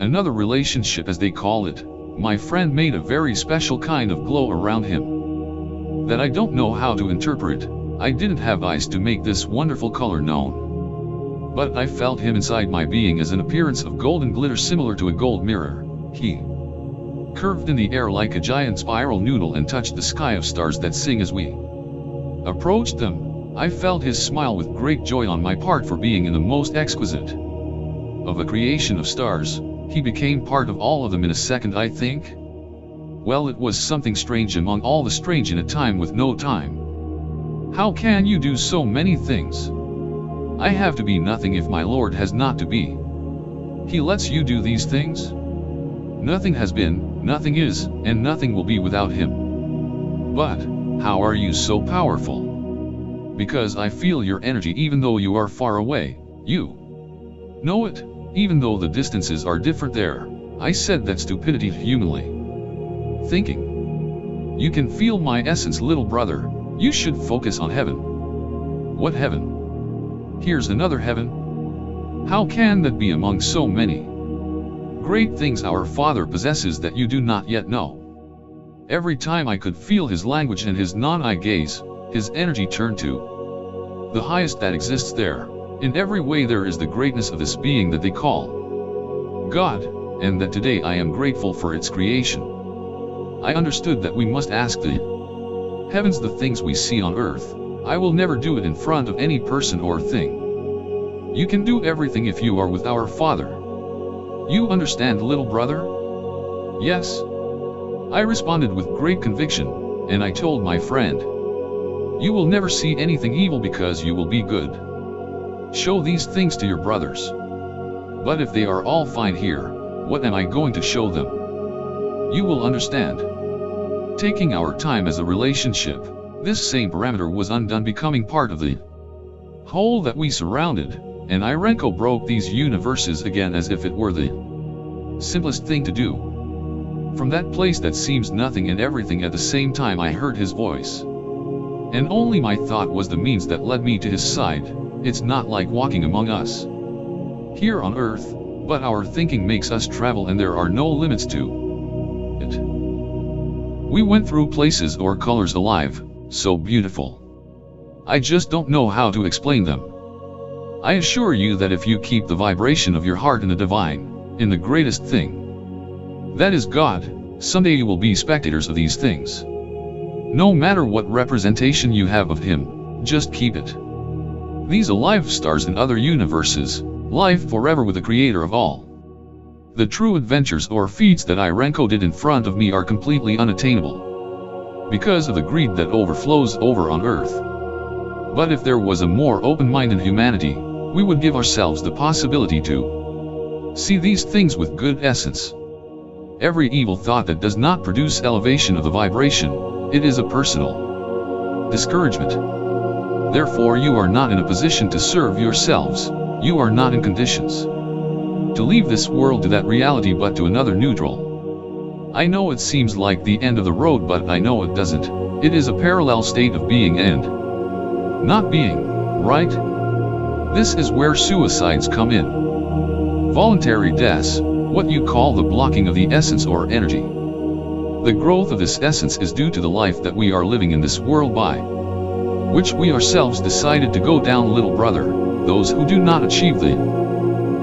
another relationship as they call it. My friend made a very special kind of glow around him that I don't know how to interpret. I didn't have eyes to make this wonderful color known, but I felt him inside my being as an appearance of golden glitter similar to a gold mirror. He curved in the air like a giant spiral noodle and touched the sky of stars that sing as we approached them. I felt his smile with great joy on my part for being in the most exquisite of a creation of stars. He became part of all of them in a second, I think. Well, it was something strange among all the strange in a time with no time. How can you do so many things? I have to be nothing if my Lord has not to be. He lets you do these things? Nothing has been, nothing is, and nothing will be without him. But, how are you so powerful? Because I feel your energy even though you are far away. You know it, even though the distances are different there. I said that stupidity humanly thinking. You can feel my essence, little brother. You should focus on heaven. What heaven? Here's another heaven. How can that be among so many great things our Father possesses that you do not yet know? Every time I could feel his language and his non-eye gaze, his energy turned to the highest that exists there. In every way there is the greatness of this being that they call God, and that today I am grateful for its creation. I understood that we must ask the heavens the things we see on earth. I will never do it in front of any person or thing. You can do everything if you are with our Father. You understand, little brother? Yes. I responded with great conviction, and I told my friend, you will never see anything evil because you will be good. Show these things to your brothers. But if they are all fine here, what am I going to show them? You will understand. Taking our time as a relationship, this same parameter was undone, becoming part of the whole that we surrounded, and Irenko broke these universes again as if it were the simplest thing to do. From that place that seems nothing and everything at the same time, I heard his voice. And only my thought was the means that led me to his side. It's not like walking among us here on earth, but our thinking makes us travel and there are no limits to it. We went through places or colors alive, so beautiful. I just don't know how to explain them. I assure you that if you keep the vibration of your heart in the divine, in the greatest thing, that is God, someday you will be spectators of these things. No matter what representation you have of Him, just keep it. These alive stars in other universes, life forever with the Creator of all. The true adventures or feats that Irenko did in front of me are completely unattainable, because of the greed that overflows over on earth. But if there was a more open mind in humanity, we would give ourselves the possibility to see these things with good essence. Every evil thought that does not produce elevation of the vibration, it is a personal discouragement. Therefore you are not in a position to serve yourselves, you are not in conditions to leave this world to that reality but to another neutral. I know it seems like the end of the road, but I know it doesn't. It is a parallel state of being and not being, right? This is where suicides come in. Voluntary deaths, what you call the blocking of the essence or energy. The growth of this essence is due to the life that we are living in this world by which we ourselves decided to go down, little brother. Those who do not achieve the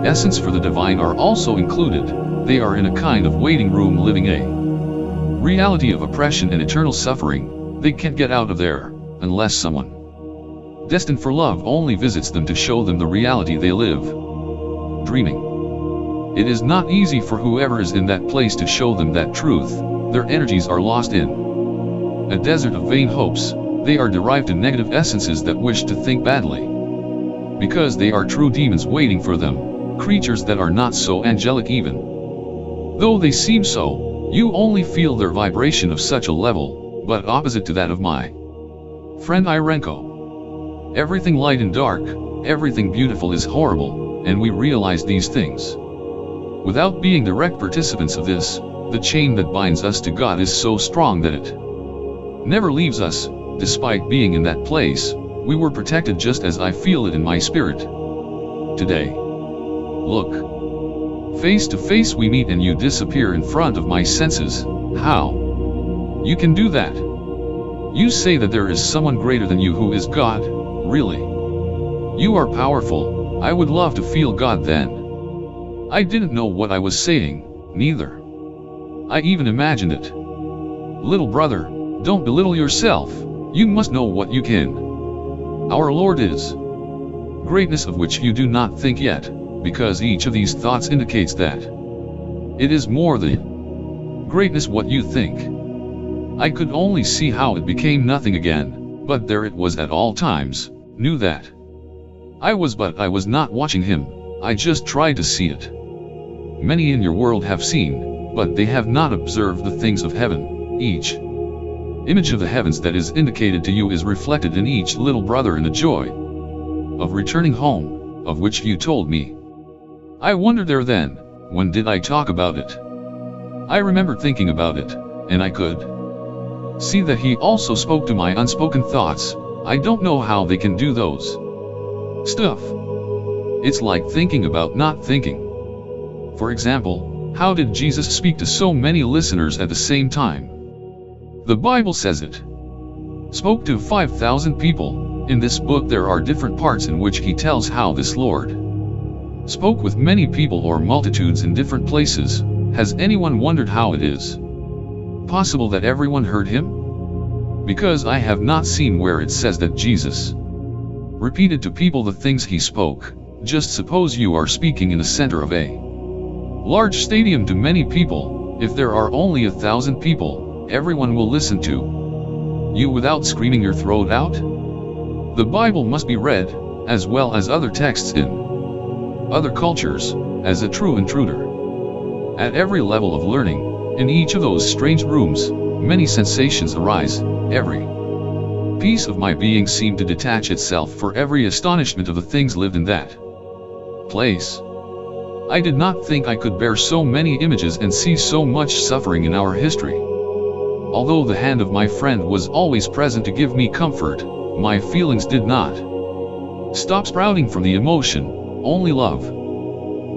essence for the divine are also included. They are in a kind of waiting room living a reality of oppression and eternal suffering. They can't get out of there, unless someone destined for love only visits them to show them the reality they live dreaming. It is not easy for whoever is in that place to show them that truth. Their energies are lost in a desert of vain hopes. They are derived in negative essences that wish to think badly, because they are true demons waiting for them, creatures that are not so angelic even though they seem so. You only feel their vibration of such a level, but opposite to that of my friend Irenko. Everything light and dark, everything beautiful is horrible, and we realize these things without being direct participants of this. The chain that binds us to God is so strong that it never leaves us. Despite being in that place, we were protected, just as I feel it in my spirit today. Look. Face to face we meet and you disappear in front of my senses. How? You can do that? You say that there is someone greater than you who is God, really? You are powerful. I would love to feel God then. I didn't know what I was saying, neither. I even imagined it. Little brother, don't belittle yourself. You must know what you can. Our Lord is greatness of which you do not think yet, because each of these thoughts indicates that it is more the greatness what you think. I could only see how it became nothing again, but there it was at all times, knew that I was not watching Him, I just tried to see it. Many in your world have seen, but they have not observed the things of heaven. Each image of the heavens that is indicated to you is reflected in each little brother in the joy of returning home, of which you told me. I wondered there then, when did I talk about it? I remember thinking about it, and I could see that He also spoke to my unspoken thoughts. I don't know how they can do those stuff. It's like thinking about not thinking. For example, how did Jesus speak to so many listeners at the same time? The Bible says it spoke to 5,000 people. In this book there are different parts in which He tells how this Lord spoke with many people or multitudes in different places. Has anyone wondered how it is possible that everyone heard him? Because I have not seen where it says that Jesus repeated to people the things he spoke. Just suppose you are speaking in the center of a large stadium to many people. If there are only 1,000 people, everyone will listen to you without screaming your throat out. The Bible must be read, as well as other texts in other cultures, as a true intruder. At every level of learning, in each of those strange rooms, many sensations arise. Every piece of my being seemed to detach itself for every astonishment of the things lived in that place. I did not think I could bear so many images and see so much suffering in our history. Although the hand of my friend was always present to give me comfort, my feelings did not stop sprouting from the emotion. Only love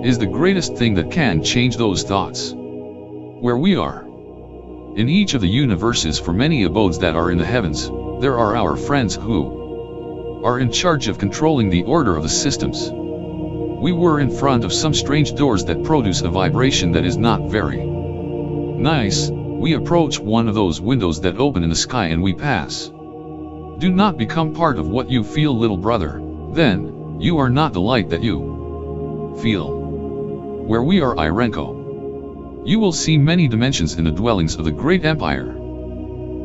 is the greatest thing that can change those thoughts. Where we are, in each of the universes, for many abodes that are in the heavens, there are our friends who are in charge of controlling the order of the systems. We were in front of some strange doors that produce a vibration that is not very nice. We approach one of those windows that open in the sky and we pass. Do not become part of what you feel, little brother. Then, you are not the light that you feel. Where we are, Irenko, you will see many dimensions in the dwellings of the great empire.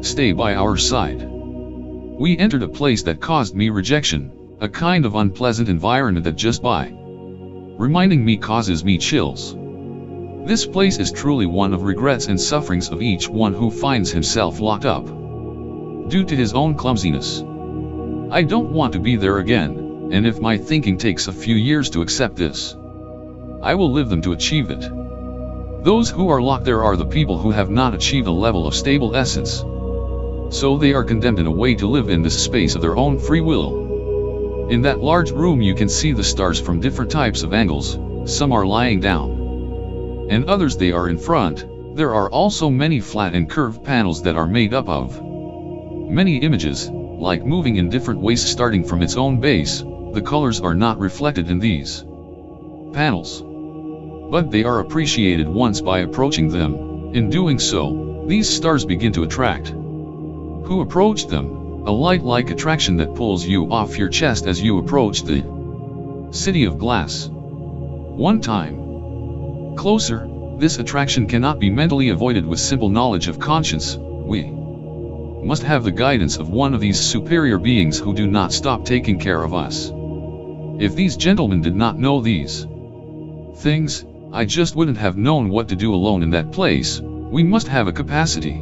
Stay by our side. We entered a place that caused me rejection, a kind of unpleasant environment that just by reminding me causes me chills. This place is truly one of regrets and sufferings of each one who finds himself locked up due to his own clumsiness. I don't want to be there again, and if my thinking takes a few years to accept this, I will live them to achieve it. Those who are locked there are the people who have not achieved a level of stable essence. So they are condemned in a way to live in this space of their own free will. In that large room you can see the stars from different types of angles. Some are lying down, and others they are in front. There are also many flat and curved panels that are made up of many images, like moving in different ways starting from its own base. The colors are not reflected in these panels, but they are appreciated once by approaching them. In doing so, these stars begin to attract who approach them, a light-like attraction that pulls you off your chest as you approach the city of glass. One time closer, this attraction cannot be mentally avoided with simple knowledge of conscience. We must have the guidance of one of these superior beings who do not stop taking care of us. If these gentlemen did not know these things, I just wouldn't have known what to do alone in that place. We must have a capacity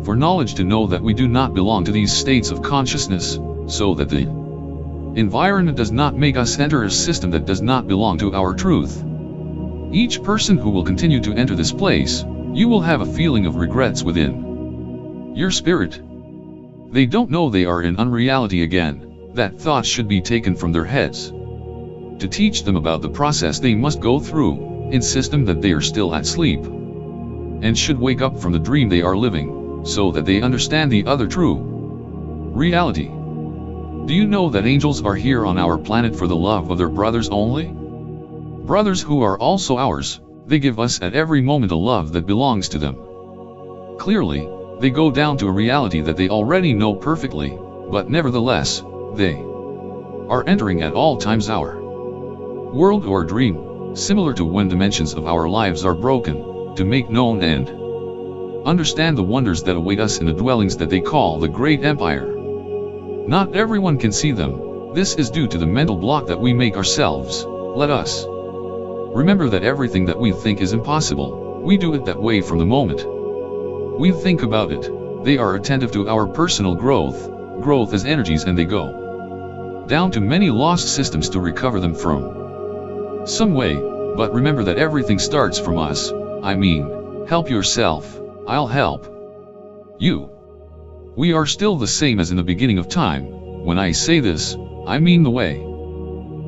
for knowledge to know that we do not belong to these states of consciousness, so that the environment does not make us enter a system that does not belong to our truth. Each person who will continue to enter this place, you will have a feeling of regrets within your spirit. They don't know they are in unreality again. That thought should be taken from their heads. To teach them about the process they must go through, insist them that they are still at sleep, and should wake up from the dream they are living, so that they understand the other true reality. Do you know that angels are here on our planet for the love of their brothers only? Brothers who are also ours. They give us at every moment a love that belongs to them. Clearly, they go down to a reality that they already know perfectly, but nevertheless, they are entering at all times our world or dream, similar to when dimensions of our lives are broken, to make known and understand the wonders that await us in the dwellings that they call the Great Empire. Not everyone can see them. This is due to the mental block that we make ourselves. Let us remember that everything that we think is impossible, we do it that way from the moment we think about it. They are attentive to our personal growth as energies, and they go down to many lost systems to recover them from some way. But remember that everything starts from us. I mean, help yourself. I'll help you. We are still the same as in the beginning of time. When I say this, I mean the way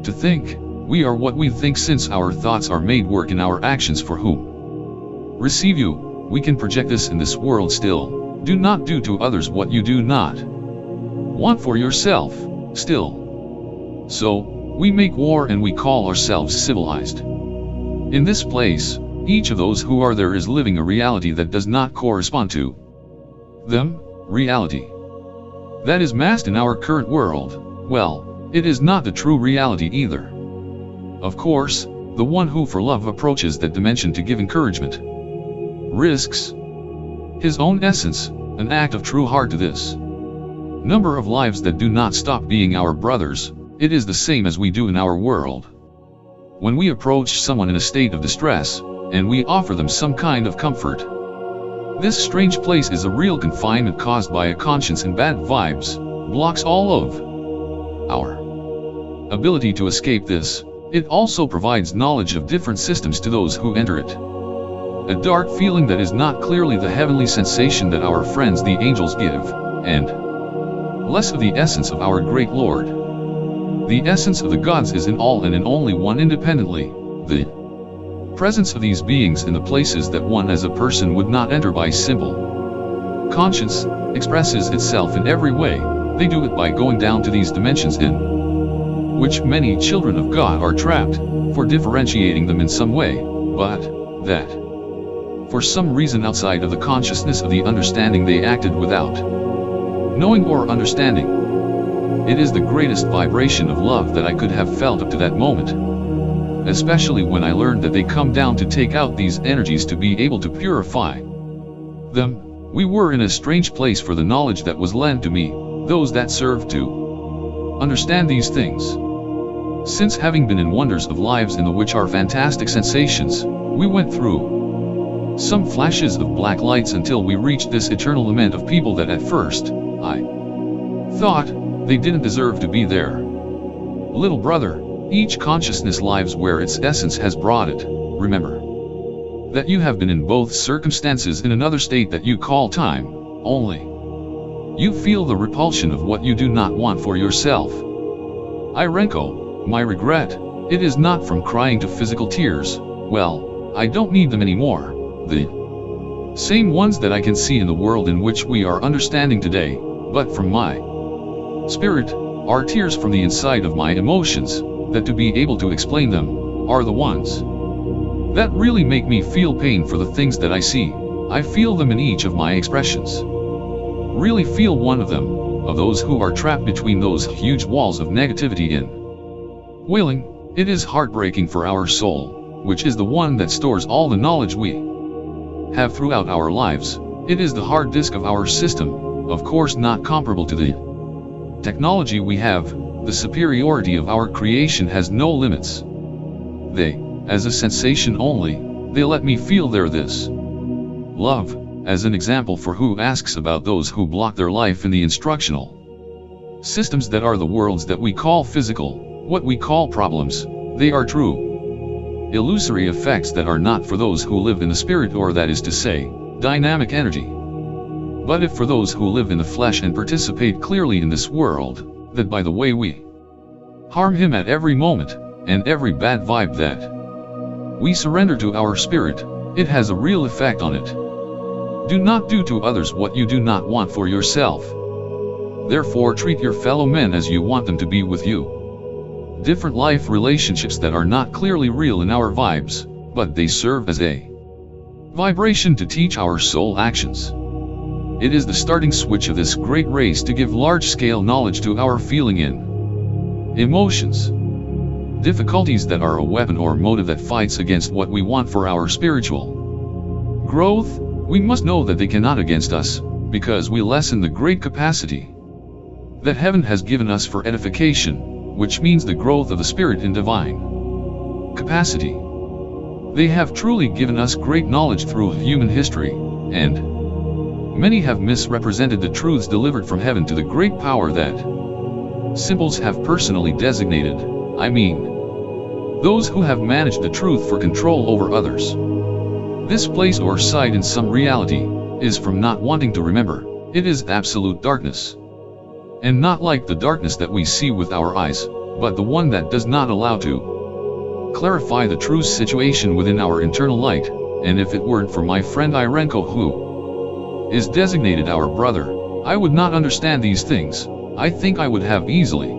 to think. We are what we think, since our thoughts are made work in our actions for whom receive you. We can project this in this world still. Do not do to others what you do not want for yourself, still. So, We make war and we call ourselves civilized. In this place, each of those who are there is living a reality that does not correspond to them, reality. That is masked in our current world. Well, it is not the true reality either. Of course, the one who for love approaches that dimension to give encouragement risks his own essence, an act of true heart to this number of lives that do not stop being our brothers. It is the same as we do in our world. When we approach someone in a state of distress, and we offer them some kind of comfort, this strange place is a real confinement caused by a conscience and bad vibes, blocks all of our ability to escape this. It also provides knowledge of different systems to those who enter it. A dark feeling that is not clearly the heavenly sensation that our friends the angels give, and less of the essence of our great Lord. The essence of the gods is in all and in only one independently. The presence of these beings in the places that one as a person would not enter by simple conscience expresses itself in every way. They do it by going down to these dimensions in which many children of God are trapped, for differentiating them in some way, but that for some reason outside of the consciousness of the understanding they acted without knowing or understanding. It is the greatest vibration of love that I could have felt up to that moment, especially when I learned that they come down to take out these energies to be able to purify them. We were in a strange place for the knowledge that was lent to me, those that served to understand these things. Since having been in wonders of lives in the which are fantastic sensations, we went through some flashes of black lights until we reached this eternal lament of people that at first, I thought, they didn't deserve to be there. Little brother, each consciousness lives where its essence has brought it. Remember that you have been in both circumstances in another state that you call time, only you feel the repulsion of what you do not want for yourself. Irenko, my regret, it is not from crying to physical tears. Well, I don't need them anymore. The same ones that I can see in the world in which we are understanding today, but from my spirit, are tears from the inside of my emotions, that to be able to explain them, are the ones that really make me feel pain for the things that I see. I feel them in each of my expressions. Really feel one of them, of those who are trapped between those huge walls of negativity in wailing. It is heartbreaking for our soul, which is the one that stores all the knowledge we have throughout our lives. It is the hard disk of our system, of course not comparable to the technology we have. The superiority of our creation has no limits. They, as a sensation only, they let me feel their this love, as an example for who asks about those who block their life in the instructional systems that are the worlds that we call physical, what we call problems. They are true illusory effects that are not for those who live in the spirit, or that is to say, dynamic energy. But if for those who live in the flesh and participate clearly in this world, that by the way we harm him at every moment, and every bad vibe that we surrender to our spirit, it has a real effect on it. Do not do to others what you do not want for yourself. Therefore treat your fellow men as you want them to be with you. Different life relationships that are not clearly real in our vibes, but they serve as a vibration to teach our soul actions. It is the starting switch of this great race to give large-scale knowledge to our feeling in emotions. Difficulties that are a weapon or motive that fights against what we want for our spiritual growth. We must know that they cannot against us, because we lessen the great capacity that heaven has given us for edification, which means the growth of the spirit in divine capacity. They have truly given us great knowledge through human history, and many have misrepresented the truths delivered from heaven to the great power that symbols have personally designated. I mean, those who have managed the truth for control over others. This place or site in some reality is from not wanting to remember. It is absolute darkness. And not like the darkness that we see with our eyes, but the one that does not allow to clarify the true situation within our internal light. And if it weren't for my friend Irenko, who is designated our brother, I would not understand these things. I think I would have easily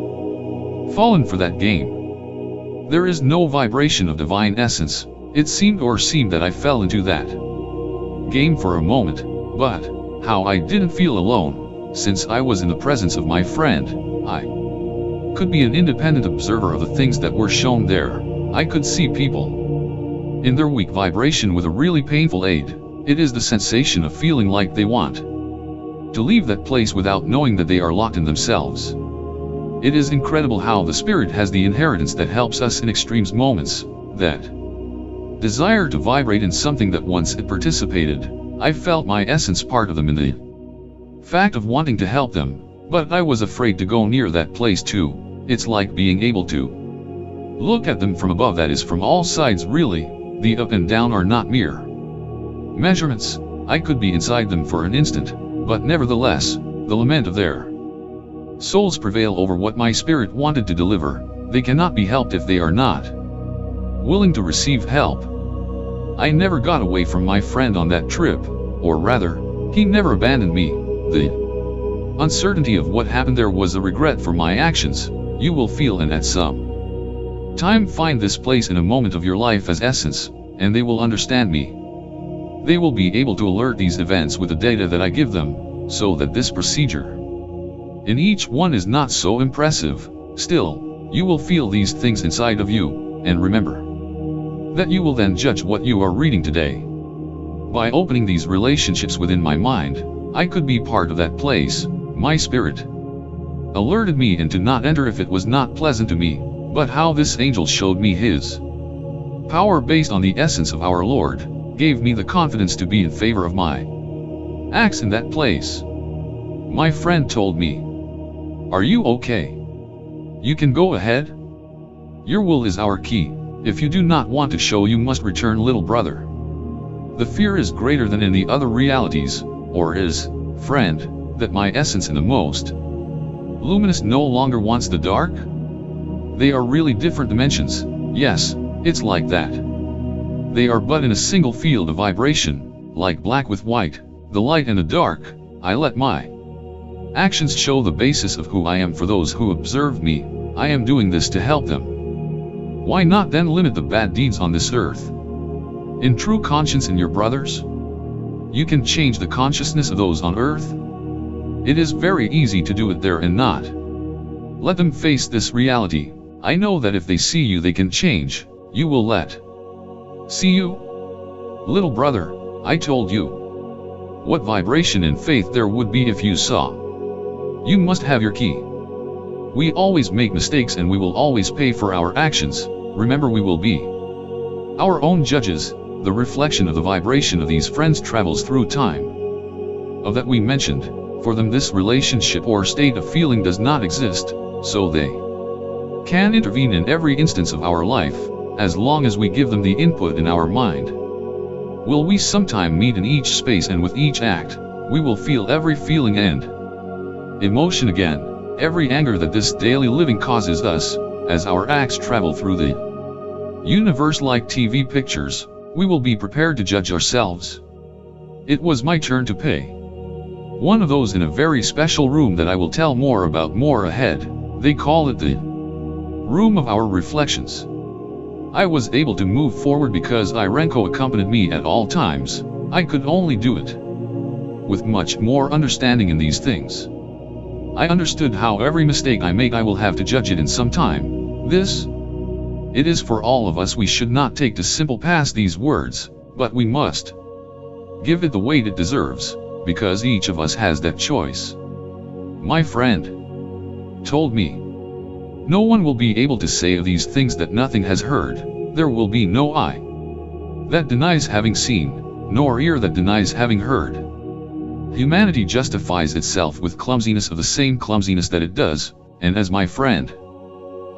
fallen for that game. There is no vibration of divine essence. It seemed that I fell into that game for a moment, but how I didn't feel alone, since I was in the presence of my friend. I could be an independent observer of the things that were shown there. I could see people in their weak vibration with a really painful aid. It is the sensation of feeling like they want to leave that place without knowing that they are locked in themselves. It is incredible how the spirit has the inheritance that helps us in extremes moments, that desire to vibrate in something that once it participated. I felt my essence part of them in the fact of wanting to help them, but I was afraid to go near that place too. It's like being able to look at them from above, that is from all sides really. The up and down are not mere measurements. I could be inside them for an instant, but nevertheless, the lament of their souls prevail over what my spirit wanted to deliver. They cannot be helped if they are not willing to receive help. I never got away from my friend on that trip, or rather, he never abandoned me. The uncertainty of what happened there was a regret for my actions. You will feel and at some time find this place in a moment of your life as essence, and they will understand me. They will be able to alert these events with the data that I give them, so that this procedure in each one is not so impressive. Still, you will feel these things inside of you, and remember that you will then judge what you are reading today. By opening these relationships within my mind, I could be part of that place. My spirit alerted me and to not enter if it was not pleasant to me, but how this angel showed me his power based on the essence of our Lord, gave me the confidence to be in favor of my acts in that place. My friend told me, "Are you okay? You can go ahead. Your will is our key. If you do not want to show, you must return, little brother. The fear is greater than in the other realities, or is, friend, that my essence in the most luminous no longer wants the dark? They are really different dimensions. Yes, it's like that. They are but in a single field of vibration, like black with white, the light and the dark. I let my actions show the basis of who I am for those who observe me. I am doing this to help them. Why not then limit the bad deeds on this earth? In true conscience in your brothers, you can change the consciousness of those on earth. It is very easy to do it there and not let them face this reality. I know that if they see you, they can change. You will let see you. Little brother, I told you what vibration and faith there would be if you saw. You must have your key. We always make mistakes and we will always pay for our actions. Remember, we will be our own judges. The reflection of the vibration of these friends travels through time. Of that we mentioned, for them this relationship or state of feeling does not exist, so they can intervene in every instance of our life, as long as we give them the input in our mind. Will we sometime meet in each space, and with each act, we will feel every feeling and emotion again, every anger that this daily living causes us, as our acts travel through the universe like TV pictures. We will be prepared to judge ourselves. It was my turn to pay. One of those in a very special room that I will tell more about more ahead. They call it the room of our reflections. I was able to move forward because Irenko accompanied me at all times. I could only do it with much more understanding in these things. I understood how every mistake I make I will have to judge it in some time. It is for all of us. We should not take to simple past these words, but we must give it the weight it deserves, because each of us has that choice. My friend told me, no one will be able to say of these things that nothing has heard. There will be no eye that denies having seen, nor ear that denies having heard. Humanity justifies itself with clumsiness of the same clumsiness that it does, and as my friend,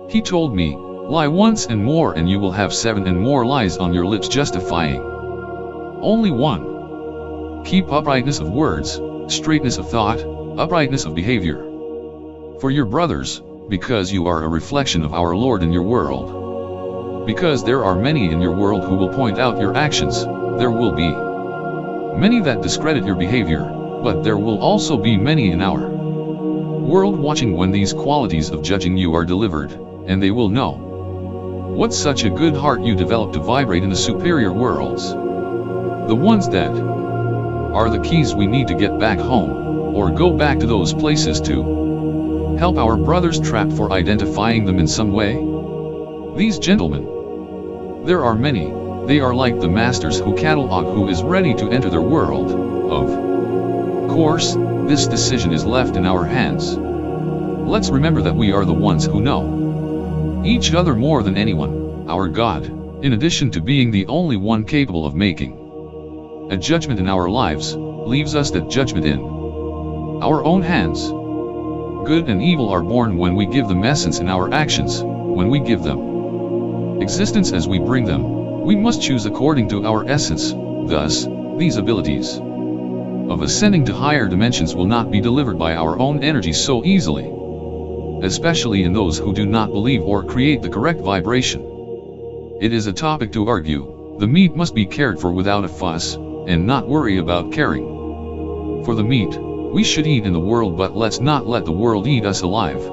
he told me, lie once and more and you will have 7 and more lies on your lips justifying only one. Keep uprightness of words, straightness of thought, uprightness of behavior for your brothers, because you are a reflection of our Lord in your world. Because there are many in your world who will point out your actions, there will be many that discredit your behavior, but there will also be many in our world watching when these qualities of judging you are delivered, and they will know What such a good heart you develop to vibrate in the superior worlds. The ones that are the keys we need to get back home, or go back to those places to help our brothers trapped for identifying them in some way. These gentlemen, there are many, they are like the masters who catalog who is ready to enter their world. Of course, this decision is left in our hands. Let's remember that we are the ones who know each other more than anyone. Our God, in addition to being the only one capable of making a judgment in our lives, leaves us that judgment in our own hands. Good and evil are born when we give them essence in our actions, when we give them existence as we bring them. We must choose according to our essence. Thus, these abilities of ascending to higher dimensions will not be delivered by our own energy so easily, especially in those who do not believe or create the correct vibration. It is a topic to argue. The meat must be cared for without a fuss, and not worry about caring for the meat. We should eat in the world, but let's not let the world eat us alive.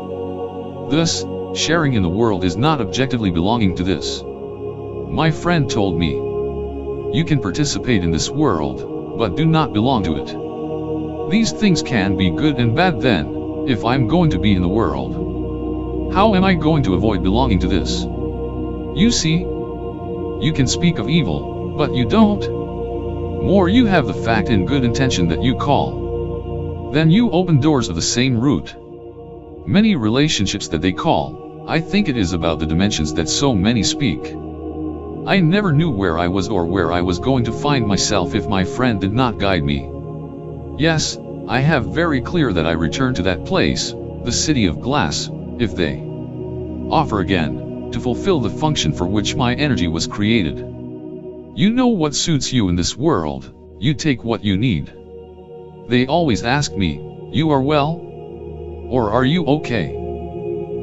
Thus, sharing in the world is not objectively belonging to this. My friend told me, you can participate in this world, but do not belong to it. These things can be good and bad. Then, if I'm going to be in the world, how am I going to avoid belonging to this? You see, you can speak of evil, but you don't. More you have the fact and good intention that you call. Then you open doors of the same root. Many relationships that they call, I think it is about the dimensions that so many speak. I never knew where I was or where I was going to find myself if my friend did not guide me. Yes, I have very clear that I return to that place, the city of glass, if they offer again, to fulfill the function for which my energy was created. You know what suits you in this world, you take what you need. They always ask me, you are well? Or are you okay?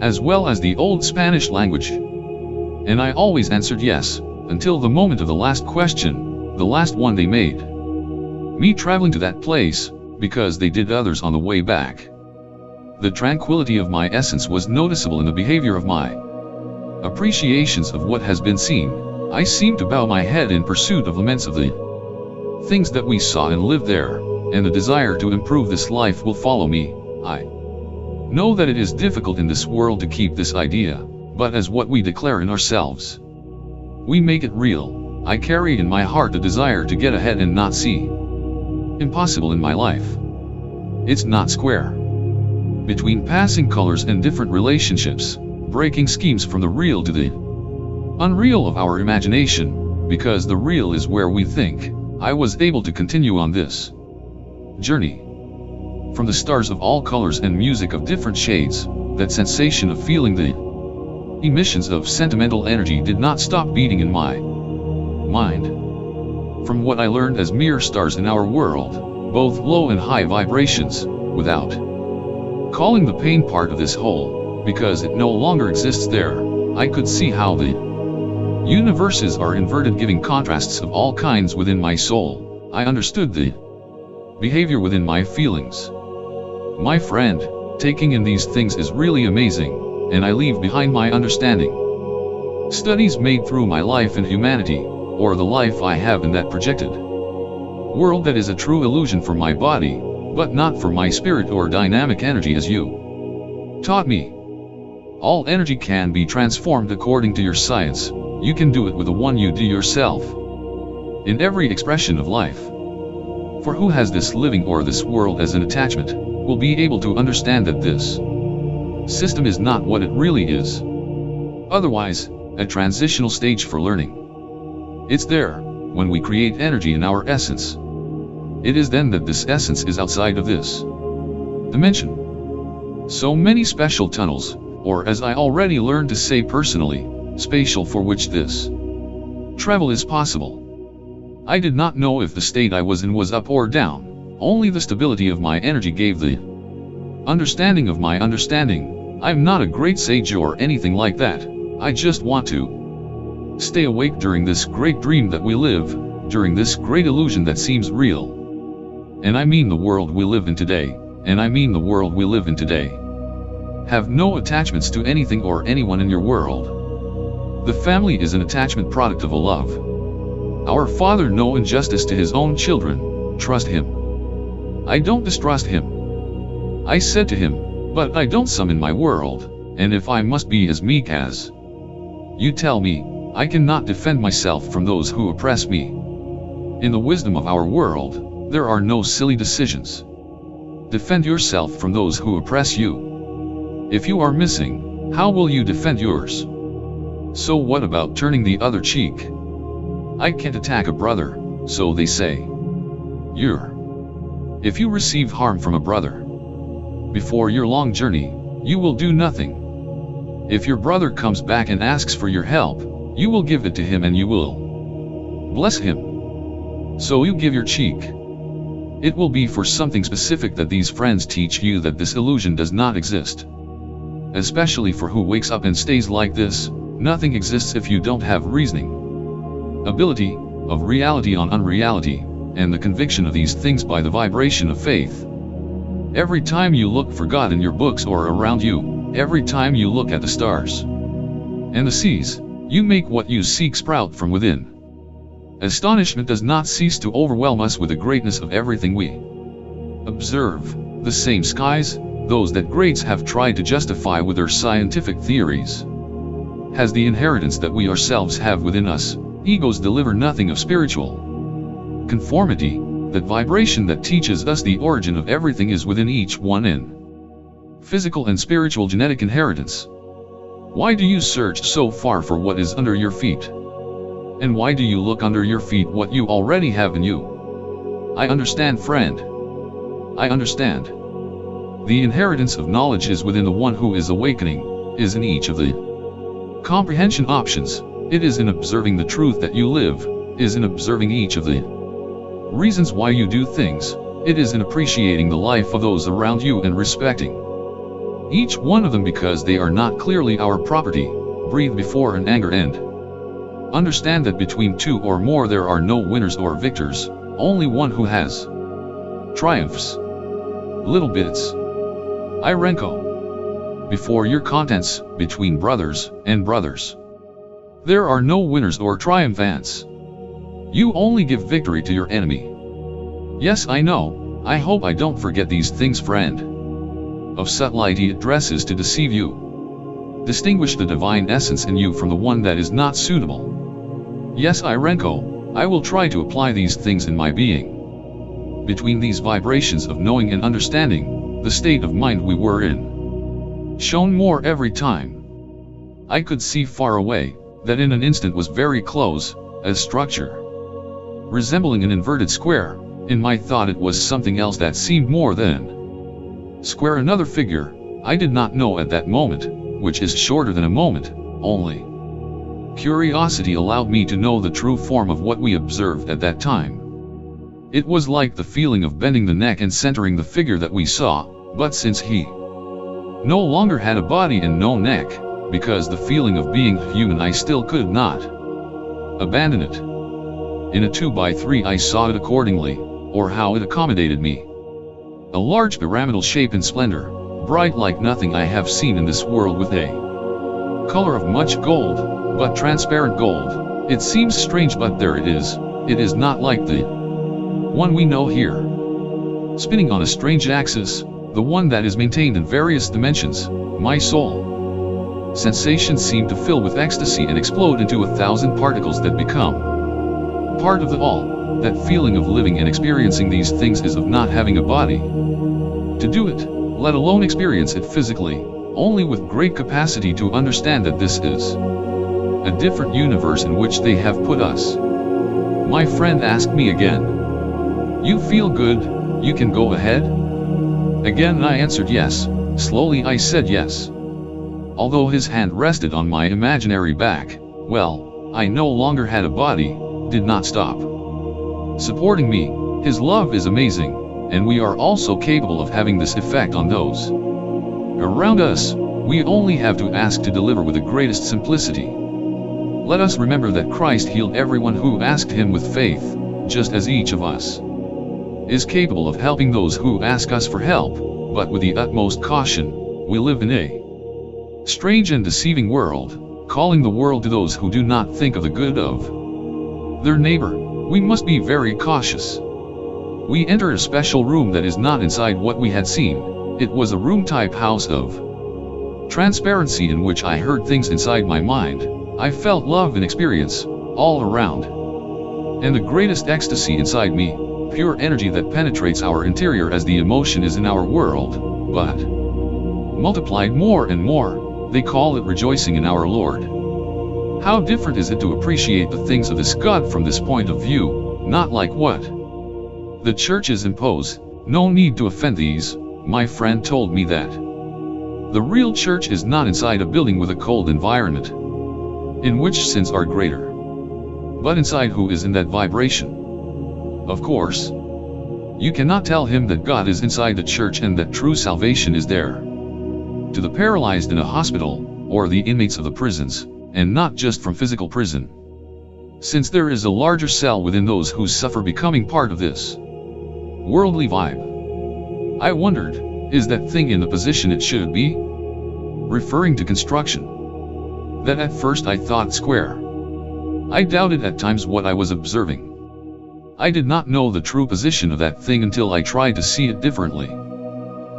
As well as the old Spanish language. And I always answered yes, until the moment of the last question, the last one they made. Me traveling to that place, because they did others on the way back. The tranquility of my essence was noticeable in the behavior of my appreciations of what has been seen. I seemed to bow my head in pursuit of laments of the things that we saw and lived there, and the desire to improve this life will follow me. I know that it is difficult in this world to keep this idea, but as what we declare in ourselves, we make it real. I carry in my heart the desire to get ahead and not see impossible in my life. It's not square. Between passing colors and different relationships, breaking schemes from the real to the unreal of our imagination, because the real is where we think. I was able to continue on this journey. From the stars of all colors and music of different shades, that sensation of feeling the emissions of sentimental energy did not stop beating in my mind. From what I learned as mere stars in our world, both low and high vibrations, without calling the pain part of this whole, because it no longer exists there, I could see how the universes are inverted, giving contrasts of all kinds within my soul. I understood the behavior within my feelings. My friend, taking in these things is really amazing, and I leave behind my understanding. Studies made through my life in humanity, or the life I have in that projected world that is a true illusion for my body, but not for my spirit or dynamic energy, as you taught me. All energy can be transformed according to your science. You can do it with the one you do yourself. In every expression of life. For who has this living or this world as an attachment, will be able to understand that this system is not what it really is. Otherwise, a transitional stage for learning. It's there, when we create energy in our essence. It is then that this essence is outside of this dimension. So many special tunnels, or as I already learned to say personally, spatial, for which this travel is possible. I did not know if the state I was in was up or down, only the stability of my energy gave the understanding of my understanding. I'm not a great sage or anything like that, I just want to stay awake during this great dream that we live, during this great illusion that seems real. And I mean the world we live in today, and I mean the world we live in today. Have no attachments to anything or anyone in your world. The family is an attachment product of a love. Our Father no injustice to his own children, trust him. I don't distrust him. I said to him, but I don't summon my world, and if I must be as meek as you tell me, I cannot defend myself from those who oppress me. In the wisdom of our world, there are no silly decisions. Defend yourself from those who oppress you. If you are missing, how will you defend yours? So what about turning the other cheek? I can't attack a brother, so they say. If you receive harm from a brother, before your long journey, you will do nothing. If your brother comes back and asks for your help, you will give it to him and you will bless him. So you give your cheek. It will be for something specific that these friends teach you that this illusion does not exist. Especially for who wakes up and stays like this, nothing exists if you don't have reasoning, ability, of reality on unreality, and the conviction of these things by the vibration of faith. Every time you look for God in your books or around you, every time you look at the stars and the seas, you make what you seek sprout from within. Astonishment does not cease to overwhelm us with the greatness of everything we observe. The same skies, those that greats have tried to justify with their scientific theories, has the inheritance that we ourselves have within us. Egos deliver nothing of spiritual conformity. That vibration that teaches us the origin of everything is within each one in physical and spiritual genetic inheritance. Why do you search so far for what is under your feet? And why do you look under your feet what you already have in you? I understand, friend. I understand. The inheritance of knowledge is within the one who is awakening, is in each of the comprehension options, it is in observing the truth that you live, is in observing each of the reasons why you do things, it is in appreciating the life of those around you and respecting each one of them because they are not clearly our property. Breathe before an anger end. Understand that between two or more there are no winners or victors, only one who has triumphs. Little bits. Irenko. Before your contents, between brothers and brothers, there are no winners or triumphants. You only give victory to your enemy. Yes, I know. I hope I don't forget these things, friend. Of subtlety it dresses to deceive you. Distinguish the divine essence in you from the one that is not suitable. Yes, Irenko, I will try to apply these things in my being. Between these vibrations of knowing and understanding, the state of mind we were in shone more every time. I could see far away, that in an instant was very close, as structure resembling an inverted square. In my thought it was something else that seemed more than square, another figure, I did not know at that moment, which is shorter than a moment, only curiosity allowed me to know the true form of what we observed at that time. It was like the feeling of bending the neck and centering the figure that we saw, but since he no longer had a body and no neck, because the feeling of being human I still could not abandon it. In a 2x3 I saw it accordingly, or how it accommodated me. A large pyramidal shape in splendor, bright like nothing I have seen in this world, with a color of much gold, but transparent gold. It seems strange, but there it is. It is not like the one we know here. Spinning on a strange axis, the one that is maintained in various dimensions, my soul. Sensations seem to fill with ecstasy and explode into 1,000 particles that become part of the all. That feeling of living and experiencing these things is of not having a body to do it, let alone experience it physically, only with great capacity to understand that this is a different universe in which they have put us. My friend asked me again, "You feel good, you can go ahead?" Again I answered yes. Slowly I said yes. Although his hand rested on my imaginary back, well, I no longer had a body, did not stop supporting me. His love is amazing, and we are also capable of having this effect on those around us. We only have to ask to deliver with the greatest simplicity. Let us remember that Christ healed everyone who asked him with faith, just as each of us is capable of helping those who ask us for help, but with the utmost caution. We live in a strange and deceiving world, calling the world to those who do not think of the good of their neighbor. We must be very cautious. We enter a special room that is not inside what we had seen. It was a room-type house of transparency in which I heard things inside my mind. I felt love and experience all around. And the greatest ecstasy inside me, pure energy that penetrates our interior as the emotion is in our world, but multiplied more and more. They call it rejoicing in our Lord. How different is it to appreciate the things of this God from this point of view, not like what the churches impose. No need to offend these. My friend told me that the real church is not inside a building with a cold environment, in which sins are greater, but inside who is in that vibration. Of course, you cannot tell him that God is inside the church and that true salvation is there. To the paralyzed in a hospital, or the inmates of the prisons, and not just from physical prison, since there is a larger cell within those who suffer becoming part of this worldly vibe. I wondered, is that thing in the position it should be? Referring to construction. That at first I thought square. I doubted at times what I was observing. I did not know the true position of that thing until I tried to see it differently.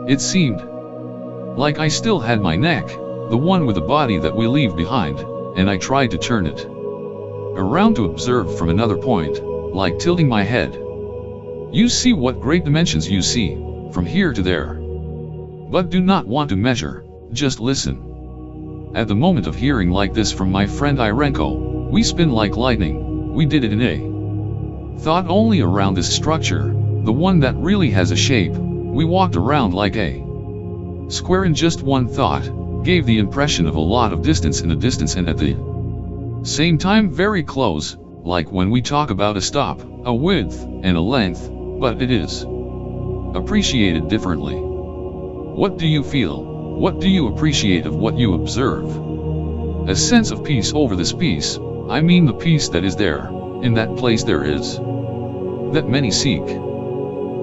It seemed like I still had my neck, the one with the body that we leave behind, and I tried to turn it around to observe from another point, like tilting my head. You see what great dimensions you see, from here to there. But do not want to measure, just listen. At the moment of hearing like this from my friend Irenko, we spin like lightning. We did it in a thought only around this structure, the one that really has a shape. We walked around like a square in just one thought, gave the impression of a lot of distance in the distance and at the same time very close, like when we talk about a stop, a width, and a length, but it is appreciated differently. What do you feel? What do you appreciate of what you observe? A sense of peace over this peace. I mean the peace that is there, in that place there is, that many seek.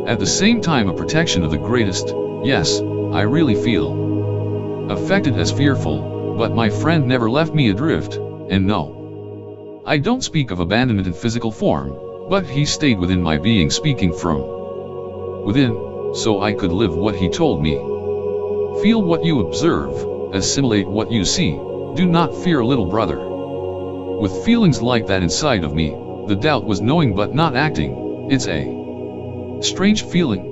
At the same time a protection of the greatest. Yes, I really feel affected as fearful, but my friend never left me adrift, and no, I don't speak of abandonment in physical form, but he stayed within my being, speaking from within, so I could live what he told me. Feel what you observe, assimilate what you see, do not fear, little brother. With feelings like that inside of me, the doubt was knowing but not acting. It's a strange feeling.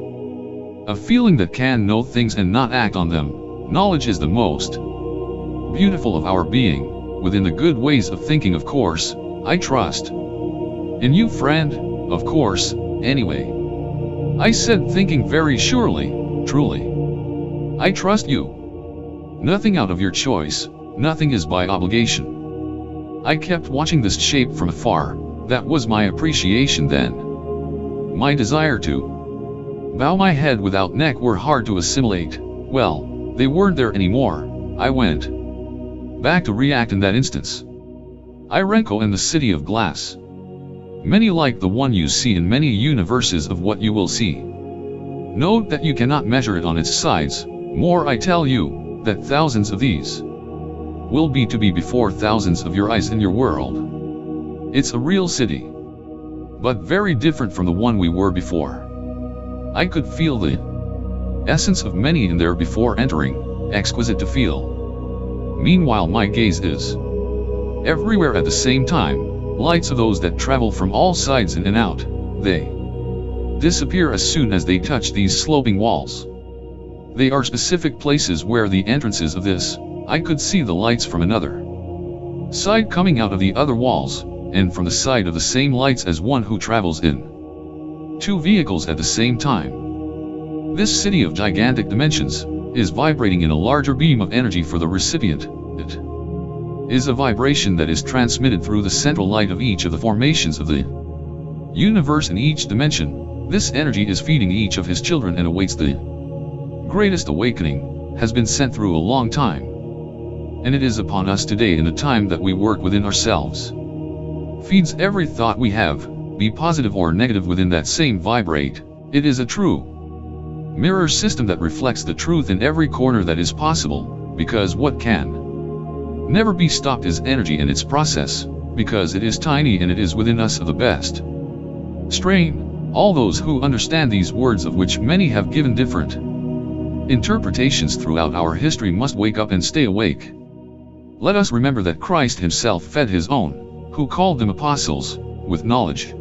A feeling that can know things and not act on them. Knowledge is the most beautiful of our being, within the good ways of thinking, of course. I trust in you, friend, of course, anyway. I said, thinking very surely, truly. I trust you. Nothing out of your choice, nothing is by obligation. I kept watching this shape from afar. That was my appreciation then. My desire to bow my head without neck were hard to assimilate. Well, they weren't there anymore. I went back to react in that instance. Irenko and the city of glass. Many like the one you see in many universes of what you will see. Note that you cannot measure it on its sides. More, I tell you, that thousands of these will be to be before thousands of your eyes in your world. It's a real city, but very different from the one we were before. I could feel the essence of many in there before entering, exquisite to feel. Meanwhile my gaze is everywhere at the same time, lights of those that travel from all sides in and out. They disappear as soon as they touch these sloping walls. They are specific places where the entrances of this, I could see the lights from another side coming out of the other walls, and from the side of the same lights as one who travels in two vehicles at the same time. This city of gigantic dimensions is vibrating in a larger beam of energy for the recipient. It is a vibration that is transmitted through the central light of each of the formations of the universe in each dimension. This energy is feeding each of his children and awaits the greatest awakening, has been sent through a long time. And it is upon us today in the time that we work within ourselves. Feeds every thought we have, be positive or negative, within that same vibrate. It is a true mirror system that reflects the truth in every corner that is possible, because what can never be stopped as energy in its process, because it is tiny and it is within us of the best strain. All those who understand these words, of which many have given different interpretations throughout our history, must wake up and stay awake. Let us remember that Christ himself fed his own, who called them apostles, with knowledge,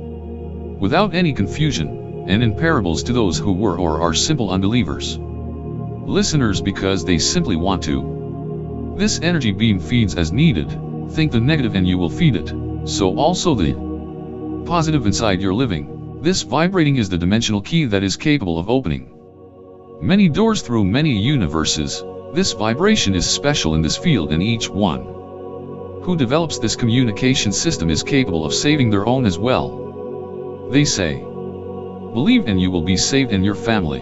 without any confusion, and in parables to those who were or are simple unbelievers, listeners because they simply want to. This energy beam feeds as needed. Think the negative and you will feed it, so also the positive inside your living. This vibrating is the dimensional key that is capable of opening many doors through many universes. This vibration is special in this field, and each one who develops this communication system is capable of saving their own as well. They say, believe and you will be saved and your family.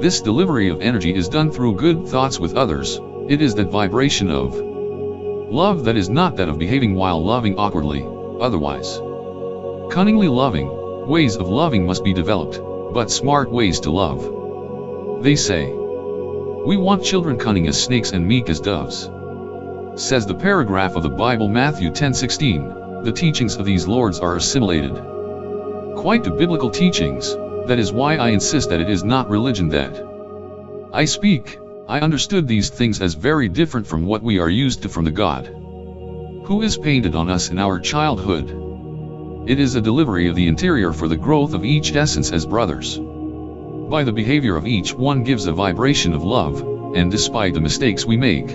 This delivery of energy is done through good thoughts with others. It is that vibration of love that is not that of behaving while loving awkwardly, otherwise cunningly loving. Ways of loving must be developed, but smart ways to love. They say, we want children cunning as snakes and meek as doves. Says the paragraph of the Bible, Matthew 10:16, the teachings of these lords are assimilated quite to biblical teachings. That is why I insist that it is not religion that I speak. I understood these things as very different from what we are used to from the God who is painted on us in our childhood. It is a delivery of the interior for the growth of each essence as brothers. By the behavior of each one gives a vibration of love, and despite the mistakes we make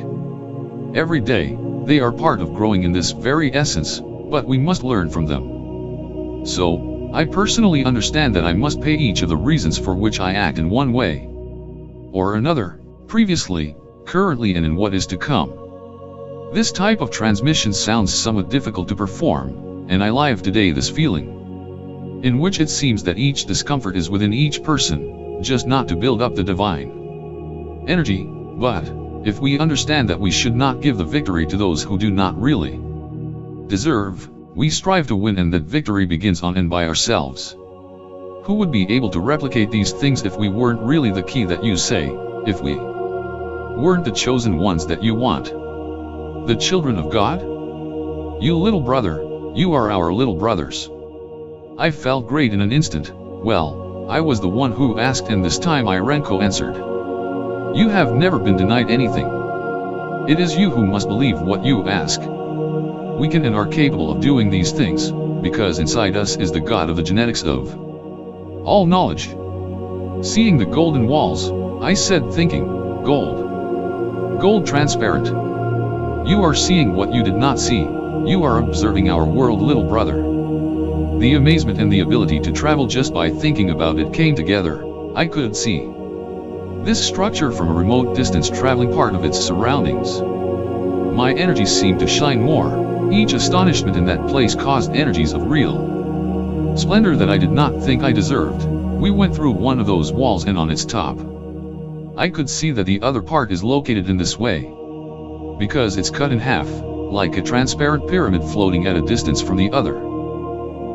every day, they are part of growing in this very essence, but we must learn from them. So, I personally understand that I must pay each of the reasons for which I act in one way or another, previously, currently and in what is to come. This type of transmission sounds somewhat difficult to perform, and I live today this feeling, in which it seems that each discomfort is within each person, just not to build up the divine energy, but, if we understand that we should not give the victory to those who do not really deserve, we strive to win, and that victory begins on and by ourselves. Who would be able to replicate these things if we weren't really the key that you say, if we weren't the chosen ones that you want? The children of God? You little brother, you are our little brothers. I felt great in an instant. Well, I was the one who asked, and this time Irenko answered. You have never been denied anything. It is you who must believe what you ask. We can and are capable of doing these things, because inside us is the God of the genetics of all knowledge. Seeing the golden walls, I said, thinking, gold transparent. You are seeing what you did not see. You are observing our world, little brother. The amazement and the ability to travel just by thinking about it came together. I could see this structure from a remote distance, traveling part of its surroundings. My energies seemed to shine more. Each astonishment in that place caused energies of real splendor that I did not think I deserved. We went through one of those walls, and on its top, I could see that the other part is located in this way, because it's cut in half, like a transparent pyramid floating at a distance from the other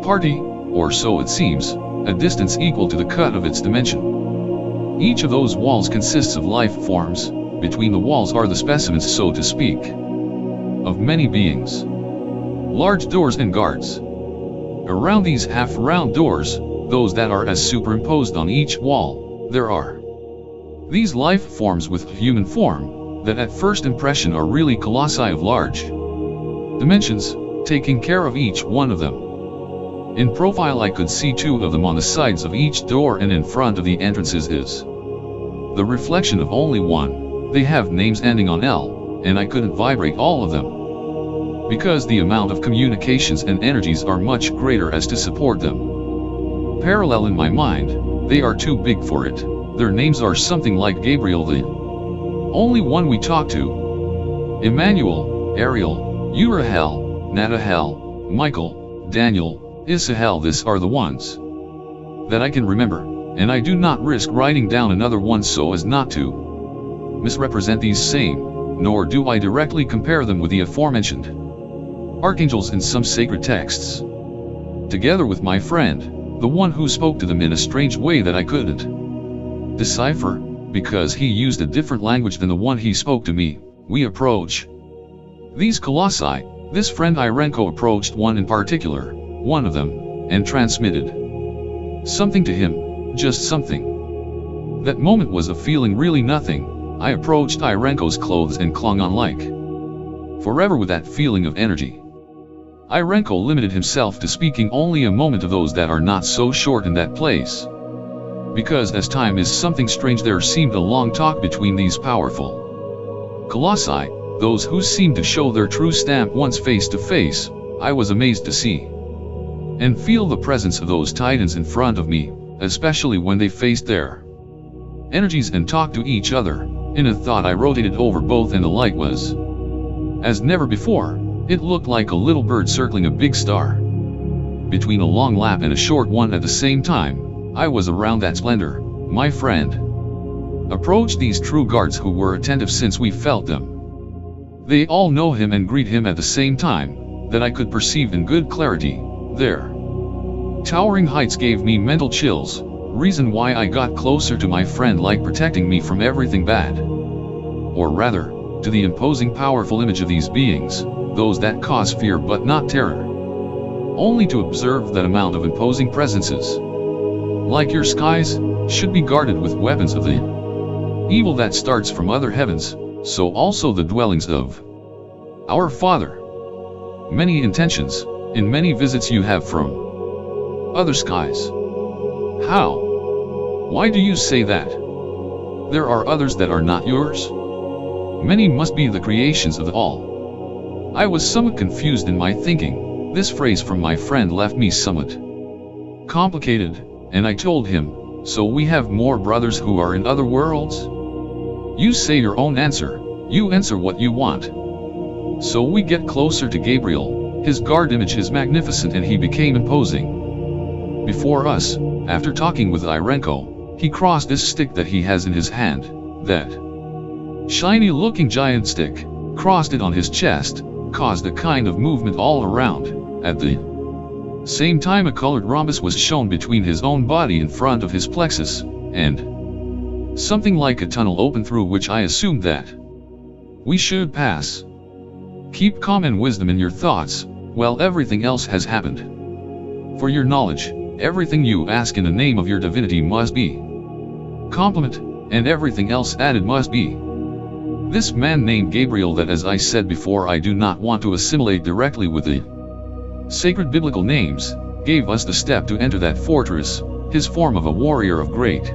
party, or so it seems, a distance equal to the cut of its dimension. Each of those walls consists of life forms. Between the walls are the specimens, so to speak, of many beings. Large doors and guards. Around these half-round doors, those that are as superimposed on each wall, there are these life forms with human form, that at first impression are really colossi of large dimensions, taking care of each one of them. In profile I could see two of them on the sides of each door, and in front of the entrances is the reflection of only one. They have names ending on L, and I couldn't vibrate all of them, because the amount of communications and energies are much greater as to support them. Parallel in my mind, they are too big for it. Their names are something like Gabriel, the only one we talk to, Emmanuel, Ariel, Urahel, Natahel, Michael, Daniel, Isahel. These are the ones that I can remember, and I do not risk writing down another one so as not to misrepresent these same, nor do I directly compare them with the aforementioned archangels in some sacred texts. Together with my friend, the one who spoke to them in a strange way that I couldn't decipher, because he used a different language than the one he spoke to me, we approach These colossi, this friend Irenko approached one in particular, one of them, and transmitted something to him, just something. That moment was a feeling really nothing. I approached Irenko's clothes and clung on like forever with that feeling of energy. Irenko limited himself to speaking only a moment of those that are not so short in that place. Because as time is something strange, there seemed a long talk between these powerful colossi, those who seemed to show their true stamp once face to face. I was amazed to see and feel the presence of those titans in front of me, especially when they faced their energies and talked to each other. In a thought I rotated over both, and the light was as never before. It looked like a little bird circling a big star. Between a long lap and a short one at the same time, I was around that splendor. My friend approached these true guards who were attentive since we felt them. They all know him and greet him at the same time, that I could perceive in good clarity. Their towering heights gave me mental chills, reason why I got closer to my friend, like protecting me from everything bad. Or rather, to the imposing powerful image of these beings, those that cause fear but not terror. Only to observe that amount of imposing presences, like your skies, should be guarded with weapons of the evil that starts from other heavens, so also the dwellings of our Father. Many intentions, in many visits you have from other skies. How? Why do you say that? There are others that are not yours? Many must be the creations of the all. I was somewhat confused in my thinking. This phrase from my friend left me somewhat complicated, and I told him, so we have more brothers who are in other worlds? You say your own answer, you answer what you want. So we get closer to Gabriel. His guard image is magnificent and he became imposing before us. After talking with Irenko, he crossed this stick that he has in his hand, that shiny looking giant stick, crossed it on his chest, caused a kind of movement all around. At the same time a colored rhombus was shown between his own body in front of his plexus, and something like a tunnel opened through which I assumed that we should pass. Keep calm and wisdom in your thoughts, while everything else has happened. For your knowledge, everything you ask in the name of your divinity must be compliment, and everything else added must be. This man named Gabriel, that, as I said before, I do not want to assimilate directly with the sacred biblical names, gave us the step to enter that fortress. His form of a warrior of great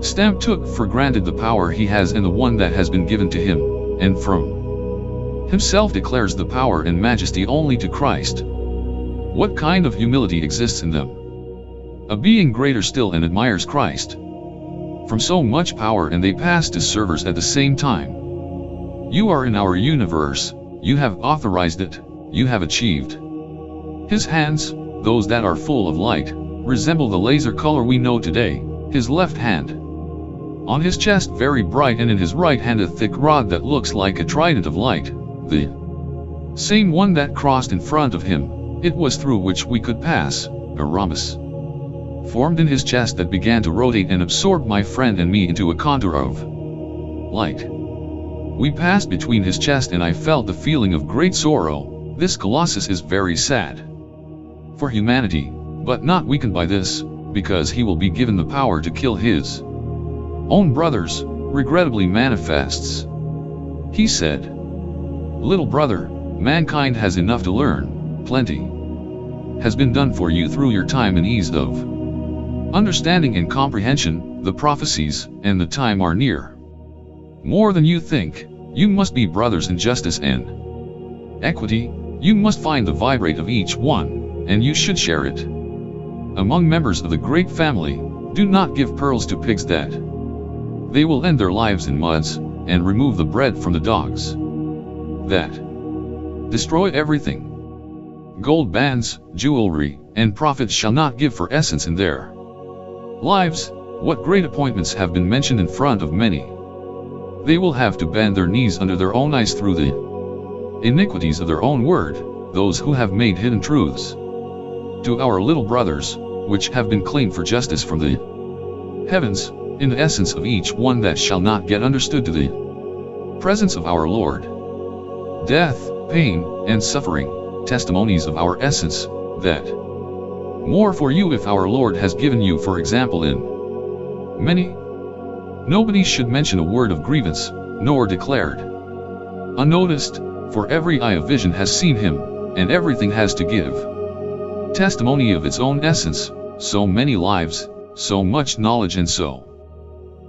stamp took for granted the power he has and the one that has been given to him, and from himself declares the power and majesty only to Christ. What kind of humility exists in them? A being greater still and admires Christ. From so much power, and they pass to servers at the same time. You are in our universe, you have authorized it, you have achieved. His hands, those that are full of light, resemble the laser color we know today. His left hand, on his chest very bright, and in his right hand a thick rod that looks like a trident of light, the same one that crossed in front of him. It was through which we could pass. A rhombus formed in his chest that began to rotate and absorb my friend and me into a contour of light. We passed between his chest and I felt the feeling of great sorrow. This colossus is very sad for humanity, but not weakened by this, because he will be given the power to kill his own brothers, regrettably manifests. He said, "Little brother, mankind has enough to learn, plenty has been done for you through your time and ease of understanding and comprehension. The prophecies and the time are near. More than you think. You must be brothers in justice and equity. You must find the vibrate of each one, and you should share it among members of the great family. Do not give pearls to pigs, that they will end their lives in muds, and remove the bread from the dogs that destroy everything. Gold bands, jewelry, and profits shall not give for essence in their lives. What great appointments have been mentioned in front of many. They will have to bend their knees under their own eyes through the iniquities of their own word, those who have made hidden truths to our little brothers, which have been claimed for justice from the heavens, in the essence of each one that shall not get understood, to the presence of our Lord. death, pain, and suffering, testimonies of our essence, that more for you if our Lord has given you, for example, in many. Nobody should mention a word of grievance, nor declared unnoticed, for every eye of vision has seen him, and everything has to give testimony of its own essence, so many lives, so much knowledge and so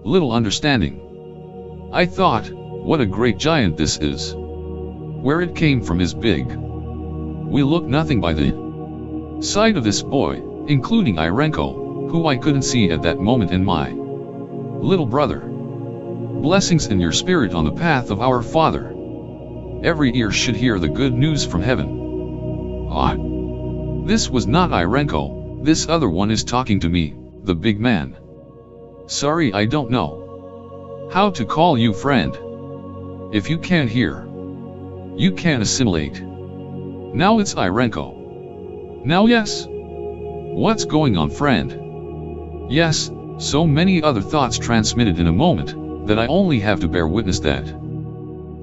little understanding. I thought, what a great giant this is. Where it came from is big. We look nothing by the sight of this boy, including Irenko, who I couldn't see at that moment, in my little brother. Blessings in your spirit on the path of our Father. Every ear should hear the good news from heaven. Ah, this was not Irenko, this other one is talking to me, the big man. Sorry, I don't know how to call you friend. If you can't hear, you can't assimilate. Now it's Irenko. Now yes. What's going on, friend? Yes, so many other thoughts transmitted in a moment, that I only have to bear witness that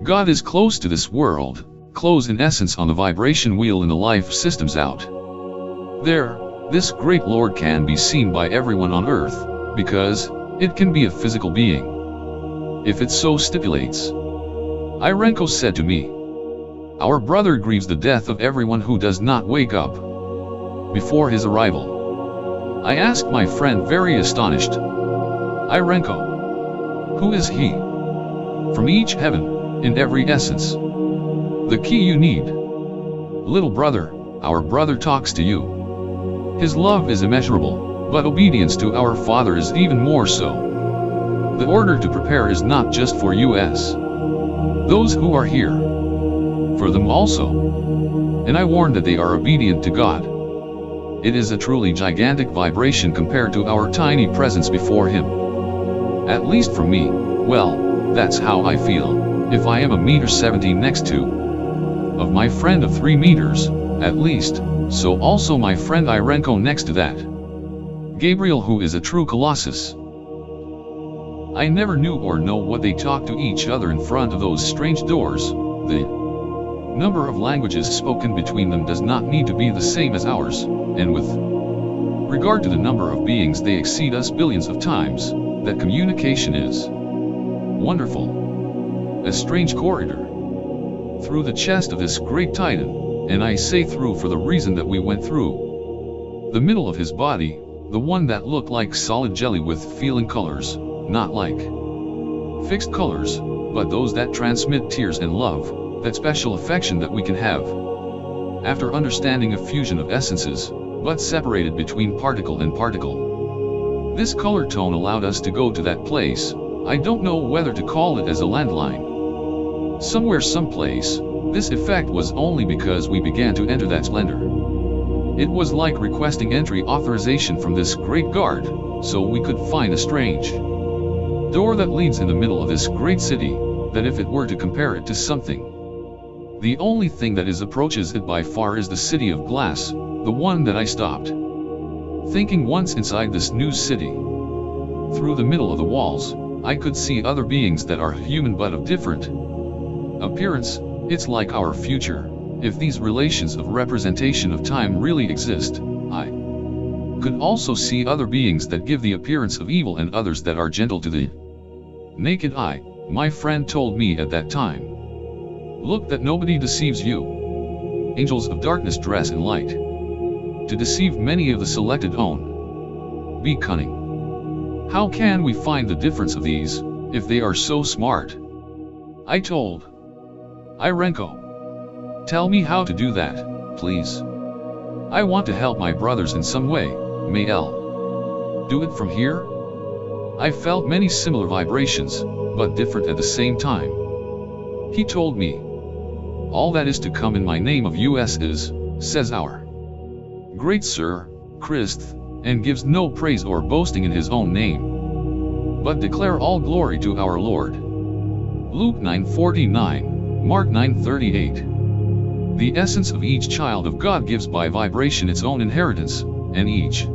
God is close to this world, close in essence on the vibration wheel in the life systems out there. This great Lord can be seen by everyone on earth, because it can be a physical being, if it so stipulates. Irenko said to me, our brother grieves the death of everyone who does not wake up before his arrival. I asked my friend, very astonished, Irenko, who is he? From each heaven, in every essence. The key you need. Little brother, our brother talks to you. His love is immeasurable, but obedience to our Father is even more so. The order to prepare is not just for us, those who are here, for them also. And I warn that they are obedient to God. It is a truly gigantic vibration compared to our tiny presence before Him. At least for me, well, that's how I feel, if I am 1.70 m next to of my friend of 3 meters, at least, so also my friend Irenko next to that. Gabriel, who is a true colossus. I never knew or know what they talk to each other in front of those strange doors. The number of languages spoken between them does not need to be the same as ours, and with regard to the number of beings, they exceed us billions of times. That communication is wonderful. A strange corridor through the chest of this great titan, and I say through for the reason that we went through the middle of his body, the one that looked like solid jelly with feeling colors, not like fixed colors, but those that transmit tears and love, that special affection that we can have after understanding a fusion of essences, but separated between particle and particle. This color tone allowed us to go to that place. I don't know whether to call it as a landline. Somewhere, someplace, this effect was only because we began to enter that splendor. It was like requesting entry authorization from this great guard, so we could find a strange door that leads in the middle of this great city, that if it were to compare it to something, the only thing that approaches it by far is the city of glass, the one that I stopped thinking once inside this new city. Through the middle of the walls, I could see other beings that are human but of different appearance. It's like our future. If these relations of representation of time really exist, I could also see other beings that give the appearance of evil and others that are gentle to the naked eye. My friend told me at that time, look that nobody deceives you. Angels of darkness dress in light to deceive many of the selected own. Be cunning. How can we find the difference of these, if they are so smart? I told Irenko, tell me how to do that, please. I want to help my brothers in some way. May L do it from here? I felt many similar vibrations, but different at the same time. He told me, all that is to come in my name of us is, says our great Sir, Christ, and gives no praise or boasting in his own name, but declare all glory to our Lord. Luke 9:49. Mark 9:38. The essence of each child of God gives by vibration its own inheritance, and each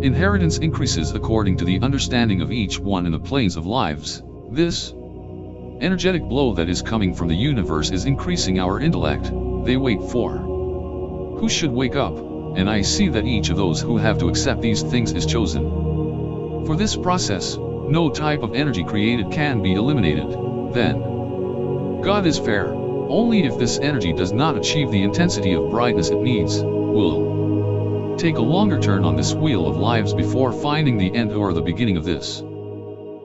inheritance increases according to the understanding of each one in the planes of lives. This energetic blow that is coming from the universe is increasing our intellect. They wait for who should wake up, and I see that each of those who have to accept these things is chosen. For this process, no type of energy created can be eliminated. Then, God is fair. Only if this energy does not achieve the intensity of brightness it needs, will take a longer turn on this wheel of lives before finding the end or the beginning of this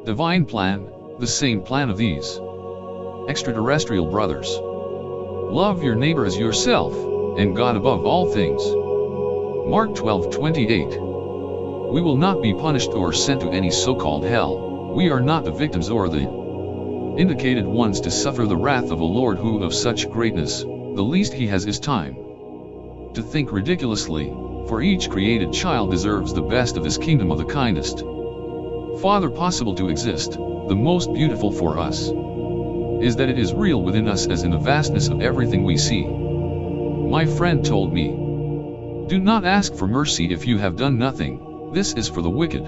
divine plan, the same plan of these extraterrestrial brothers. Love your neighbor as yourself, and God above all things. Mark 12:28. We will not be punished or sent to any so-called hell. We are not the victims or the indicated ones to suffer the wrath of a Lord who of such greatness, the least he has is time to think ridiculously, for each created child deserves the best of his kingdom of the kindest Father possible to exist. The most beautiful for us is that it is real within us as in the vastness of everything we see. My friend told me, do not ask for mercy if you have done nothing, this is for the wicked.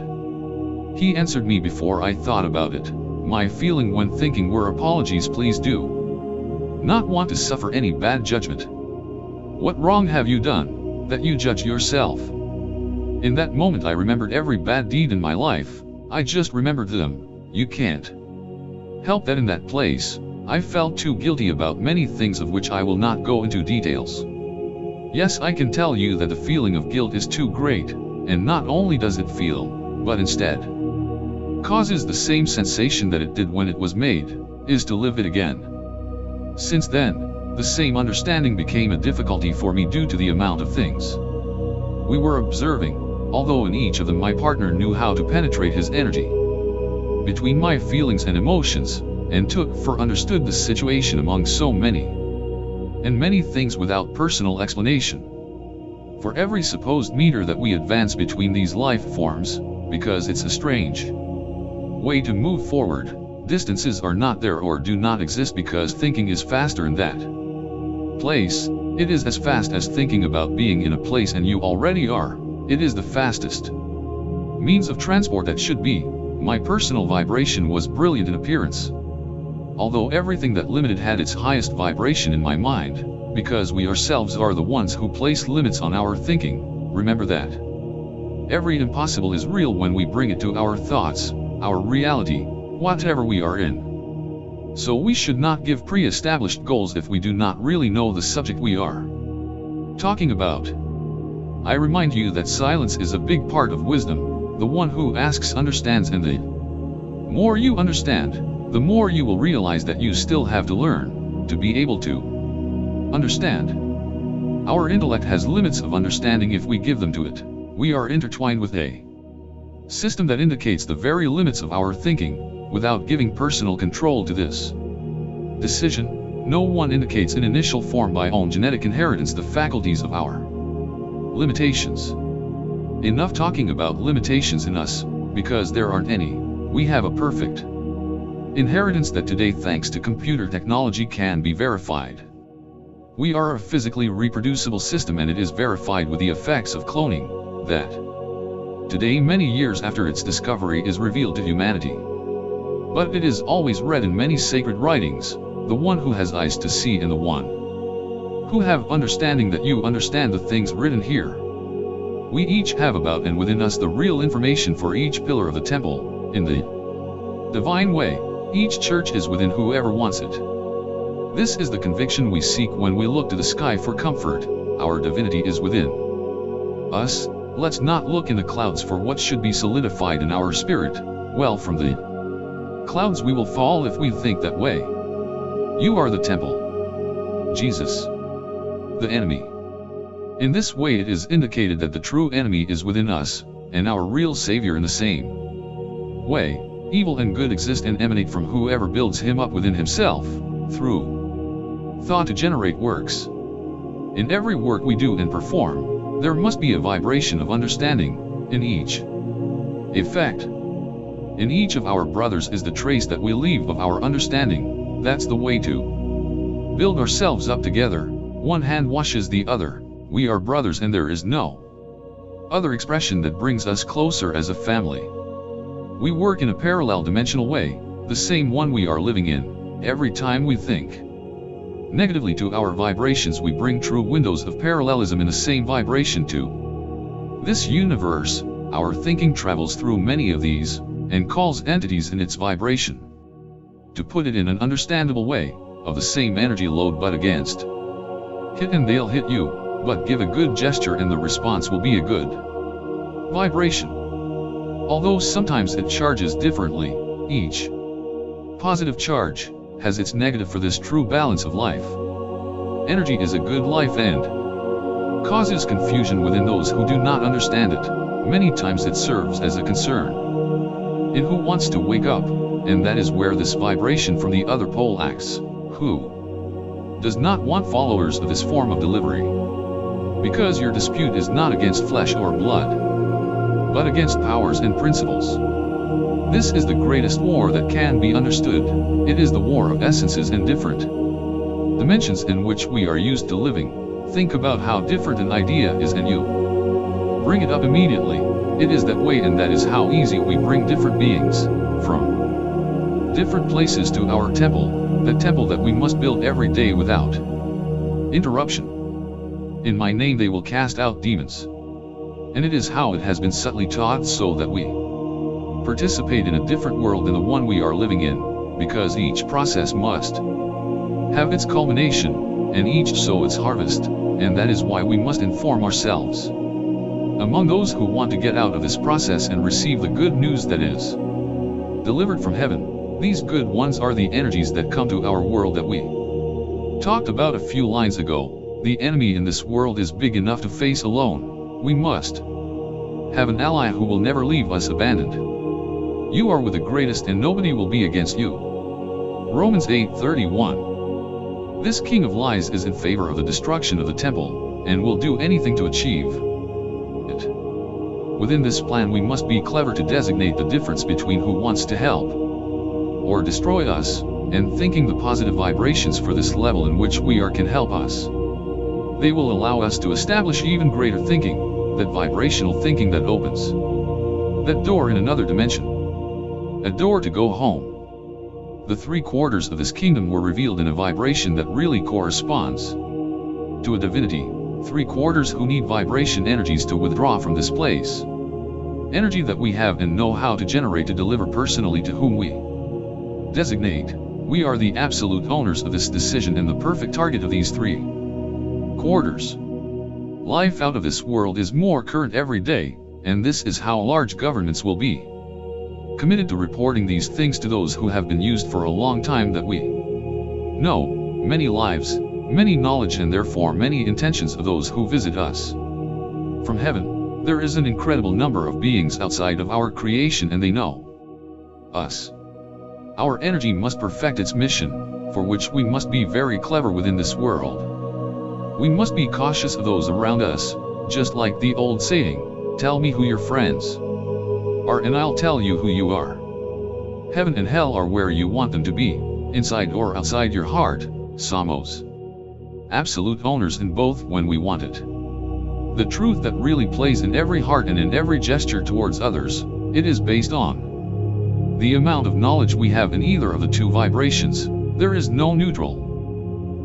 He answered me before I thought about it. My feeling when thinking were apologies. Please do not want to suffer any bad judgment. What wrong have you done, that you judge yourself? In that moment I remembered every bad deed in my life. I just remembered them. You can't help that in that place. I felt too guilty about many things of which I will not go into details. Yes, I can tell you that the feeling of guilt is too great, and not only does it feel, but instead causes the same sensation that it did when it was made, is to live it again. Since then, the same understanding became a difficulty for me due to the amount of things we were observing, although in each of them my partner knew how to penetrate his energy between my feelings and emotions, and took for understood the situation among so many and many things without personal explanation. For every supposed meter that we advance between these life forms, because it's a strange way to move forward, distances are not there or do not exist because thinking is faster in that place. It is as fast as thinking about being in a place and you already are. It is the fastest means of transport that should be. My personal vibration was brilliant in appearance, although everything that limited had its highest vibration in my mind, because we ourselves are the ones who place limits on our thinking. Remember that every impossible is real when we bring it to our thoughts, our reality, whatever we are in. So we should not give pre-established goals if we do not really know the subject we are talking about. I remind you that silence is a big part of wisdom. The one who asks understands, and the more you understand, the more you will realize that you still have to learn to be able to understand. Our intellect has limits of understanding if we give them to it. We are intertwined with a system that indicates the very limits of our thinking, without giving personal control to this decision. No one indicates in initial form by own genetic inheritance the faculties of our limitations. Enough talking about limitations in us, because there aren't any. We have a perfect inheritance that today, thanks to computer technology, can be verified. We are a physically reproducible system, and it is verified with the effects of cloning, that today, many years after its discovery, is revealed to humanity. But it is always read in many sacred writings, the one who has eyes to see and the one who have understanding, that you understand the things written here. We each have about and within us the real information for each pillar of the temple, in the divine way. Each church is within whoever wants it. This is the conviction we seek when we look to the sky for comfort. Our divinity is within us. Let's not look in the clouds for what should be solidified in our spirit. Well, from the clouds we will fall if we think that way. You are the temple. Jesus, the enemy. In this way it is indicated that the true enemy is within us, and our real Savior in the same way. Evil and good exist and emanate from whoever builds him up within himself, through thought to generate works. In every work we do and perform, there must be a vibration of understanding, in each effect. In each of our brothers is the trace that we leave of our understanding. That's the way to build ourselves up together. One hand washes the other. We are brothers, and there is no other expression that brings us closer as a family. We work in a parallel dimensional way, the same one we are living in, Every time we think negatively to our vibrations, we bring true windows of parallelism in the same vibration to this universe. Our thinking travels through many of these, and calls entities in its vibration. To put it in an understandable way, of the same energy load but against hit, and they'll hit you, but give a good gesture and the response will be a good vibration. Although sometimes it charges differently, each positive charge has its negative for this true balance of life. Energy is a good life and causes confusion within those who do not understand it. Many times it serves as a concern in who wants to wake up, and that is where this vibration from the other pole acts. Who does not want followers of this form of delivery? Because your dispute is not against flesh or blood, but against powers and principles. This is the greatest war that can be understood. It is the war of essences and different dimensions in which we are used to living. Think about how different an idea is and you bring it up immediately. It is that way, and that is how easy we bring different beings from different places to our temple, the temple that we must build every day without interruption. In my name they will cast out demons. And it is how it has been subtly taught, so that we participate in a different world than the one we are living in, because each process must have its culmination, and each sow its harvest, and that is why we must inform ourselves. Among those who want to get out of this process and receive the good news that is delivered from heaven, these good ones are the energies that come to our world that we talked about a few lines ago. The enemy in this world is big enough to face alone. We must have an ally who will never leave us abandoned. You are with the greatest and nobody will be against you. Romans 8:31. This king of lies is in favor of the destruction of the temple, and will do anything to achieve it. Within this plan we must be clever to designate the difference between who wants to help or destroy us, and thinking the positive vibrations for this level in which we are can help us. They will allow us to establish even greater thinking, that vibrational thinking that opens that door in another dimension. A door to go home. The 3/4 of this kingdom were revealed in a vibration that really corresponds to a divinity. 3/4 who need vibration energies to withdraw from this place. Energy that we have and know how to generate to deliver personally to whom we designate. We are the absolute owners of this decision and the perfect target of these 3/4. Life out of this world is more current every day, and this is how large governments will be committed to reporting these things to those who have been used for a long time, that we know many lives, many knowledge, and therefore many intentions of those who visit us from heaven. There is an incredible number of beings outside of our creation, and they know us. Our energy must perfect its mission, for which we must be very clever within this world. We must be cautious of those around us, just like the old saying, tell me who your friends are and I'll tell you who you are. Heaven and hell are where you want them to be, inside or outside your heart. Somos absolute owners in both when we want it. The truth that really plays in every heart and in every gesture towards others, it is based on the amount of knowledge we have in either of the two vibrations. There is no neutral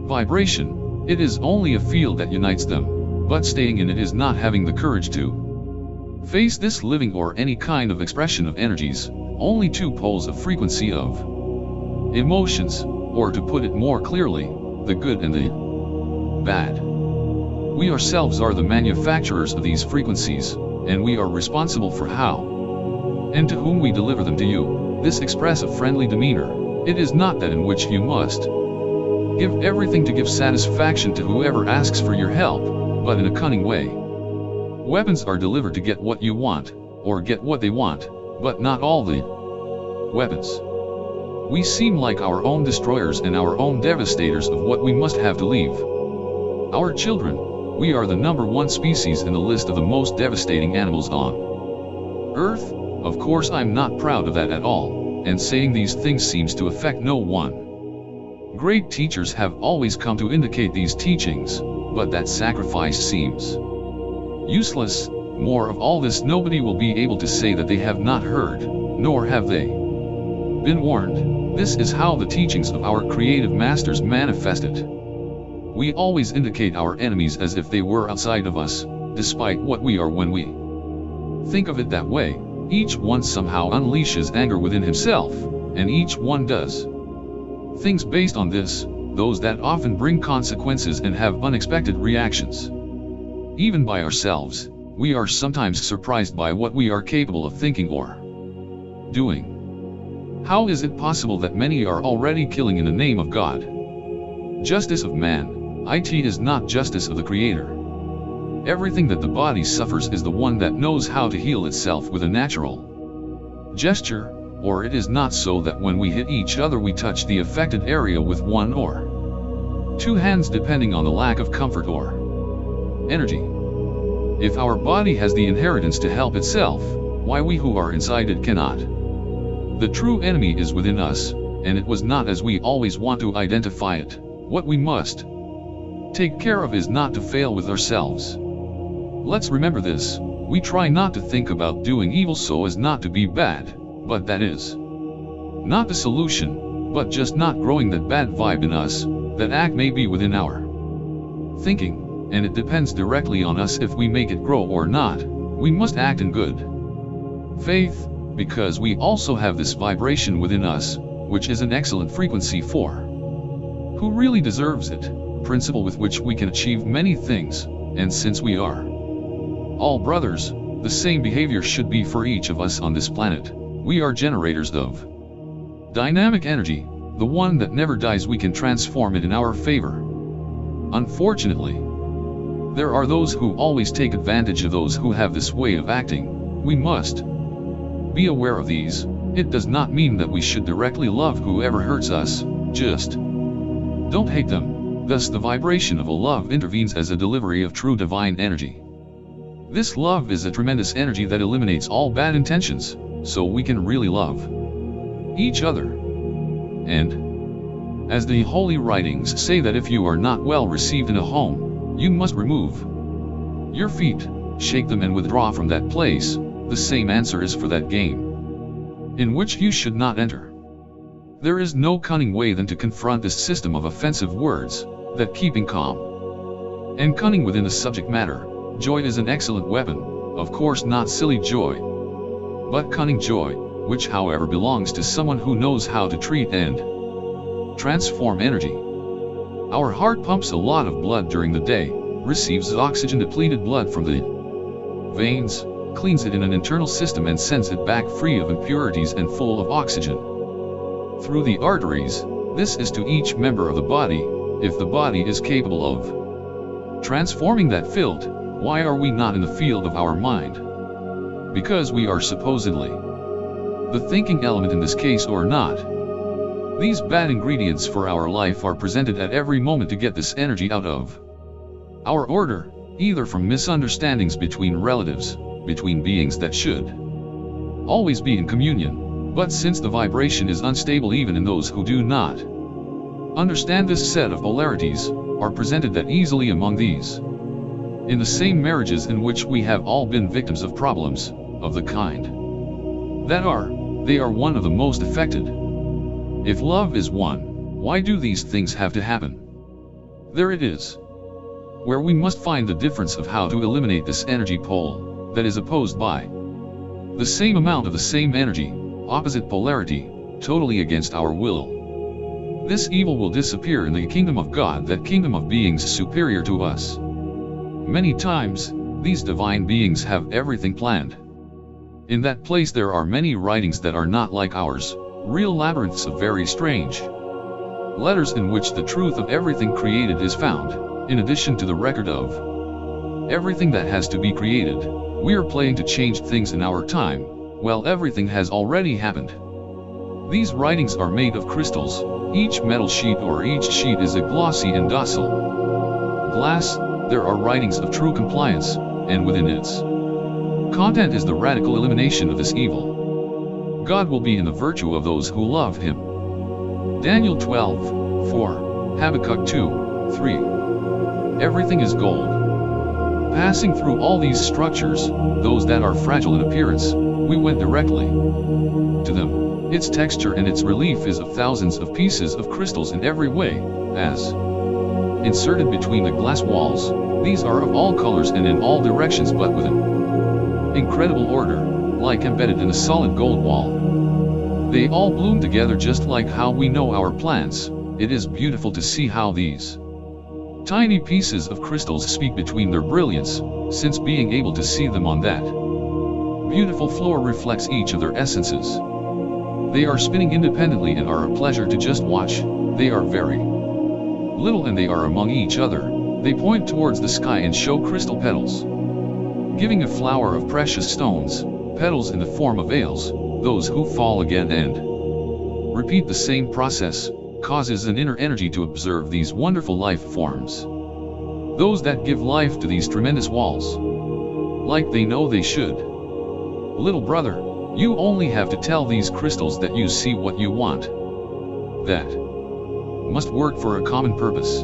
vibration, it is only a field that unites them, but staying in it is not having the courage to face this living or any kind of expression of energies, only two poles of frequency of emotions, or to put it more clearly, the good and the bad. We ourselves are the manufacturers of these frequencies, and we are responsible for how and to whom we deliver them to you. This express a friendly demeanor. It is not that in which you must give everything to give satisfaction to whoever asks for your help, but in a cunning way. Weapons are delivered to get what you want, or get what they want, but not all the weapons. We seem like our own destroyers and our own devastators of what we must have to leave our children. We are the #1 species in the list of the most devastating animals on Earth. Of course I'm not proud of that at all, and saying these things seems to affect no one. Great teachers have always come to indicate these teachings, but that sacrifice seems useless. More of all this, nobody will be able to say that they have not heard, nor have they been warned. This is how the teachings of our creative masters manifested. We always indicate our enemies as if they were outside of us, despite what we are when we think of it that way. Each one somehow unleashes anger within himself, and each one does things based on this, those that often bring consequences and have unexpected reactions. Even by ourselves, we are sometimes surprised by what we are capable of thinking or doing. How is it possible that many are already killing in the name of God? Justice of man, it is not justice of the Creator. Everything that the body suffers is the one that knows how to heal itself with a natural gesture, or it is not so that when we hit each other we touch the affected area with one or two hands depending on the lack of comfort or energy. If our body has the inheritance to help itself, why we who are inside it cannot? The true enemy is within us, and it was not as we always want to identify it. What we must take care of is not to fail with ourselves. Let's remember this: we try not to think about doing evil so as not to be bad, but that is not the solution, but just not growing that bad vibe in us. That act may be within our thinking, and it depends directly on us if we make it grow or not. We must act in good faith, because we also have this vibration within us, which is an excellent frequency for who really deserves it, principle with which we can achieve many things. And since we are all brothers, the same behavior should be for each of us on this planet. We are generators of dynamic energy, the one that never dies. We can transform it in our favor. Unfortunately, there are those who always take advantage of those who have this way of acting. We must be aware of these. It does not mean that we should directly love whoever hurts us, just don't hate them. Thus the vibration of a love intervenes as a delivery of true divine energy. This love is a tremendous energy that eliminates all bad intentions, so we can really love each other. And as the holy writings say, that if you are not well received in a home, you must remove your feet, shake them and withdraw from that place. The same answer is for that game in which you should not enter. There is no cunning way than to confront this system of offensive words, that keeping calm and cunning within the subject matter. Joy is an excellent weapon, of course not silly joy, but cunning joy, which however belongs to someone who knows how to treat and transform energy. Our heart pumps a lot of blood during the day, receives oxygen-depleted blood from the veins, cleans it in an internal system and sends it back free of impurities and full of oxygen through the arteries. This is to each member of the body. If the body is capable of transforming that field, why are we not in the field of our mind? Because we are supposedly the thinking element in this case or not. These bad ingredients for our life are presented at every moment to get this energy out of our order, either from misunderstandings between relatives, between beings that should always be in communion, but since the vibration is unstable even in those who do not understand this set of polarities, are presented that easily among these. In the same marriages in which we have all been victims of problems of the kind that they are one of the most affected. If love is one, why do these things have to happen? There it is, where we must find the difference of how to eliminate this energy pole that is opposed by the same amount of the same energy, opposite polarity, totally against our will. This evil will disappear in the kingdom of God, that kingdom of beings superior to us. Many times, these divine beings have everything planned. In that place there are many writings that are not like ours, real labyrinths of very strange letters in which the truth of everything created is found, in addition to the record of everything that has to be created. We are playing to change things in our time, well, everything has already happened. These writings are made of crystals. Each metal sheet or each sheet is a glossy and docile glass. There are writings of true compliance, and within its content is the radical elimination of this evil. God will be in the virtue of those who love Him. Daniel 12:4, Habakkuk 2:3. Everything is gold. Passing through all these structures, those that are fragile in appearance, We went directly to them. Its texture and its relief is of thousands of pieces of crystals in every way, as inserted between the glass walls. These are of all colors and in all directions, but with an incredible order, like embedded in a solid gold wall. They all bloom together just like how we know our plants. It is beautiful to see how these tiny pieces of crystals speak between their brilliance, since being able to see them on that beautiful floor reflects each of their essences. They are spinning independently and are a pleasure to just watch. They are very little and they are among each other. They point towards the sky and show crystal petals, giving a flower of precious stones, petals in the form of veils. Those who fall again and repeat the same process causes an inner energy to observe these wonderful life forms. Those that give life to these tremendous walls, like they know they should. Little brother, you only have to tell these crystals that you see what you want. That must work for a common purpose.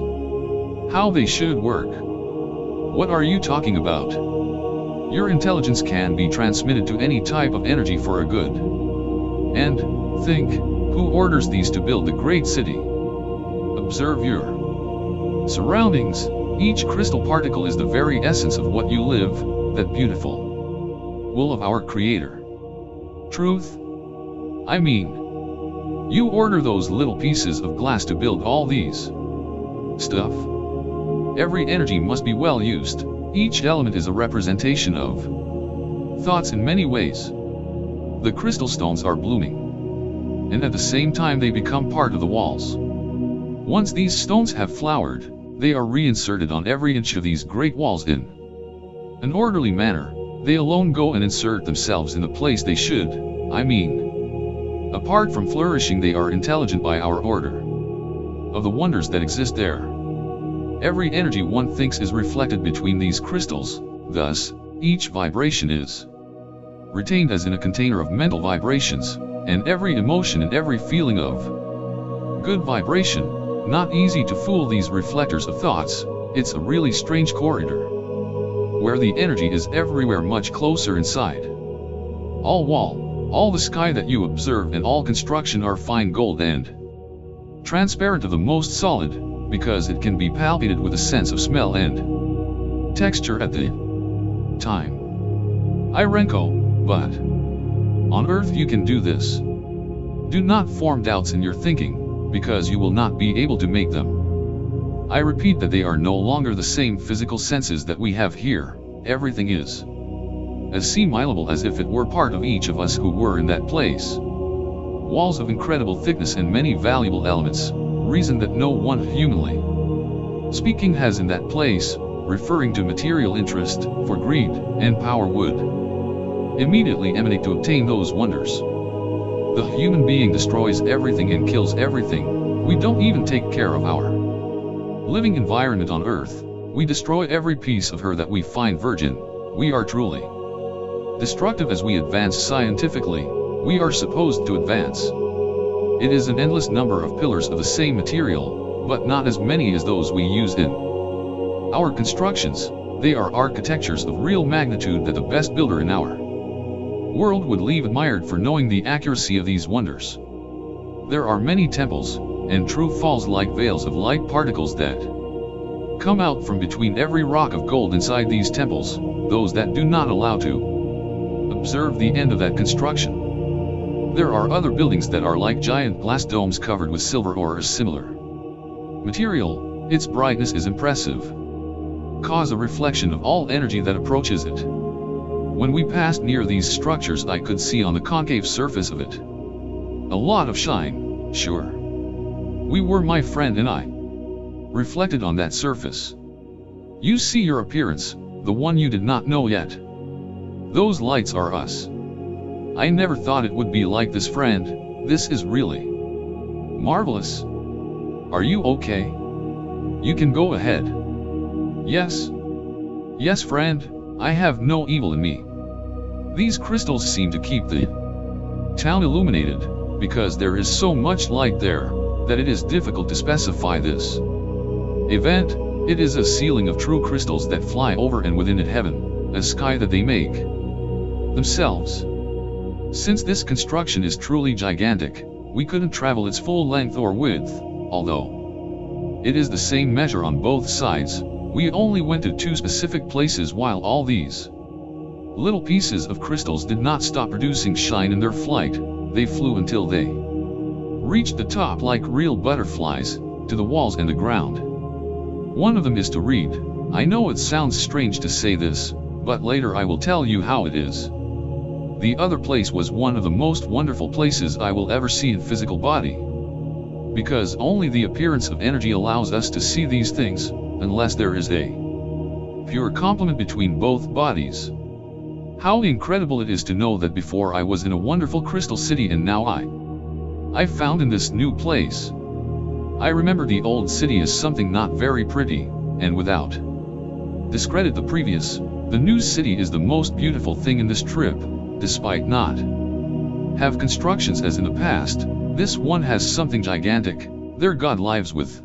How they should work? What are you talking about? Your intelligence can be transmitted to any type of energy for a good. And, think, who orders these to build the great city? Observe your surroundings. Each crystal particle is the very essence of what you live, that beautiful will of our Creator. Truth? I mean, you order those little pieces of glass to build all these stuff. Every energy must be well used. Each element is a representation of thoughts in many ways. The crystal stones are blooming, and at the same time they become part of the walls. Once these stones have flowered, they are reinserted on every inch of these great walls in an orderly manner. They alone go and insert themselves in the place they should. I mean, apart from flourishing, they are intelligent by our order of the wonders that exist there. Every energy one thinks is reflected between these crystals. Thus, each vibration is retained as in a container of mental vibrations, and every emotion and every feeling of good vibration. Not easy to fool these reflectors of thoughts. It's a really strange corridor, where the energy is everywhere much closer inside. All wall, all the sky that you observe and all construction are fine gold and transparent of the most solid, because it can be palpated with a sense of smell and texture at the time. Irenko, but on earth you can do this. Do not form doubts in your thinking, because you will not be able to make them. I repeat that they are no longer the same physical senses that we have here. Everything is assimilable as if it were part of each of us who were in that place. Walls of incredible thickness and many valuable elements, reason that no one humanly speaking has in that place, referring to material interest, for greed and power would immediately emanate to obtain those wonders. The human being destroys everything and kills everything. We don't even take care of our living environment on earth. We destroy every piece of her that we find virgin. We are truly destructive as we advance scientifically. We are supposed to advance. It is an endless number of pillars of the same material, but not as many as those we use in our constructions. They are architectures of real magnitude that the best builder in our world would leave admired for knowing the accuracy of these wonders. There are many temples, and true falls like veils of light particles that come out from between every rock of gold inside these temples. Those that do not allow to observe the end of that construction. There are other buildings that are like giant glass domes covered with silver or a similar material. Its brightness is impressive, cause a reflection of all energy that approaches it. When we passed near these structures, I could see on the concave surface of it a lot of shine. Sure, we were, my friend and I, reflected on that surface. You see your appearance, the one you did not know yet. Those lights are us. I never thought it would be like this, friend. This is really marvelous. Are you okay? You can go ahead. Yes. Yes, friend, I have no evil in me. These crystals seem to keep the town illuminated, because there is so much light there, that it is difficult to specify this event. It is a ceiling of true crystals that fly over and within it heaven, a sky that they make themselves. Since this construction is truly gigantic, we couldn't travel its full length or width, although it is the same measure on both sides. We only went to 2 specific places while all these little pieces of crystals did not stop producing shine in their flight. They flew until they reached the top like real butterflies, to the walls and the ground. One of them is to read. I know it sounds strange to say this, but later I will tell you how it is. The other place was one of the most wonderful places I will ever see in physical body. Because only the appearance of energy allows us to see these things, unless there is a pure complement between both bodies. How incredible it is to know that before I was in a wonderful crystal city and now I found in this new place. I remember the old city as something not very pretty, and without discredit the previous, the new city is the most beautiful thing in this trip, despite not have constructions as in the past. This one has something gigantic, their God lives with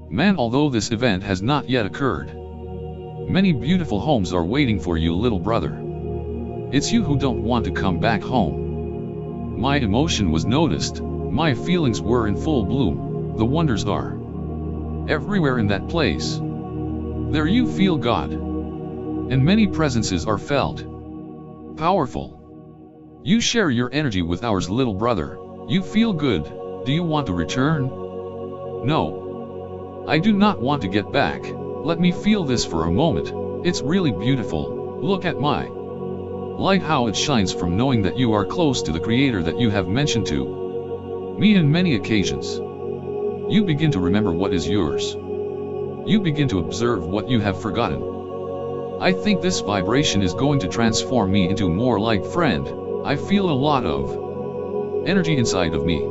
man. Although this event has not yet occurred, many beautiful homes are waiting for you, little brother. It's you who don't want to come back home. My emotion was noticed, my feelings were in full bloom. The wonders are everywhere in that place. There you feel God, and many presences are felt. Powerful. You share your energy with ours, little brother. You feel good. Do you want to return? No. I do not want to get back. Let me feel this for a moment. It's really beautiful. Look at my light, how it shines from knowing that you are close to the Creator that you have mentioned to me in many occasions. You begin to remember what is yours. You begin to observe what you have forgotten. I think this vibration is going to transform me into more like friend. I feel a lot of energy inside of me.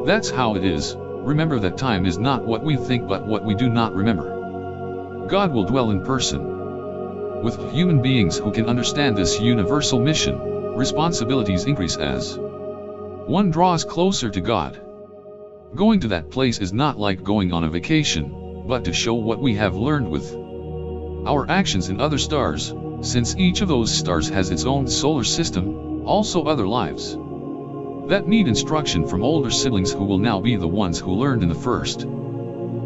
That's how it is. Remember that time is not what we think but what we do not remember. God will dwell in person with human beings who can understand this universal mission. Responsibilities increase as one draws closer to God. Going to that place is not like going on a vacation, but to show what we have learned with our actions in other stars, since each of those stars has its own solar system, also other lives that need instruction from older siblings who will now be the ones who learned in the first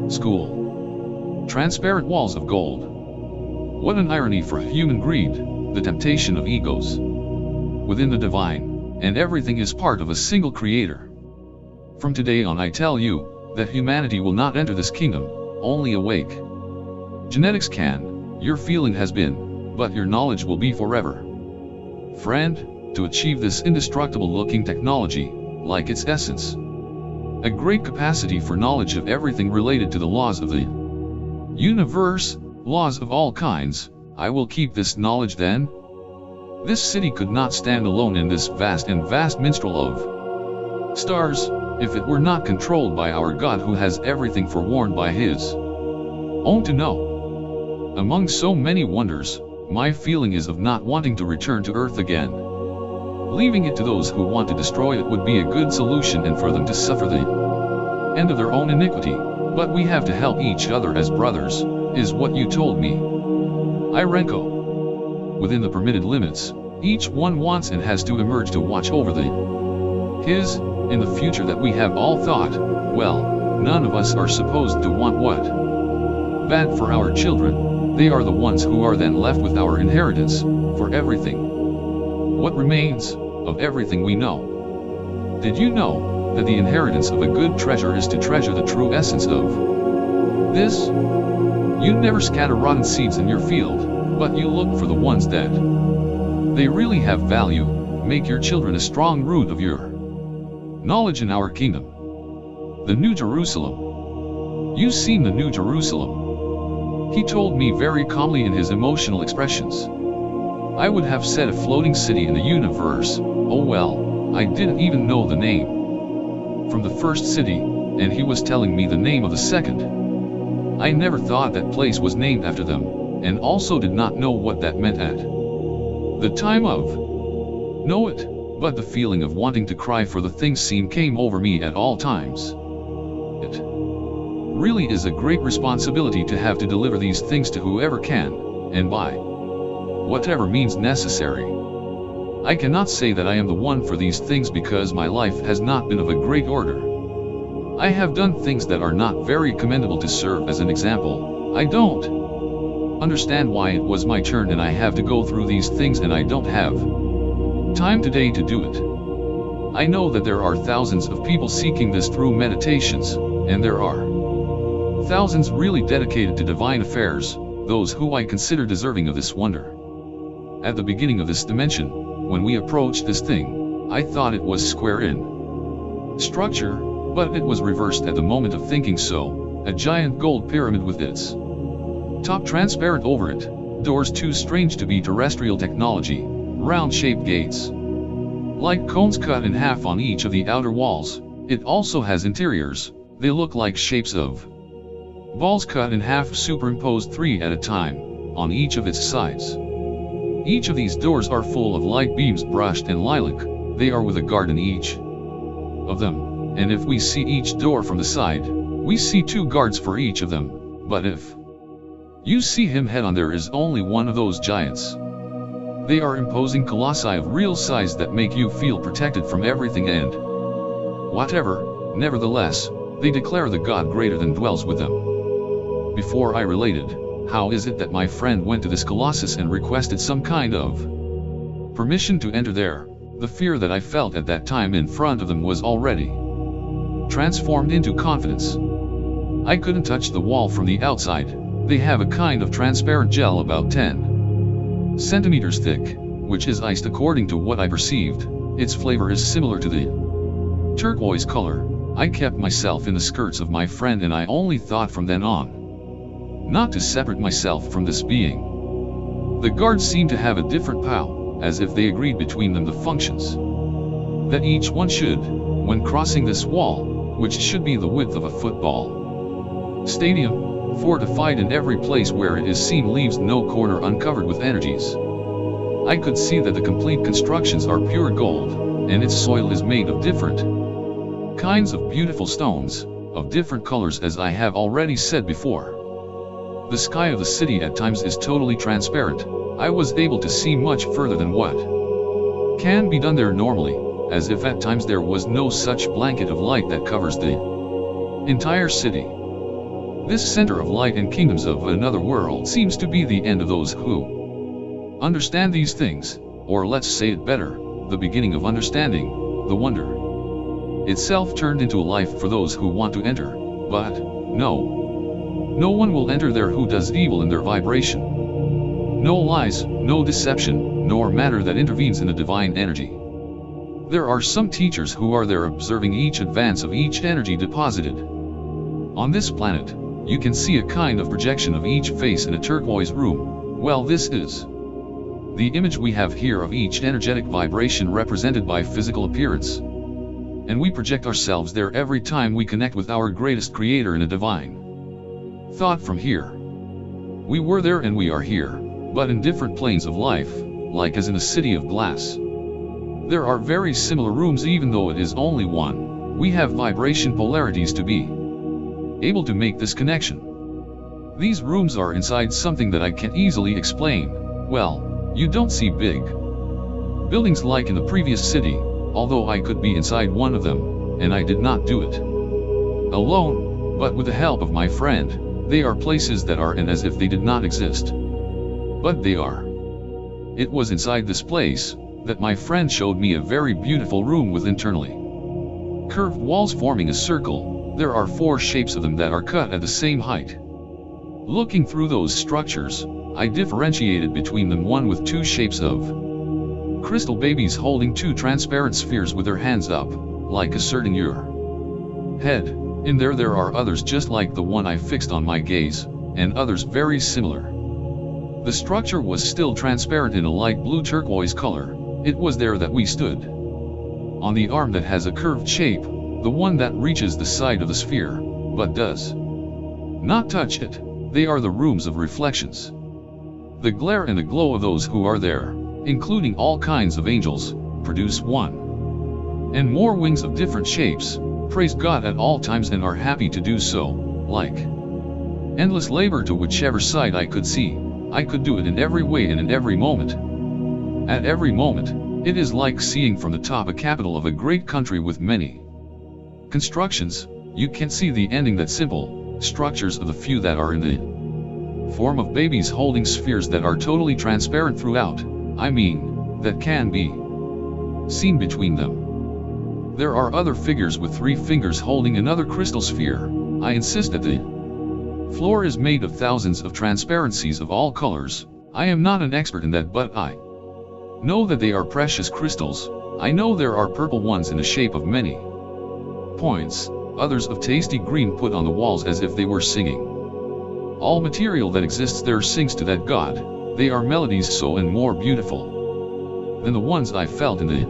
school. Transparent walls of gold. What an irony for human greed, the temptation of egos within the divine, and everything is part of a single creator. From today on I tell you, that humanity will not enter this kingdom, only awake genetics can. Your feeling has been, but your knowledge will be forever. Friend, to achieve this indestructible looking technology, like its essence, a great capacity for knowledge of everything related to the laws of the universe, laws of all kinds, I will keep this knowledge then. This city could not stand alone in this vast minstrel of stars, if it were not controlled by our God who has everything forewarned by his own to know. Among so many wonders, my feeling is of not wanting to return to earth again. Leaving it to those who want to destroy it would be a good solution, and for them to suffer the end of their own iniquity. But we have to help each other as brothers, is what you told me. Irenko. Within the permitted limits, each one wants and has to emerge to watch over his, in the future that we have all thought, well, none of us are supposed to want what bad for our children. They are the ones who are then left with our inheritance, for everything. What remains, of everything we know. Did you know, that the inheritance of a good treasure is to treasure the true essence of this? You never scatter rotten seeds in your field, but you look for the ones that they really have value. Make your children a strong root of your knowledge in our kingdom. The New Jerusalem. You seen the New Jerusalem? He told me very calmly in his emotional expressions. I would have said a floating city in the universe. Oh well, I didn't even know the name from the first city, and he was telling me the name of the second. I never thought that place was named after them, and also did not know what that meant at the time of know it, but the feeling of wanting to cry for the things seen came over me at all times. It really is a great responsibility to have to deliver these things to whoever can, and by whatever means necessary. I cannot say that I am the one for these things because my life has not been of a great order. I have done things that are not very commendable to serve as an example. I don't understand why it was my turn and I have to go through these things and I don't have time today to do it. I know that there are thousands of people seeking this through meditations, and there are thousands really dedicated to divine affairs, those who I consider deserving of this wonder. At the beginning of this dimension, when we approached this thing, I thought it was square in structure, but it was reversed at the moment of thinking so, a giant gold pyramid with its top transparent over it, doors too strange to be terrestrial technology, round-shaped gates like cones cut in half on each of the outer walls. It also has interiors, they look like shapes of balls cut in half superimposed 3 at a time, on each of its sides. Each of these doors are full of light beams brushed in lilac, they are with a guard in each of them, and if we see each door from the side, we see 2 guards for each of them, but if you see him head on there is only one of those giants. They are imposing colossi of real size that make you feel protected from everything and whatever. Nevertheless, they declare the God greater than dwells with them. Before I related, how is it that my friend went to this colossus and requested some kind of permission to enter there, the fear that I felt at that time in front of them was already transformed into confidence. I couldn't touch the wall from the outside. They have a kind of transparent gel about 10 centimeters thick, which is iced according to what I perceived. Its flavor is similar to the turquoise color. I kept myself in the skirts of my friend and I only thought from then on not to separate myself from this being. The guards seemed to have a different pow, as if they agreed between them the functions that each one should, when crossing this wall, which should be the width of a football stadium, fortified in every place where it is seen leaves no corner uncovered with energies. I could see that the complete constructions are pure gold, and its soil is made of different kinds of beautiful stones, of different colors as I have already said before. The sky of the city at times is totally transparent. I was able to see much further than what can be done there normally, as if at times there was no such blanket of light that covers the entire city. This center of light and kingdoms of another world seems to be the end of those who understand these things, or let's say it better, the beginning of understanding, the wonder itself turned into life for those who want to enter, but no one will enter there who does evil in their vibration. No lies, no deception, nor matter that intervenes in the divine energy. There are some teachers who are there observing each advance of each energy deposited on this planet. You can see a kind of projection of each face in a turquoise room. Well, this is the image we have here of each energetic vibration represented by physical appearance. And we project ourselves there every time we connect with our greatest creator in a divine thought from here. We were there and we are here, but in different planes of life, like as in a city of glass. There are very similar rooms even though it is only one. We have vibration polarities to be able to make this connection. These rooms are inside something that I can't easily explain. Well, you don't see big buildings like in the previous city, although I could be inside one of them, and I did not do it alone, but with the help of my friend. They are places that are and as if they did not exist. But they are. It was inside this place that my friend showed me a very beautiful room with internally curved walls forming a circle. There are 4 shapes of them that are cut at the same height. Looking through those structures, I differentiated between them, one with 2 shapes of crystal babies holding 2 transparent spheres with their hands up, like asserting your head. In there are others just like the one I fixed on my gaze, and others very similar. The structure was still transparent in a light blue turquoise color. It was there that we stood. On the arm that has a curved shape, the one that reaches the side of the sphere, but does not touch it, they are the rooms of reflections. The glare and the glow of those who are there, including all kinds of angels, produce one and more wings of different shapes, praise God at all times and are happy to do so, like endless labor to whichever side I could see. I could do it in every way and in every moment. At every moment, It is like seeing from the top a capital of a great country with many constructions. You can see the ending, that simple structures of the few that are in the form of babies holding spheres that are totally transparent throughout, I mean, that can be seen between them. There are other figures with 3 fingers holding another crystal sphere. I insist that the floor is made of thousands of transparencies of all colors. I am not an expert in that, but I know that they are precious crystals. I know there are purple ones in the shape of many points, others of tasty green put on the walls as if they were singing. All material that exists there sings to that God. They are melodies so and more beautiful than the ones I felt in the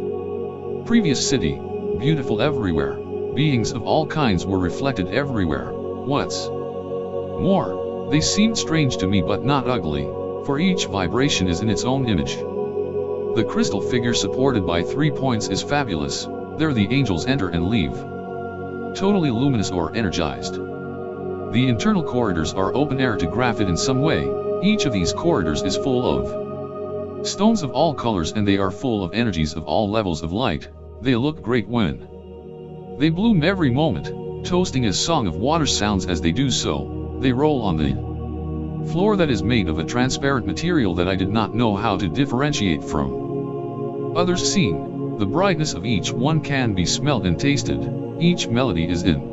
previous city, beautiful everywhere. Beings of all kinds were reflected everywhere. What's more, they seemed strange to me but not ugly, for each vibration is in its own image. The crystal figure supported by 3 points is fabulous. There the angels enter and leave, totally luminous or energized. The internal corridors are open air to graph it in some way. Each of these corridors is full of stones of all colors, and they are full of energies of all levels of light. They look great when they bloom every moment, toasting a song of water sounds as they do so. They roll on the floor that is made of a transparent material that I did not know how to differentiate from others seen. The brightness of each one can be smelled and tasted. Each melody is in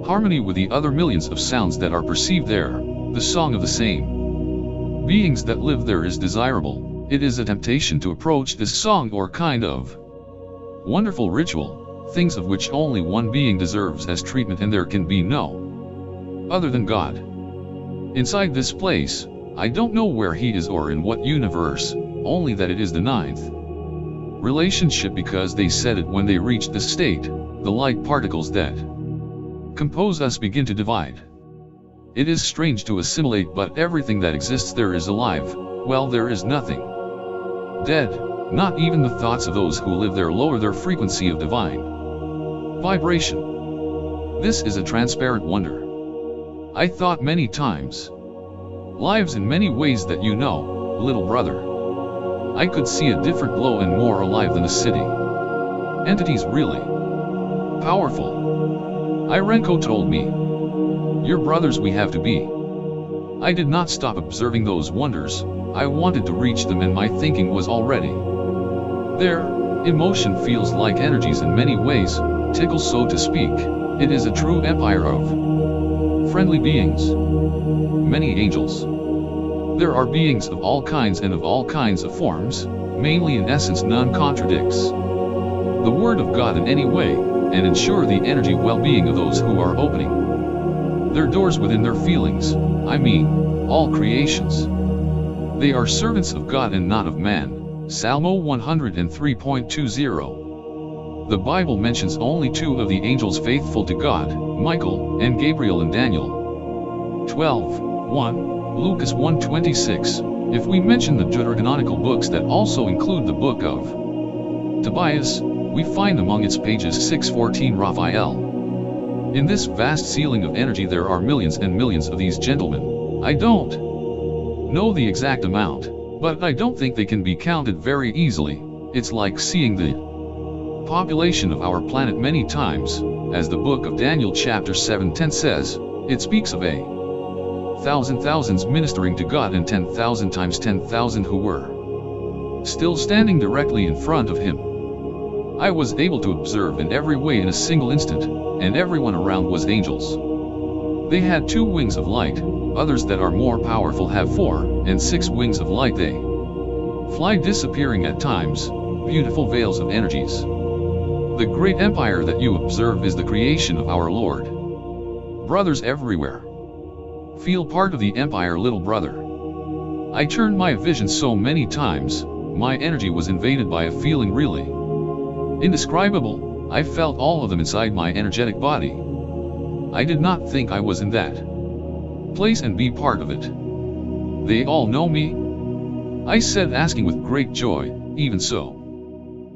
harmony with the other millions of sounds that are perceived there. The song of the same beings that live there is desirable. It is a temptation to approach this song or kind of wonderful ritual, things of which only one being deserves as treatment, and there can be no other than God. Inside this place, I don't know where he is or in what universe, only that it is the 9th relationship, because they said it when they reached this state. The light particles that compose us begin to divide. It is strange to assimilate, but everything that exists there is alive. Well, there is nothing dead. Not even the thoughts of those who live there lower their frequency of divine vibration. This is a transparent wonder. I thought many times, lives in many ways that you know, little brother. I could see a different glow and more alive than the city. Entities really powerful. Irenko told me, your brothers we have to be. I did not stop observing those wonders. I wanted to reach them, and my thinking was already there. Emotion feels like energies in many ways, tickles so to speak. It is a true empire of friendly beings. Many angels. There are beings of all kinds and of all kinds of forms, mainly in essence none contradicts the word of God in any way, and ensure the energy well-being of those who are opening their doors within their feelings, I mean, all creations. They are servants of God and not of man. Psalm 103.20. The Bible mentions only 2 of the angels faithful to God, Michael and Gabriel in Daniel 12:1, Lucas 1:26. If we mention the Deuterocanonical books that also include the book of Tobias, we find among its pages 614 Raphael. In this vast ceiling of energy there are millions and millions of these gentlemen. I don't know the exact amount, but I don't think they can be counted very easily. It's like seeing the population of our planet many times. As the book of Daniel chapter 7:10 says, it speaks of a thousands ministering to God, and 10,000 times 10,000 who were still standing directly in front of him. I was able to observe in every way in a single instant, and everyone around was angels. They had 2 wings of light, others that are more powerful have 4 and 6 wings of light. They fly, disappearing at times, beautiful veils of energies. The great empire that you observe is the creation of our Lord. Brothers everywhere, feel part of the empire, little brother. I turned my vision so many times, my energy was invaded by a feeling really indescribable. I felt all of them inside my energetic body. I did not think I was in that place and be part of it. They all know me? I said, asking with great joy. Even so,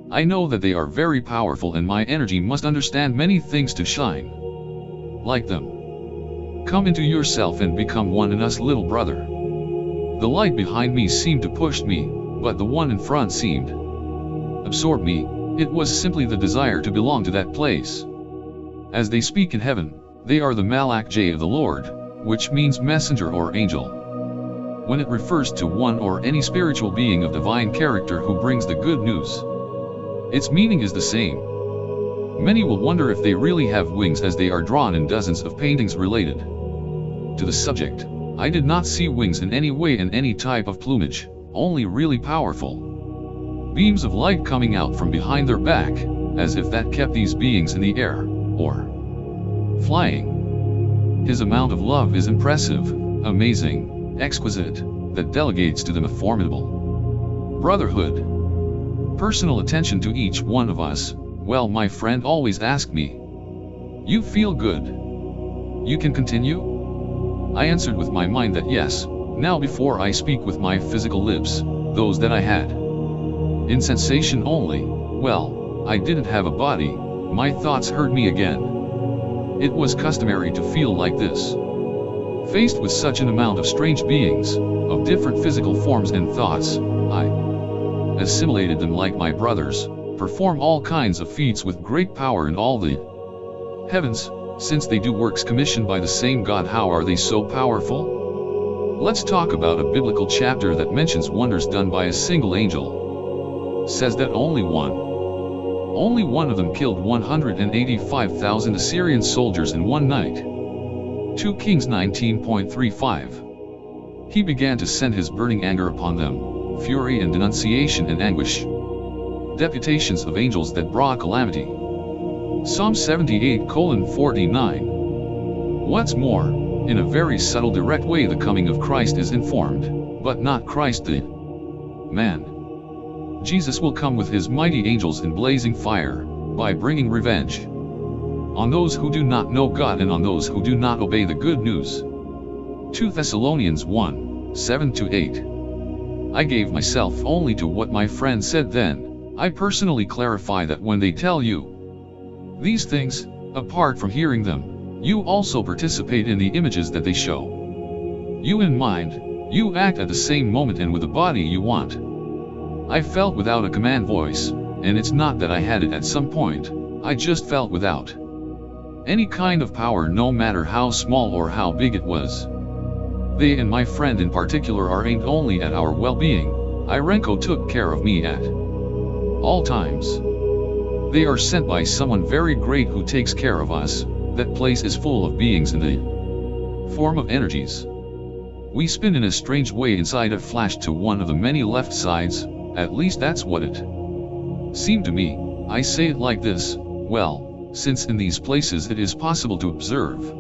I know that they are very powerful, and my energy must understand many things to shine like them. Come into yourself and become one in us, little brother. The light behind me seemed to push me, but the one in front seemed absorbed me, it was simply the desire to belong to that place. As they speak in heaven, they are the Malach J of the Lord, which means messenger or angel. When it refers to one or any spiritual being of divine character who brings the good news, its meaning is the same. Many will wonder if they really have wings, as they are drawn in dozens of paintings related to the subject. I did not see wings in any way in any type of plumage, only really powerful beams of light coming out from behind their back, as if that kept these beings in the air, or flying. His amount of love is impressive, amazing, exquisite, that delegates to them a formidable brotherhood, personal attention to each one of us. Well, my friend always asked me, "You feel good? You can continue?" I answered with my mind that yes. Now before I speak with my physical lips, those that I had in sensation only, well, I didn't have a body, my thoughts heard me again. It was customary to feel like this. Faced with such an amount of strange beings, of different physical forms and thoughts, I assimilated them like my brothers, perform all kinds of feats with great power in all the heavens. Since they do works commissioned by the same God, how are they so powerful? Let's talk about a biblical chapter that mentions wonders done by a single angel. Says that only one of them killed 185,000 Assyrian soldiers in one night. 2 Kings 19.35. He began to send his burning anger upon them, fury and denunciation and anguish, deputations of angels that brought calamity. Psalm 78:49. What's more, in a very subtle direct way the coming of Christ is informed, but not Christ the man. Jesus will come with his mighty angels in blazing fire, by bringing revenge on those who do not know God and on those who do not obey the good news. 2 Thessalonians 1:7-8. I gave myself only to what my friend said then. I personally clarify that when they tell you these things, apart from hearing them, you also participate in the images that they show you in mind. You act at the same moment and with the body you want. I felt without a command voice, and it's not that I had it at some point, I just felt without any kind of power, no matter how small or how big it was. They and my friend in particular are aimed only at our well-being. Irenko took care of me at all times. They are sent by someone very great who takes care of us. That place is full of beings in the form of energies. We spin in a strange way inside a flash to one of the many left sides, at least that's what it seemed to me. I say it like this, well, since in these places it is possible to observe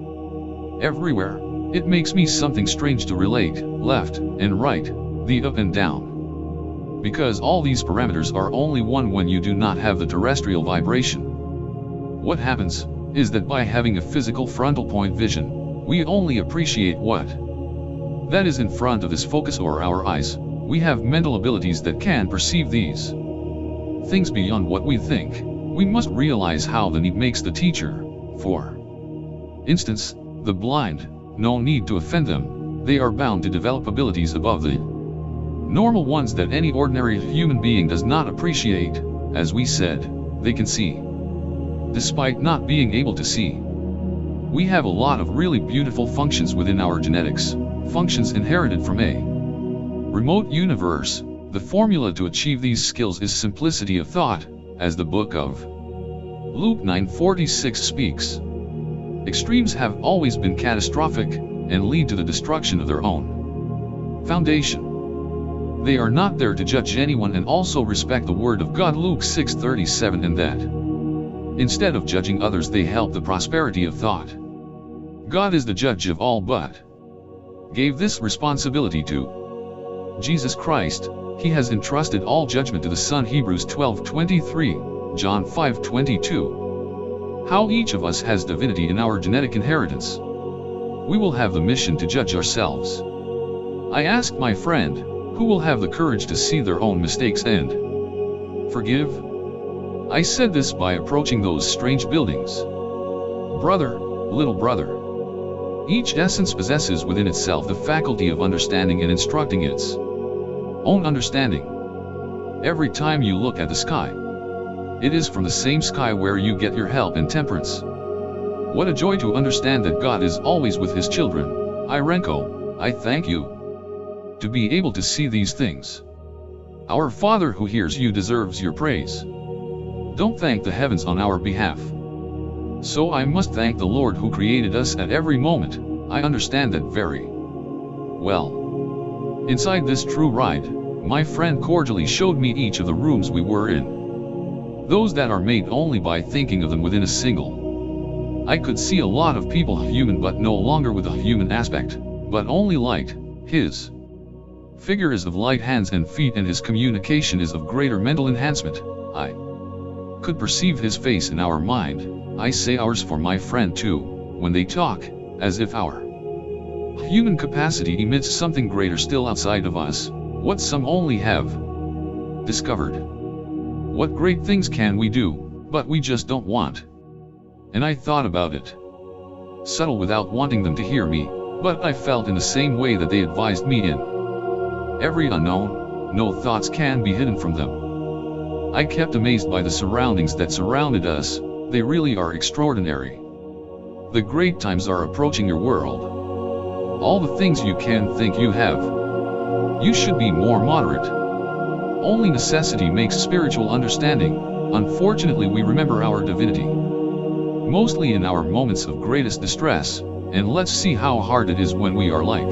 everywhere, it makes me something strange to relate, left and right, the up and down. Because all these parameters are only one when you do not have the terrestrial vibration. What happens is that by having a physical frontal point vision, we only appreciate what that is in front of this focus or our eyes. We have mental abilities that can perceive these things beyond what we think. We must realize how the need makes the teacher. For instance, the blind, no need to offend them, they are bound to develop abilities above the normal ones that any ordinary human being does not appreciate. As we said, they can see, despite not being able to see. We have a lot of really beautiful functions within our genetics, functions inherited from a remote universe. The formula to achieve these skills is simplicity of thought, as the book of Luke 9:46 speaks. Extremes have always been catastrophic, and lead to the destruction of their own foundation. They are not there to judge anyone and also respect the word of God, Luke 6:37, and that instead of judging others they help the prosperity of thought. God is the judge of all but gave this responsibility to Jesus Christ. He has entrusted all judgment to the Son, Hebrews 12:23, John 5:22. How each of us has divinity in our genetic inheritance. We will have the mission to judge ourselves. I asked my friend, who will have the courage to see their own mistakes and forgive? I said this by approaching those strange buildings. Brother, little brother. Each essence possesses within itself the faculty of understanding and instructing its own understanding. every time you look at the sky. It is from the same sky where you get your help and temperance. What a joy to understand that God is always with his children. Irenko, I thank you to be able to see these things. Our Father who hears you deserves your praise. Don't thank the heavens on our behalf. So I must thank the Lord who created us at every moment. I understand that very well. Inside this true ride, my friend cordially showed me each of the rooms we were in. Those that are made only by thinking of them within a single. I could see a lot of people human but no longer with a human aspect, but only light. His figure is of light hands and feet and his communication is of greater mental enhancement. I could perceive his face in our mind, I say ours for my friend too, when they talk, as if our human capacity emits something greater still outside of us, what some only have discovered. What great things can we do, but we just don't want. And I thought about it. Subtle without wanting them to hear me, but I felt in the same way that they advised me in. Every unknown, no thoughts can be hidden from them. I kept amazed by the surroundings that surrounded us, they really are extraordinary. The great times are approaching your world. All the things you can think you have. You should be more moderate. Only necessity makes spiritual understanding. Unfortunately we remember our divinity mostly in our moments of greatest distress, and let's see how hard it is when we are like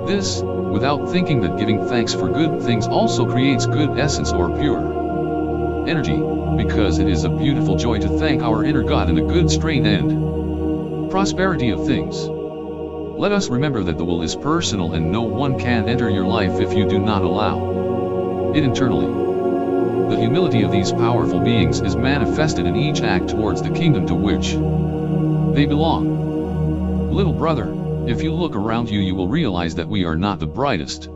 this, without thinking that giving thanks for good things also creates good essence or pure energy, because it is a beautiful joy to thank our inner God in a good strain and prosperity of things. Let us remember that the will is personal and no one can enter your life if you do not allow it internally. The humility of these powerful beings is manifested in each act towards the kingdom to which they belong. Little brother, if you look around you you will realize that we are not the brightest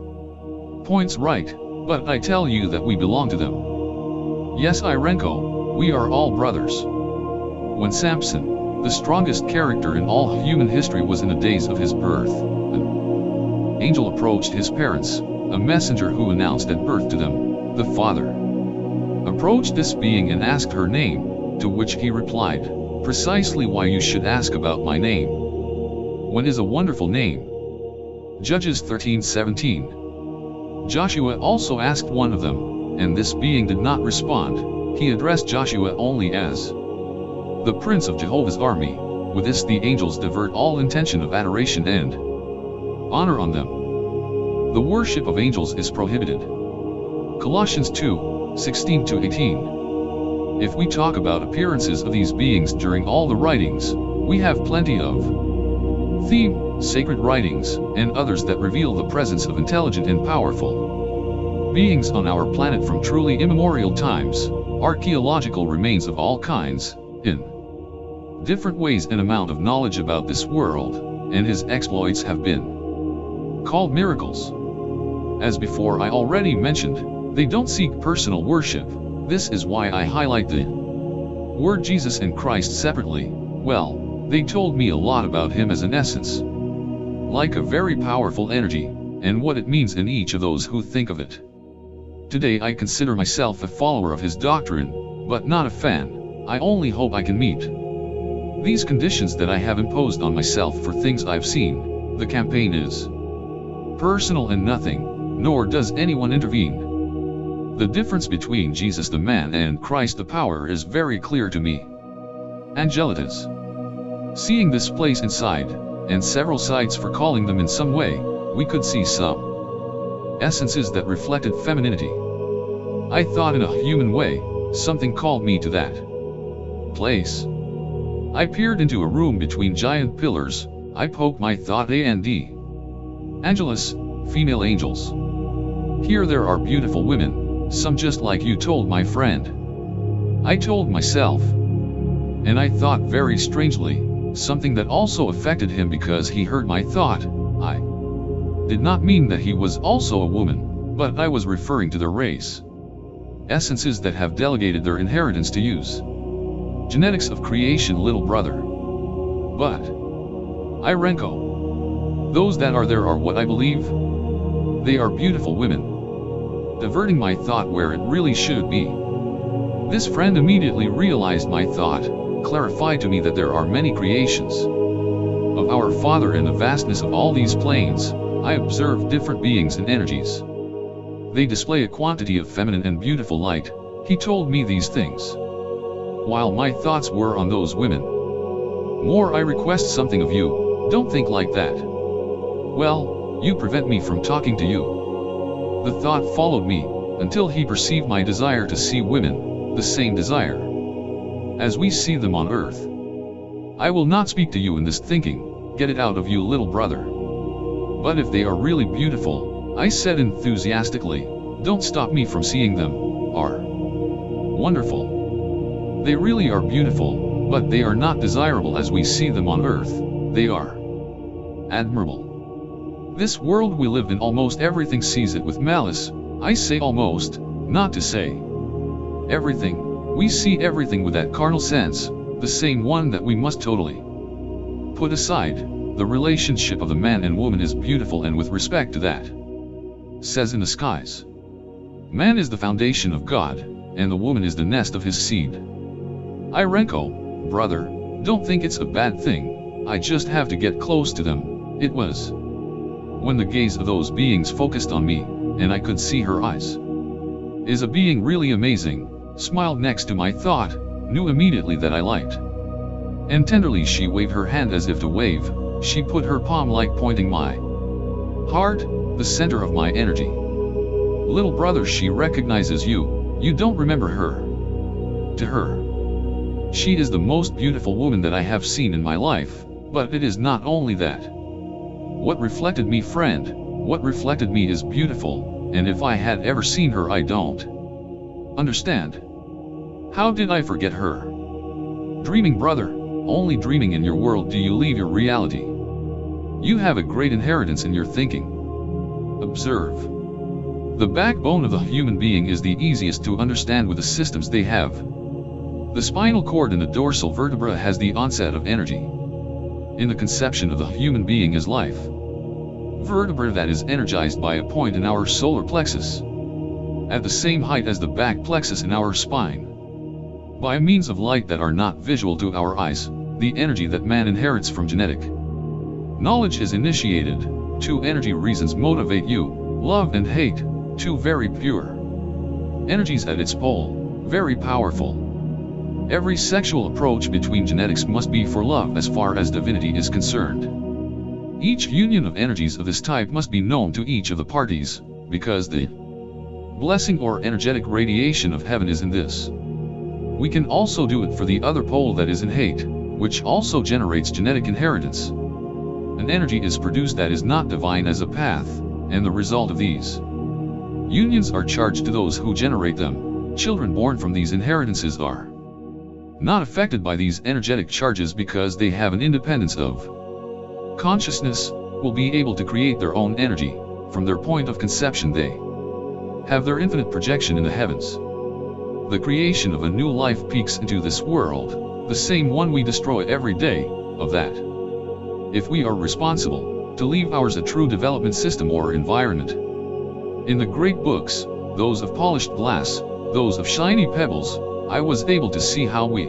points right, but I tell you that we belong to them. Yes, Irenko, we are all brothers. When Samson, the strongest character in all human history, was in the days of his birth, an angel approached his parents, a messenger who announced at birth to them. The father approached this being and asked her name, to which he replied, "Precisely why you should ask about my name. What is a wonderful name?" Judges 13:17. Joshua also asked one of them, and this being did not respond. He addressed Joshua only as the Prince of Jehovah's army. With this the angels divert all intention of adoration and honor on them. The worship of angels is prohibited. Colossians 2:16-18. If we talk about appearances of these beings during all the writings, we have plenty of theme, sacred writings, and others that reveal the presence of intelligent and powerful beings on our planet from truly immemorial times, archaeological remains of all kinds, in different ways. An amount of knowledge about this world, and his exploits have been called miracles. As before I already mentioned, they don't seek personal worship. This is why I highlight the word Jesus and Christ separately. Well, they told me a lot about him as an essence, like a very powerful energy, and what it means in each of those who think of it. Today I consider myself a follower of his doctrine, but not a fan. I only hope I can meet these conditions that I have imposed on myself for things I've seen. The campaign is personal and nothing, nor does anyone intervene. The difference between Jesus the man and Christ the power is very clear to me. Angelitas. Seeing this place inside, and several sites for calling them in some way, we could see some essences that reflected femininity. I thought in a human way, something called me to that place. I peered into a room between giant pillars. I poked my thought and Angelus, female angels. Here there are beautiful women, some just like you told my friend. I told myself. And I thought very strangely, something that also affected him because he heard my thought. I did not mean that he was also a woman, but I was referring to the race. Essences that have delegated their inheritance to use. Genetics of creation, little brother. But Irenko, those that are there are what I believe. They are beautiful women. diverting my thought where it really should be. This friend immediately realized my thought, clarified to me that there are many creations of our Father and the vastness of all these planes. I observe different beings and energies. They display a quantity of feminine and beautiful light. He told me these things while my thoughts were on those women. More, I request something of you, don't think like that. Well, you prevent me from talking to you. The thought followed me, until he perceived my desire to see women, the same desire as we see them on earth. I will not speak to you in this thinking, get it out of you, little brother. But if they are really beautiful, I said enthusiastically, don't stop me from seeing them, are wonderful. They really are beautiful, but they are not desirable as we see them on earth, they are admirable. This world we live in, almost everything sees it with malice. I say almost, not to say everything. We see everything with that carnal sense, the same one that we must totally put aside. The relationship of the man and woman is beautiful, and with respect to that, says in the skies, man is the foundation of God, and the woman is the nest of his seed. Irenko, brother, don't think it's a bad thing, I just have to get close to them. It was when the gaze of those beings focused on me, and I could see her eyes. Is a being really amazing, smiled next to my thought, knew immediately that I liked. And tenderly she waved her hand as if to wave, she put her palm like pointing my heart, the center of my energy. Little brother, she recognizes you, you don't remember her. To her, she is the most beautiful woman that I have seen in my life, but it is not only that. What reflected me, friend, what reflected me is beautiful, and if I had ever seen her I don't understand. How did I forget her? Dreaming, brother, only dreaming in your world do you leave your reality. You have a great inheritance in your thinking. Observe. The backbone of the human being is the easiest to understand with the systems they have. The spinal cord and the dorsal vertebra has the onset of energy. In the conception of the human being is life. Vertebra that is energized by a point in our solar plexus, at the same height as the back plexus in our spine. By means of light that are not visual to our eyes, the energy that man inherits from genetic knowledge is initiated. Two energy reasons motivate you, love and hate, two very pure energies at its pole, very powerful. Every sexual approach between genetics must be for love as far as divinity is concerned. Each union of energies of this type must be known to each of the parties, because the blessing or energetic radiation of heaven is in this. We can also do it for the other pole that is in hate, which also generates genetic inheritance. An energy is produced that is not divine as a path, and the result of these unions are charged to those who generate them. Children born from these inheritances are not affected by these energetic charges because they have an independence of consciousness, will be able to create their own energy. From their point of conception they have their infinite projection in the heavens. The creation of a new life peeks into this world, the same one we destroy every day, of that. If we are responsible, to leave ours a true development system or environment. In the great books, those of polished glass, those of shiny pebbles, I was able to see how we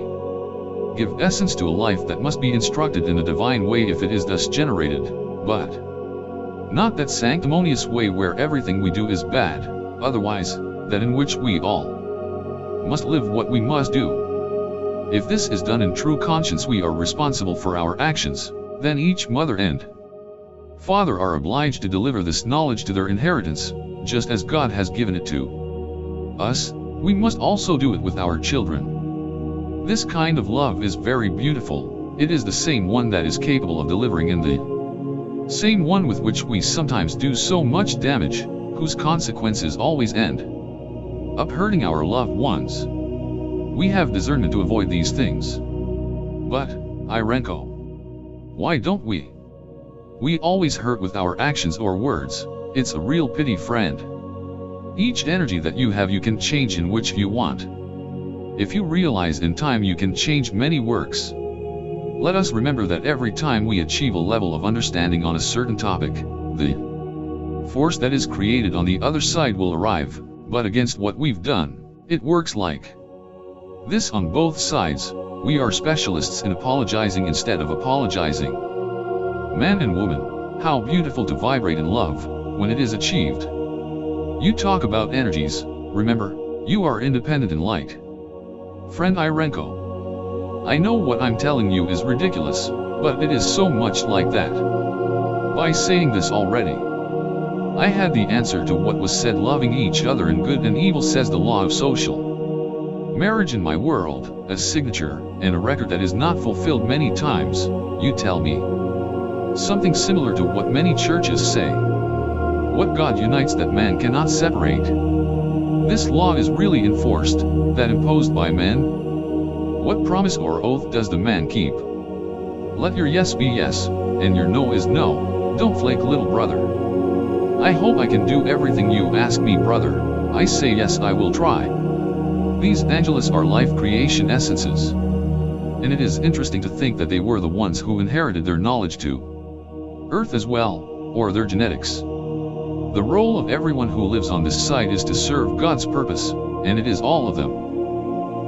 give essence to a life that must be instructed in a divine way if it is thus generated, but not that sanctimonious way where everything we do is bad, otherwise, that in which we all must live what we must do. If this is done in true conscience, we are responsible for our actions, then each mother and father are obliged to deliver this knowledge to their inheritance, just as God has given it to us. We must also do it with our children. This kind of love is very beautiful. It is the same one that is capable of delivering in the same one with which we sometimes do so much damage, whose consequences always end up hurting our loved ones. We have discernment to avoid these things. But, Irenko, why don't we? We always hurt with our actions or words. It's a real pity, friend. Each energy that you have you can change in which you want. If you realize in time you can change many works. Let us remember that every time we achieve a level of understanding on a certain topic, the force that is created on the other side will arrive, but against what we've done. It works like this on both sides. We are specialists in apologizing instead of apologizing. Man and woman, how beautiful to vibrate in love when it is achieved. You talk about energies, remember, you are independent in light. Friend Irenko, I know what I'm telling you is ridiculous, but it is so much like that. By saying this already, I had the answer to what was said: loving each other in good and evil, says the law of social marriage in my world, a signature and a record that is not fulfilled many times. You tell me something similar to what many churches say. What God unites that man cannot separate. This law is really enforced, that imposed by men. What promise or oath does the man keep? Let your yes be yes, and your no is no. Don't flake, little brother. I hope I can do everything you ask me, brother. I say yes, I will try. These angels are life creation essences. And it is interesting to think that they were the ones who inherited their knowledge to Earth as well, or their genetics. The role of everyone who lives on this side is to serve God's purpose, and it is all of them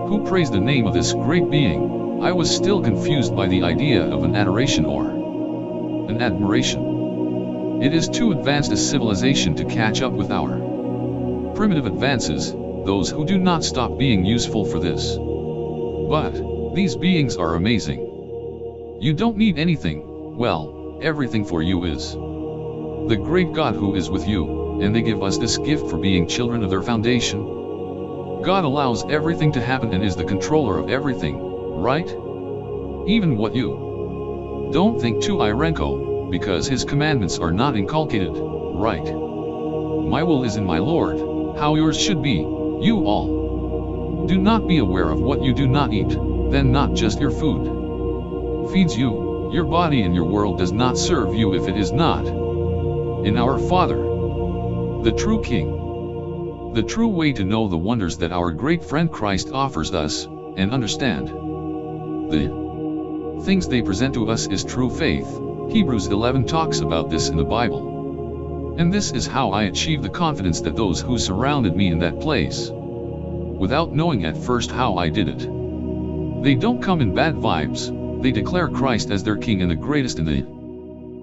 who praise the name of this great being. I was still confused by the idea of an adoration or an admiration. It is too advanced a civilization to catch up with our primitive advances, those who do not stop being useful for this. But these beings are amazing. You don't need anything, well, everything for you is the great God who is with you, and they give us this gift for being children of their foundation. God allows everything to happen and is the controller of everything, right? Even what you don't think to, Irenko, because his commandments are not inculcated, right? My will is in my Lord, how yours should be, you all. Do not be aware of what you do not eat, then not just your food feeds you, your body and your world does not serve you if it is not in our Father, the true King. The true way to know the wonders that our great friend Christ offers us, and understand the things they present to us, is true faith. Hebrews 11 talks about this in the Bible. And this is how I achieve the confidence that those who surrounded me in that place, without knowing at first how I did it, they don't come in bad vibes, they declare Christ as their King and the greatest in the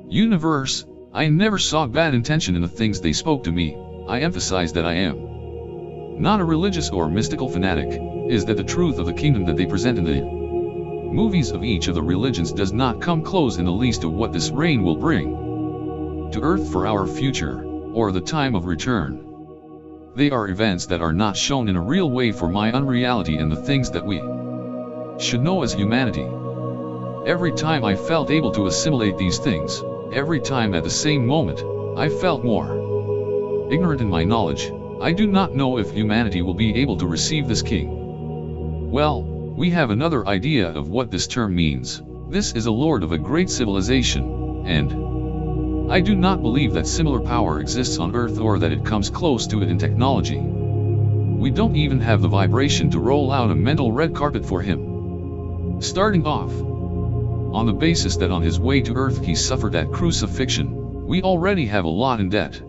universe. I never saw bad intention in the things they spoke to me. I emphasize that I am not a religious or mystical fanatic, is that the truth of the kingdom that they present in the movies of each of the religions does not come close in the least to what this reign will bring to earth for our future, or the time of return. They are events that are not shown in a real way for my unreality and the things that we should know as humanity. Every time I felt able to assimilate these things, every time at the same moment, I felt more ignorant in my knowledge. I do not know if humanity will be able to receive this king. Well, we have another idea of what this term means. This is a lord of a great civilization, and I do not believe that similar power exists on Earth or that it comes close to it in technology. We don't even have the vibration to roll out a mental red carpet for him. Starting off on the basis that on his way to Earth he suffered at crucifixion, we already have a lot in debt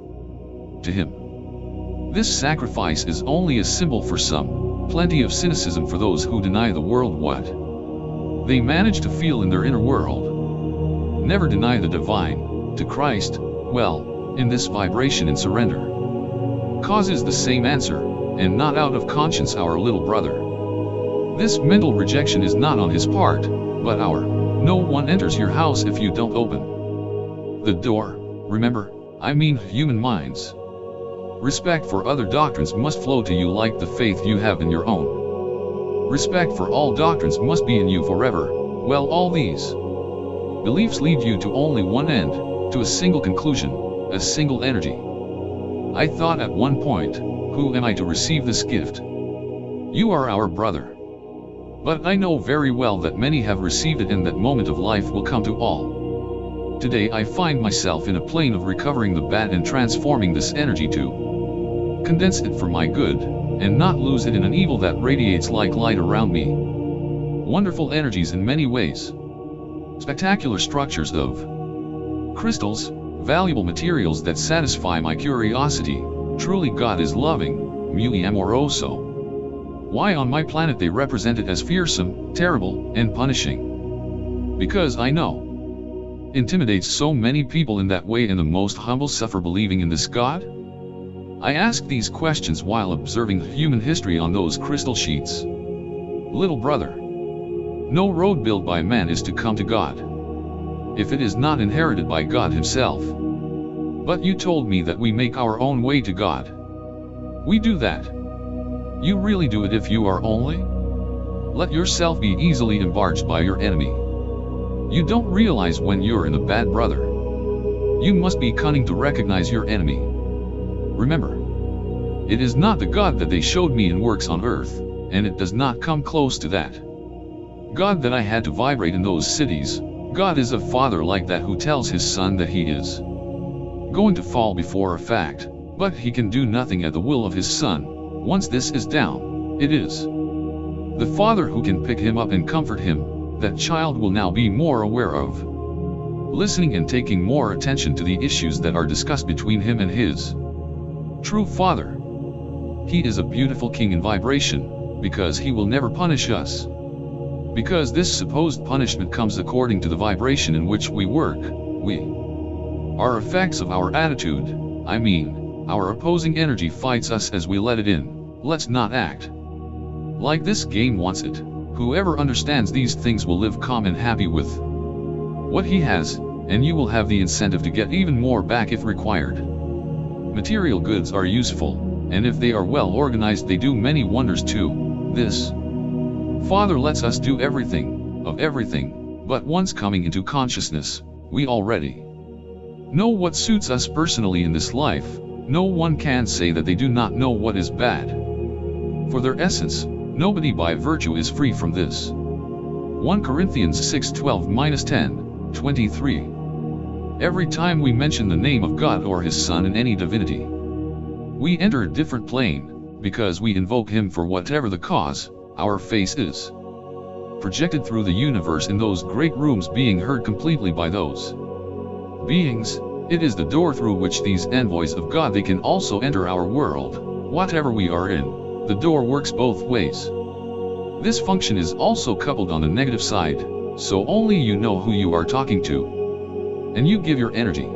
to him. This sacrifice is only a symbol for some, plenty of cynicism for those who deny the world what they manage to feel in their inner world. Never deny the divine to Christ. Well, in this vibration in surrender causes the same answer, and not out of conscience, our little brother. This mental rejection is not on his part, but our. No one enters your house if you don't open the door. Remember, I mean human minds. Respect for other doctrines must flow to you like the faith you have in your own. Respect for all doctrines must be in you forever. Well, all these beliefs lead you to only one end, to a single conclusion, a single energy. I thought at one point, who am I to receive this gift? You are our brother. But I know very well that many have received it, and that moment of life will come to all. Today I find myself in a plane of recovering the bad and transforming this energy to condense it for my good, and not lose it in an evil that radiates like light around me. Wonderful energies in many ways. Spectacular structures of crystals, valuable materials that satisfy my curiosity. Truly God is loving. muy amoroso. Why on my planet they represent it as fearsome, terrible, and punishing? Because I know. Intimidates so many people in that way, and the most humble suffer believing in this God? I ask these questions while observing human history on those crystal sheets. Little brother, no road built by man is to come to God, if it is not inherited by God himself. But you told me that we make our own way to God. We do that. You really do it if you are only? Let yourself be easily embarged by your enemy. You don't realize when you're in a bad brother. You must be cunning to recognize your enemy. Remember, it is not the God that they showed me in works on earth, and it does not come close to that. God that I had to vibrate in those cities, God is a father like that who tells his son that he is going to fall before a fact, but he can do nothing at the will of his son. Once this is down, it is the father who can pick him up and comfort him. That child will now be more aware of listening and taking more attention to the issues that are discussed between him and his true father. He is a beautiful king in vibration, because he will never punish us. Because this supposed punishment comes according to the vibration in which we work, we are effects of our attitude. I mean, our opposing energy fights us as we let it in. Let's not act like this game wants it. Whoever understands these things will live calm and happy with what he has, and you will have the incentive to get even more back if required. Material goods are useful, and if they are well organized they do many wonders too. This Father lets us do everything, of everything, but once coming into consciousness, we already know what suits us personally in this life. No one can say that they do not know what is bad. For their essence, nobody by virtue is free from this. 1 Corinthians 6:12-10, 23. Every time we mention the name of God or his Son in any divinity, we enter a different plane, because we invoke him for whatever the cause. Our face is projected through the universe in those great rooms, being heard completely by those beings. It is the door through which these envoys of God, they can also enter our world. Whatever we are in, the door works both ways. This function is also coupled on the negative side, so only you know who you are talking to, and you give your energy.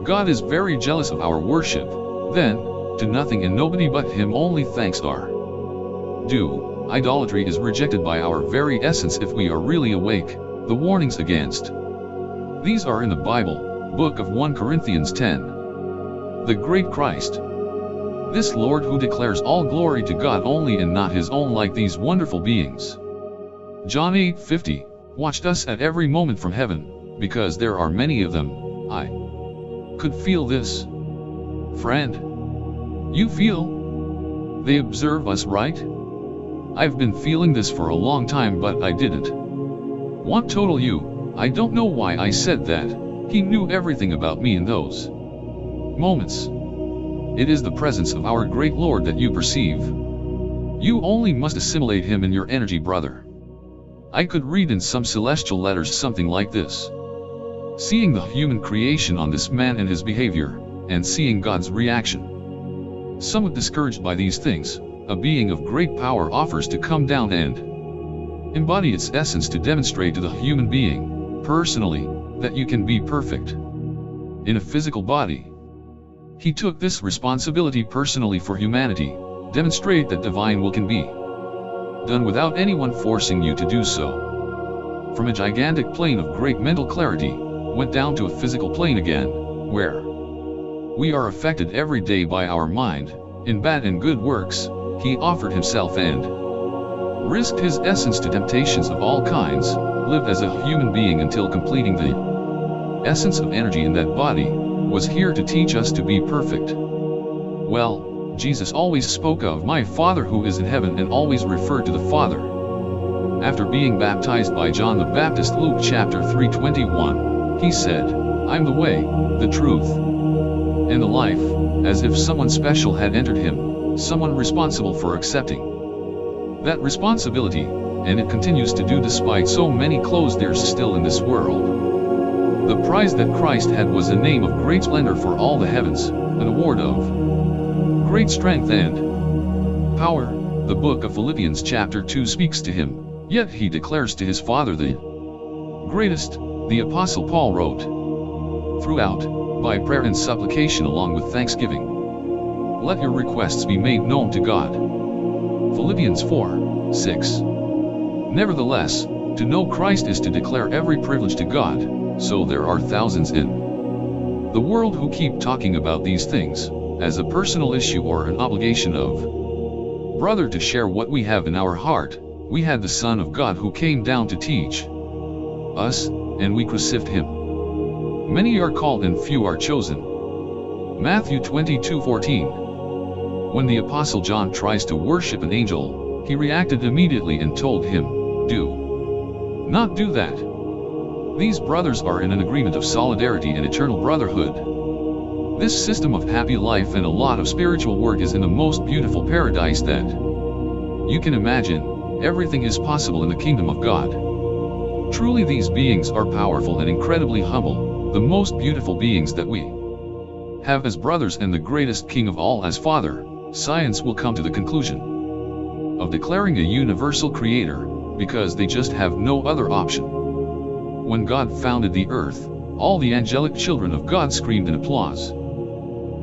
God is very jealous of our worship. Then, to nothing and nobody but him only thanks are due. Idolatry is rejected by our very essence if we are really awake. The warnings against these are in the Bible, book of 1 Corinthians 10. The great Christ, this Lord who declares all glory to God only and not his own, like these wonderful beings. John 8:50, watched us at every moment from heaven, because there are many of them. I could feel this. Friend, you feel? They observe us, right? I've been feeling this for a long time, but I didn't want total you. I don't know why I said that. He knew everything about me in those moments. It is the presence of our great Lord that you perceive. You only must assimilate him in your energy, brother. I could read in some celestial letters something like this. Seeing the human creation on this man and his behavior, and seeing God's reaction. Somewhat discouraged by these things, a being of great power offers to come down and embody its essence to demonstrate to the human being, personally, that you can be perfect in a physical body. He took this responsibility personally for humanity, demonstrate that divine will can be done without anyone forcing you to do so. From a gigantic plane of great mental clarity, went down to a physical plane again, where we are affected every day by our mind, in bad and good works. He offered himself and risked his essence to temptations of all kinds, lived as a human being until completing the essence of energy in that body, was here to teach us to be perfect. Well, Jesus always spoke of my Father who is in heaven and always referred to the Father. After being baptized by John the Baptist, Luke chapter 3:21, he said, I'm the way, the truth, and the life, as if someone special had entered him. Someone responsible for accepting that responsibility, and it continues to do despite so many closed doors still in this world. The prize that Christ had was a name of great splendor for all the heavens, an award of great strength and power. The book of Philippians chapter 2 speaks to him, yet he declares to his Father the greatest. The Apostle Paul wrote, "Throughout, by prayer and supplication along with thanksgiving, let your requests be made known to God." Philippians 4:6. Nevertheless, to know Christ is to declare every privilege to God, so there are thousands in the world who keep talking about these things, as a personal issue or an obligation of brother to share what we have in our heart. We had the Son of God who came down to teach us, and we crucified him. Many are called and few are chosen. Matthew 22:14. When the Apostle John tries to worship an angel, he reacted immediately and told him, "Do not do that." These brothers are in an agreement of solidarity and eternal brotherhood. This system of happy life and a lot of spiritual work is in the most beautiful paradise that you can imagine. Everything is possible in the kingdom of God. Truly these beings are powerful and incredibly humble, the most beautiful beings that we have as brothers and the greatest king of all as Father. Science will come to the conclusion of declaring a universal creator, because they just have no other option. When God founded the earth, all the angelic children of God screamed in applause.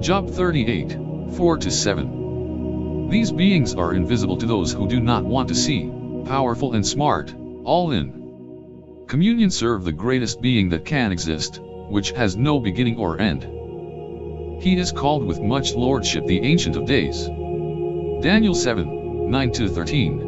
Job 38:4-7. These beings are invisible to those who do not want to see, powerful and smart, all in communion serve the greatest being that can exist, which has no beginning or end. He is called with much lordship the Ancient of Days. Daniel 7:9-13.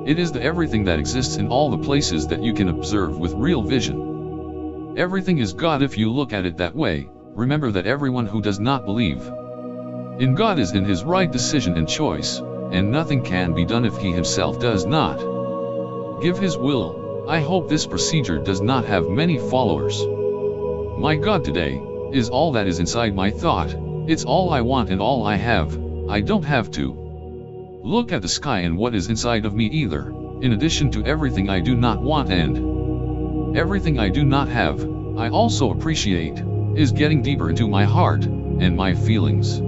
It is the everything that exists in all the places that you can observe with real vision. Everything is God if you look at it that way. Remember that everyone who does not believe in God is in his right decision and choice, and nothing can be done if he himself does not give his will. I hope this procedure does not have many followers. My God today is all that is inside my thought. It's all I want and all I have. I don't have to look at the sky and what is inside of me either. In addition to everything I do not want and everything I do not have, I also appreciate, is getting deeper into my heart, and my feelings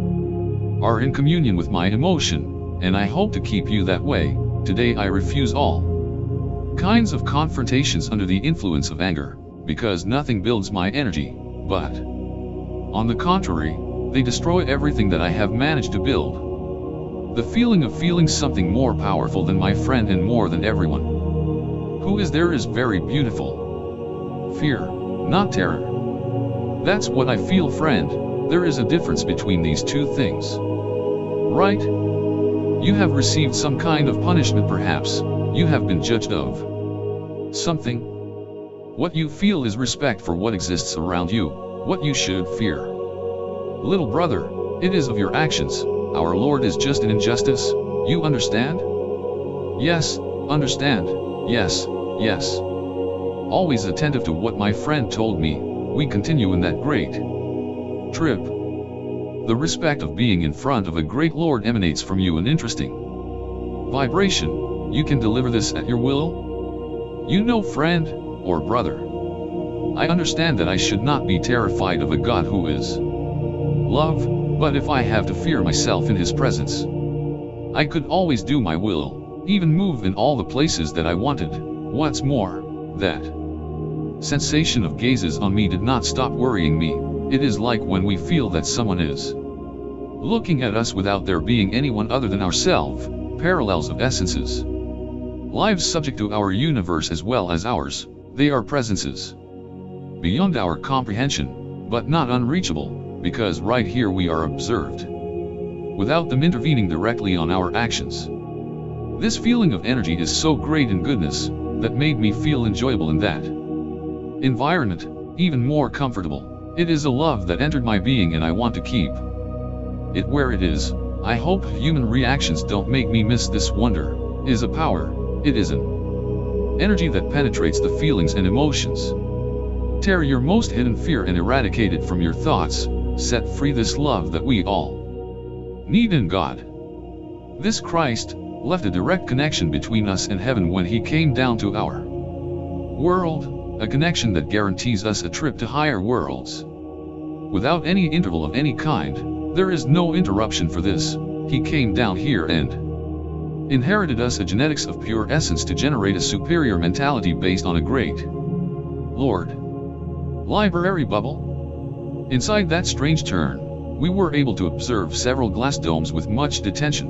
are in communion with my emotion, and I hope to keep you that way. Today I refuse all kinds of confrontations under the influence of anger, because nothing builds my energy, but on the contrary, they destroy everything that I have managed to build. The feeling of feeling something more powerful than my friend and more than everyone who is there is very beautiful. Fear, not terror. That's what I feel, friend. There is a difference between these two things. Right? You have received some kind of punishment perhaps. You have been judged of something. What you feel is respect for what exists around you, what you should fear. Little brother, it is of your actions. Our Lord is just an injustice. You understand? Yes, understand. Yes, yes. Always attentive to what my friend told me, we continue in that great trip. The respect of being in front of a great Lord emanates from you, an interesting vibration. You can deliver this at your will? You know, friend, or brother, I understand that I should not be terrified of a God who is love, but if I have to fear myself in his presence, I could always do my will, even move in all the places that I wanted. What's more, that sensation of gazes on me did not stop worrying me. It is like when we feel that someone is looking at us without there being anyone other than ourselves, parallels of essences. Lives subject to our universe as well as ours, they are presences beyond our comprehension, but not unreachable, because right here we are observed, without them intervening directly on our actions. This feeling of energy is so great in goodness, that made me feel enjoyable in that environment, even more comfortable. It is a love that entered my being and I want to keep it where it is. I hope human reactions don't make me miss this wonder. It is a power, it is an energy that penetrates the feelings and emotions. Tear your most hidden fear and eradicate it from your thoughts. Set free this love that we all need in God. This Christ left a direct connection between us and heaven when he came down to our world, a connection that guarantees us a trip to higher worlds. Without any interval of any kind, there is no interruption for this. He came down here and inherited us a genetics of pure essence to generate a superior mentality based on a great Lord library bubble. Inside that strange turn, we were able to observe several glass domes with much detention.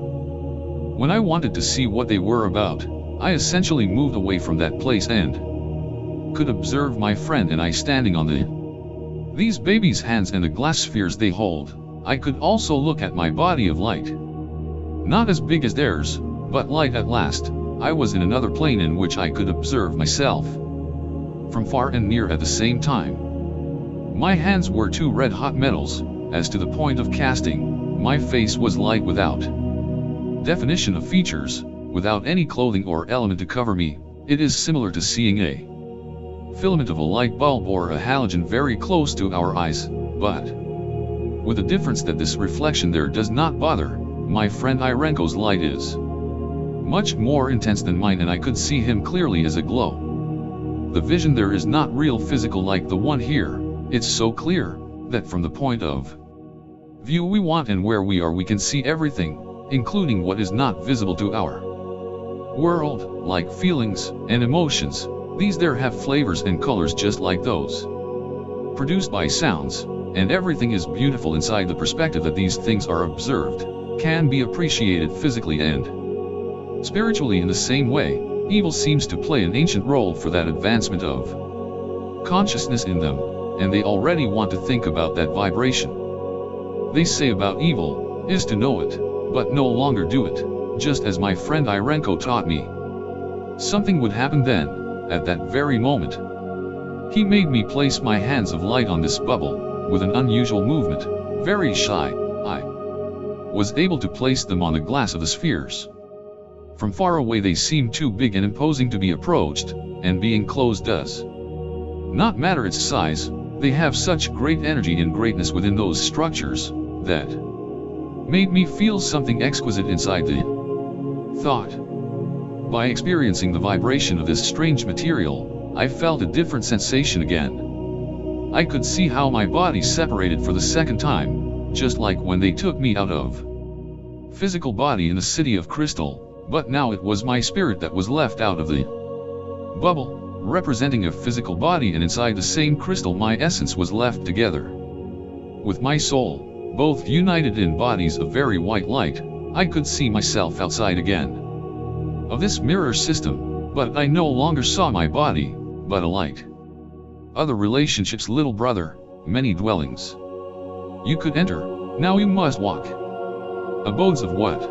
When I wanted to see what they were about, I essentially moved away from that place and could observe my friend and I standing on these babies' hands and the glass spheres they hold. I could also look at my body of light. Not as big as theirs, but light at last. I was in another plane in which I could observe myself from far and near at the same time. My hands were two red-hot metals. As to the point of casting, my face was light without definition of features, without any clothing or element to cover me. It is similar to seeing a filament of a light bulb or a halogen very close to our eyes, but with the difference that this reflection there does not bother. My friend Irenko's light is much more intense than mine and I could see him clearly as a glow. The vision there is not real physical like the one here. It's so clear that from the point of view we want and where we are we can see everything, including what is not visible to our world, like feelings and emotions. These there have flavors and colors just like those produced by sounds, and everything is beautiful inside the perspective that these things are observed, can be appreciated physically and spiritually in the same way. Evil seems to play an ancient role for that advancement of consciousness in them, and they already want to think about that vibration. They say about evil is to know it, but no longer do it, just as my friend Irenko taught me. Something would happen then, at that very moment. He made me place my hands of light on this bubble, with an unusual movement, very shy. I was able to place them on the glass of the spheres. From far away they seem too big and imposing to be approached, and being closed does not matter its size. They have such great energy and greatness within those structures, that made me feel something exquisite inside the thought. By experiencing the vibration of this strange material, I felt a different sensation again. I could see how my body separated for the second time, just like when they took me out of physical body in the city of crystal, but now it was my spirit that was left out of the bubble, representing a physical body, and inside the same crystal my essence was left together with my soul, both united in bodies of very white light. I could see myself outside again of this mirror system, but I no longer saw my body, but a light. Other relationships, little brother, many dwellings you could enter, now you must walk. Abodes of what?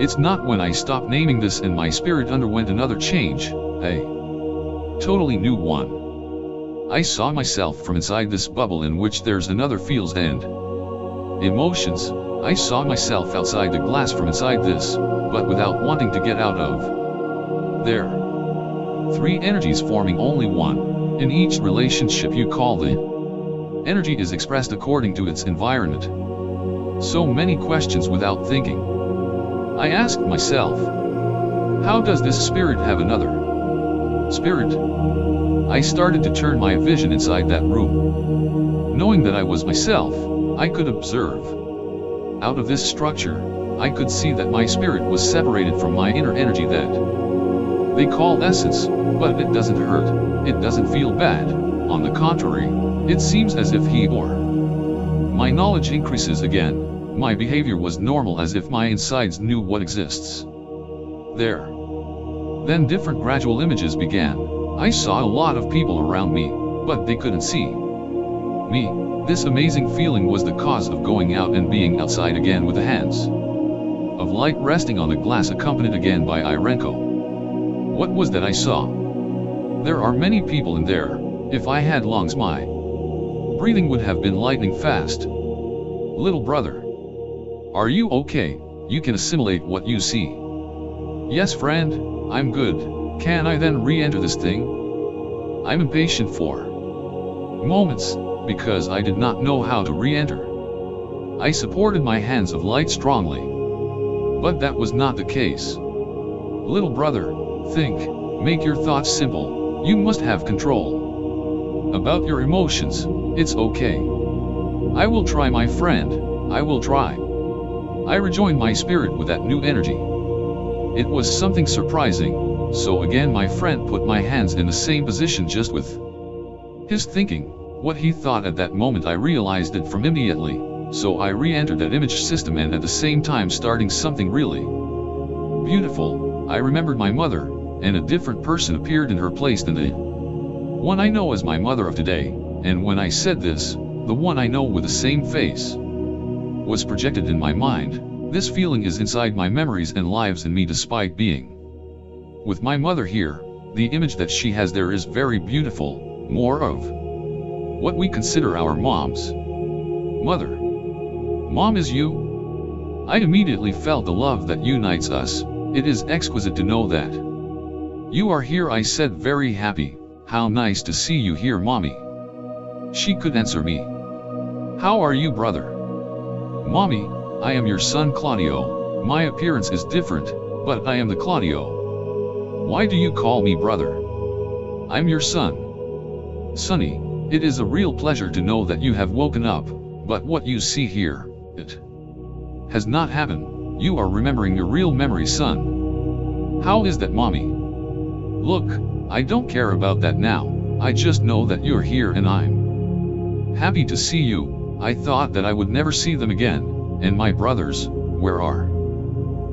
It's not when I stopped naming this and my spirit underwent another change, a totally new one. I saw myself from inside this bubble in which there's another feels and emotions. I saw myself outside the glass from inside this, but without wanting to get out of there. Three energies forming only one. In each relationship you call the energy is expressed according to its environment. So many questions without thinking. I asked myself, how does this spirit have another spirit? I started to turn my vision inside that room. Knowing that I was myself, I could observe. Out of this structure, I could see that my spirit was separated from my inner energy that they call essence, but it doesn't hurt, it doesn't feel bad. On the contrary, it seems as if he or my knowledge increases again. My behavior was normal, as if my insides knew what exists there. Then different gradual images began. I saw a lot of people around me, but they couldn't see me. This amazing feeling was the cause of going out and being outside again with the hands of light resting on the glass, accompanied again by Irenko. What was that I saw? There are many people in there. If I had lungs, my breathing would have been lightning fast. Little brother, are you okay? You can assimilate what you see. Yes, friend, I'm good. Can I then re-enter this thing? I'm impatient for moments, because I did not know how to re-enter. I supported my hands of light strongly. But that was not the case. Little brother, think, make your thoughts simple. You must have control about your emotions. It's okay. I will try, my friend, I will try. I rejoined my spirit with that new energy. It was something surprising, so again my friend put my hands in the same position just with his thinking. What he thought at that moment I realized it from immediately, so I re-entered that image system and at the same time starting something really beautiful. I remembered my mother, and a different person appeared in her place than the one I know as my mother of today, and when I said this, the one I know with the same face was projected in my mind. This feeling is inside my memories and lives in me despite being with my mother here. The image that she has there is very beautiful, more of what we consider our mom's mother. Mom is you? I immediately felt the love that unites us. It is exquisite to know that you are here, I said, very happy. How nice to see you here, Mommy. She could answer me. How are you, brother? Mommy, I am your son Claudio. My appearance is different, but I am the Claudio. Why do you call me brother? I'm your son. Sonny, it is a real pleasure to know that you have woken up, but what you see here, it has not happened. You are remembering your real memory, son. How is that, Mommy? Look, I don't care about that now. I just know that you're here and I'm happy to see you. I thought that I would never see them again. And my brothers, where are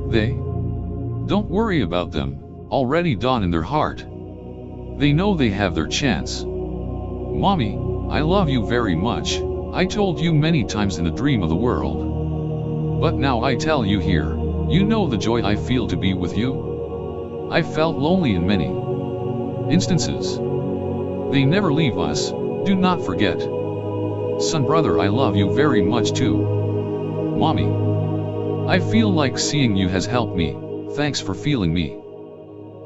they? Don't worry about them. Already dawn in their heart. They know they have their chance. Mommy, I love you very much. I told you many times in the dream of the world. But now I tell you here, you know the joy I feel to be with you? I felt lonely in many instances. They never leave us, do not forget. Son, brother, I love you very much too. Mommy, I feel like seeing you has helped me. Thanks for feeling me.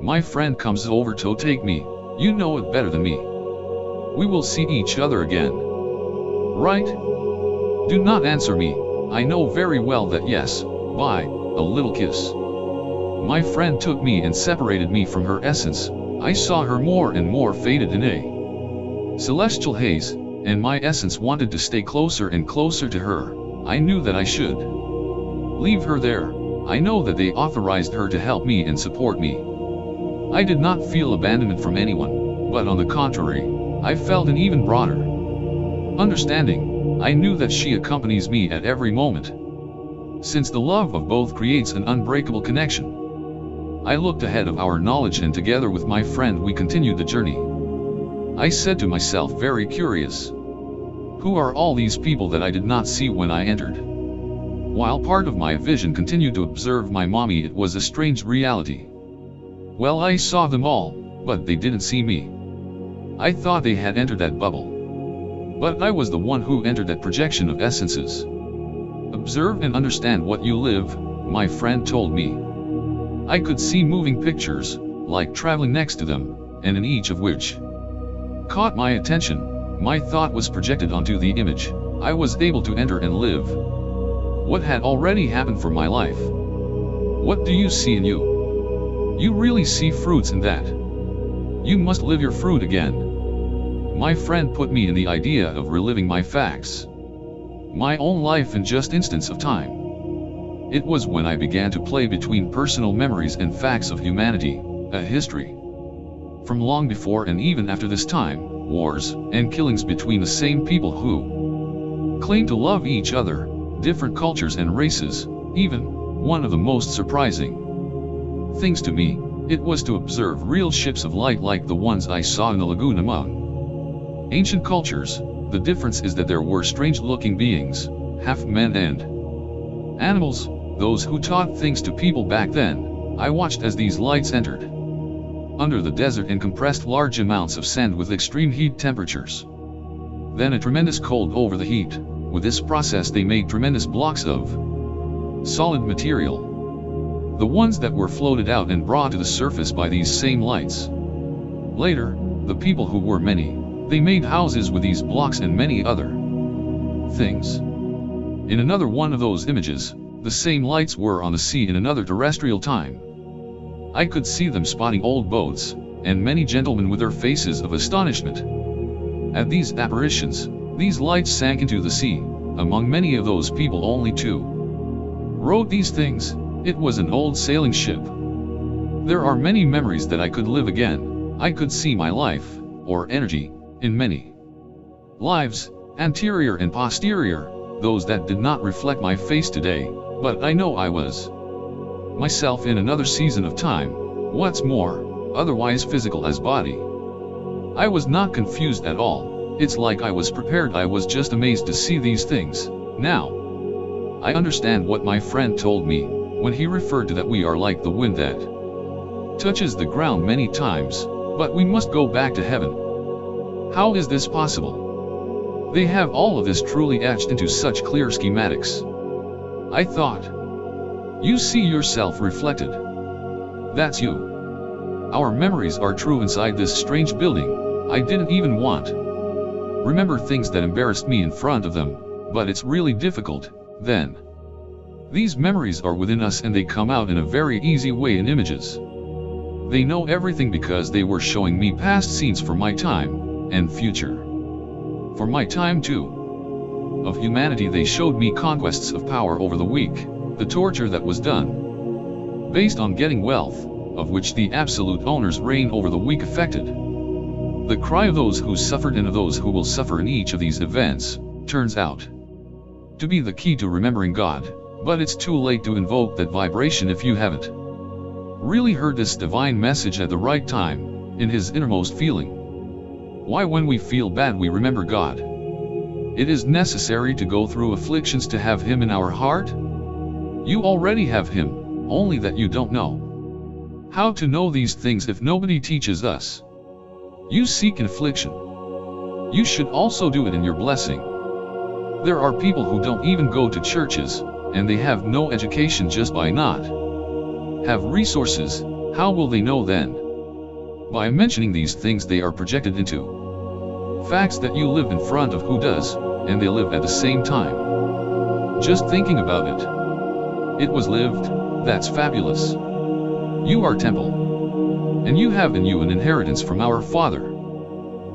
My friend comes over to take me. You know it better than me. We will see each other again. Right? Do not answer me. I know very well that yes. Bye. A little kiss. My friend took me and separated me from her essence. I saw her more and more faded in a celestial haze, and my essence wanted to stay closer and closer to her. I knew that I should leave her there. I know that they authorized her to help me and support me. I did not feel abandonment from anyone, but on the contrary, I felt an even broader understanding. I knew that she accompanies me at every moment, since the love of both creates an unbreakable connection. I looked ahead of our knowledge, and together with my friend we continued the journey. I said to myself, very curious, who are all these people that I did not see when I entered? While part of my vision continued to observe my mommy, it was a strange reality. Well, I saw them all, but they didn't see me. I thought they had entered that bubble. But I was the one who entered that projection of essences. Observe and understand what you live, my friend told me. I could see moving pictures, like traveling next to them, and in each of which caught my attention, my thought was projected onto the image. I was able to enter and live what had already happened for my life. What do you see in you? You really see fruits in that. You must live your fruit again. My friend put me in the idea of reliving my facts, my own life in just instants of time. It was when I began to play between personal memories and facts of humanity, a history from long before and even after this time, wars and killings between the same people who claim to love each other, different cultures and races. Even one of the most surprising things to me, it was to observe real ships of light like the ones I saw in the lagoon among ancient cultures. The difference is that there were strange-looking beings, half men and animals, those who taught things to people back then. I watched as these lights entered under the desert and compressed large amounts of sand with extreme heat temperatures. Then a tremendous cold over the heat. With this process they made tremendous blocks of solid material, the ones that were floated out and brought to the surface by these same lights. Later, the people who were many, they made houses with these blocks and many other things. In another one of those images, the same lights were on the sea in another terrestrial time. I could see them spotting old boats, and many gentlemen with their faces of astonishment at these apparitions. These lights sank into the sea. Among many of those people only two rode these things. It was an old sailing ship. There are many memories that I could live again. I could see my life, or energy, in many lives, anterior and posterior, those that did not reflect my face today, but I know I was myself in another season of time, what's more, otherwise physical as body. I was not confused at all, it's like I was prepared. I was just amazed to see these things. Now, I understand what my friend told me, when he referred to that we are like the wind that touches the ground many times, but we must go back to heaven. How is this possible? They have all of this truly etched into such clear schematics. I thought, you see yourself reflected. That's you. Our memories are true inside this strange building. I didn't even want remember things that embarrassed me in front of them, but it's really difficult, then. These memories are within us and they come out in a very easy way in images. They know everything because they were showing me past scenes for my time, and future. For my time too. Of humanity they showed me conquests of power over the weak, the torture that was done based on getting wealth, of which the absolute owners reign over the weak affected. The cry of those who suffered and of those who will suffer in each of these events, turns out to be the key to remembering God, but it's too late to invoke that vibration if you haven't really heard this divine message at the right time, in his innermost feeling. Why when we feel bad we remember God? It is necessary to go through afflictions to have him in our heart? You already have him, only that you don't know how to know these things if nobody teaches us. You seek in affliction. You should also do it in your blessing. There are people who don't even go to churches, and they have no education just by not have resources. How will they know then? By mentioning these things they are projected into facts that you live in front of who does, and they live at the same time. Just thinking about it. It was lived, that's fabulous. You are temple. And you have in you an inheritance from our Father.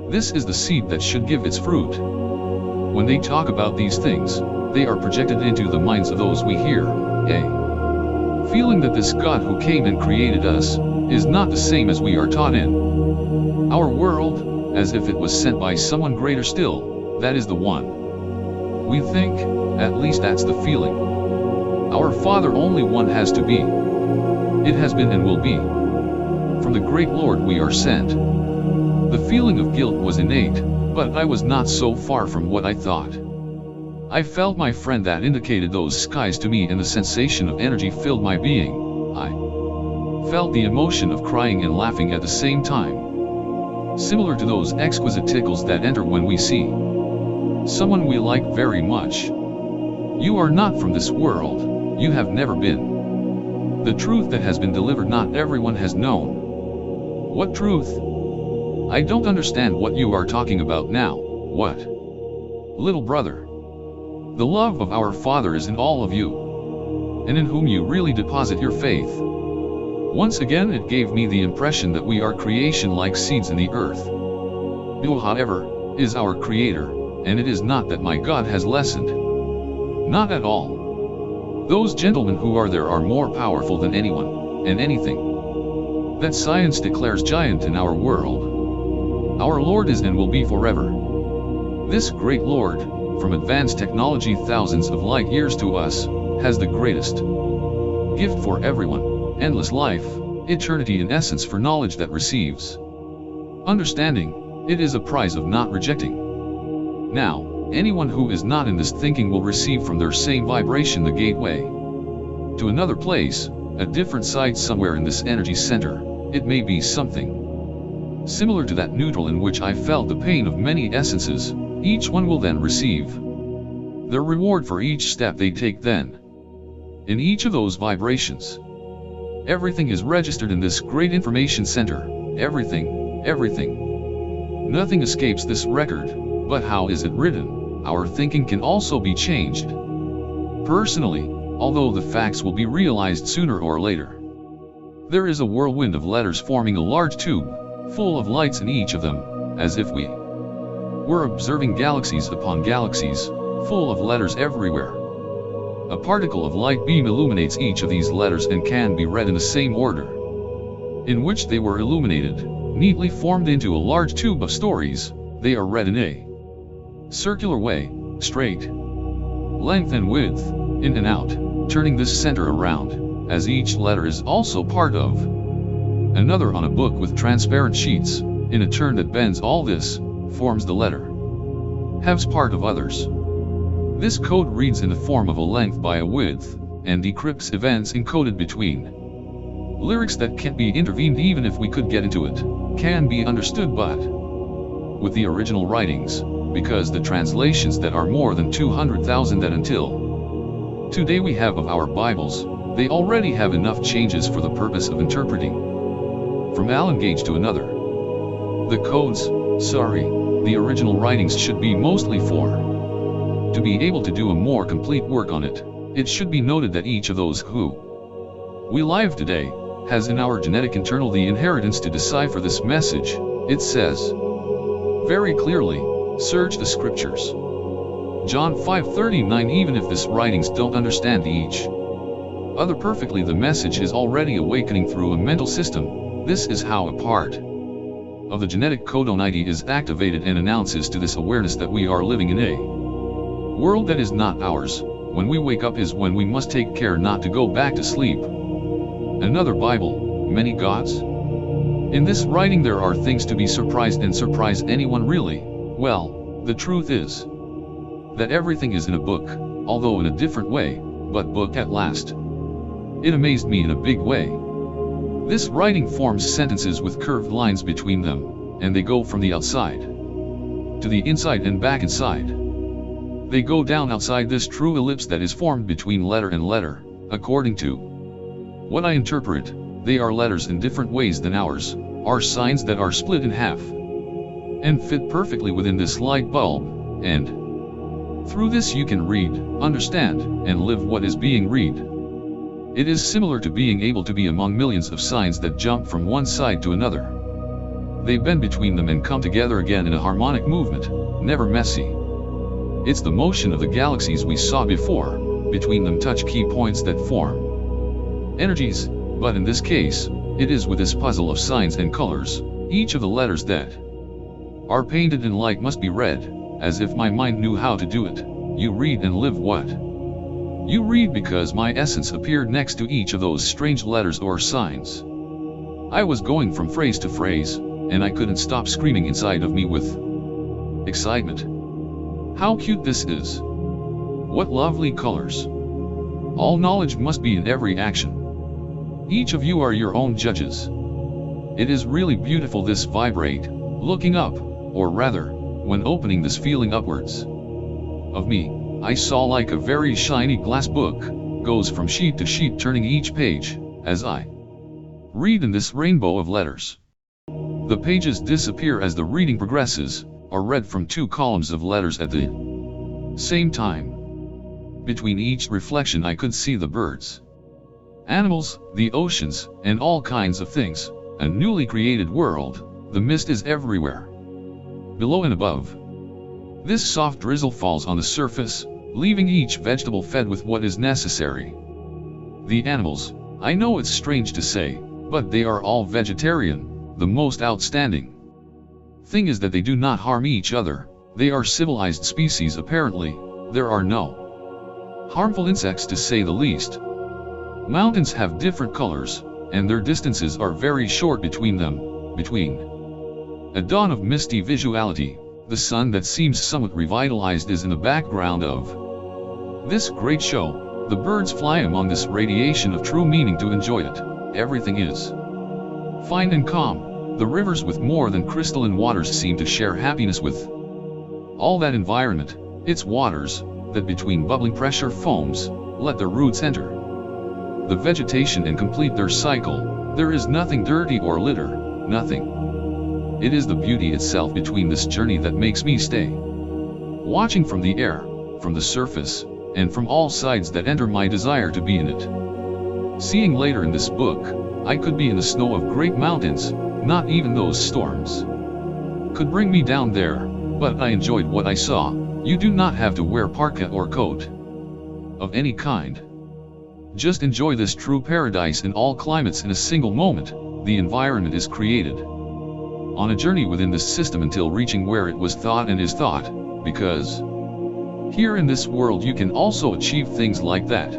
This is the seed that should give its fruit. When they talk about these things, they are projected into the minds of those we hear, feeling that this God who came and created us, is not the same as we are taught in our world, as if it was sent by someone greater still, that is the one. We think, at least that's the feeling. Our Father only one has to be. It has been and will be. From the great Lord we are sent. The feeling of guilt was innate, but I was not so far from what I thought. I felt my friend that indicated those skies to me and the sensation of energy filled my being. I felt the emotion of crying and laughing at the same time. Similar to those exquisite tickles that enter when we see someone we like very much. You are not from this world, you have never been. The truth that has been delivered not everyone has known. What truth? I don't understand what you are talking about now. What? Little brother. The love of our Father is in all of you, and in whom you really deposit your faith. Once again it gave me the impression that we are creation like seeds in the earth. Who, however, is our Creator, and it is not that my God has lessened. Not at all. Those gentlemen who are there are more powerful than anyone, and anything that science declares giant in our world. Our Lord is and will be forever. This great Lord, from advanced technology thousands of light years to us, has the greatest gift for everyone, endless life, eternity in essence for knowledge that receives understanding. It is a prize of not rejecting. Now, anyone who is not in this thinking will receive from their same vibration the gateway to another place, a different site somewhere in this energy center. It may be something similar to that neutral in which I felt the pain of many essences. Each one will then receive their reward for each step they take then. In each of those vibrations, everything is registered in this great information center. Everything, everything. Nothing escapes this record, but how is it written? Our thinking can also be changed. Personally, although the facts will be realized sooner or later, there is a whirlwind of letters forming a large tube, full of lights in each of them, as if we were observing galaxies upon galaxies, full of letters everywhere. A particle of light beam illuminates each of these letters and can be read in the same order. in which they were illuminated, neatly formed into a large tube of stories. They are read in a circular way, straight, length and width, in and out, turning this center around, as each letter is also part of another on a book with transparent sheets, in a turn that bends. All this forms the letter halves part of others. This code reads in the form of a length by a width, and decrypts events encoded between lyrics that can't be intervened even if we could get into it, can be understood but with the original writings, because the translations that are more than 200,000 that until today we have of our Bibles, they already have enough changes for the purpose of interpreting from Allen Gage to another. The codes, the original writings should be mostly for to be able to do a more complete work on it. It should be noted that each of those who we live today has in our genetic internal the inheritance to decipher this message. It says very clearly, search the scriptures. John 5:39. Even if these writings don't understand each other perfectly, the message is already awakening through a mental system. This is how a part of the genetic codonity is activated and announces to this awareness that we are living in a world that is not ours. When we wake up is when we must take care not to go back to sleep. Another Bible, many gods? In this writing there are things to be surprised and surprise anyone really. Well, the truth is that everything is in a book, although in a different way, but book at last. It amazed me in a big way. This writing forms sentences with curved lines between them, and they go from the outside to the inside and back inside. They go down outside this true ellipse that is formed between letter and letter. According to what I interpret, they are letters in different ways than ours, are signs that are split in half and fit perfectly within this light bulb, and through this you can read, understand, and live what is being read. It is similar to being able to be among millions of signs that jump from one side to another. They bend between them and come together again in a harmonic movement, never messy. It's the motion of the galaxies we saw before, between them touch key points that form energies, but in this case, it is with this puzzle of signs and colors. Each of the letters that are painted in light must be read, as if my mind knew how to do it. You read and live what you read, because my essence appeared next to each of those strange letters or signs. I was going from phrase to phrase, and I couldn't stop screaming inside of me with excitement. How cute this is! What lovely colors! All knowledge must be in every action. Each of you are your own judges. It is really beautiful, this vibrate, looking up, or rather, when opening this feeling upwards of me, I saw like a very shiny glass book, goes from sheet to sheet turning each page, as I read in this rainbow of letters. The pages disappear as the reading progresses, are read from two columns of letters at the same time. Between each reflection I could see the birds, animals, the oceans, and all kinds of things, a newly created world. The mist is everywhere, below and above. This soft drizzle falls on the surface, leaving each vegetable fed with what is necessary. The animals, I know it's strange to say, but they are all vegetarian. The most outstanding thing is that they do not harm each other. They are civilized species apparently. There are no harmful insects to say the least. Mountains have different colors, and their distances are very short between them. Between a dawn of misty visuality, the sun that seems somewhat revitalized is in the background of this great show. The birds fly among this radiation of true meaning to enjoy it. Everything is fine and calm. The rivers with more than crystalline waters seem to share happiness with all that environment. Its waters, that between bubbling pressure foams, let their roots enter the vegetation and complete their cycle. There is nothing dirty or litter, nothing. It is the beauty itself between this journey that makes me stay, watching from the air, from the surface, and from all sides that enter my desire to be in it. Seeing later in this book, I could be in the snow of great mountains. Not even those storms could bring me down there, but I enjoyed what I saw. You do not have to wear parka or coat of any kind. Just enjoy this true paradise in all climates in a single moment. the environment is created. On a journey within this system until reaching where it was thought and is thought, because here in this world you can also achieve things like that.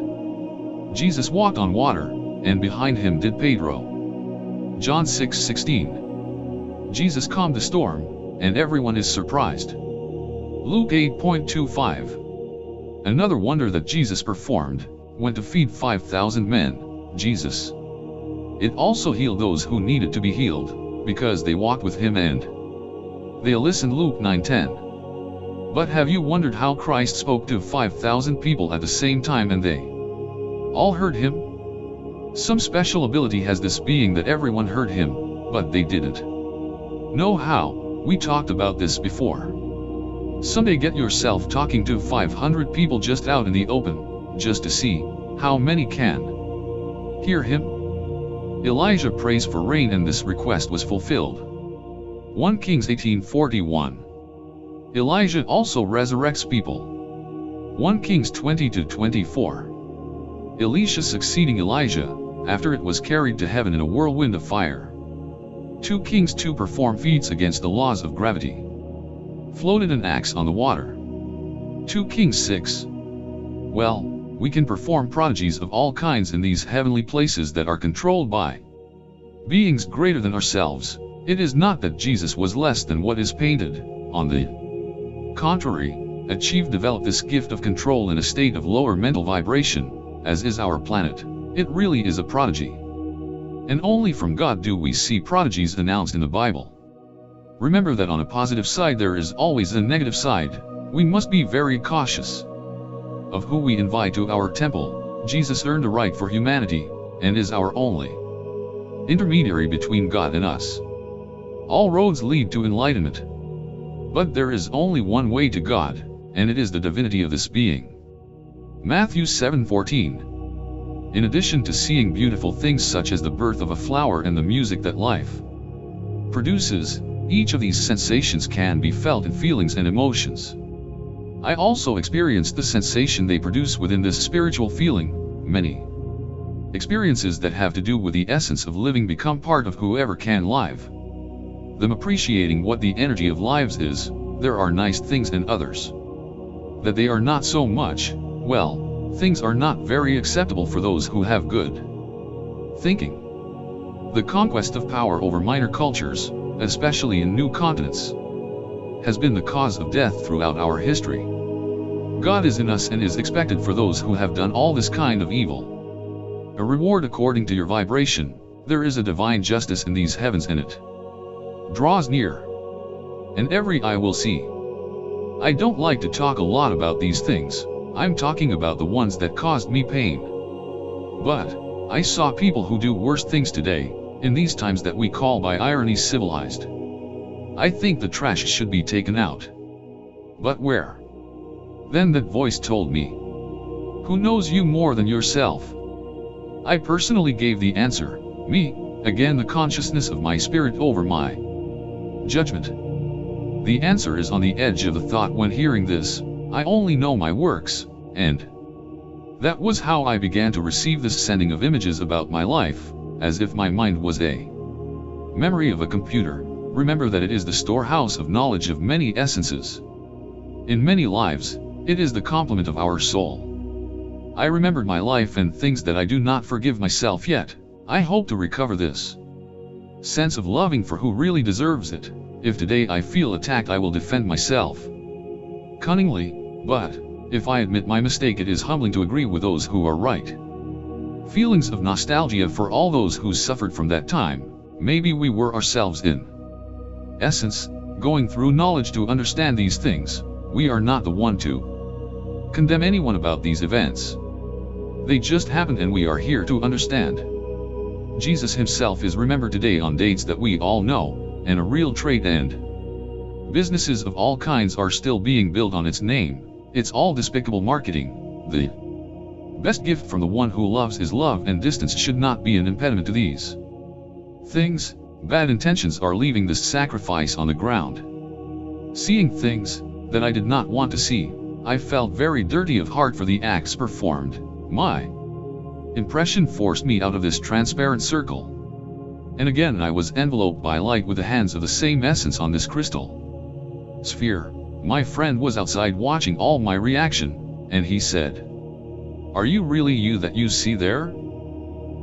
Jesus walked on water, and behind him did Pedro. John 6:16. Jesus calmed the storm, and everyone is surprised. Luke 8.25. Another wonder that Jesus performed, went to feed 5,000 men, Jesus. It also healed those who needed to be healed, because they walked with him and they listened. Luke 9:10. But have you wondered how Christ spoke to 5,000 people at the same time and they all heard him? Some special ability has this being that everyone heard him, but they didn't know how. We talked about this before. Someday get yourself talking to 500 people just out in the open, just to see how many can hear him. Elijah prays for rain and this request was fulfilled. 1 Kings 18:41. Elijah also resurrects people. 1 Kings 20-24. Elisha succeeding Elijah, after it was carried to heaven in a whirlwind of fire. 2 Kings 2 perform feats against the laws of gravity. Floated an axe on the water. 2 Kings 6. Well, we can perform prodigies of all kinds in these heavenly places that are controlled by beings greater than ourselves. It is not that Jesus was less than what is painted. On the contrary, developed this gift of control in a state of lower mental vibration, as is our planet. It really is a prodigy. And only from God do we see prodigies announced in the Bible. Remember that on a positive side there is always a negative side. We must be very cautious of who we invite to our temple. Jesus earned a right for humanity, and is our only intermediary between God and us. All roads lead to enlightenment. But there is only one way to God, and it is the divinity of this being. Matthew 7:14. In addition to seeing beautiful things such as the birth of a flower and the music that life produces, each of these sensations can be felt in feelings and emotions. I also experienced the sensation they produce within this spiritual feeling. Many experiences that have to do with the essence of living become part of whoever can live them, appreciating what the energy of lives is. There are nice things and others that they are not so much. Well, things are not very acceptable for those who have good thinking. The conquest of power over minor cultures, especially in new continents, has been the cause of death throughout our history. God is in us and is expected for those who have done all this kind of evil. A reward according to your vibration. There is a divine justice in these heavens and it draws near, and every eye will see. I don't like to talk a lot about these things. I'm talking about the ones that caused me pain. But I saw people who do worse things today, in these times that we call by irony civilized. I think the trash should be taken out. But where? Then that voice told me, who knows you more than yourself? I personally gave the answer, me, again the consciousness of my spirit over my judgment. The answer is on the edge of the thought when hearing this. I only know my works, and that was how I began to receive this sending of images about my life, as if my mind was a memory of a computer. Remember that it is the storehouse of knowledge of many essences. In many lives, it is the complement of our soul. I remembered my life and things that I do not forgive myself yet. I hope to recover this sense of loving for who really deserves it. If today I feel attacked, I will defend myself cunningly, but if I admit my mistake, it is humbling to agree with those who are right. Feelings of nostalgia for all those who suffered from that time. Maybe we were ourselves in essence, going through knowledge to understand these things. We are not the one to condemn anyone about these events. They just happened and we are here to understand. Jesus himself is remembered today on dates that we all know, and a real trade and businesses of all kinds are still being built on its name. It's all despicable marketing. The best gift from the one who loves is love, and distance should not be an impediment to these things. Bad intentions are leaving this sacrifice on the ground. Seeing things that I did not want to see, I felt very dirty of heart for the acts performed. My impression forced me out of this transparent circle. And again I was enveloped by light with the hands of the same essence on this crystal sphere. My friend was outside watching all my reaction, and he said, "Are you really you that you see there?"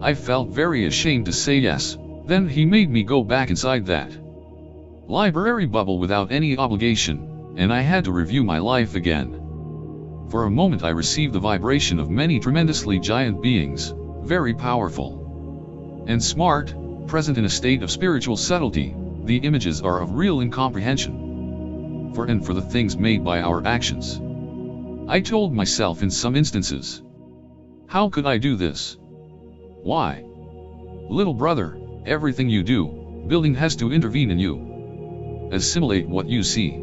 I felt very ashamed to say yes. Then he made me go back inside that library bubble without any obligation, and I had to review my life again. For a moment I received the vibration of many tremendously giant beings, very powerful and smart, present in a state of spiritual subtlety. The images are of real incomprehension for the things made by our actions. I told myself in some instances, how could I do this? Why? Little brother, everything you do, building has to intervene in you. Assimilate what you see.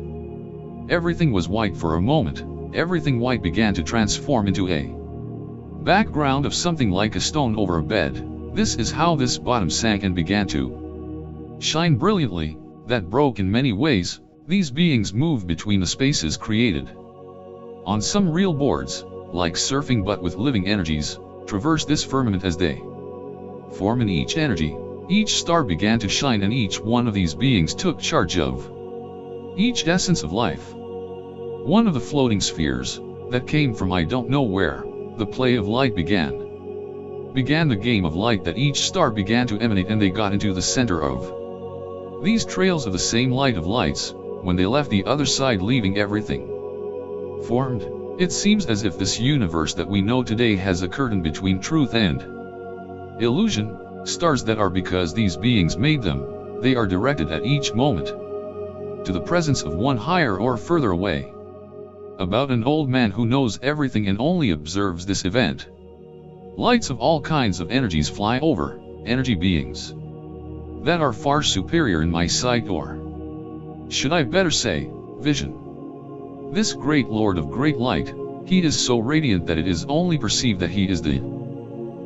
Everything was white for a moment. Everything white began to transform into a background of something like a stone over a bed. This is how this bottom sank and began to shine brilliantly, that broke in many ways. These beings moved between the spaces created on some real boards, like surfing but with living energies, traverse this firmament as they form in each energy. Each star began to shine, and each one of these beings took charge of each essence of life. One of the floating spheres that came from I don't know where, the play of light began the game of light that each star began to emanate, and they got into the center of these trails of the same light of lights. When they left the other side, leaving everything formed, it seems as if this universe that we know today has a curtain between truth and illusion. Stars that are because these beings made them, they are directed at each moment to the presence of one higher or further away. About an old man who knows everything and only observes this event. Lights of all kinds of energies fly over, energy beings that are far superior in my sight, or should I better say, vision. This great Lord of great light, he is so radiant that it is only perceived that he is the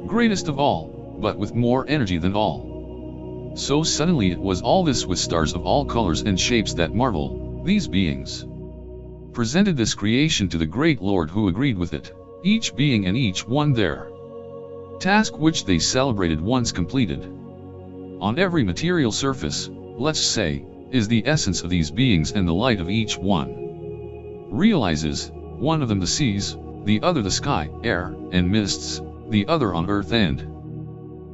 greatest of all, but with more energy than all. So suddenly it was all this, with stars of all colors and shapes that marvel. These beings presented this creation to the great Lord, who agreed with it, each being and each one their task, which they celebrated once completed. On every material surface, let's say, is the essence of these beings, and the light of each one realizes, one of them the seas, the other the sky, air, and mists, the other on earth and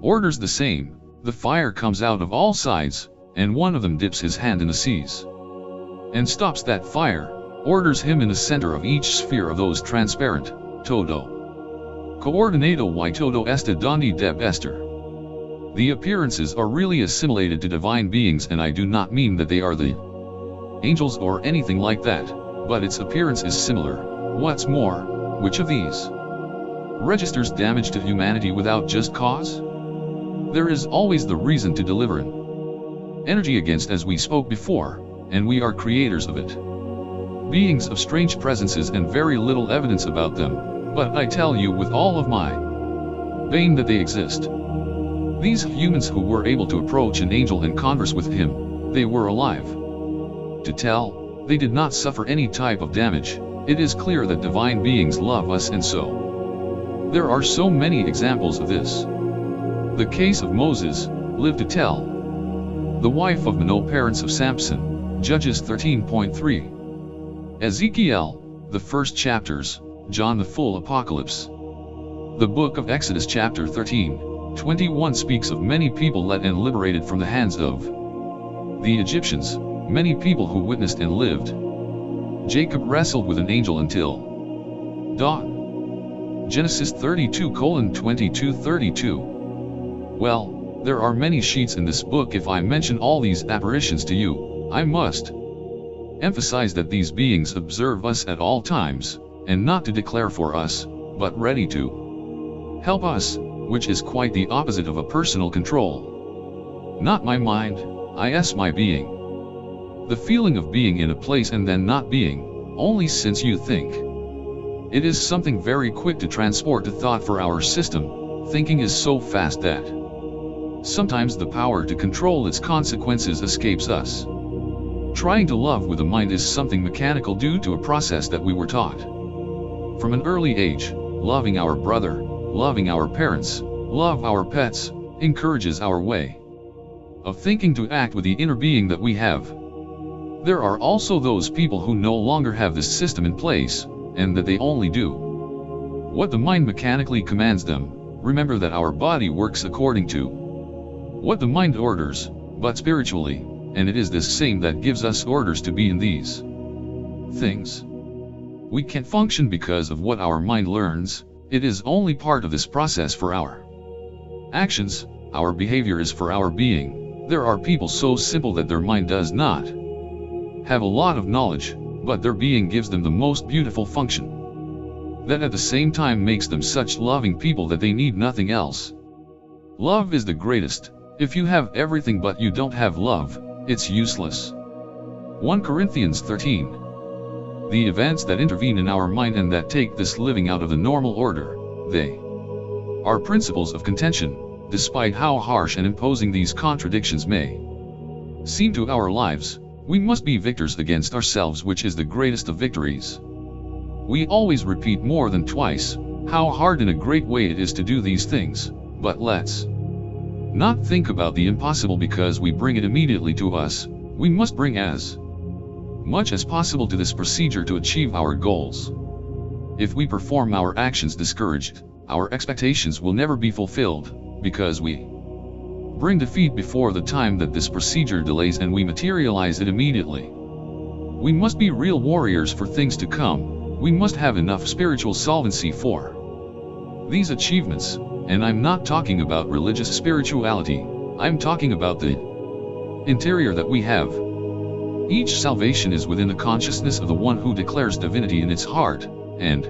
orders the same. The fire comes out of all sides, and one of them dips his hand in the seas and stops that fire, orders him in the center of each sphere of those transparent, todo coordinado y todo está donde debe estar. The appearances are really assimilated to divine beings, and I do not mean that they are the angels or anything like that, but its appearance is similar. What's more, which of these registers damage to humanity without just cause? There is always the reason to deliver an energy against, as we spoke before, and we are creators of it. Beings of strange presences and very little evidence about them, but I tell you with all of my being that they exist. These humans who were able to approach an angel and converse with him, they were alive to tell. They did not suffer any type of damage. It is clear that divine beings love us, and so there are so many examples of this. The case of Moses lived to tell. The wife of Manoah, parents of Samson, Judges 13.3. Ezekiel, the first chapters, John the full apocalypse. The book of Exodus chapter 13:21 speaks of many people led and liberated from the hands of the Egyptians, many people who witnessed and lived. Jacob wrestled with an angel until dawn. Genesis 32:22-32. Well, there are many sheets in this book. If I mention all these apparitions to you, I must emphasize that these beings observe us at all times, and not to declare for us, but ready to help us, which is quite the opposite of a personal control. Not my mind, my being. The feeling of being in a place and then not being, only since you think. It is something very quick to transport to thought for our system. Thinking is so fast that sometimes the power to control its consequences escapes us. Trying to love with the mind is something mechanical due to a process that we were taught from an early age. Loving our brother, loving our parents, love our pets, encourages our way. of thinking to act with the inner being that we have. There are also those people who no longer have this system in place, and that they only do what the mind mechanically commands them. Remember that our body works according to what the mind orders, but spiritually, and it is this same that gives us orders to be in these things. We can't function because of what our mind learns. It is only part of this process for our actions. Our behavior is for our being. There are people so simple that their mind does not have a lot of knowledge, but their being gives them the most beautiful function, that at the same time makes them such loving people that they need nothing else. Love is the greatest. If you have everything but you don't have love, it's useless. 1 Corinthians 13. The events that intervene in our mind and that take this living out of the normal order, they are principles of contention, despite how harsh and imposing these contradictions may seem to our lives. We must be victors against ourselves, which is the greatest of victories. We always repeat more than twice how hard in a great way it is to do these things, but let's not think about the impossible because we bring it immediately to us. We must bring as much as possible to this procedure to achieve our goals. If we perform our actions discouraged, our expectations will never be fulfilled, because we bring defeat before the time that this procedure delays and we materialize it immediately. We must be real warriors for things to come. We must have enough spiritual solvency for these achievements, and I'm not talking about religious spirituality, I'm talking about the interior that we have. Each salvation is within the consciousness of the one who declares divinity in its heart, and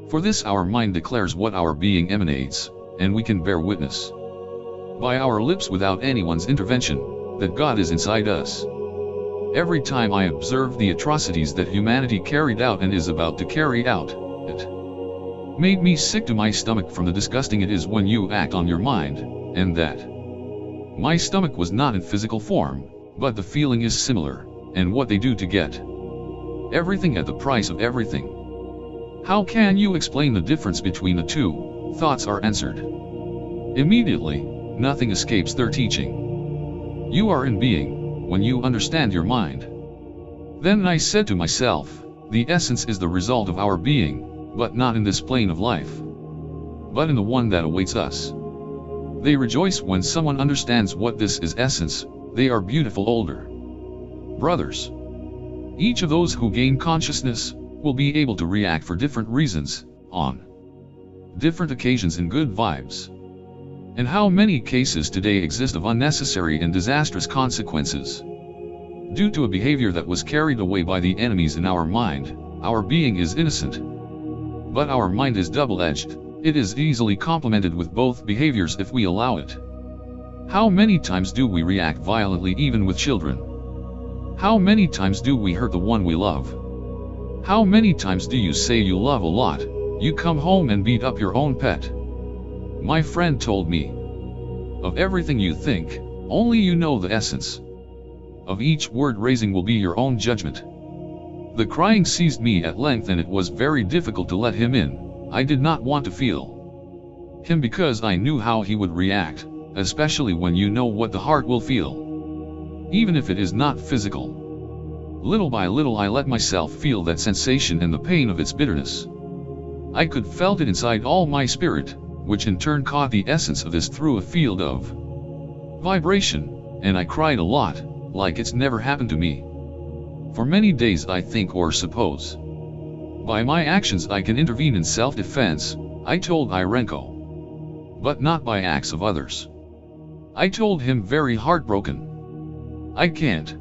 for this our mind declares what our being emanates, and we can bear witness by our lips without anyone's intervention, that God is inside us. Every time I observe the atrocities that humanity carried out and is about to carry out, it made me sick to my stomach from the disgusting it is when you act on your mind, and that my stomach was not in physical form, but the feeling is similar, and what they do to get everything at the price of everything. How can you explain the difference between the two? Thoughts are answered immediately. Nothing escapes their teaching. You are in being when you understand your mind. Then I said to myself, the essence is the result of our being, but not in this plane of life, but in the one that awaits us. They rejoice when someone understands what this is essence. They are beautiful older brothers. Each of those who gain consciousness will be able to react for different reasons, on different occasions in good vibes. And how many cases today exist of unnecessary and disastrous consequences due to a behavior that was carried away by the enemies in our mind. Our being is innocent, but our mind is double-edged. It is easily complemented with both behaviors if we allow it. How many times do we react violently even with children? How many times do we hurt the one we love? How many times do you say you love a lot, you come home and beat up your own pet? My friend told me, of everything you think, only you know the essence. Of each word raising will be your own judgment. The crying seized me at length and it was very difficult to let him in. I did not want to feel him because I knew how he would react, especially when you know what the heart will feel, even if it is not physical. Little by little I let myself feel that sensation and the pain of its bitterness. I could felt it inside all my spirit, which in turn caught the essence of this through a field of vibration, and I cried a lot, like it's never happened to me. For many days I think or suppose. By my actions I can intervene in self-defense, I told Irenko. But not by acts of others. I told him very heartbroken. I can't.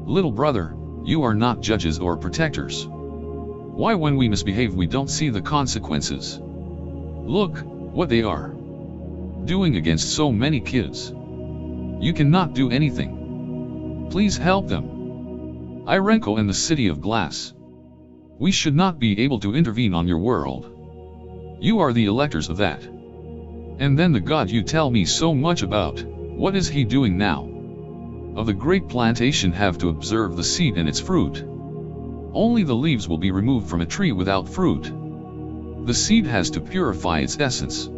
Little brother, you are not judges or protectors. Why when we misbehave we don't see the consequences? Look what they are doing against so many kids. You cannot do anything. Please help them. Irenko and the city of glass. We should not be able to intervene on your world. You are the electors of that. And then the God you tell me so much about, what is he doing now? Of the great plantation have to observe the seed and its fruit. Only the leaves will be removed from a tree without fruit. The seed has to purify its essence.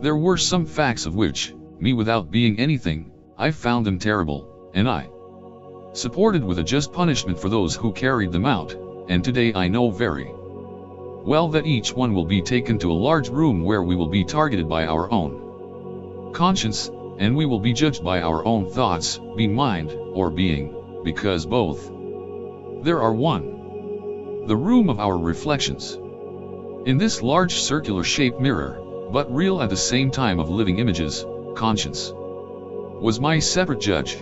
There were some facts of which, me without being anything, I found them terrible, and I supported with a just punishment for those who carried them out, and today I know very well that each one will be taken to a large room where we will be targeted by our own conscience, and we will be judged by our own thoughts, be mind, or being, because both there are one. The room of our reflections. In this large circular-shaped mirror, but real at the same time of living images, conscience was my separate judge.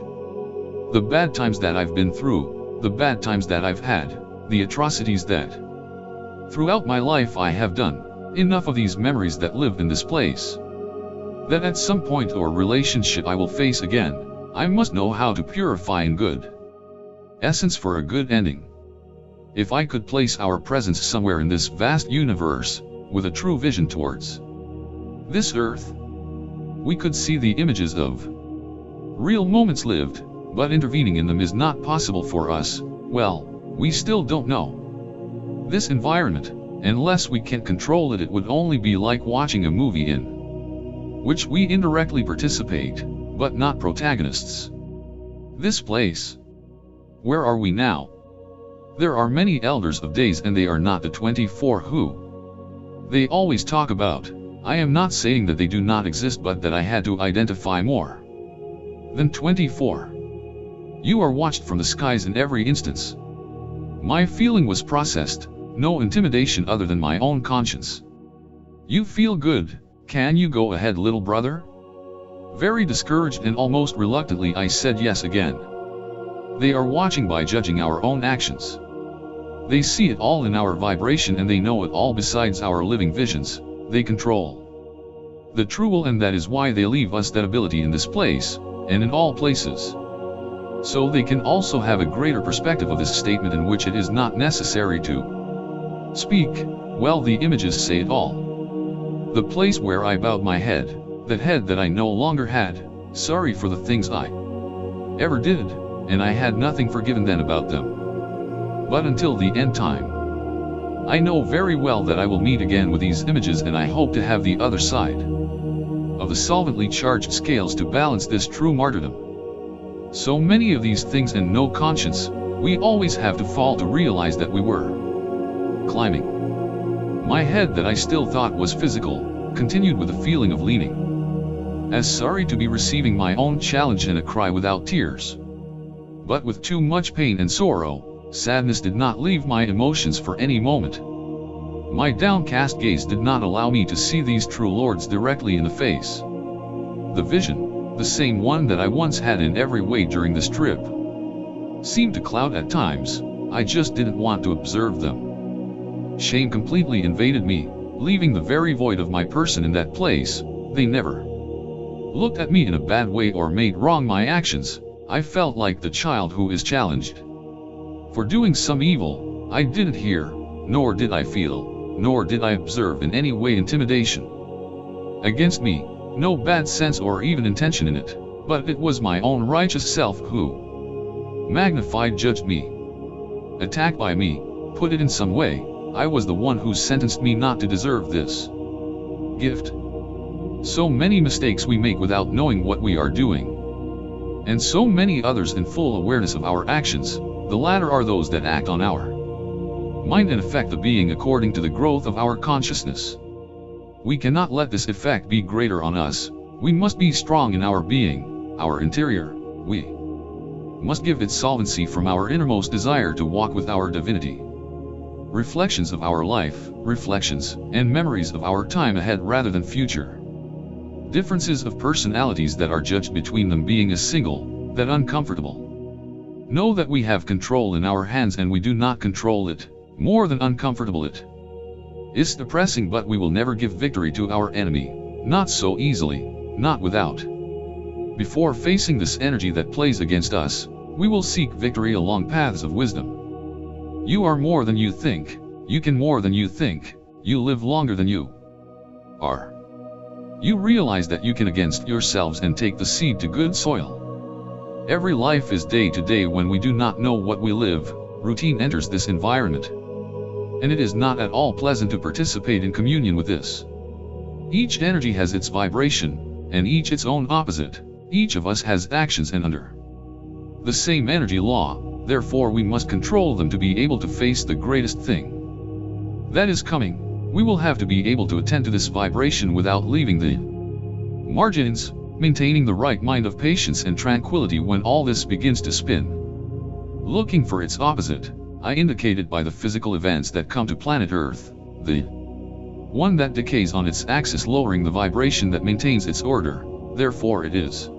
The bad times that I've been through, the bad times that I've had, the atrocities that throughout my life I have done, enough of these memories that live in this place, that at some point or relationship I will face again, I must know how to purify in good essence for a good ending. If I could place our presence somewhere in this vast universe, with a true vision towards this earth, we could see the images of real moments lived, but intervening in them is not possible for us. Well, we still don't know this environment. Unless we can control it, it would only be like watching a movie in which we indirectly participate, but not protagonists. This place. Where are we now? There are many elders of days, and they are not the 24 who they always talk about. I am not saying that they do not exist, but that I had to identify more than 24. You are watched from the skies in every instance. My feeling was processed, no intimidation other than my own conscience. You feel good, can you go ahead, little brother? Very discouraged and almost reluctantly I said yes again. They are watching by judging our own actions. They see it all in our vibration, and they know it all besides our living visions. They control the true will, and that is why they leave us that ability in this place, and in all places. So they can also have a greater perspective of this statement, in which it is not necessary to speak. Well, the images say it all. The place where I bowed my head, that head that I no longer had, sorry for the things I ever did, and I had nothing forgiven then about them. But until the end time, I know very well that I will meet again with these images, and I hope to have the other side of the solvently charged scales to balance this true martyrdom. So many of these things and no conscience, we always have to fall to realize that we were climbing. My head that I still thought was physical, continued with a feeling of leaning as sorry to be receiving my own challenge, and a cry without tears, but with too much pain and sorrow. Sadness did not leave my emotions for any moment. My downcast gaze did not allow me to see these true lords directly in the face. The vision, the same one that I once had in every way during this trip, seemed to cloud at times. I just didn't want to observe them. Shame completely invaded me, leaving the very void of my person in that place. They never looked at me in a bad way or made wrong my actions. I felt like the child who is challenged for doing some evil. I didn't hear, nor did I feel, nor did I observe in any way intimidation against me, no bad sense or even intention in it, but it was my own righteous self who magnified, judged me, attacked by me, put it in some way. I was the one who sentenced me not to deserve this gift. So many mistakes we make without knowing what we are doing, and so many others in full awareness of our actions. The latter are those that act on our mind and affect the being according to the growth of our consciousness. We cannot let this effect be greater on us. We must be strong in our being, our interior. We must give it solvency from our innermost desire to walk with our divinity. Reflections of our life, reflections and memories of our time ahead rather than future. Differences of personalities that are judged between them being a single, that uncomfortable. Know that we have control in our hands, and we do not control it. More than uncomfortable it is depressing, but we will never give victory to our enemy. Not so easily, not without. Before facing this energy that plays against us, we will seek victory along paths of wisdom. You are more than you think. You can more than you think. You live longer than you are. You realize that you can against yourselves and take the seed to good soil. Every life is day to day. When we do not know what we live, routine enters this environment. And it is not at all pleasant to participate in communion with this. Each energy has its vibration, and each its own opposite. Each of us has actions and under the same energy law, therefore we must control them to be able to face the greatest thing that is coming. We will have to be able to attend to this vibration without leaving the margins, maintaining the right mind of patience and tranquility when all this begins to spin. Looking for its opposite, I indicated by the physical events that come to planet Earth, the one that decays on its axis, lowering the vibration that maintains its order, therefore it is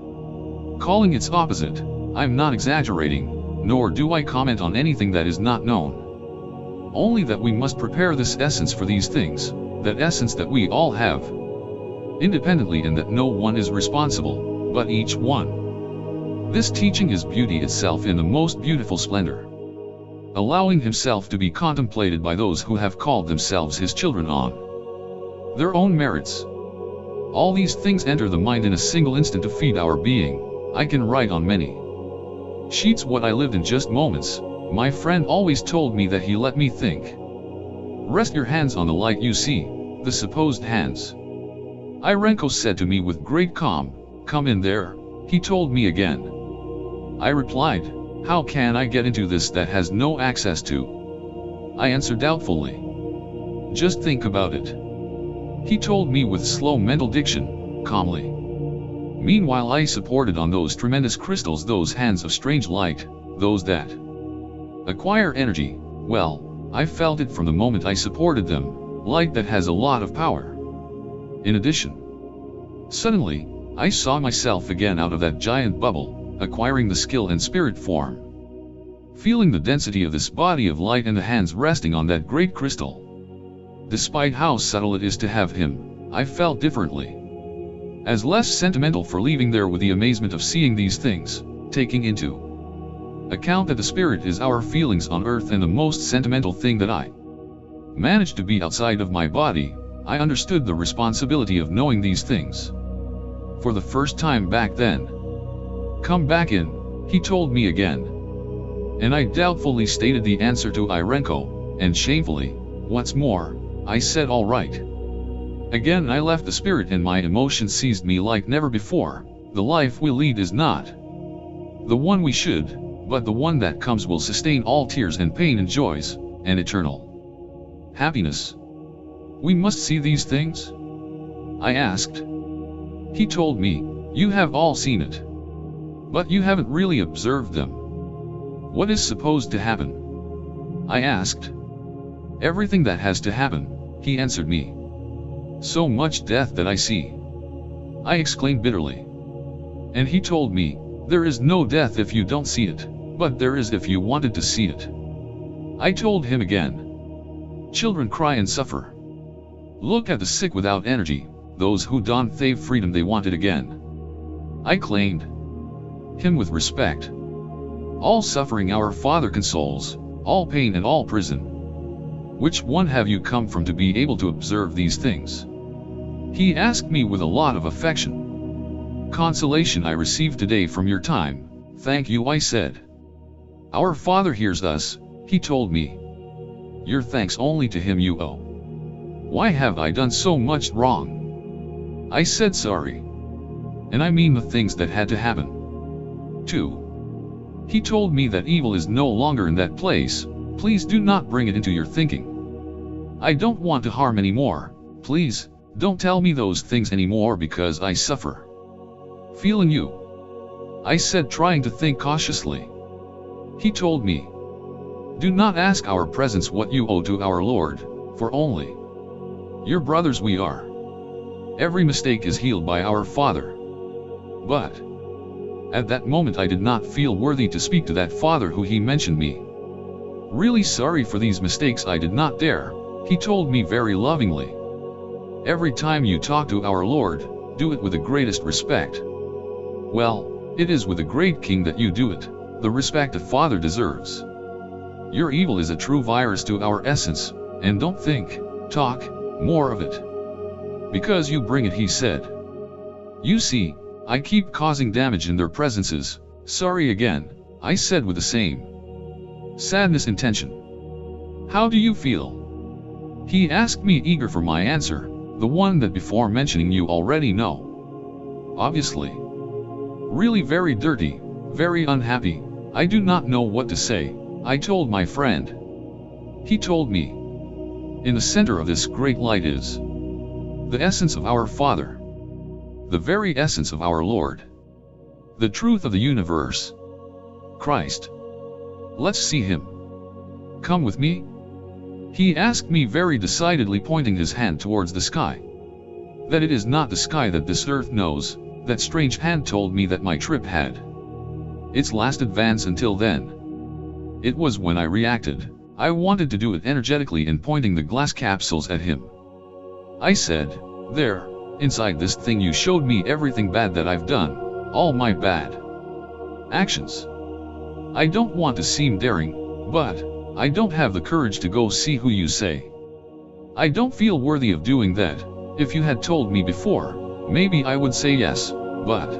calling its opposite. I'm not exaggerating, nor do I comment on anything that is not known. Only that we must prepare this essence for these things, that essence that we all have independently, and that no one is responsible, but each one. This teaching is beauty itself in the most beautiful splendor, allowing himself to be contemplated by those who have called themselves his children on their own merits. All these things enter the mind in a single instant to feed our being. I can write on many sheets what I lived in just moments. My friend always told me that he let me think. Rest your hands on the light you see, the supposed hands. Irenko said to me with great calm, come in there, he told me again. I replied, how can I get into this that has no access to? I answered doubtfully. Just think about it. He told me with slow mental diction, calmly. Meanwhile I supported on those tremendous crystals, those hands of strange light, those that acquire energy. Well, I felt it from the moment I supported them, light that has a lot of power. In addition, suddenly, I saw myself again out of that giant bubble, acquiring the skill and spirit form. Feeling the density of this body of light and the hands resting on that great crystal. Despite how subtle it is to have him, I felt differently. As less sentimental for leaving there with the amazement of seeing these things, taking into account that the spirit is our feelings on earth, and the most sentimental thing that I managed to be outside of my body. I understood the responsibility of knowing these things. For the first time back then. Come back in, he told me again. And I doubtfully stated the answer to Irenko, and shamefully, what's more, I said all right. Again I left the spirit and my emotions seized me like never before. The life we lead is not the one we should, but the one that comes will sustain all tears and pain and joys, and eternal happiness. We must see these things? I asked. He told me, you have all seen it. But you haven't really observed them. What is supposed to happen? I asked. Everything that has to happen, he answered me. So much death that I see. I exclaimed bitterly. And he told me, there is no death if you don't see it, but there is if you wanted to see it. I told him again. Children cry and suffer. Look at the sick without energy, those who don't have freedom they want it again. I claimed him with respect. All suffering our Father consoles, all pain and all prison. Which one have you come from to be able to observe these things? He asked me with a lot of affection. Consolation I received today from your time, thank you, I said. Our Father hears us, he told me. Your thanks only to him you owe. Why have I done so much wrong? I said sorry. And I mean the things that had to happen. 2. He told me that evil is no longer in that place, please do not bring it into your thinking. I don't want to harm anymore, please, don't tell me those things anymore because I suffer. Feeling you. I said, trying to think cautiously. He told me, do not ask our presence what you owe to our Lord, for only your brothers we are. Every mistake is healed by our Father. But at that moment I did not feel worthy to speak to that Father who he mentioned me. Really sorry for these mistakes, I did not dare, he told me very lovingly. Every time you talk to our Lord, do it with the greatest respect. Well, it is with a great king that you do it, the respect a father deserves. Your evil is a true virus to our essence, and don't think, talk, more of it. Because you bring it, he said. You see, I keep causing damage in their presences, sorry again, I said with the same sadness intention. How do you feel? He asked me, eager for my answer, the one that before mentioning you already know. Obviously. Really very dirty, very unhappy. I do not know what to say, I told my friend. He told me, in the center of this great light is the essence of our Father, the very essence of our Lord, the truth of the universe, Christ. Let's see him. Come with me? He asked me very decidedly, pointing his hand towards the sky. That it is not the sky that this earth knows. That strange hand told me that my trip had its last advance until then. It was when I reacted. I wanted to do it energetically in pointing the glass capsules at him. I said, there, inside this thing you showed me everything bad that I've done, all my bad actions. I don't want to seem daring, but I don't have the courage to go see who you say. I don't feel worthy of doing that. If you had told me before, maybe I would say yes, but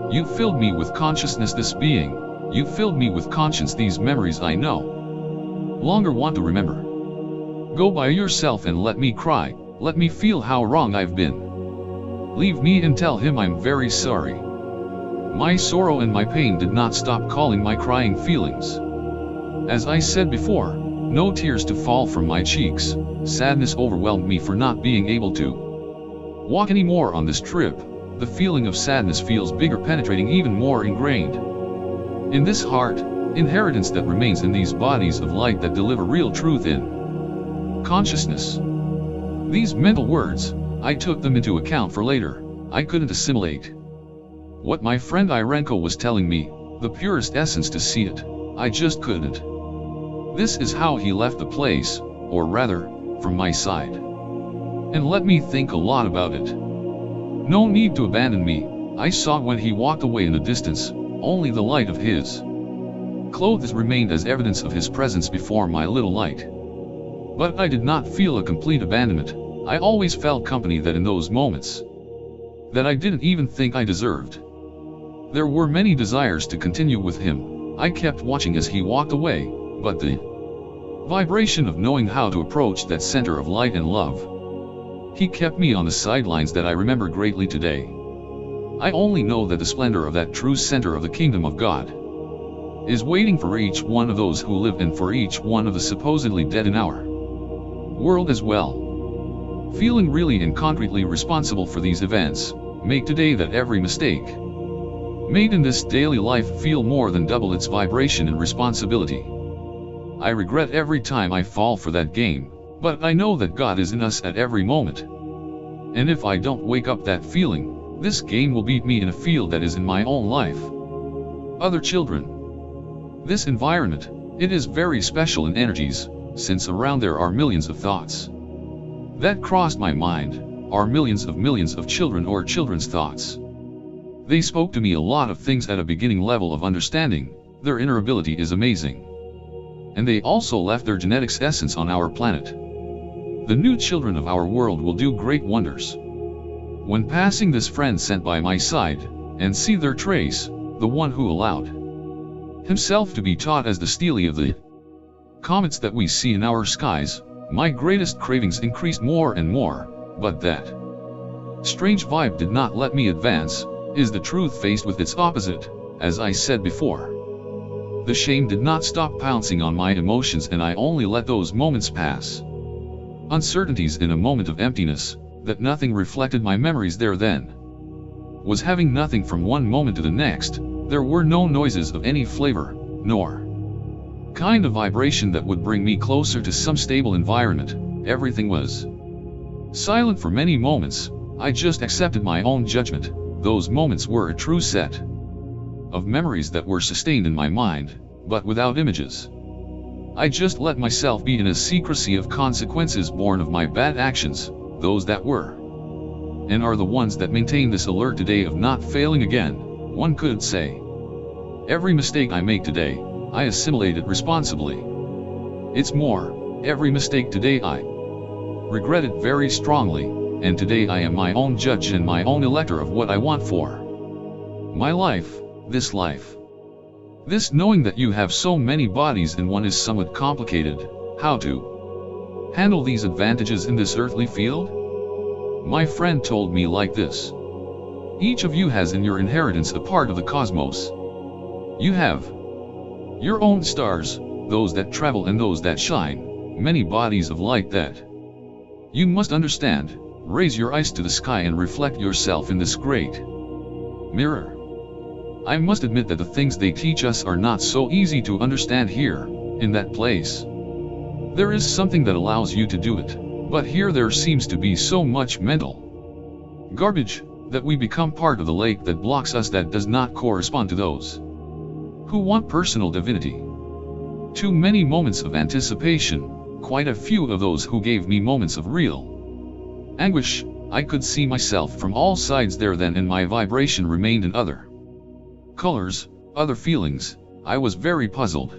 you filled me with consciousness, this being, you filled me with conscience, these memories I no longer want to remember. Go by yourself and let me cry, let me feel how wrong I've been. Leave me and tell him I'm very sorry. My sorrow and my pain did not stop calling my crying feelings. As I said before, no tears to fall from my cheeks. Sadness overwhelmed me for not being able to walk anymore on this trip. The feeling of sadness feels bigger, penetrating, even more ingrained in this heart, inheritance that remains in these bodies of light that deliver real truth in consciousness. These mental words, I took them into account for later. I couldn't assimilate what my friend Irenko was telling me, the purest essence, to see it. I just couldn't. This is how he left the place, or rather, from my side. And let me think a lot about it. No need to abandon me. I saw when he walked away in the distance, only the light of his clothes remained as evidence of his presence before my little light. But I did not feel a complete abandonment. I always felt company that in those moments that I didn't even think I deserved. There were many desires to continue with him. I kept watching as he walked away, but the vibration of knowing how to approach that center of light and love, he kept me on the sidelines that I remember greatly today. I only know that the splendor of that true center of the kingdom of God is waiting for each one of those who live, and for each one of the supposedly dead in our world as well. Feeling really and concretely responsible for these events, make today that every mistake made in this daily life feel more than double its vibration and responsibility. I regret every time I fall for that game, but I know that God is in us at every moment. And if I don't wake up that feeling, this game will beat me in a field that is in my own life. Other children. This environment, it is very special in energies, since around there are millions of thoughts that crossed my mind, are millions of children or children's thoughts. They spoke to me a lot of things at a beginning level of understanding. Their inner ability is amazing. And they also left their genetics essence on our planet. The new children of our world will do great wonders. When passing this friend sent by my side, and see their trace, the one who allowed himself to be taught as the stele of the comets that we see in our skies, my greatest cravings increased more and more, but that strange vibe did not let me advance, is the truth faced with its opposite, as I said before. The shame did not stop pouncing on my emotions, and I only let those moments pass. Uncertainties in a moment of emptiness, that nothing reflected my memories there then. Was having nothing from one moment to the next. There were no noises of any flavor, nor kind of vibration that would bring me closer to some stable environment. Everything was silent for many moments. I just accepted my own judgment. Those moments were a true set of memories that were sustained in my mind, but without images. I just let myself be in a secrecy of consequences born of my bad actions, those that were and are the ones that maintain this alert today of not failing again. One could say, every mistake I make today, I assimilate it responsibly. It's more, every mistake today I regret it very strongly, and today I am my own judge and my own elector of what I want for my life, this life. This knowing that you have so many bodies and one is somewhat complicated. How to handle these advantages in this earthly field? My friend told me like this. Each of you has in your inheritance a part of the cosmos. You have your own stars, those that travel and those that shine, many bodies of light that you must understand. Raise your eyes to the sky and reflect yourself in this great mirror. I must admit that the things they teach us are not so easy to understand here, in that place. There is something that allows you to do it, but here there seems to be so much mental garbage, that we become part of the lake that blocks us, that does not correspond to those who want personal divinity. Too many moments of anticipation, quite a few of those who gave me moments of real anguish. I could see myself from all sides there then, and my vibration remained in other colors, other feelings. I was very puzzled.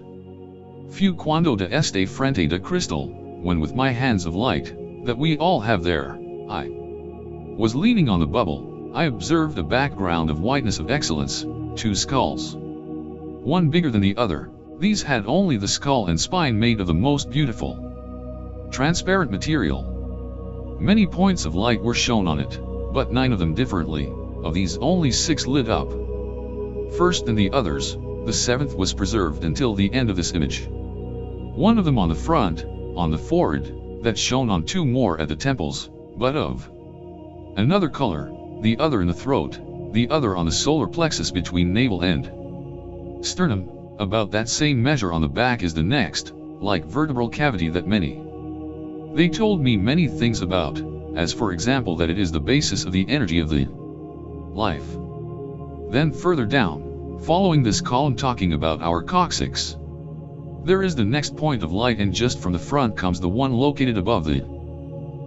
Fu cuando de este frente de cristal, when with my hands of light, that we all have there, I was leaning on the bubble, I observed a background of whiteness of excellence, 2 skulls. One bigger than the other. These had only the skull and spine made of the most beautiful transparent material. Many points of light were shown on it, but 9 of them differently. Of these only 6 lit up first than the others, the 7th was preserved until the end of this image. One of them on the front, on the forehead, that shone on 2 more at the temples, but of another color, the other in the throat, the other on the solar plexus between navel and sternum, about that same measure on the back is the next, like vertebral cavity that many. They told me many things about, as for example that it is the basis of the energy of the life. Then further down, following this column talking about our coccyx, there is the next point of light, and just from the front comes the one located above the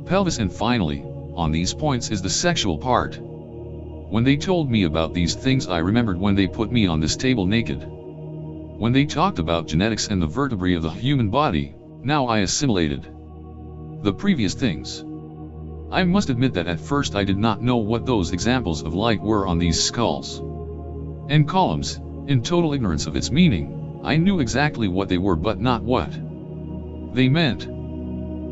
pelvis, and finally, on these points is the sexual part. When they told me about these things, I remembered when they put me on this table naked. When they talked about genetics and the vertebrae of the human body, now I assimilated the previous things. I must admit that at first I did not know what those examples of light were on these skulls and columns. In total ignorance of its meaning, I knew exactly what they were but not what they meant.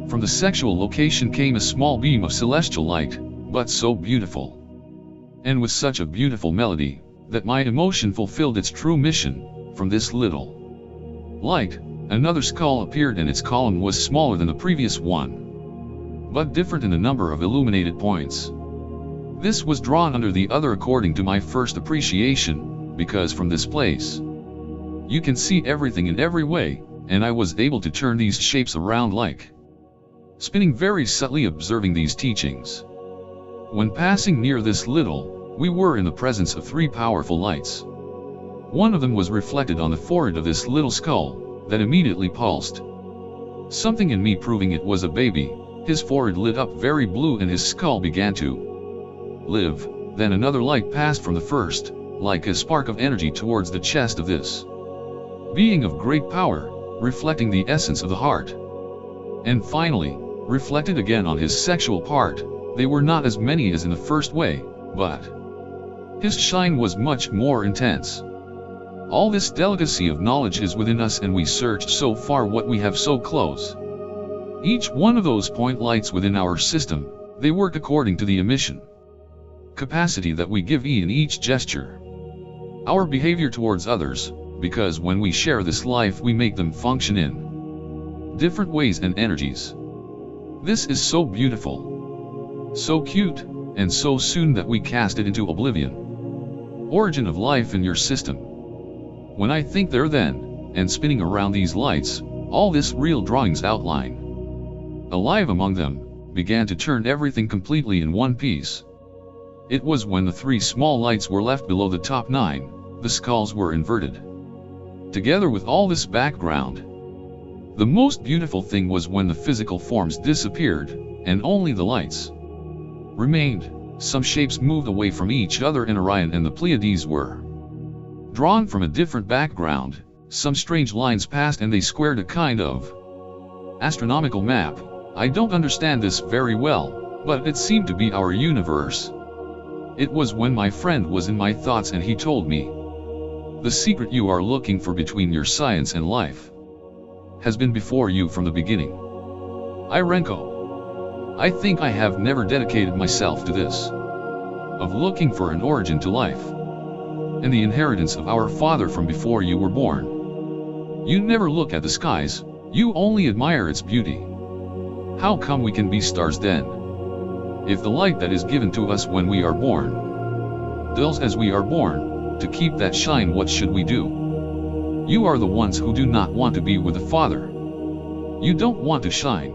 From the sexual location came a small beam of celestial light, but so beautiful, and with such a beautiful melody, that my emotion fulfilled its true mission. From this little light, another skull appeared, and its column was smaller than the previous one, but different in the number of illuminated points. This was drawn under the other according to my first appreciation, because from this place you can see everything in every way, and I was able to turn these shapes around like spinning, very subtly observing these teachings. When passing near this little, we were in the presence of 3 powerful lights. One of them was reflected on the forehead of this little skull, that immediately pulsed. Something in me proving it was a baby, his forehead lit up very blue and his skull began to live. Then another light passed from the first, like a spark of energy towards the chest of this being of great power, reflecting the essence of the heart. And finally, reflected again on his sexual part. They were not as many as in the first way, but his shine was much more intense. All this delicacy of knowledge is within us, and we searched so far what we have so close. Each one of those point lights within our system, they work according to the emission capacity that we give in each gesture. Our behavior towards others, because when we share this life we make them function in different ways and energies. This is so beautiful, so cute, and so soon that we cast it into oblivion. Origin of life in your system. When I think there then, and spinning around these lights, all this real drawings outline, alive among them, began to turn everything completely in one piece. It was when the 3 small lights were left below the top 9, the skulls were inverted. Together with all this background, the most beautiful thing was when the physical forms disappeared, and only the lights remained. Some shapes moved away from each other, and Orion and the Pleiades were drawn from a different background. Some strange lines passed and they squared a kind of astronomical map. I don't understand this very well, but it seemed to be our universe. It was when my friend was in my thoughts and he told me, the secret you are looking for between your science and life has been before you from the beginning. Irenko. I think I have never dedicated myself to this of looking for an origin to life, and the inheritance of our Father from before you were born. You never look at the skies, you only admire its beauty. How come we can be stars then? If the light that is given to us when we are born dulls as we are born, to keep that shine, what should we do? You are the ones who do not want to be with the Father. You don't want to shine.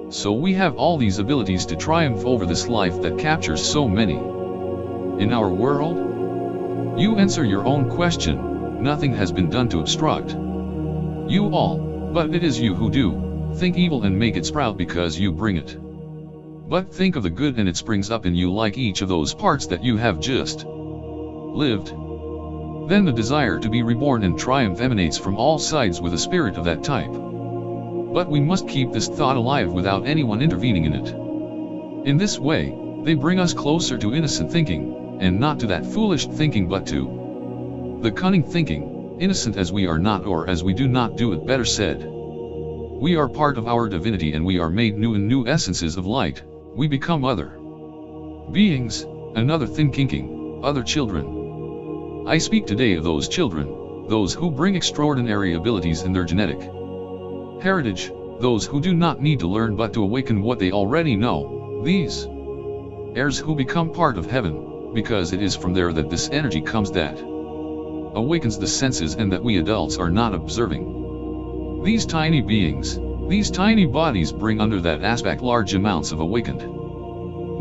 So we have all these abilities to triumph over this life that captures so many in our world. You answer your own question, nothing has been done to obstruct you all, but it is you who do think evil and make it sprout because you bring it. But think of the good and it springs up in you like each of those parts that you have just lived. Then the desire to be reborn and triumph emanates from all sides with a spirit of that type. But we must keep this thought alive without anyone intervening in it. In this way, they bring us closer to innocent thinking, and not to that foolish thinking but to the cunning thinking, innocent as we are not, or as we do not do it, better said. We are part of our divinity and we are made new in new essences of light. We become other beings, another thinking, other children. I speak today of those children, those who bring extraordinary abilities in their genetic heritage, those who do not need to learn but to awaken what they already know, these heirs who become part of heaven, because it is from there that this energy comes that awakens the senses and that we adults are not observing. These tiny beings, these tiny bodies bring under that aspect large amounts of awakened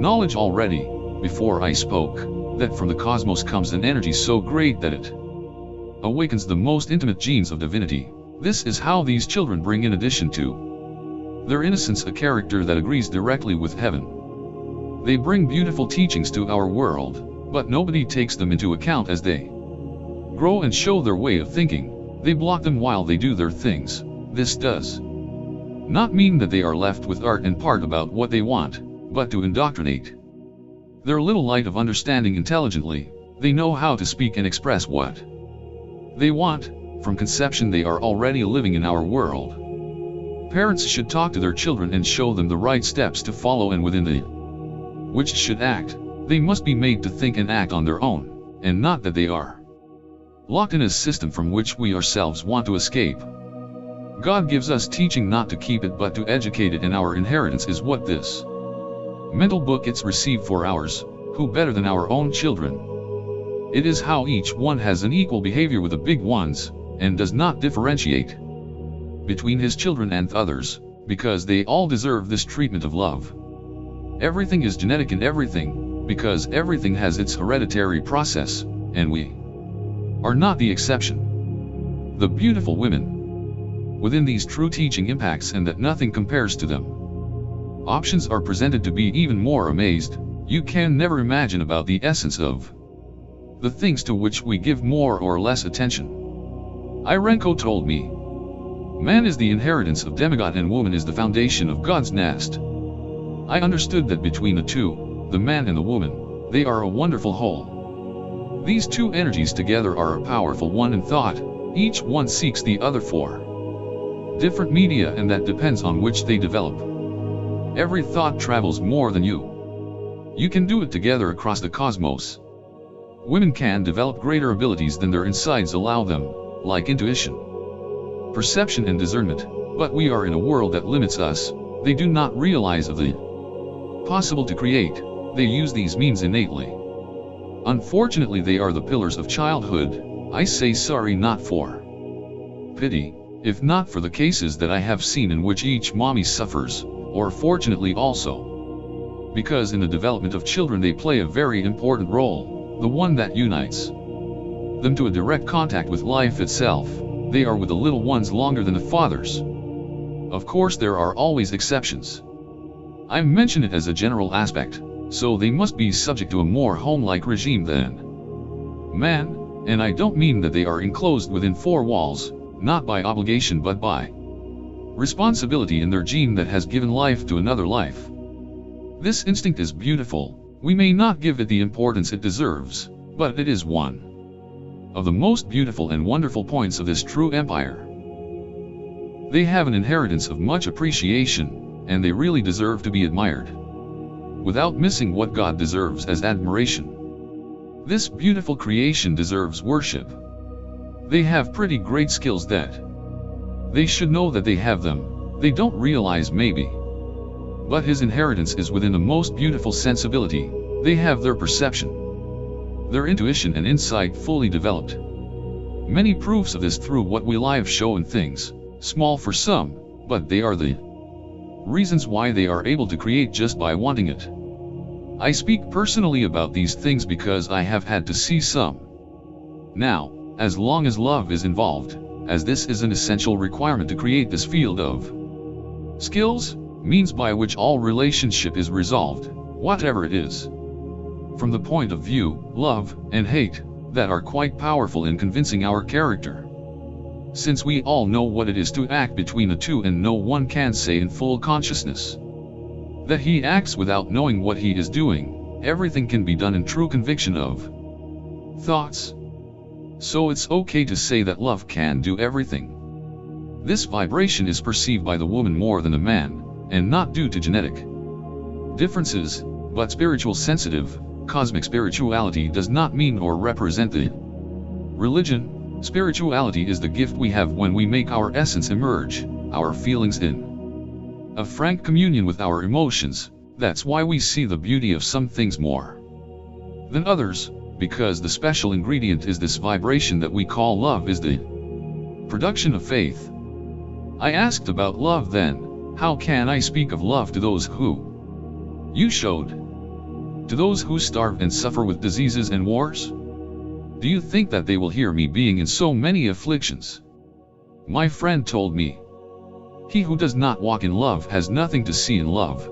knowledge already. Before I spoke, that from the cosmos comes an energy so great that it awakens the most intimate genes of divinity. This is how these children bring, in addition to their innocence, a character that agrees directly with heaven. They bring beautiful teachings to our world, but nobody takes them into account as they grow and show their way of thinking. They block them while they do their things. This does not mean that they are left with art and part about what they want, but to indoctrinate their little light of understanding intelligently. They know how to speak and express what they want. From conception they are already living in our world. Parents should talk to their children and show them the right steps to follow, and within the which should act. They must be made to think and act on their own, and not that they are locked in a system from which we ourselves want to escape. God gives us teaching not to keep it but to educate it, and our inheritance is what this mental book it's received for ours. Who better than our own children? It is how each one has an equal behavior with the big ones, and does not differentiate between his children and others, because they all deserve this treatment of love. Everything is genetic in everything, because everything has its hereditary process, and we are not the exception. The beautiful women within these true teaching impacts, and that nothing compares to them. Options are presented to be even more amazed. You can never imagine about the essence of the things to which we give more or less attention. Irenko told me, man is the inheritance of demigod and woman is the foundation of God's nest. I understood that between the two, the man and the woman, they are a wonderful whole. These two energies together are a powerful one in thought. Each one seeks the other for different media, and that depends on which they develop. Every thought travels more than you. You can do it together across the cosmos. Women can develop greater abilities than their insides allow them, like intuition, perception and discernment, but we are in a world that limits us. They do not realize of the possible to create. They use these means innately. Unfortunately, they are the pillars of childhood. I say sorry, not for pity, if not for the cases that I have seen in which each mommy suffers, or fortunately also, because in the development of children they play a very important role, the one that unites them to a direct contact with life itself. They are with the little ones longer than the fathers. Of course there are always exceptions. I mention it as a general aspect, so they must be subject to a more home-like regime than man, and I don't mean that they are enclosed within four walls, not by obligation but by responsibility in their gene that has given life to another life. This instinct is beautiful. We may not give it the importance it deserves, but it is one of the most beautiful and wonderful points of this true empire. They have an inheritance of much appreciation, and they really deserve to be admired. without missing what God deserves as admiration. This beautiful creation deserves worship. They have pretty great skills that they should know that they have them, they don't realize maybe. But his inheritance is within the most beautiful sensibility, they have their perception, their intuition and insight fully developed. Many proofs of this through what we live show in things, small for some, but they are the reasons why they are able to create just by wanting it. I speak personally about these things because I have had to see some. Now, as long as love is involved, as this is an essential requirement to create this field of skills, means by which all relationship is resolved, whatever it is. From the point of view, love and hate, that are quite powerful in convincing our character. Since we all know what it is to act between the two, and no one can say in full consciousness that he acts without knowing what he is doing, everything can be done in true conviction of thoughts. So it's okay to say that love can do everything. This vibration is perceived by the woman more than the man, and not due to genetic differences, but spiritual sensitive. Cosmic spirituality does not mean or represent the religion. Spirituality is the gift we have when we make our essence emerge, our feelings in a frank communion with our emotions. That's why we see the beauty of some things more than others, because the special ingredient is this vibration that we call love, is the production of faith. I asked about love then. How can I speak of love to those who you showed? To those who starve and suffer with diseases and wars? Do you think that they will hear me being in so many afflictions? My friend told me, he who does not walk in love has nothing to see in love.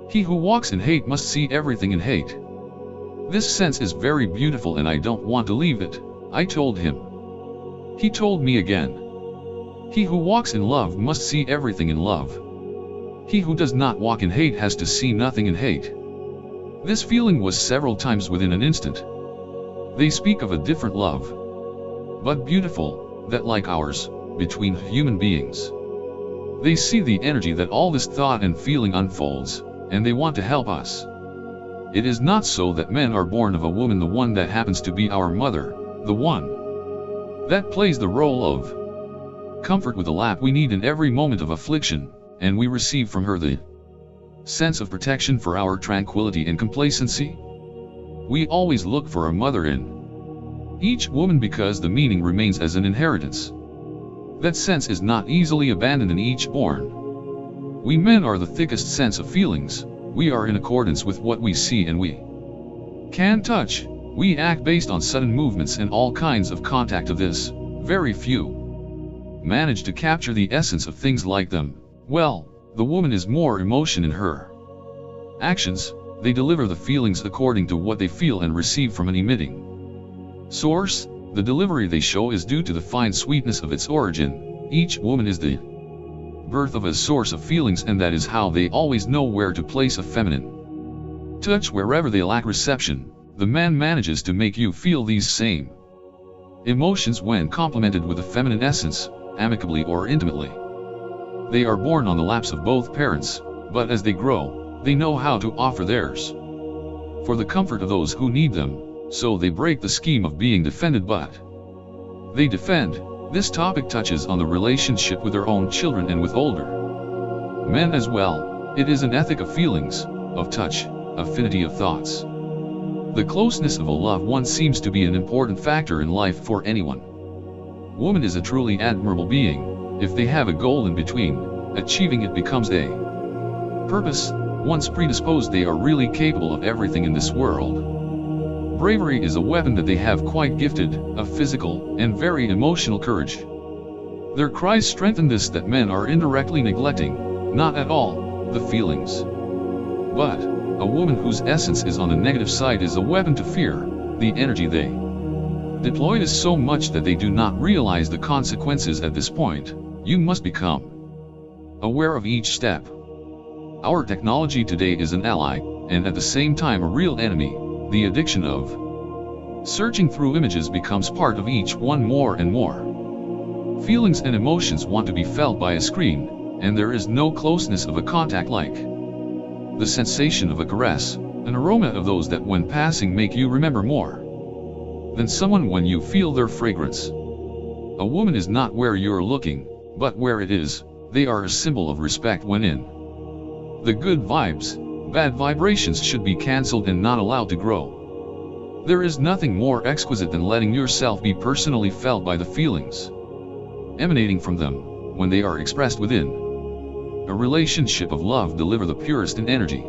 He who walks in hate must see everything in hate. This sense is very beautiful and I don't want to leave it, I told him. He told me again, he who walks in love must see everything in love. He who does not walk in hate has to see nothing in hate. This feeling was several times within an instant. They speak of a different love, but beautiful, that like ours, between human beings. They see the energy that all this thought and feeling unfolds, and they want to help us. It is not so that men are born of a woman, the one that happens to be our mother, the one that plays the role of comfort with the lap we need in every moment of affliction, and we receive from her the sense of protection for our tranquility and complacency. We always look for a mother in each woman because the meaning remains as an inheritance. That sense is not easily abandoned in each born. We men are the thickest sense of feelings. We are in accordance with what we see and we can touch. We act based on sudden movements and all kinds of contact of this. Very few manage to capture the essence of things like them. Well, the woman is more emotion in her actions. They deliver the feelings according to what they feel and receive from an emitting source. The delivery they show is due to the fine sweetness of its origin. Each woman is the birth of a source of feelings, and that is how they always know where to place a feminine touch wherever they lack reception. The man manages to make you feel these same emotions when complemented with a feminine essence, amicably or intimately. They are born on the laps of both parents, but as they grow, they know how to offer theirs for the comfort of those who need them. So they break the scheme of being defended, but they defend. This topic touches on the relationship with their own children and with older men as well. It is an ethic of feelings, of touch, affinity of thoughts. The closeness of a loved one seems to be an important factor in life for anyone. Woman is a truly admirable being. If they have a goal in between, achieving it becomes a purpose. Once predisposed, they are really capable of everything in this world. Bravery is a weapon that they have quite gifted, a physical and very emotional courage. Their cries strengthen this, that men are indirectly neglecting, not at all, the feelings. But a woman whose essence is on the negative side is a weapon to fear. The energy they deploy is so much that they do not realize the consequences at this point. You must become aware of each step. Our technology today is an ally, and at the same time a real enemy. The addiction of searching through images becomes part of each one more and more. Feelings and emotions want to be felt by a screen, and there is no closeness of a contact like the sensation of a caress, an aroma of those that when passing make you remember more than someone when you feel their fragrance. A woman is not where you're looking, but where it is. They are a symbol of respect when in the good vibes. Bad vibrations should be cancelled and not allowed to grow. There is nothing more exquisite than letting yourself be personally felt by the feelings emanating from them, when they are expressed within a relationship of love. Deliver the purest in energy,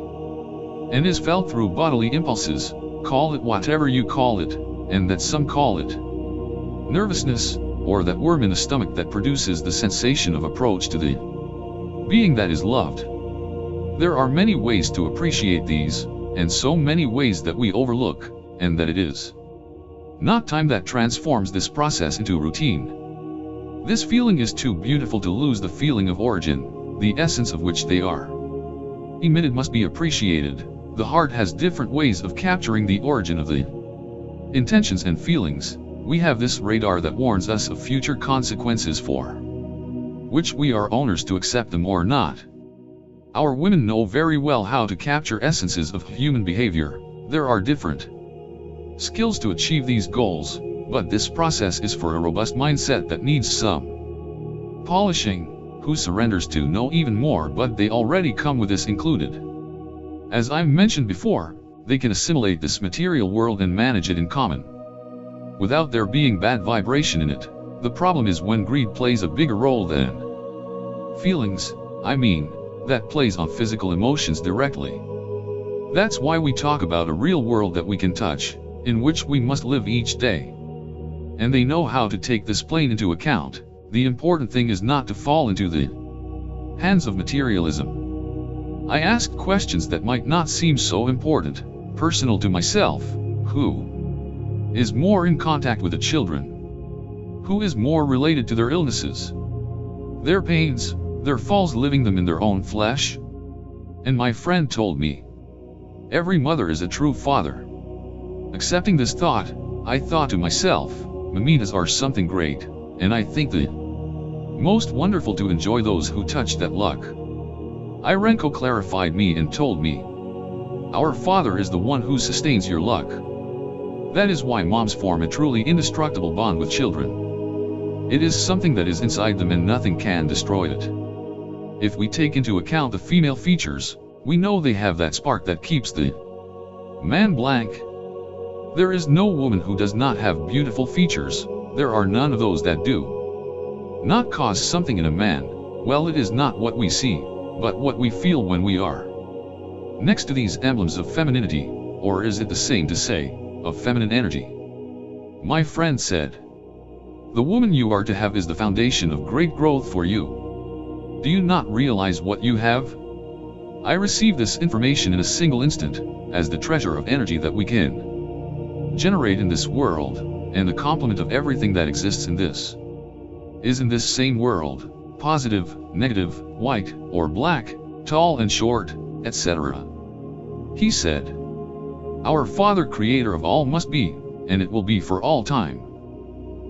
and is felt through bodily impulses, call it whatever you call it, and that some call it nervousness, or that worm in the stomach that produces the sensation of approach to the being that is loved. There are many ways to appreciate these, and so many ways that we overlook, and that it is not time that transforms this process into routine. This feeling is too beautiful to lose the feeling of origin, the essence of which they are emitted must be appreciated. The heart has different ways of capturing the origin of the intentions and feelings. We have this radar that warns us of future consequences for which we are owners to accept them or not. Our women know very well how to capture essences of human behavior. There are different skills to achieve these goals, but this process is for a robust mindset that needs some polishing, who surrenders to know even more, but they already come with this included. As I mentioned before, they can assimilate this material world and manage it in common without there being bad vibration in it. The problem is when greed plays a bigger role than feelings, that plays on physical emotions directly. That's why we talk about a real world that we can touch, in which we must live each day. And they know how to take this plane into account. The important thing is not to fall into the hands of materialism. I asked questions that might not seem so important, personal to myself. Who is more in contact with the children? Who is more related to their illnesses, their pains, their falls, living them in their own flesh? And my friend told me, every mother is a true father. Accepting this thought, I thought to myself, mamitas are something great, and I think the most wonderful to enjoy those who touch that luck. Irenko clarified me and told me, our father is the one who sustains your luck. That is why moms form a truly indestructible bond with children. It is something that is inside them and nothing can destroy it. If we take into account the female features, we know they have that spark that keeps the man blank. There is no woman who does not have beautiful features. There are none of those that do not cause something in a man. Well, it is not what we see, but what we feel when we are next to these emblems of femininity, or is it the same to say, of feminine energy? My friend said, the woman you are to have is the foundation of great growth for you. Do you not realize what you have? I received this information in a single instant, as the treasure of energy that we can generate in this world, and the complement of everything that exists in this is in this same world, positive, negative, white or black, tall and short, etc. He said, our Father, creator of all, must be, and it will be for all time,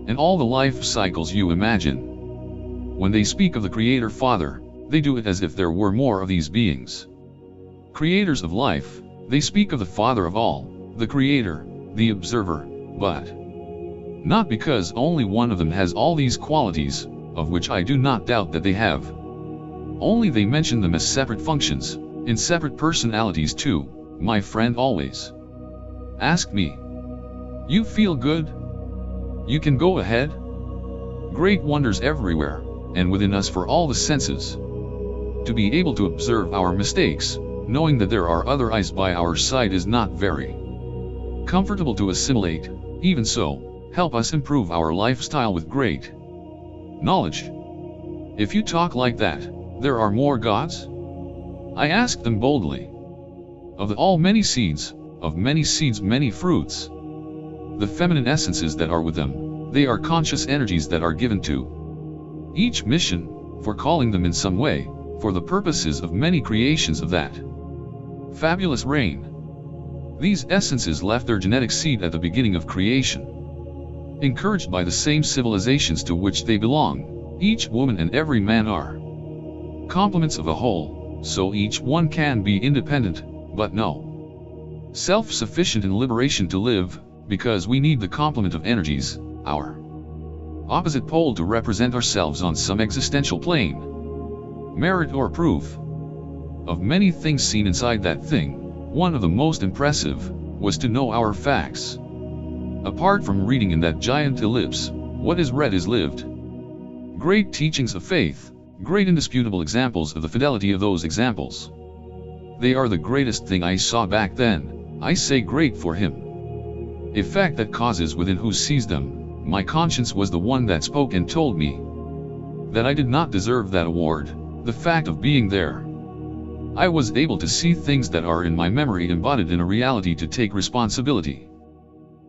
and all the life cycles you imagine. When they speak of the Creator Father, they do it as if there were more of these beings, creators of life. They speak of the Father of all, the Creator, the Observer, but not because only one of them has all these qualities, of which I do not doubt that they have. Only they mention them as separate functions, in separate personalities too. My friend always asked me, you feel good? You can go ahead? Great wonders everywhere, and within us for all the senses. To be able to observe our mistakes, knowing that there are other eyes by our side, is not very comfortable to assimilate. Even so, help us improve our lifestyle with great knowledge. If you talk like that, there are more gods? I asked them boldly. Of the all many seeds, of many seeds many fruits. The feminine essences that are with them, they are conscious energies that are given to each mission, for calling them in some way, for the purposes of many creations of that fabulous reign. These essences left their genetic seed at the beginning of creation. Encouraged by the same civilizations to which they belong, each woman and every man are complements of a whole. so each one can be independent, but no self-sufficient in liberation to live, because we need the complement of energies, our opposite pole, to represent ourselves on some existential plane. Merit or proof. Of many things seen inside that thing, one of the most impressive was to know our facts. Apart from reading in that giant ellipse, what is read is lived. Great teachings of faith, great indisputable examples of the fidelity of those examples. They are the greatest thing I saw back then. I say great for him. Effect that causes within who sees them. My conscience was the one that spoke and told me that I did not deserve that award, the fact of being there. I was able to see things that are in my memory embodied in a reality, to take responsibility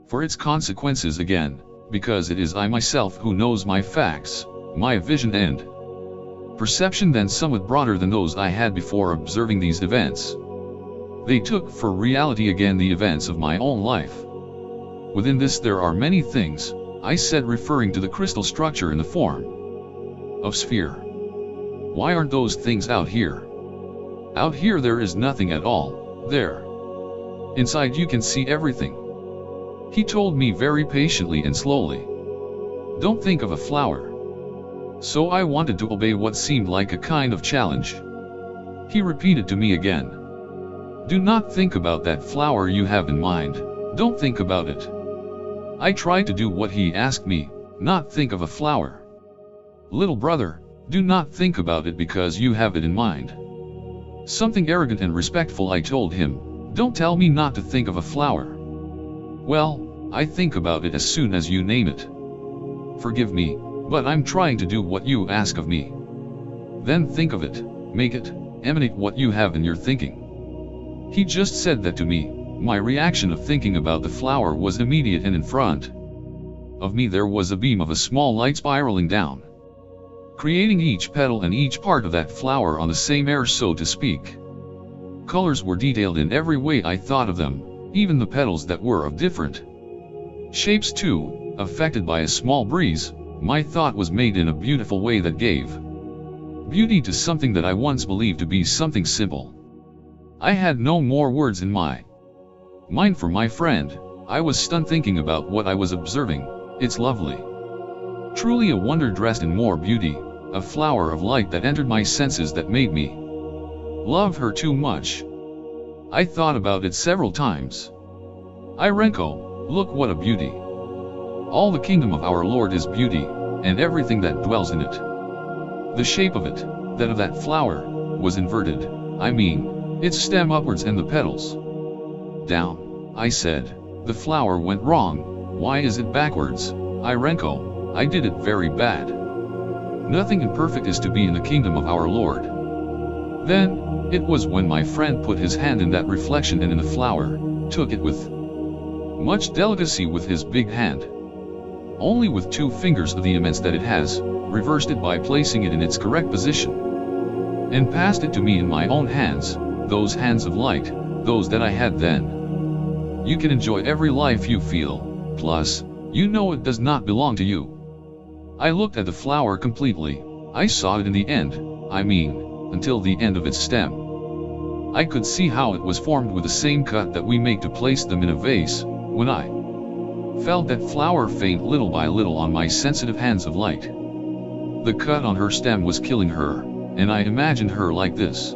for its consequences again, because it is I myself who knows my facts, my vision and perception, then somewhat broader than those I had before observing these events. They took for reality again the events of my own life. Within this there are many things, I said, referring to the crystal structure in the form of sphere. Why aren't those things out here? Out here there is nothing at all, there. Inside you can see everything. He told me very patiently and slowly. Don't think of a flower. So I wanted to obey what seemed like a kind of challenge. He repeated to me again. Do not think about that flower you have in mind, don't think about it. I tried to do what he asked me, not think of a flower. Little brother, do not think about it because you have it in mind. Something arrogant and respectful I told him, don't tell me not to think of a flower. Well, I think about it as soon as you name it. Forgive me, but I'm trying to do what you ask of me. Then think of it, make it emanate what you have in your thinking. He just said that to me. My reaction of thinking about the flower was immediate, and in front of me there was a beam of a small light spiraling down, creating each petal and each part of that flower on the same air, so to speak. Colors were detailed in every way I thought of them, even the petals that were of different shapes too, affected by a small breeze. My thought was made in a beautiful way that gave beauty to something that I once believed to be something simple. I had no more words in my mind for my friend. I was stunned thinking about what I was observing. It's lovely. Truly a wonder dressed in more beauty, a flower of light that entered my senses that made me love her too much. I thought about it several times. Irenko, look what a beauty. All the kingdom of our Lord is beauty, and everything that dwells in it. The shape of it, that of that flower, was inverted, I mean, its stem upwards and the petals down. I said, the flower went wrong. Why is it backwards? Irenko, I did it very bad. Nothing imperfect is to be in the kingdom of our Lord. Then, it was when my friend put his hand in that reflection and in the flower, took it with much delicacy with his big hand, only with 2 fingers of the immense that it has, reversed it by placing it in its correct position, and passed it to me in my own hands, those hands of light, those that I had then. You can enjoy every life you feel, plus, you know it does not belong to you. I looked at the flower completely. I saw it in the end, I mean, until the end of its stem. I could see how it was formed with the same cut that we make to place them in a vase. When I felt that flower faint little by little on my sensitive hands of light, the cut on her stem was killing her, and I imagined her like this.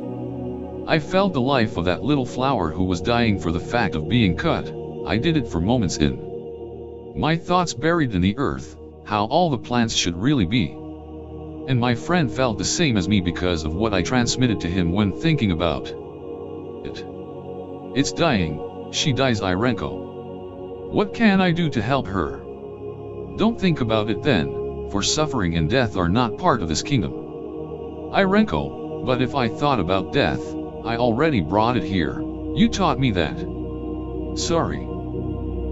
I felt the life of that little flower who was dying for the fact of being cut. I did it for moments in my thoughts buried in the earth, how all the plants should really be. And my friend felt the same as me because of what I transmitted to him when thinking about it. It's dying, she dies, Irenko. What can I do to help her? Don't think about it then, for suffering and death are not part of this kingdom. Irenko, but if I thought about death, I already brought it here. You taught me that. Sorry.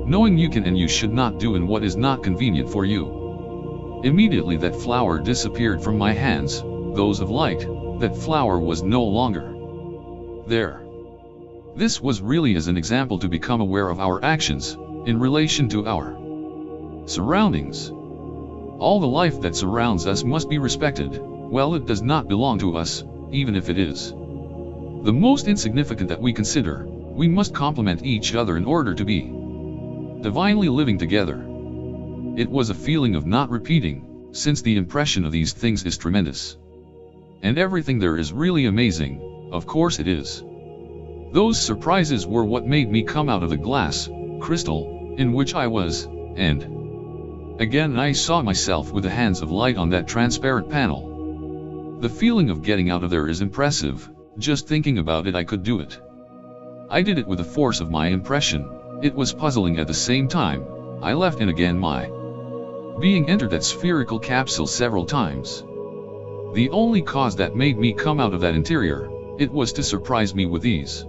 Knowing you can and you should not do in what is not convenient for you. Immediately that flower disappeared from my hands, those of light. That flower was no longer there. This was really as an example to become aware of our actions, in relation to our surroundings. All the life that surrounds us must be respected. Well, it does not belong to us, even if it is The most insignificant that we consider, we must complement each other in order to be divinely living together. It was a feeling of not repeating, since the impression of these things is tremendous. And everything there is really amazing, of course it is. Those surprises were what made me come out of the glass crystal in which I was, and again I saw myself with the hands of light on that transparent panel. The feeling of getting out of there is impressive. Just thinking about it, I could do it. I did it with the force of my impression. It was puzzling at the same time. I left in again my being entered that spherical capsule several times. The only cause that made me come out of that interior, it was to surprise me with these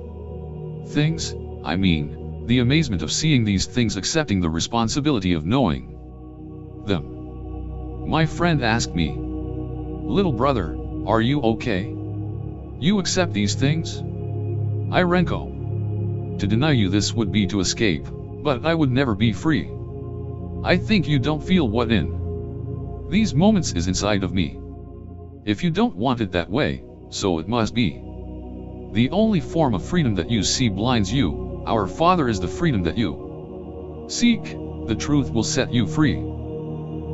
things, I mean, the amazement of seeing these things, accepting the responsibility of knowing them. My friend asked me, "Little brother, are you okay? You accept these things?" Irenko. To deny you this would be to escape, but I would never be free. I think you don't feel what in these moments is inside of me. If you don't want it that way, so it must be. The only form of freedom that you see blinds you. Our Father is the freedom that you seek. The truth will set you free.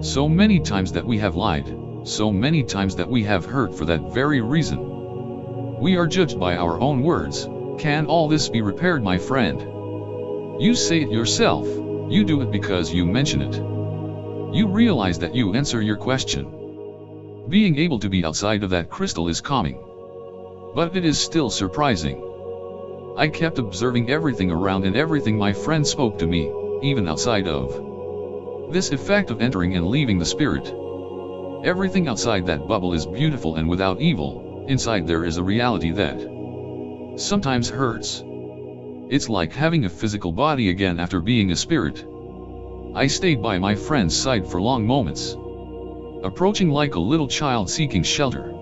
So many times that we have lied, so many times that we have hurt for that very reason. We are judged by our own words. Can all this be repaired, my friend? You say it yourself. You do it because you mention it. You realize that you answer your question. Being able to be outside of that crystal is calming. But it is still surprising. I kept observing everything around and everything my friend spoke to me, even outside of this effect of entering and leaving the spirit. Everything outside that bubble is beautiful and without evil. Inside there is a reality that sometimes hurts. It's like having a physical body again after being a spirit. I stayed by my friend's side for long moments, approaching like a little child seeking shelter.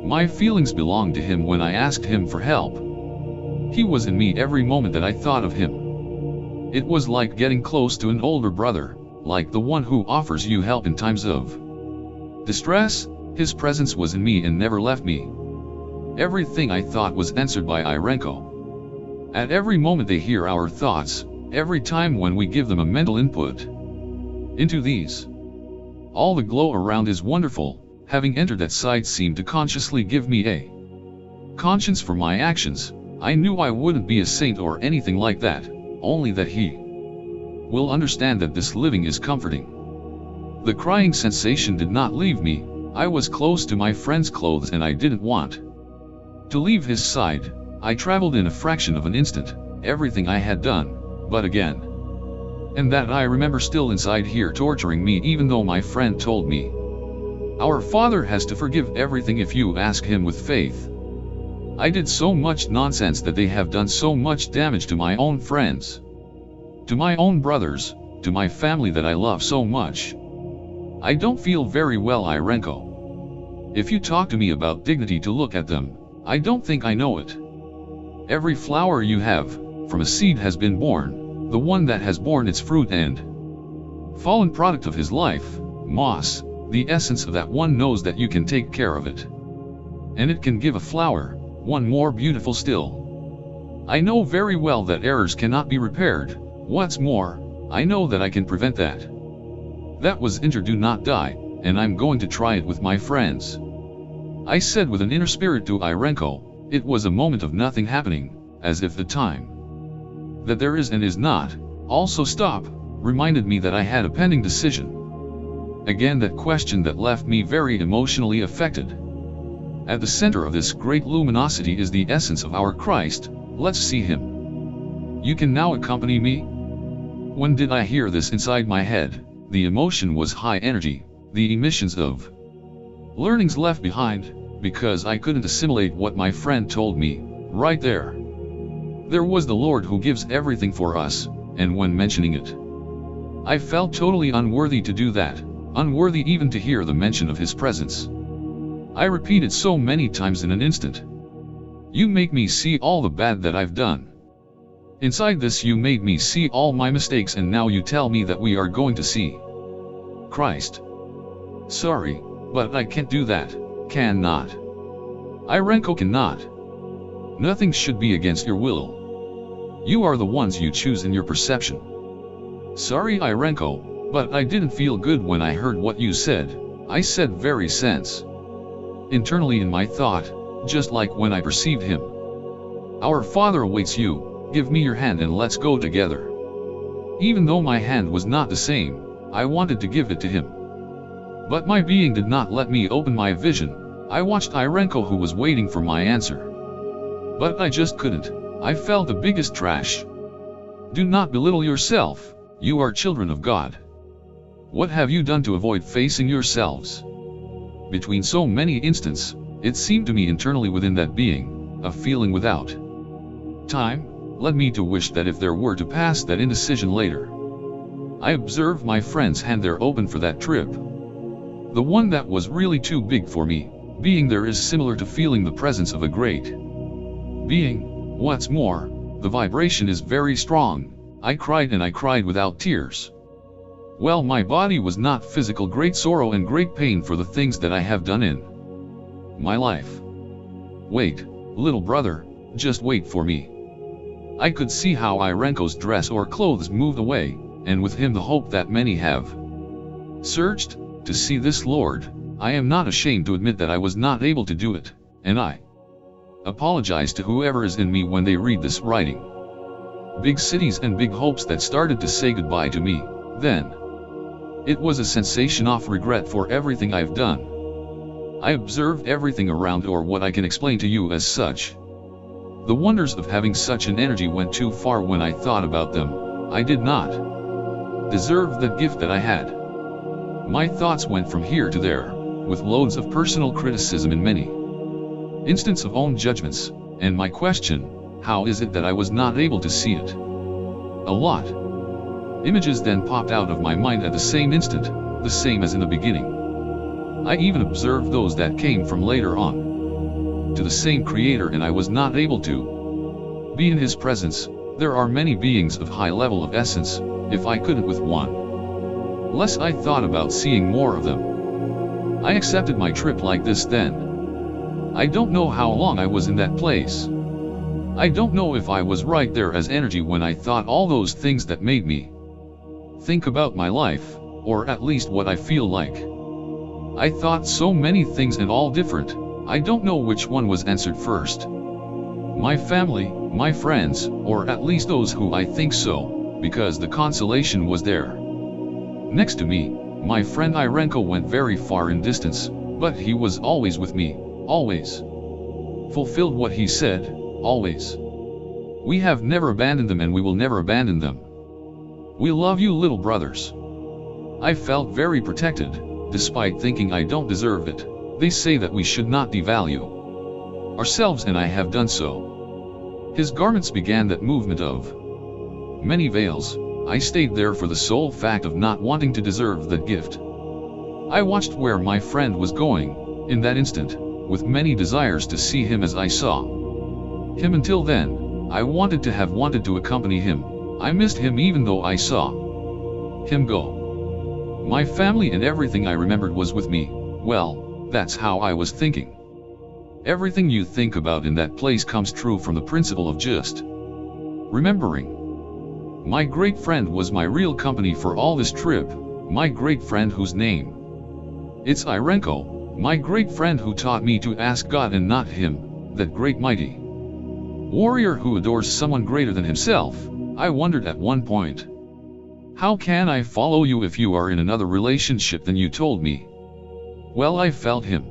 My feelings belonged to him when I asked him for help. He was in me every moment that I thought of him. It was like getting close to an older brother, like the one who offers you help in times of distress. His presence was in me and never left me. Everything I thought was answered by Irenko. At every moment they hear our thoughts, every time when we give them a mental input into these. All the glow around is wonderful. Having entered that side seemed to consciously give me a conscience for my actions. I knew I wouldn't be a saint or anything like that, only that he will understand that this living is comforting. The crying sensation did not leave me. I was close to my friend's clothes and I didn't want to leave his side. I traveled in a fraction of an instant, everything I had done, but again. And that I remember still inside here torturing me, even though my friend told me, "Our Father has to forgive everything if you ask him with faith." I did so much nonsense that they have done so much damage to my own friends, to my own brothers, to my family that I love so much. I don't feel very well, Irenko. If you talk to me about dignity to look at them, I don't think I know it. Every flower you have, from a seed has been born, the one that has borne its fruit and fallen product of his life, moss, the essence of that one knows that you can take care of it. And it can give a flower, one more beautiful still. I know very well that errors cannot be repaired. What's more, I know that I can prevent that. That was injure do not die, and I'm going to try it with my friends. I said with an inner spirit to Irenko. It was a moment of nothing happening, as if the time that there is and is not, also stop, reminded me that I had a pending decision. Again that question that left me very emotionally affected. At the center of this great luminosity is the essence of our Christ. Let's see him. You can now accompany me? When did I hear this inside my head? The emotion was high energy, the emissions of learnings left behind, because I couldn't assimilate what my friend told me, right there. There was the Lord who gives everything for us, and when mentioning it, I felt totally unworthy to do that, unworthy even to hear the mention of his presence. I repeated so many times in an instant. You make me see all the bad that I've done. Inside this you made me see all my mistakes, and now you tell me that we are going to see Christ. Sorry, but I can't do that. Cannot. Irenko cannot. Nothing should be against your will. You are the ones you choose in your perception. Sorry Irenko, but I didn't feel good when I heard what you said. I said very sense. Internally in my thought, just like when I perceived him. Our Father awaits you, give me your hand and let's go together. Even though my hand was not the same, I wanted to give it to him. But my being did not let me open my vision. I watched Irenko who was waiting for my answer. But I just couldn't. I felt the biggest trash. Do not belittle yourself, you are children of God. What have you done to avoid facing yourselves? Between so many instants, it seemed to me internally within that being, a feeling without time, led me to wish that if there were to pass that indecision later. I observed my friend's hand there open for that trip. The one that was really too big for me, being there is similar to feeling the presence of a great being. What's more, the vibration is very strong. I cried and I cried without tears. Well, my body was not physical, great sorrow and great pain for the things that I have done in my life. Wait, little brother, just wait for me. I could see how Irenko's dress or clothes moved away, and with him the hope that many have searched to see this Lord. I am not ashamed to admit that I was not able to do it, and I apologize to whoever is in me when they read this writing. Big cities and big hopes that started to say goodbye to me, then. It was a sensation of regret for everything I've done. I observed everything around, or what I can explain to you as such. The wonders of having such an energy went too far when I thought about them. I did not deserve the gift that I had. My thoughts went from here to there, with loads of personal criticism in many instances of own judgments, and my question, how is it that I was not able to see it? A lot. Images then popped out of my mind at the same instant, the same as in the beginning. I even observed those that came from later on to the same creator, and I was not able to be in his presence. There are many beings of high level of essence, if I couldn't with one less I thought about seeing more of them. I accepted my trip like this then. I don't know how long I was in that place. I don't know if I was right there as energy when I thought all those things that made me think about my life, or at least what I feel like. I thought so many things and all different. I don't know which one was answered first. My family, my friends, or at least those who I think so, because the consolation was there. Next to me, my friend Irenko went very far in distance, but he was always with me, always fulfilled what he said, always. We have never abandoned them and we will never abandon them. We love you, little brothers. I felt very protected, despite thinking I don't deserve it. They say that we should not devalue ourselves, and I have done so. His garments began that movement of many veils. I stayed there for the sole fact of not wanting to deserve that gift. I watched where my friend was going, in that instant, with many desires to see him as I saw him until then. I wanted to accompany him. I missed him even though I saw him go. My family and everything I remembered was with me. Well, that's how I was thinking. Everything you think about in that place comes true from the principle of just remembering. My great friend was my real company for all this trip, my great friend whose name it's Irenko, my great friend who taught me to ask God and not him, that great mighty warrior who adores someone greater than himself. I wondered at one point, how can I follow you if you are in another relationship than you told me? Well, I felt him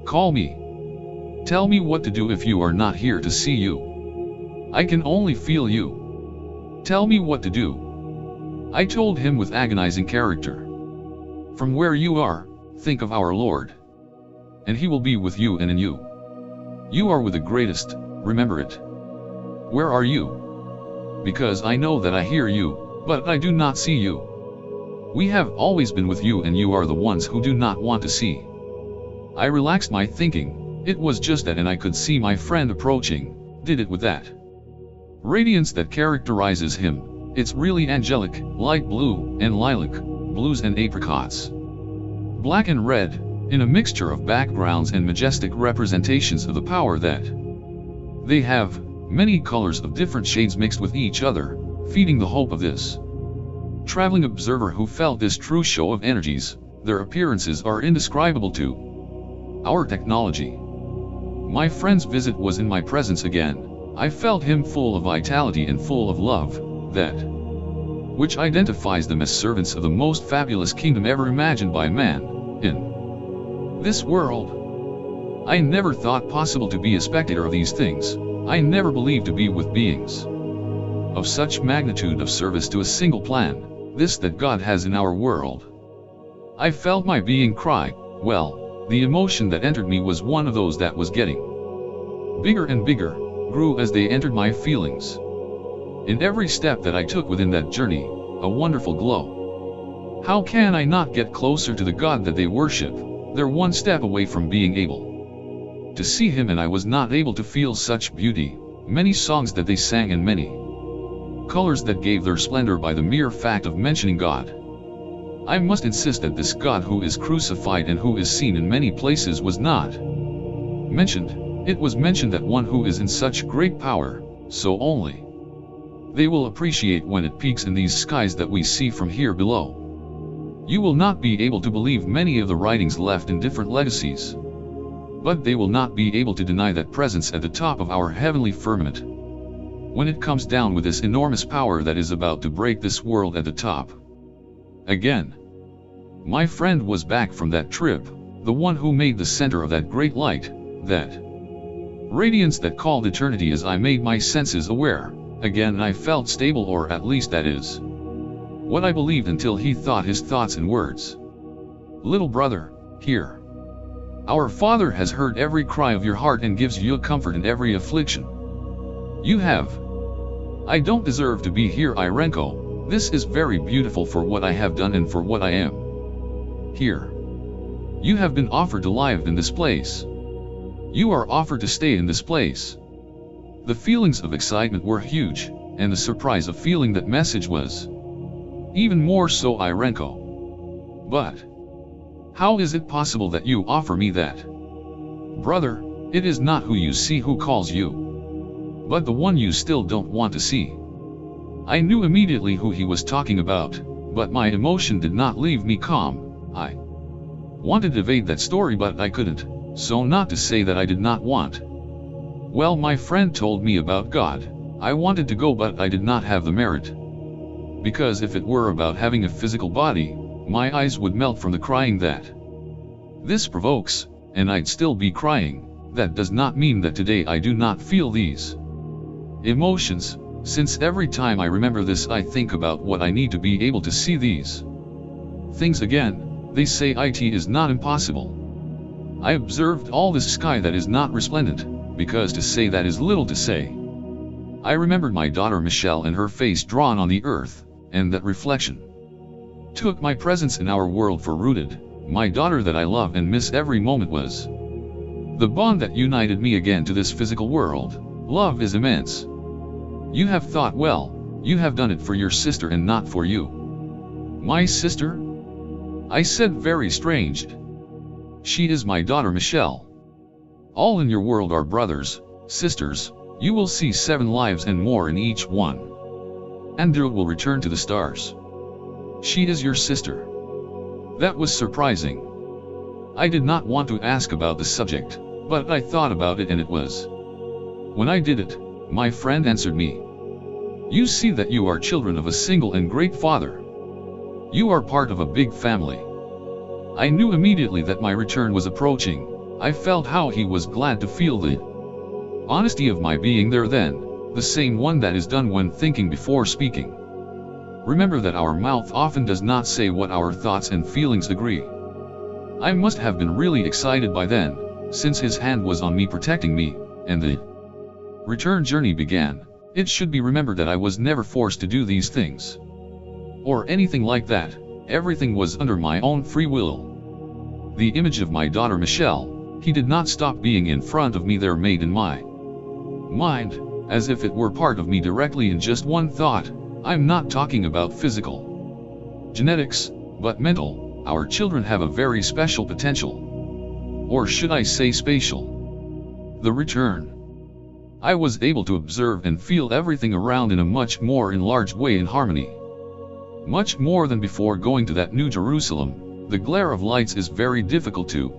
call me. Tell me what to do if you are not here to see you. I can only feel you. Tell me what to do. I told him with agonizing character. From where you are, think of our Lord. And he will be with you and in you. You are with the greatest, remember it. Where are you? Because I know that I hear you, but I do not see you. We have always been with you and you are the ones who do not want to see. I relaxed my thinking, it was just that, and I could see my friend approaching, did it with that radiance that characterizes him. It's really angelic, light blue, and lilac, blues and apricots. Black and red, in a mixture of backgrounds and majestic representations of the power that They have many colors of different shades mixed with each other, feeding the hope of this traveling observer who felt this true show of energies. Their appearances are indescribable to our technology. My friend's visit was in my presence again. I felt him full of vitality and full of love, that which identifies them as servants of the most fabulous kingdom ever imagined by man in this world. I never thought possible to be a spectator of these things. I never believed to be with beings of such magnitude of service to a single plan, this that God has in our world. I felt my being cry. Well, the emotion that entered me was one of those that was getting bigger and bigger, grew as they entered my feelings. In every step that I took within that journey, a wonderful glow. How can I not get closer to the God that they worship? They're one step away from being able to see Him, and I was not able to feel such beauty, many songs that they sang and many colors that gave their splendor by the mere fact of mentioning God. I must insist that this God who is crucified and who is seen in many places was not mentioned. It was mentioned that one who is in such great power, so only they will appreciate when it peaks in these skies that we see from here below. You will not be able to believe many of the writings left in different legacies, but they will not be able to deny that presence at the top of our heavenly firmament. When it comes down with this enormous power that is about to break this world at the top. Again, my friend was back from that trip, the one who made the center of that great light, that radiance that called eternity. As I made my senses aware, again I felt stable, or at least that is what I believed until he thought his thoughts in words. Little brother, here. Our Father has heard every cry of your heart and gives you comfort in every affliction you have. I don't deserve to be here, Irenko. This is very beautiful for what I have done and for what I am. Here. You have been offered to live in this place. You are offered to stay in this place. The feelings of excitement were huge, and the surprise of feeling that message was even more so, Irenko. But how is it possible that you offer me that? Brother, it is not who you see who calls you, but the one you still don't want to see. I knew immediately who he was talking about, but my emotion did not leave me calm. I wanted to evade that story, but I couldn't, so not to say that I did not want. Well, my friend told me about God. I wanted to go, but I did not have the merit. Because if it were about having a physical body, my eyes would melt from the crying that this provokes, and I'd still be crying. That does not mean that today I do not feel these emotions, since every time I remember this I think about what I need to be able to see these things again. They say it is not impossible. I observed all this sky that is not resplendent, because to say that is little to say. I remembered my daughter Michelle and her face drawn on the earth, and that reflection took my presence in our world for rooted. My daughter that I love and miss every moment was the bond that united me again to this physical world. Love is immense. You have thought, well, you have done it for your sister and not for you. My sister? I said, very strange. She is my daughter Michelle. All in your world are brothers, sisters. You will see 7 lives and more in each one. Andrew will return to the stars. She is your sister. That was surprising. I did not want to ask about the subject, but I thought about it, and it was when I did it, my friend answered me. You see that you are children of a single and great Father. You are part of a big family. I knew immediately that my return was approaching. I felt how he was glad to feel the honesty of my being there then, the same one that is done when thinking before speaking. Remember that our mouth often does not say what our thoughts and feelings agree. I must have been really excited by then, since his hand was on me protecting me, and the return journey began. It should be remembered that I was never forced to do these things, or anything like that. Everything was under my own free will. The image of my daughter Michelle, he did not stop being in front of me there, made in my mind, as if it were part of me directly in just one thought. I'm not talking about physical genetics, but mental. Our children have a very special potential. Or should I say spatial? The return I was able to observe and feel everything around in a much more enlarged way in harmony. Much more than before going to that New Jerusalem. The glare of lights is very difficult to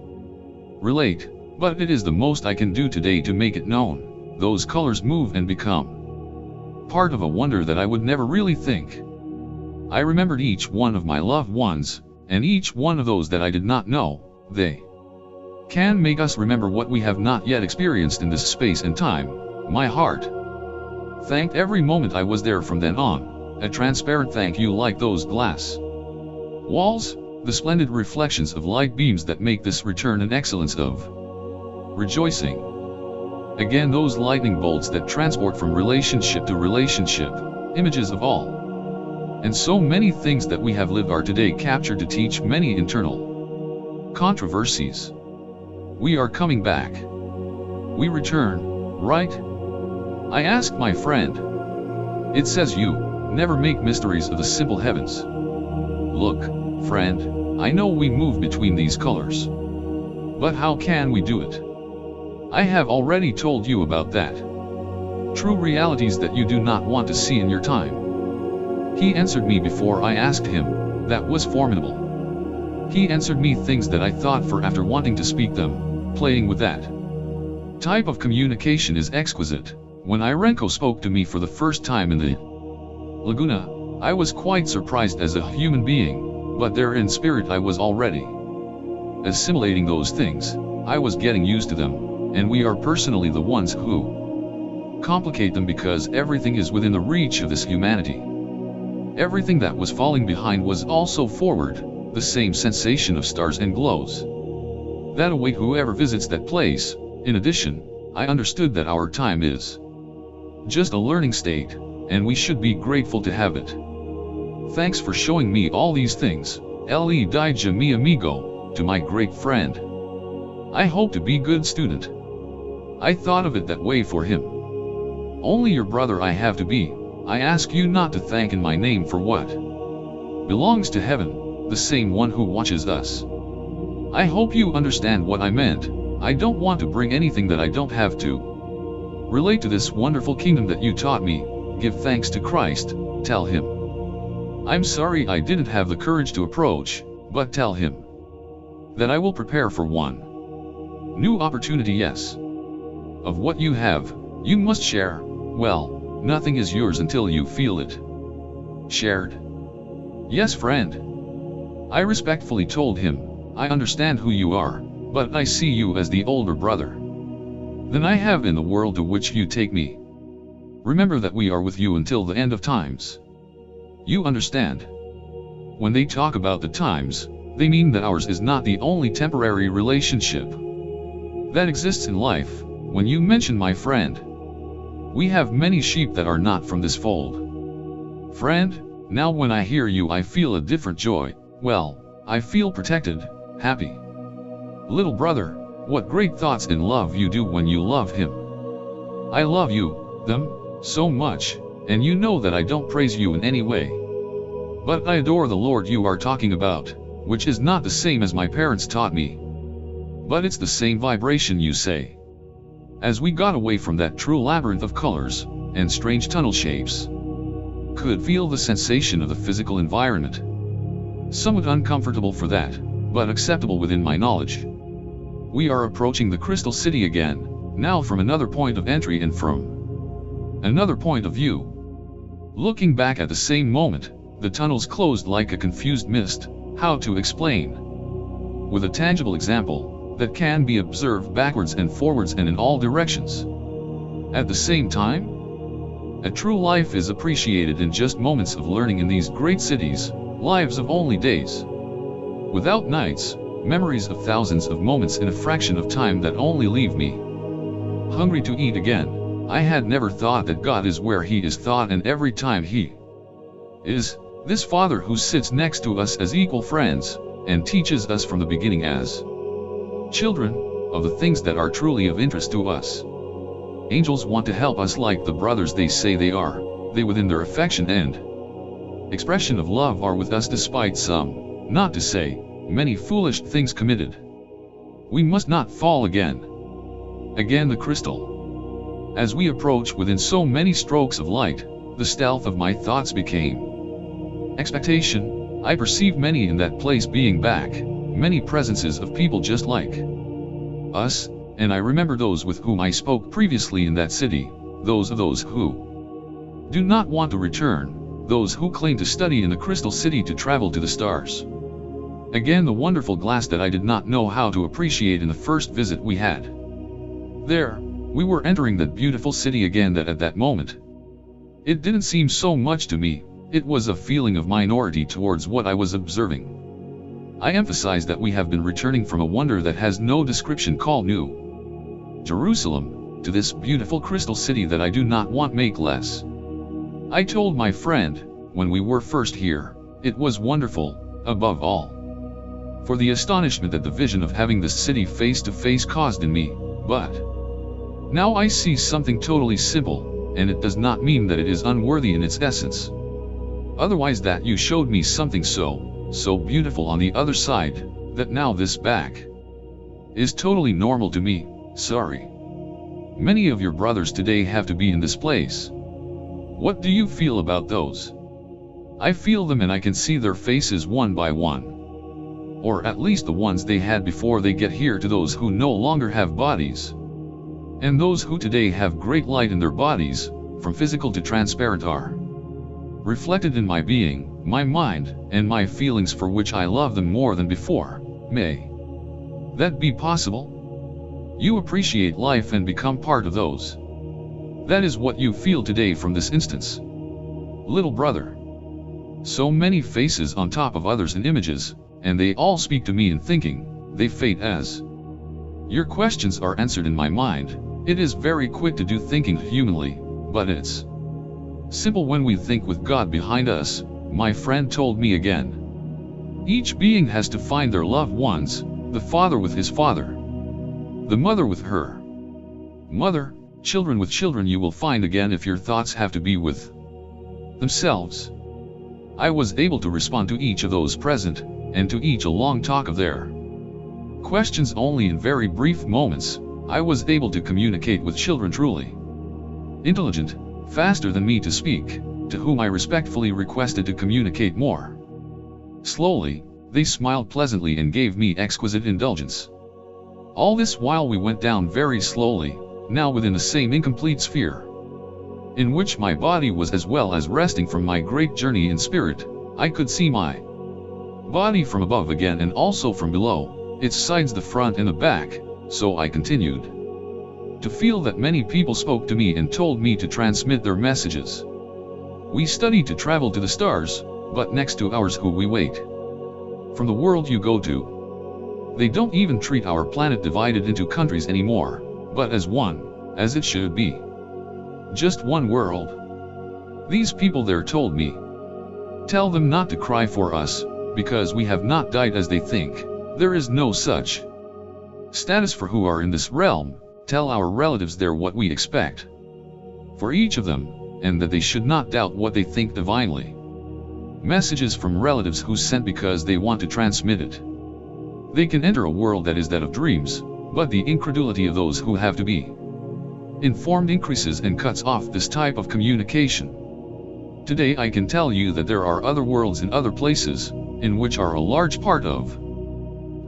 relate, but it is the most I can do today to make it known. Those colors move and become part of a wonder that I would never really think. I remembered each one of my loved ones, and each one of those that I did not know. They can make us remember what we have not yet experienced in this space and time. My heart thanked every moment I was there from then on, a transparent thank you like those glass walls, the splendid reflections of light beams that make this return an excellence of rejoicing. Again those lightning bolts that transport from relationship to relationship, images of all. And so many things that we have lived are today captured to teach many internal controversies. We are coming back. We return, right? I asked my friend. It says you never make mysteries of the simple heavens. Look, friend, I know we move between these colors. But how can we do it? I have already told you about that. True realities that you do not want to see in your time. He answered me before I asked him. That was formidable. He answered me things that I thought for after wanting to speak them, playing with that type of communication is exquisite. When Irenko spoke to me for the first time in the Laguna, I was quite surprised as a human being, but there in spirit I was already assimilating those things. I was getting used to them, and we are personally the ones who complicate them because everything is within the reach of this humanity. Everything that was falling behind was also forward, the same sensation of stars and glows that await whoever visits that place. In addition, I understood that our time is just a learning state, and we should be grateful to have it. Thanks for showing me all these things, Le Dija mi amigo, to my great friend. I hope to be good student. I thought of it that way for him. Only your brother I have to be. I ask you not to thank in my name for what belongs to heaven, the same one who watches us. I hope you understand what I meant. I don't want to bring anything that I don't have to relate to this wonderful kingdom that you taught me. Give thanks to Christ, tell him. I'm sorry I didn't have the courage to approach, but tell him that I will prepare for one new opportunity. Yes. Of what you have, you must share. Well, nothing is yours until you feel it shared. Yes, friend. I respectfully told him, I understand who you are, but I see you as the older brother than I have in the world to which you take me. Remember that we are with you until the end of times. You understand? When they talk about the times, they mean that ours is not the only temporary relationship that exists in life. When you mention my friend, we have many sheep that are not from this fold. Friend, now when I hear you I feel a different joy. Well, I feel protected, happy. Little brother, what great thoughts and love you do when you love him. I love you, them, so much, and you know that I don't praise you in any way. But I adore the Lord you are talking about, which is not the same as my parents taught me. But it's the same vibration you say. As we got away from that true labyrinth of colors, and strange tunnel shapes, could feel the sensation of the physical environment. Somewhat uncomfortable for that, but acceptable within my knowledge. We are approaching the Crystal City again, now from another point of entry and from another point of view. Looking back at the same moment, the tunnels closed like a confused mist. How to explain? With a tangible example that can be observed backwards and forwards and in all directions. At the same time, a true life is appreciated in just moments of learning in these great cities, lives of only days. Without nights, memories of thousands of moments in a fraction of time that only leave me hungry to eat again. I had never thought that God is where He is thought, and every time He is, this Father who sits next to us as equal friends, and teaches us from the beginning as children, of the things that are truly of interest to us. Angels want to help us like the brothers they say they are, they within their affection and expression of love are with us despite some, not to say, many foolish things committed. We must not fall again. Again the crystal As we approached within so many strokes of light, the stealth of my thoughts became expectation. I perceived many in that place being back, many presences of people just like us, and I remember those with whom I spoke previously in that city, those who do not want to return, those who claim to study in the crystal city to travel to the stars. Again the wonderful glass that I did not know how to appreciate in the first visit we had. There, we were entering that beautiful city again that at that moment, it didn't seem so much to me, it was a feeling of minority towards what I was observing. I emphasize that we have been returning from a wonder that has no description called New Jerusalem, to this beautiful crystal city that I do not want make less. I told my friend, when we were first here, it was wonderful, above all, for the astonishment that the vision of having this city face to face caused in me, but now I see something totally simple, and it does not mean that it is unworthy in its essence. Otherwise that you showed me something so beautiful on the other side, that now this back is totally normal to me. Sorry. Many of your brothers today have to be in this place. What do you feel about those? I feel them and I can see their faces one by one. Or at least the ones they had before they get here, to those who no longer have bodies. And those who today have great light in their bodies, from physical to transparent, are reflected in my being, my mind, and my feelings, for which I love them more than before. May that be possible? You appreciate life and become part of those. That is what you feel today from this instance. Little brother. So many faces on top of others in images, and they all speak to me in thinking, they fate as your questions are answered in my mind. It is very quick to do thinking humanly, but it's simple when we think with God behind us, my friend told me again. Each being has to find their loved ones, the father with his father, the mother with her mother, children with children. You will find again if your thoughts have to be with themselves. I was able to respond to each of those present, and to each a long talk of their questions only in very brief moments. I was able to communicate with children truly intelligent, faster than me to speak, to whom I respectfully requested to communicate more slowly. They smiled pleasantly and gave me exquisite indulgence. All this while we went down very slowly, now within the same incomplete sphere, in which my body was, as well as resting from my great journey in spirit. I could see my body from above again, and also from below, its sides, the front and the back. So I continued to feel that many people spoke to me and told me to transmit their messages. We study to travel to the stars, but next to ours who we wait from the world you go to. They don't even treat our planet divided into countries anymore, but as one, as it should be. Just one world. These people there told me, tell them not to cry for us, because we have not died as they think. There is no such status for who are in this realm. Tell our relatives there what we expect for each of them, and that they should not doubt what they think divinely. Messages from relatives who sent because they want to transmit it. They can enter a world that is that of dreams, but the incredulity of those who have to be informed increases and cuts off this type of communication. Today I can tell you that there are other worlds in other places, in which are a large part of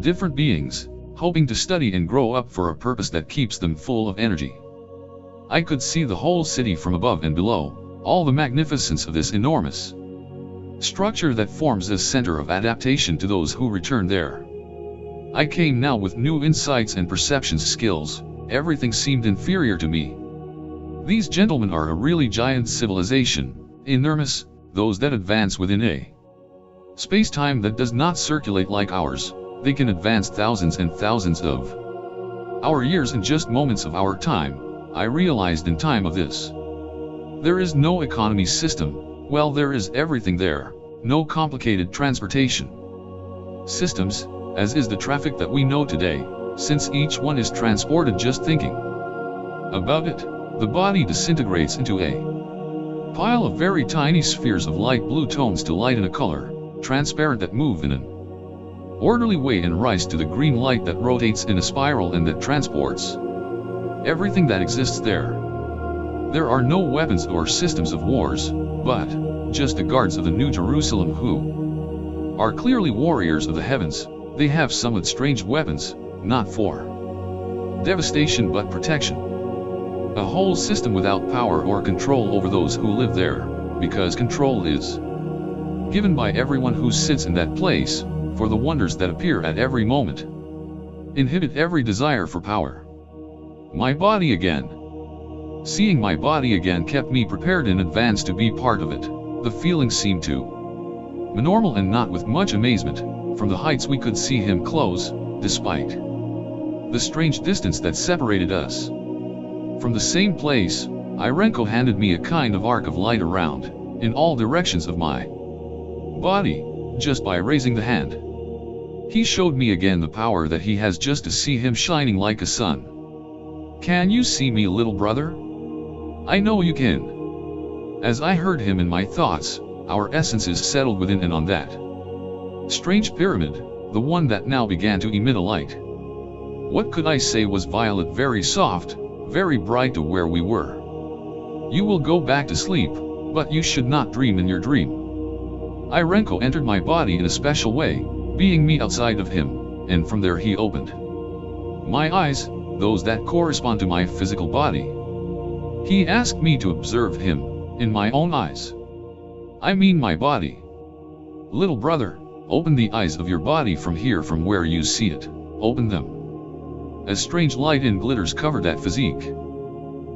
different beings, hoping to study and grow up for a purpose that keeps them full of energy. I could see the whole city from above and below, all the magnificence of this enormous structure that forms a center of adaptation to those who return there. I came now with new insights and perceptions skills. Everything seemed inferior to me. These gentlemen are a really giant civilization, enormous, those that advance within a space-time that does not circulate like ours. They can advance thousands and thousands of our years in just moments of our time. I realized in time of this. There is no economy system. Well, there is everything there. No complicated transportation systems, as is the traffic that we know today, since each one is transported just thinking about it. The body disintegrates into a pile of very tiny spheres of light blue tones to light in a color, transparent, that move in an orderly way and rise to the green light that rotates in a spiral and that transports everything that exists there. There are no weapons or systems of wars, but just the guards of the New Jerusalem who are clearly warriors of the heavens. They have somewhat strange weapons, not for devastation but protection. A whole system without power or control over those who live there, because control is given by everyone who sits in that place, for the wonders that appear at every moment inhibit every desire for power. My body again. Seeing my body again kept me prepared in advance to be part of it. The feeling seemed to be normal and not with much amazement. From the heights we could see him close, despite the strange distance that separated us. From the same place, Irenko handed me a kind of arc of light around, in all directions of my body, just by raising the hand. He showed me again the power that he has just to see him shining like a sun. Can you see me, little brother? I know you can. As I heard him in my thoughts, our essences settled within and on that strange pyramid, the one that now began to emit a light. What could I say was violet, very soft, very bright to where we were. You will go back to sleep, but you should not dream in your dream. Irenko entered my body in a special way, being me outside of him, and from there he opened my eyes, those that correspond to my physical body. He asked me to observe him, in my own eyes. I mean my body. Little brother, open the eyes of your body from here, from where you see it, open them. A strange light and glitters covered that physique.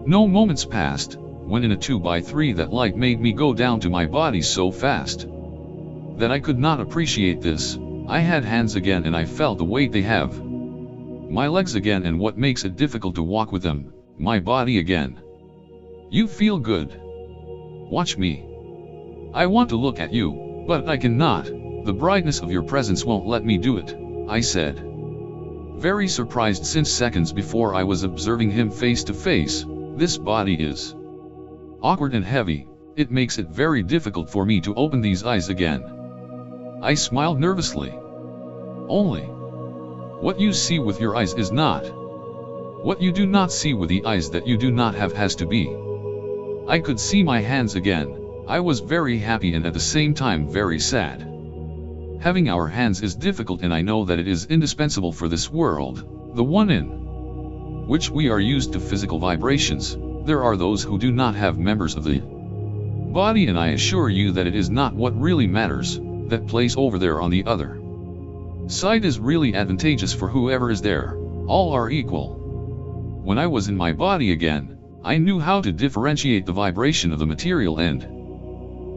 No moments passed, when in a 2x3 that light made me go down to my body so fast that I could not appreciate this. I had hands again and I felt the weight they have. My legs again, and what makes it difficult to walk with them, my body again. You feel good. Watch me. I want to look at you, but I cannot. The brightness of your presence won't let me do it, I said. Very surprised, since seconds before I was observing him face to face. This body is awkward and heavy. It makes it very difficult for me to open these eyes again. I smiled nervously. Only what you see with your eyes is not what you do not see with the eyes that you do not have has to be. I could see my hands again. I was very happy and at the same time very sad. Having our hands is difficult, and I know that it is indispensable for this world, the one in which we are used to physical vibrations. There are those who do not have members of the body, and I assure you that it is not what really matters. That place over there on the other side is really advantageous for whoever is there. All are equal. When I was in my body again, I knew how to differentiate the vibration of the material and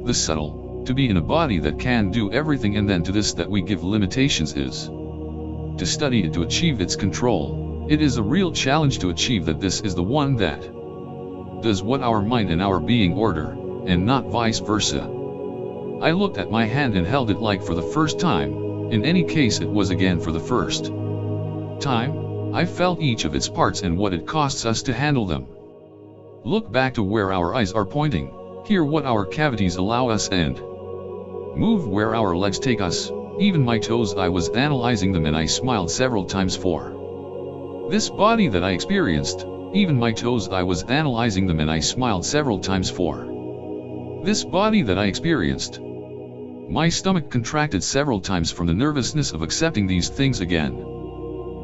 the subtle. To be in a body that can do everything, and then to this that we give limitations, is to study it, to achieve its control. It is a real challenge to achieve that. This is the one that does what our mind and our being order, and not vice versa. I looked at my hand and held it like for the first time. In any case, it was again for the first time. I felt each of its parts and what it costs us to handle them. Look back to where our eyes are pointing, hear what our cavities allow us, and move where our legs take us, even my toes. I was analyzing them and I smiled several times for this body that I experienced. Even my toes, I was analyzing them and I smiled several times for this body that I experienced. My stomach contracted several times from the nervousness of accepting these things again.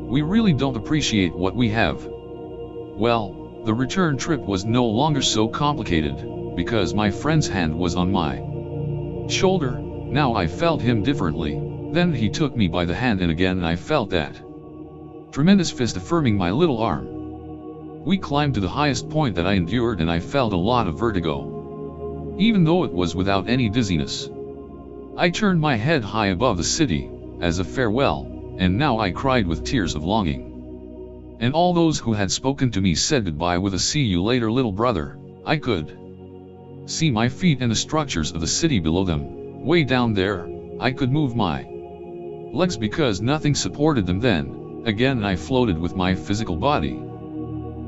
We really don't appreciate what we have. Well, the return trip was no longer so complicated, because my friend's hand was on my shoulder. Now I felt him differently. Then he took me by the hand, and again I felt that tremendous fist affirming my little arm. We climbed to the highest point that I endured, and I felt a lot of vertigo, even though it was without any dizziness. I turned my head high above the city, as a farewell, and now I cried with tears of longing. And all those who had spoken to me said goodbye with a "see you later, little brother." I could see my feet and the structures of the city below them. Way down there, I could move my legs because nothing supported them. Then, again I floated with my physical body,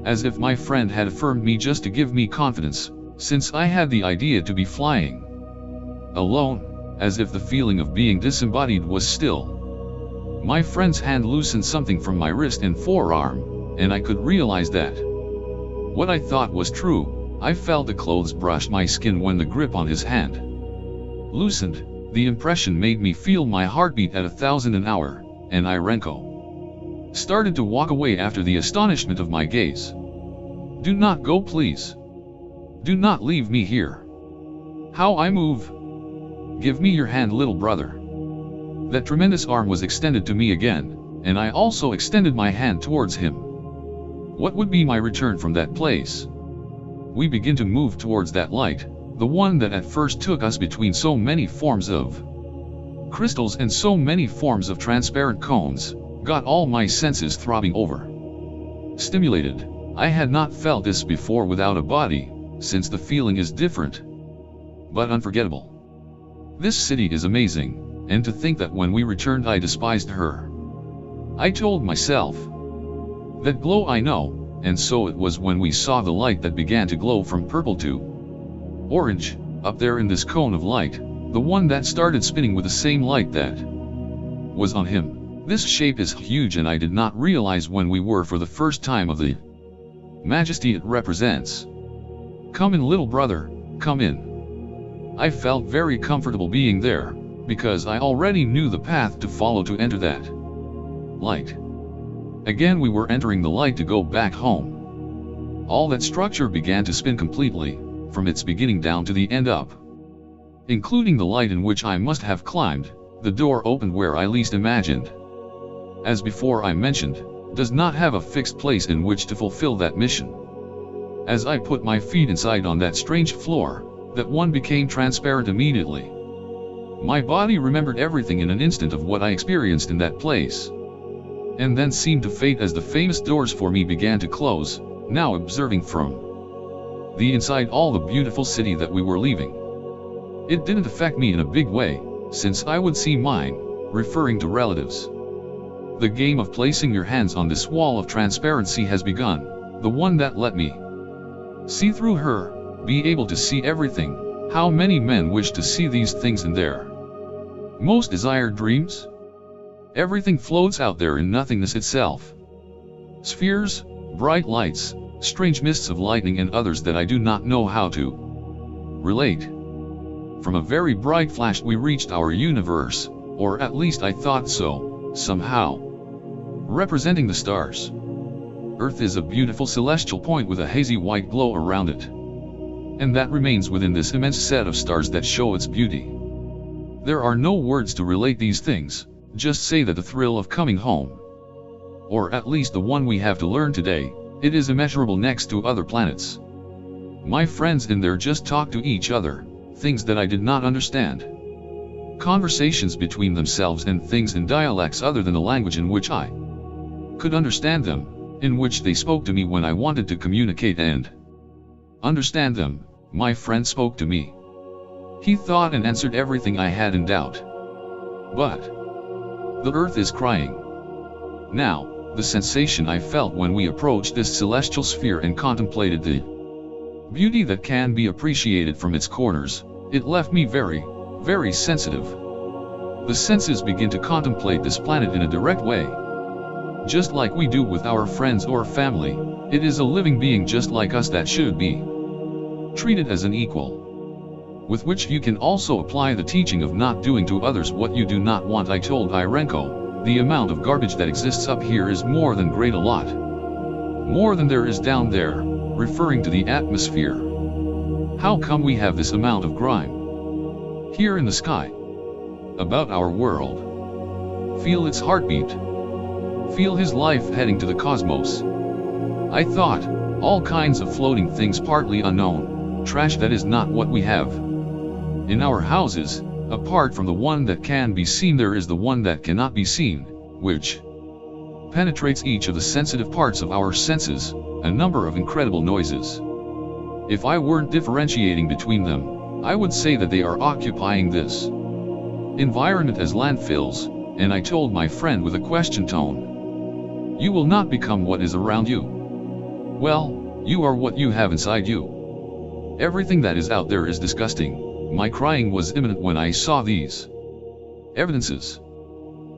as if my friend had affirmed me just to give me confidence, since I had the idea to be flying alone. As if the feeling of being disembodied was still. My friend's hand loosened something from my wrist and forearm, and I could realize that what I thought was true. I felt the clothes brush my skin when the grip on his hand loosened. The impression made me feel my heartbeat at 1,000 an hour, and Irenko started to walk away after the astonishment of my gaze. "Do not go, please. Do not leave me here. How I move. Give me your hand, little brother." That tremendous arm was extended to me again, and I also extended my hand towards him. What would be my return from that place? We begin to move towards that light, the one that at first took us between so many forms of crystals and so many forms of transparent cones, got all my senses throbbing over. Stimulated. I had not felt this before without a body, since the feeling is different, but unforgettable. This city is amazing, and to think that when we returned I despised her. I told myself, that glow I know, and so it was when we saw the light that began to glow from purple to orange, up there in this cone of light, the one that started spinning with the same light that was on him. This shape is huge, and I did not realize when we were for the first time of the majesty it represents. "Come in, little brother, come in." I felt very comfortable being there, because I already knew the path to follow to enter that light. Again we were entering the light to go back home. All that structure began to spin completely, from its beginning down to the end up, including the light in which I must have climbed. The door opened where I least imagined. As before I mentioned, does not have a fixed place in which to fulfill that mission. As I put my feet inside on that strange floor, that one became transparent immediately. My body remembered everything in an instant of what I experienced in that place, and then seemed to fade as the famous doors for me began to close, now observing from the inside all the beautiful city that we were leaving. It didn't affect me in a big way, since I would see mine, referring to relatives. The game of placing your hands on this wall of transparency has begun, the one that let me see through her, be able to see everything. How many men wish to see these things in their most desired dreams? Everything floats out there in nothingness itself. Spheres, bright lights, strange mists of lightning, and others that I do not know how to relate. From a very bright flash we reached our universe, or at least I thought so, somehow. Representing the stars. Earth is a beautiful celestial point with a hazy white glow around it, and that remains within this immense set of stars that show its beauty. There are no words to relate these things, just say that the thrill of coming home, or at least the one we have to learn today, it is immeasurable next to other planets. My friends in there just talk to each other, things that I did not understand. Conversations between themselves and things in dialects other than the language in which I could understand them, in which they spoke to me when I wanted to communicate and understand them. My friend spoke to me. He thought and answered everything I had in doubt. But the earth is crying. Now, the sensation I felt when we approached this celestial sphere and contemplated the beauty that can be appreciated from its corners, it left me very, very sensitive. The senses begin to contemplate this planet in a direct way, just like we do with our friends or family. It is a living being just like us that should be treated as an equal, with which you can also apply the teaching of not doing to others what you do not want. I told Irenko, the amount of garbage that exists up here is more than great, a lot more than there is down there, referring to the atmosphere. How come we have this amount of grime here in the sky? About our world. Feel its heartbeat. Feel his life heading to the cosmos. I thought, all kinds of floating things partly unknown, trash that is not what we have. In our houses, apart from the one that can be seen, there is the one that cannot be seen, which penetrates each of the sensitive parts of our senses, a number of incredible noises. If I weren't differentiating between them, I would say that they are occupying this environment as landfills, and I told my friend with a question tone, "You will not become what is around you." Well, you are what you have inside you. Everything that is out there is disgusting. My crying was imminent when I saw these evidences.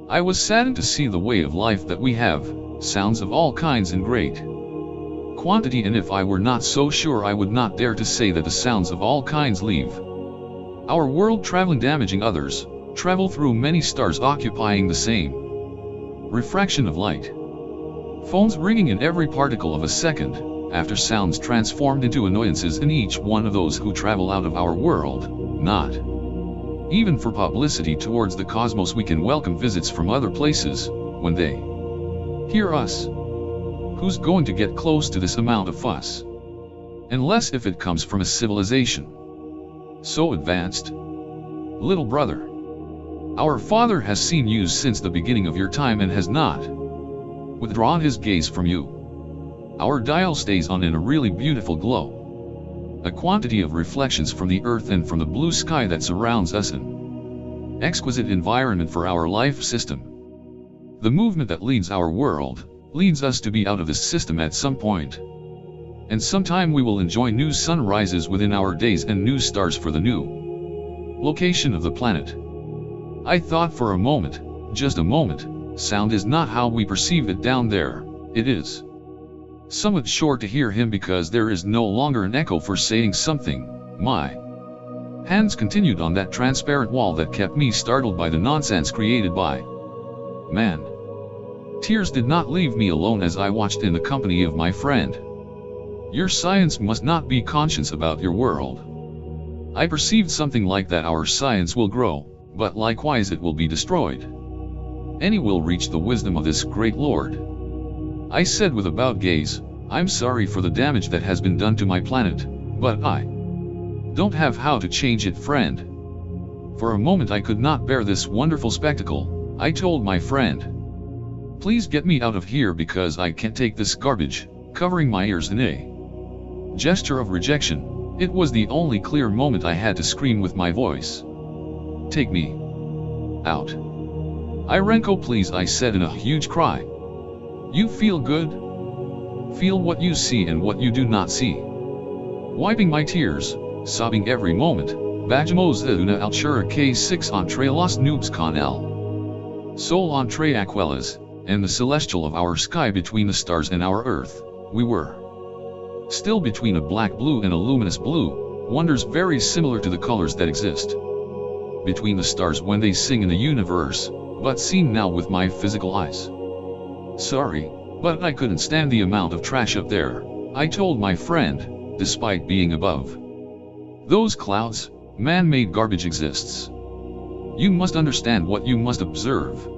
I was saddened to see the way of life that we have, sounds of all kinds and great quantity, and if I were not so sure I would not dare to say that the sounds of all kinds leave our world, traveling, damaging others, travel through many stars occupying the same refraction of light. Phones ringing in every particle of a second, after sounds transformed into annoyances in each one of those who travel out of our world. Not even for publicity towards the cosmos we can welcome visits from other places, when they hear us. Who's going to get close to this amount of fuss? Unless if it comes from a civilization so advanced. Little brother, our Father has seen you since the beginning of your time and has not withdrawn his gaze from you. Our dial stays on in a really beautiful glow. A quantity of reflections from the earth and from the blue sky that surrounds us, an exquisite environment for our life system. The movement that leads our world, leads us to be out of this system at some point. And sometime we will enjoy new sunrises within our days and new stars for the new location of the planet. I thought for a moment, just a moment, sound is not how we perceive it down there, it is somewhat sure to hear him because there is no longer an echo for saying something. My hands continued on that transparent wall that kept me startled by the nonsense created by man. Tears did not leave me alone as I watched in the company of my friend. Your science must not be conscious about your world. I perceived something like that. Our science will grow, but likewise it will be destroyed. Any will reach the wisdom of this great Lord. I said with a bowed gaze, I'm sorry for the damage that has been done to my planet, but I don't have how to change it, friend. For a moment I could not bear this wonderful spectacle. I told my friend, please get me out of here because I can't take this garbage, covering my ears in a gesture of rejection. It was the only clear moment I had to scream with my voice. Take me out. Irenko, please, I said in a huge cry. You feel good? Feel what you see and what you do not see. Wiping my tears, sobbing every moment, Bajamos una altura K6 entre los nubes con el sol entre aquelas, and the celestial of our sky between the stars and our earth, we were still between a black blue and a luminous blue, wonders very similar to the colors that exist between the stars when they sing in the universe, but seen now with my physical eyes. Sorry, but I couldn't stand the amount of trash up there, I told my friend, despite being above those clouds, man-made garbage exists. You must understand what you must observe.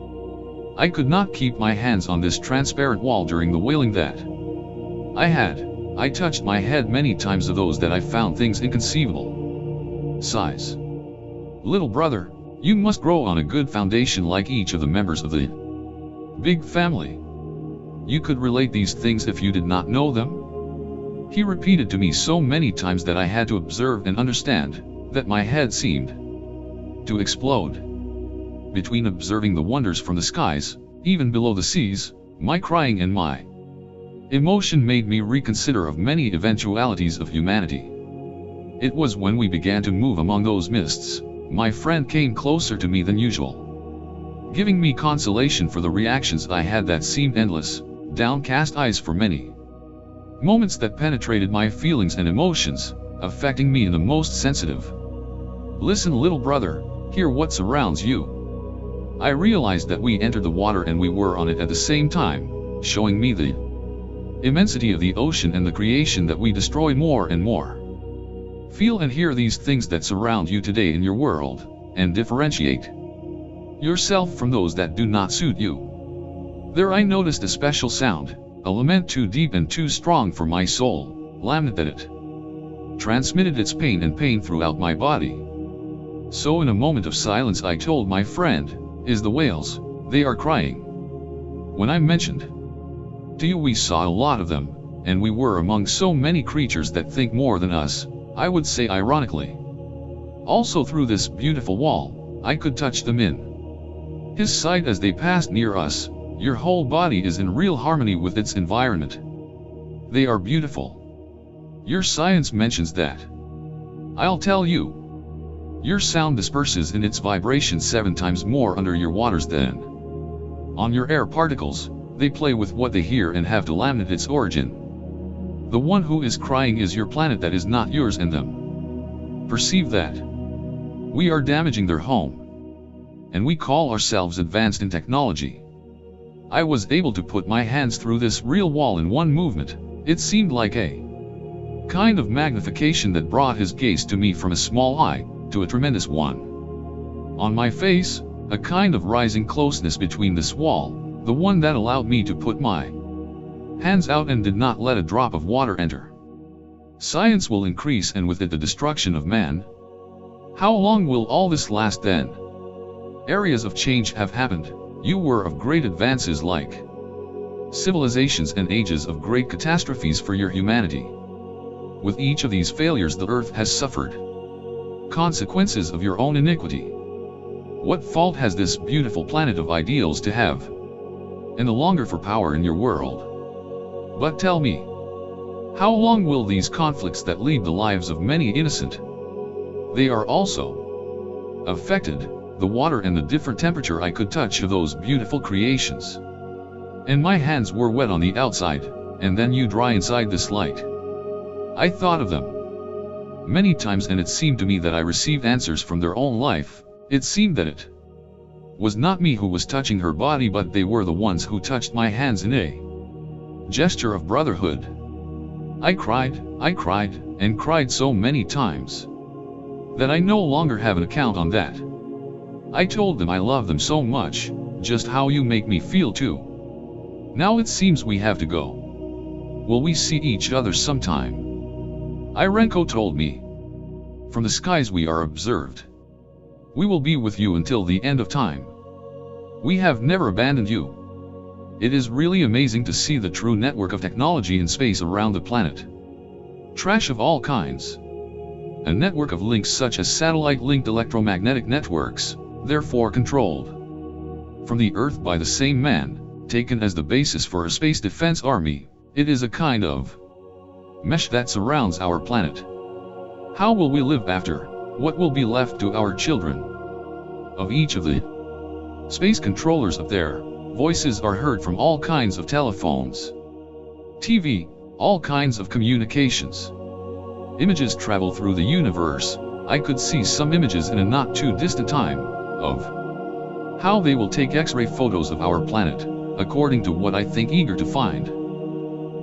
I could not keep my hands on this transparent wall during the wailing that I had. I touched my head many times of those that I found things inconceivable size. Little brother, you must grow on a good foundation like each of the members of the big family. You could relate these things if you did not know them? He repeated to me so many times that I had to observe and understand, that my head seemed to explode. Between observing the wonders from the skies, even below the seas, my crying and my emotion made me reconsider of many eventualities of humanity. It was when we began to move among those mists, my friend came closer to me than usual, giving me consolation for the reactions I had that seemed endless, downcast eyes for many moments that penetrated my feelings and emotions, affecting me in the most sensitive. Listen, little brother, hear what surrounds you. I realized that we entered the water and we were on it at the same time, showing me the immensity of the ocean and the creation that we destroy more and more. Feel and hear these things that surround you today in your world, and differentiate yourself from those that do not suit you. There I noticed a special sound, a lament too deep and too strong for my soul, lament that it transmitted its pain and pain throughout my body. So in a moment of silence I told my friend, is the whales, they are crying. When I mentioned to you we saw a lot of them, and we were among so many creatures that think more than us, I would say ironically. Also through this beautiful wall, I could touch them in his sight as they passed near us. Your whole body is in real harmony with its environment. They are beautiful. Your science mentions that. I'll tell you. Your sound disperses in its vibration 7 times more under your waters than on your air particles. They play with what they hear and have to laminate its origin. The one who is crying is your planet that is not yours and them. Perceive that. We are damaging their home. And we call ourselves advanced in technology. I was able to put my hands through this real wall in one movement. It seemed like a kind of magnification that brought his gaze to me from a small eye to a tremendous one. On my face, a kind of rising closeness between this wall, the one that allowed me to put my hands out and did not let a drop of water enter. Science will increase and with it the destruction of man. How long will all this last then? Areas of change have happened. You were of great advances like civilizations and ages of great catastrophes for your humanity. With each of these failures the earth has suffered consequences of your own iniquity. What fault has this beautiful planet of ideals to have? And the longer for power in your world. But tell me, how long will these conflicts that lead the lives of many innocent? They are also affected, the water and the different temperature I could touch of those beautiful creations. And my hands were wet on the outside, and then you dry inside this light. I thought of them many times and it seemed to me that I received answers from their own life. It seemed that it was not me who was touching her body but they were the ones who touched my hands in a gesture of brotherhood. I cried, and cried so many times that I no longer have an account on that. I told them I love them so much, just how you make me feel too. Now it seems we have to go. Will we see each other sometime? Irenko told me. From the skies we are observed. We will be with you until the end of time. We have never abandoned you. It is really amazing to see the true network of technology in space around the planet. Trash of all kinds. A network of links such as satellite-linked electromagnetic networks, therefore controlled from the Earth by the same man, taken as the basis for a space defense army. It is a kind of mesh that surrounds our planet. How will we live after? What will be left to our children? Of each of the space controllers up there, voices are heard from all kinds of telephones, TV, all kinds of communications. Images travel through the universe. I could see some images in a not too distant time, of how they will take X-ray photos of our planet, according to what I think eager to find.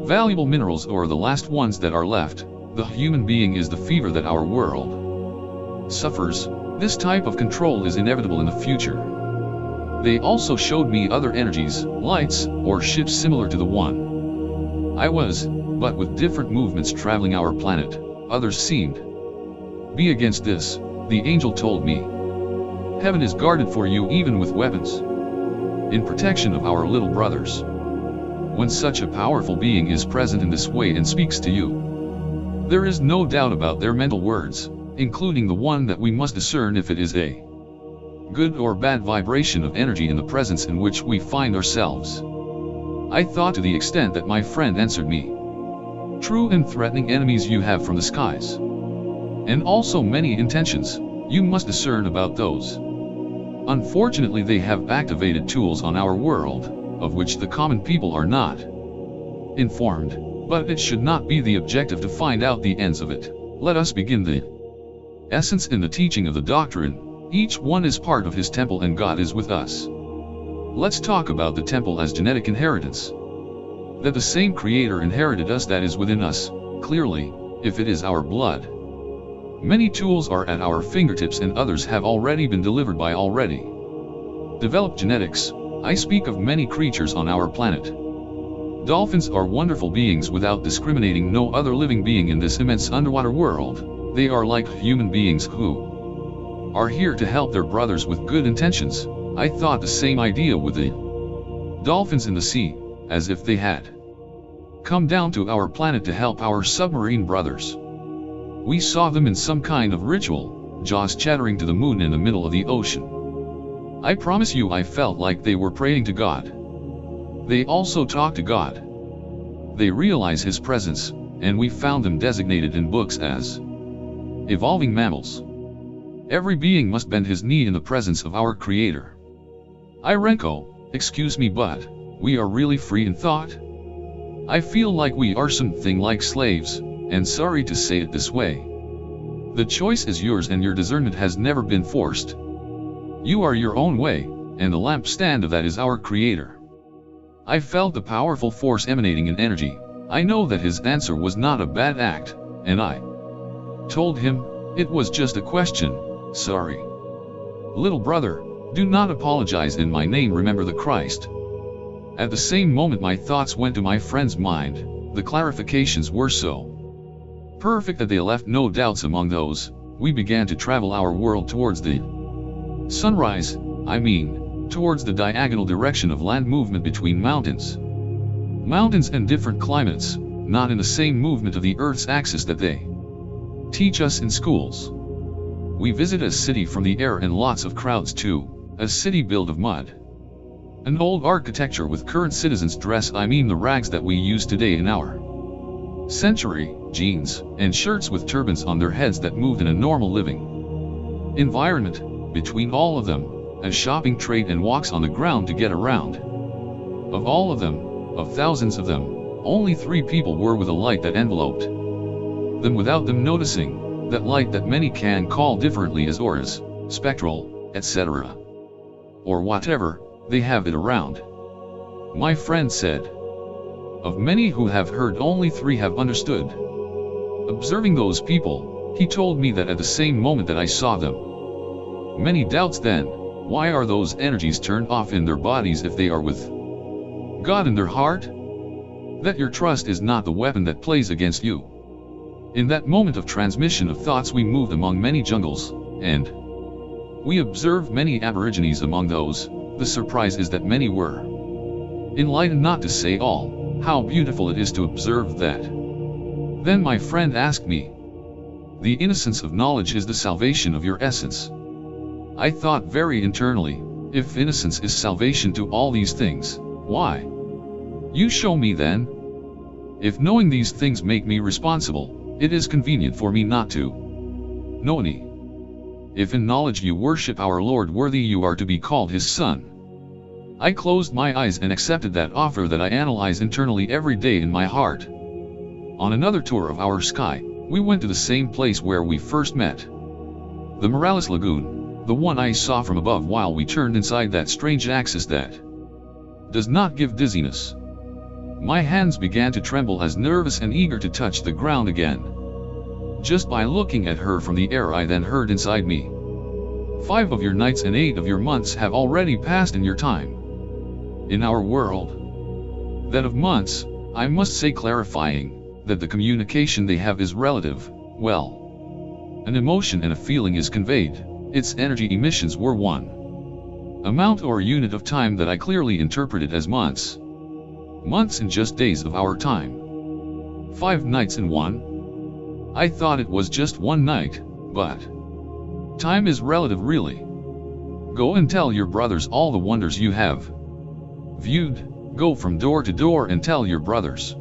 Valuable minerals or the last ones that are left. The human being is the fever that our world suffers. This type of control is inevitable in the future. They also showed me other energies, lights, or ships similar to the one I was, but with different movements traveling our planet. Others seemed be against this. The angel told me, heaven is guarded for you even with weapons, in protection of our little brothers. When such a powerful being is present in this way and speaks to you, there is no doubt about their mental words, including the one that we must discern if it is a good or bad vibration of energy in the presence in which we find ourselves. I thought to the extent that my friend answered me, true and threatening enemies you have from the skies, and also many intentions, you must discern about those. Unfortunately they have activated tools on our world, of which the common people are not informed, but it should not be the objective to find out the ends of it. Let us begin the essence in the teaching of the doctrine. Each one is part of his temple and God is with us. Let's talk about the temple as genetic inheritance. That the same Creator inherited us that is within us, clearly, if it is our blood. Many tools are at our fingertips and others have already been delivered by already developed genetics. I speak of many creatures on our planet. Dolphins are wonderful beings without discriminating no other living being in this immense underwater world. They are like human beings who are here to help their brothers with good intentions. I thought the same idea with the dolphins in the sea, as if they had come down to our planet to help our submarine brothers. We saw them in some kind of ritual, jaws chattering to the moon in the middle of the ocean. I promise you I felt like they were praying to God. They also talk to God. They realize His presence, and we found them designated in books as evolving mammals. Every being must bend his knee in the presence of our Creator. Irenko, excuse me but, we are really free in thought? I feel like we are something like slaves, and sorry to say it this way. The choice is yours and your discernment has never been forced. You are your own way, and the lampstand of that is our Creator. I felt the powerful force emanating in energy. I know that his answer was not a bad act, and I told him, it was just a question, sorry. Little brother, do not apologize in my name, remember the Christ. At the same moment my thoughts went to my friend's mind. The clarifications were so perfect that they left no doubts among those. We began to travel our world towards the sunrise, towards the diagonal direction of land movement between mountains. Mountains and different climates, not in the same movement of the Earth's axis that they teach us in schools. We visit a city from the air and lots of crowds too, a city built of mud. An old architecture with current citizens dress, the rags that we use today in our century, jeans, and shirts with turbans on their heads that moved in a normal living environment. Between all of them, a shopping trade and walks on the ground to get around. Of all of them, of thousands of them, only 3 people were with a light that enveloped them without them noticing, that light that many can call differently as auras, spectral, etc. or whatever, they have it around. My friend said, of many who have heard, only 3 have understood. Observing those people, he told me that at the same moment that I saw them. Many doubts then, why are those energies turned off in their bodies if they are with God in their heart? That your trust is not the weapon that plays against you. In that moment of transmission of thoughts we moved among many jungles, and we observed many aborigines among those. The surprise is that many were enlightened, not to say all. How beautiful it is to observe that. Then my friend asked me, the innocence of knowledge is the salvation of your essence. I thought very internally, if innocence is salvation to all these things, why? You show me then. If knowing these things make me responsible, it is convenient for me not to know any. If in knowledge you worship our Lord, worthy you are to be called his son. I closed my eyes and accepted that offer that I analyze internally every day in my heart. On another tour of our sky, we went to the same place where we first met. The Morales Lagoon, the one I saw from above while we turned inside that strange axis that does not give dizziness. My hands began to tremble as nervous and eager to touch the ground again. Just by looking at her from the air I then heard inside me, 5 of your nights and 8 of your months have already passed in your time. In our world, that of months, I must say, clarifying that the communication they have is relative. Well, an emotion and a feeling is conveyed, its energy emissions were one amount or unit of time that I clearly interpreted as months. Months and just days of our time. 5 nights in one? I thought it was just one night, but time is relative really. Go and tell your brothers all the wonders you have viewed. Go from door to door and tell your brothers.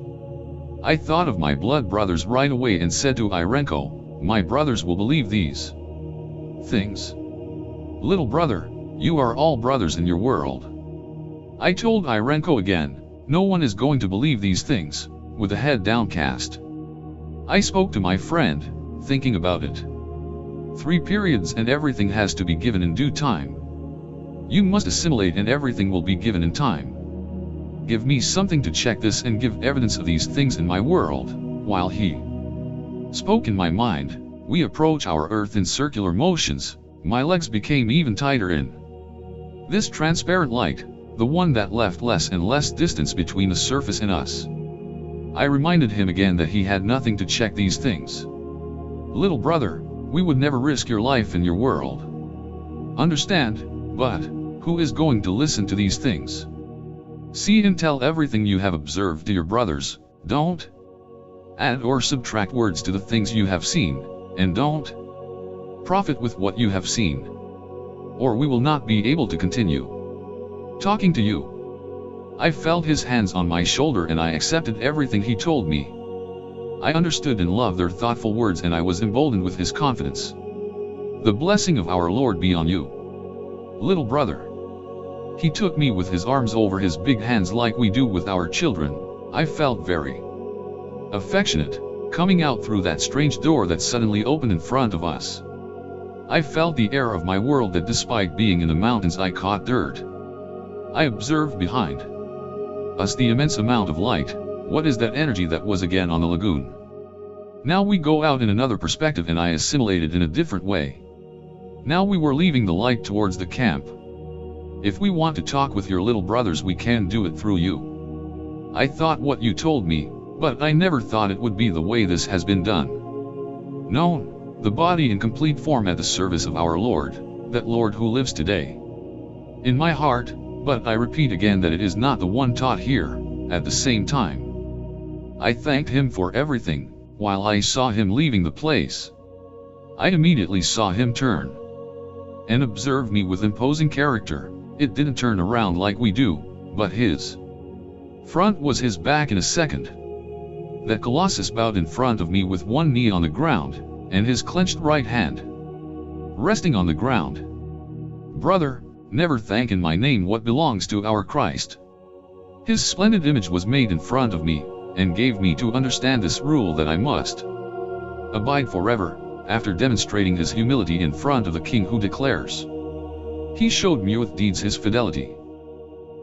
I thought of my blood brothers right away and said to Irenko, my brothers will believe these things. Little brother, you are all brothers in your world. I told Irenko again, no one is going to believe these things, with a head downcast. I spoke to my friend, thinking about it. 3 periods and everything has to be given in due time. You must assimilate and everything will be given in time. Give me something to check this and give evidence of these things in my world. While he spoke in my mind, we approach our earth in circular motions. My legs became even tighter in this transparent light, the one that left less and less distance between the surface and us. I reminded him again that he had nothing to check these things. Little brother, we would never risk your life in your world. Understand, but who is going to listen to these things? See and tell everything you have observed to your brothers. Don't add or subtract words to the things you have seen, and don't profit with what you have seen, or we will not be able to continue talking to you. I felt his hands on my shoulder and I accepted everything he told me. I understood and loved their thoughtful words and I was emboldened with his confidence. The blessing of our Lord be on you, little brother. He took me with his arms over his big hands like we do with our children. I felt very affectionate, coming out through that strange door that suddenly opened in front of us. I felt the air of my world that despite being in the mountains I caught dirt. I observed behind us the immense amount of light. What is that energy that was again on the lagoon? Now we go out in another perspective and I assimilated in a different way. Now we were leaving the light towards the camp. If we want to talk with your little brothers we can do it through you. I thought what you told me, but I never thought it would be the way this has been done. Known, the body in complete form at the service of our Lord, that Lord who lives today in my heart, but I repeat again that it is not the one taught here. At the same time, I thanked him for everything. While I saw him leaving the place, I immediately saw him turn and observe me with imposing character. It didn't turn around like we do, but his front was his back in a second. That Colossus bowed in front of me with one knee on the ground, and his clenched right hand resting on the ground. Brother, never thank in my name what belongs to our Christ. His splendid image was made in front of me, and gave me to understand this rule that I must abide forever, after demonstrating his humility in front of the King who declares. He showed me with deeds his fidelity.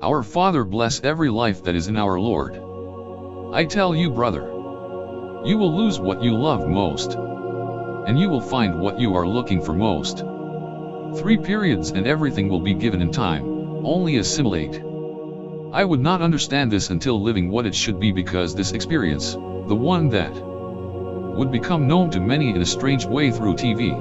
Our Father bless every life that is in our Lord. I tell you brother, you will lose what you love most, and you will find what you are looking for most. 3 periods and everything will be given in time, only assimilate. I would not understand this until living what it should be, because this experience, the one that would become known to many in a strange way through TV.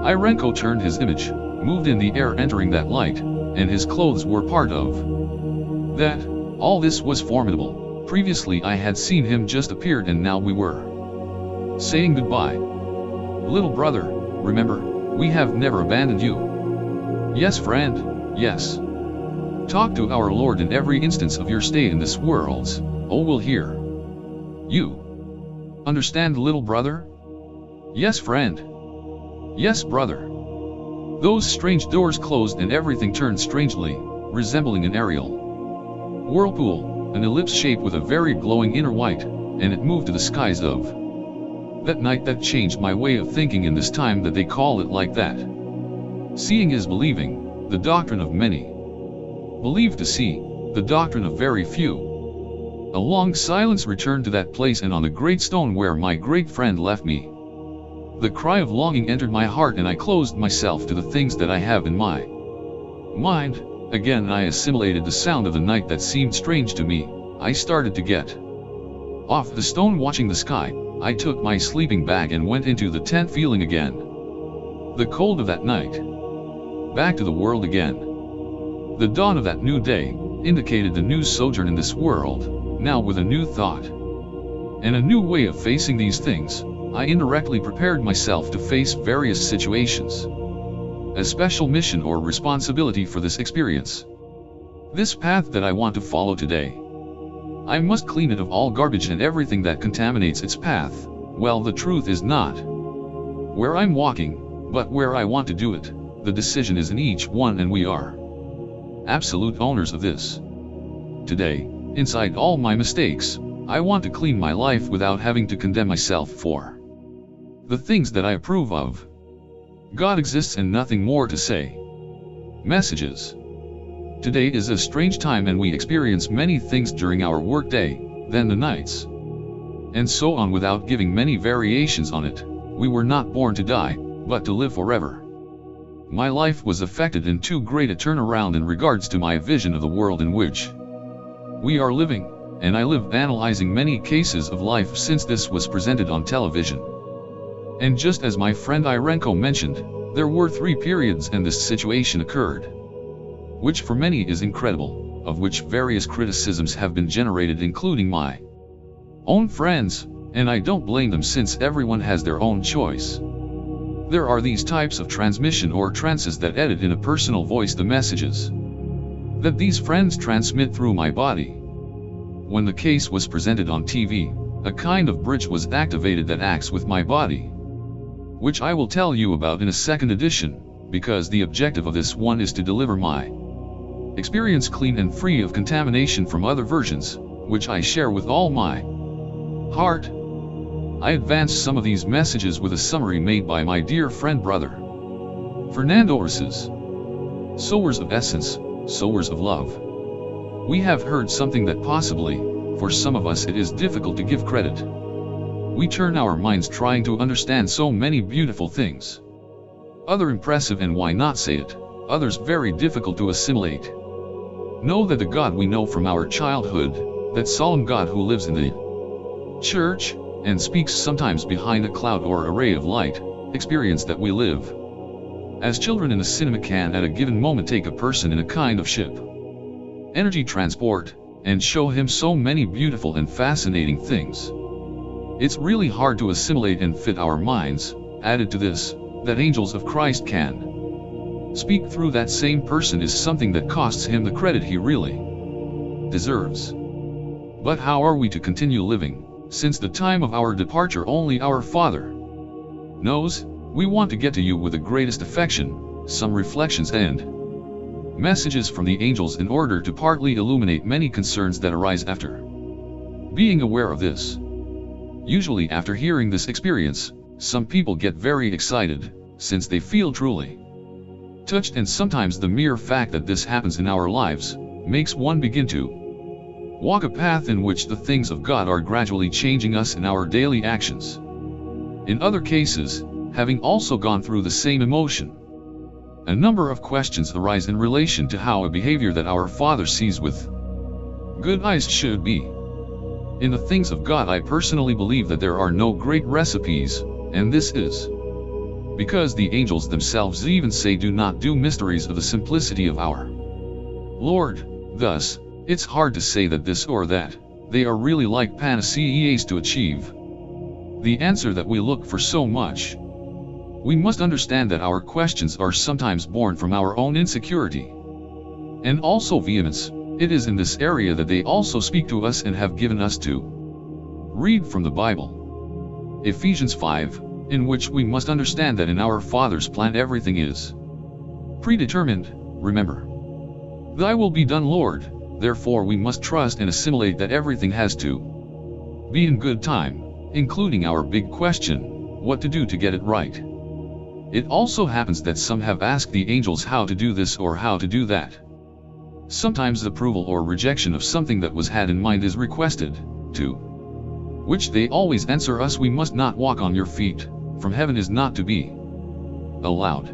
Irenko turned his image, moved in the air entering that light, and his clothes were part of that. All this was formidable. Previously I had seen him just appeared and now we were saying goodbye. Little brother, remember, we have never abandoned you. Yes friend, yes. Talk to our Lord in every instance of your stay in this world. Oh, will hear you. Understand, little brother? Yes friend. Yes brother. Those strange doors closed and everything turned strangely, resembling an aerial whirlpool, an ellipse shape with a very glowing inner white, and it moved to the skies of that night. That changed my way of thinking in this time that they call it like that. Seeing is believing, the doctrine of many. Believe to see, the doctrine of very few. A long silence returned to that place, and on the great stone where my great friend left me, the cry of longing entered my heart, and I closed myself to the things that I have in my mind. Again I assimilated the sound of the night that seemed strange to me. I started to get off the stone watching the sky. I took my sleeping bag and went into the tent, feeling again the cold of that night. Back to the world again. The dawn of that new day indicated the new sojourn in this world, now with a new thought and a new way of facing these things. I indirectly prepared myself to face various situations. A special mission or responsibility for this experience. This path that I want to follow today, I must clean it of all garbage and everything that contaminates its path. Well, the truth is not where I'm walking, but where I want to do it. The decision is in each one, and we are absolute owners of this. Today, inside all my mistakes, I want to clean my life without having to condemn myself for the things that I approve of. God exists and nothing more to say. Messages. Today is a strange time, and we experience many things during our workday, then the nights, and so on, without giving many variations on it. We were not born to die, but to live forever. My life was affected in too great a turnaround in regards to my vision of the world in which we are living, and I live analyzing many cases of life since this was presented on television. And just as my friend Irenko mentioned, there were 3 periods and this situation occurred, which for many is incredible, of which various criticisms have been generated, including my own friends, and I don't blame them since everyone has their own choice. There are these types of transmission or trances that edit in a personal voice the messages that these friends transmit through my body. When the case was presented on TV, a kind of bridge was activated that acts with my body, which I will tell you about in a second edition, because the objective of this one is to deliver my experience clean and free of contamination from other versions, which I share with all my heart. I advance some of these messages with a summary made by my dear friend brother Fernando Orses. Sowers of essence, sowers of love. We have heard something that possibly, for some of us it is difficult to give credit. We turn our minds trying to understand so many beautiful things. Other impressive, and why not say it, others very difficult to assimilate. Know that the God we know from our childhood, that solemn God who lives in the church, and speaks sometimes behind a cloud or a ray of light, experience that we live as children in the cinema can at a given moment take a person in a kind of ship, energy transport, and show him so many beautiful and fascinating things. It's really hard to assimilate and fit our minds. Added to this, that angels of Christ can speak through that same person is something that costs him the credit he really deserves. But how are we to continue living, since the time of our departure only our Father knows? We want to get to you with the greatest affection, some reflections and messages from the angels in order to partly illuminate many concerns that arise after being aware of this. Usually after hearing this experience, some people get very excited, since they feel truly touched, and sometimes the mere fact that this happens in our lives makes one begin to walk a path in which the things of God are gradually changing us in our daily actions. In other cases, having also gone through the same emotion, a number of questions arise in relation to how a behavior that our Father sees with good eyes should be. In the things of God, I personally believe that there are no great recipes, and this is because the angels themselves even say do not do mysteries of the simplicity of our Lord. Thus, it's hard to say that this or that, they are really like panaceas to achieve the answer that we look for so much. We must understand that our questions are sometimes born from our own insecurity and also vehemence. It is in this area that they also speak to us and have given us to read from the Bible. Ephesians 5, in which we must understand that in our Father's plan everything is predetermined. Remember, Thy will be done, Lord. Therefore we must trust and assimilate that everything has to be in good time, including our big question, what to do to get it right. It also happens that some have asked the angels how to do this or how to do that. Sometimes the approval or rejection of something that was had in mind is requested, to which they always answer us, we must not walk on your feet, from heaven is not to be allowed.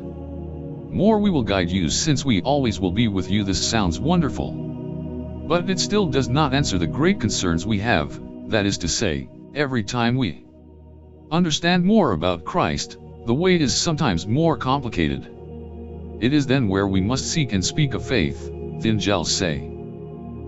More we will guide you, since we always will be with you. This sounds wonderful, but it still does not answer the great concerns we have, that is to say, every time we understand more about Christ, the way is sometimes more complicated. It is then where we must seek and speak of faith, the angels say.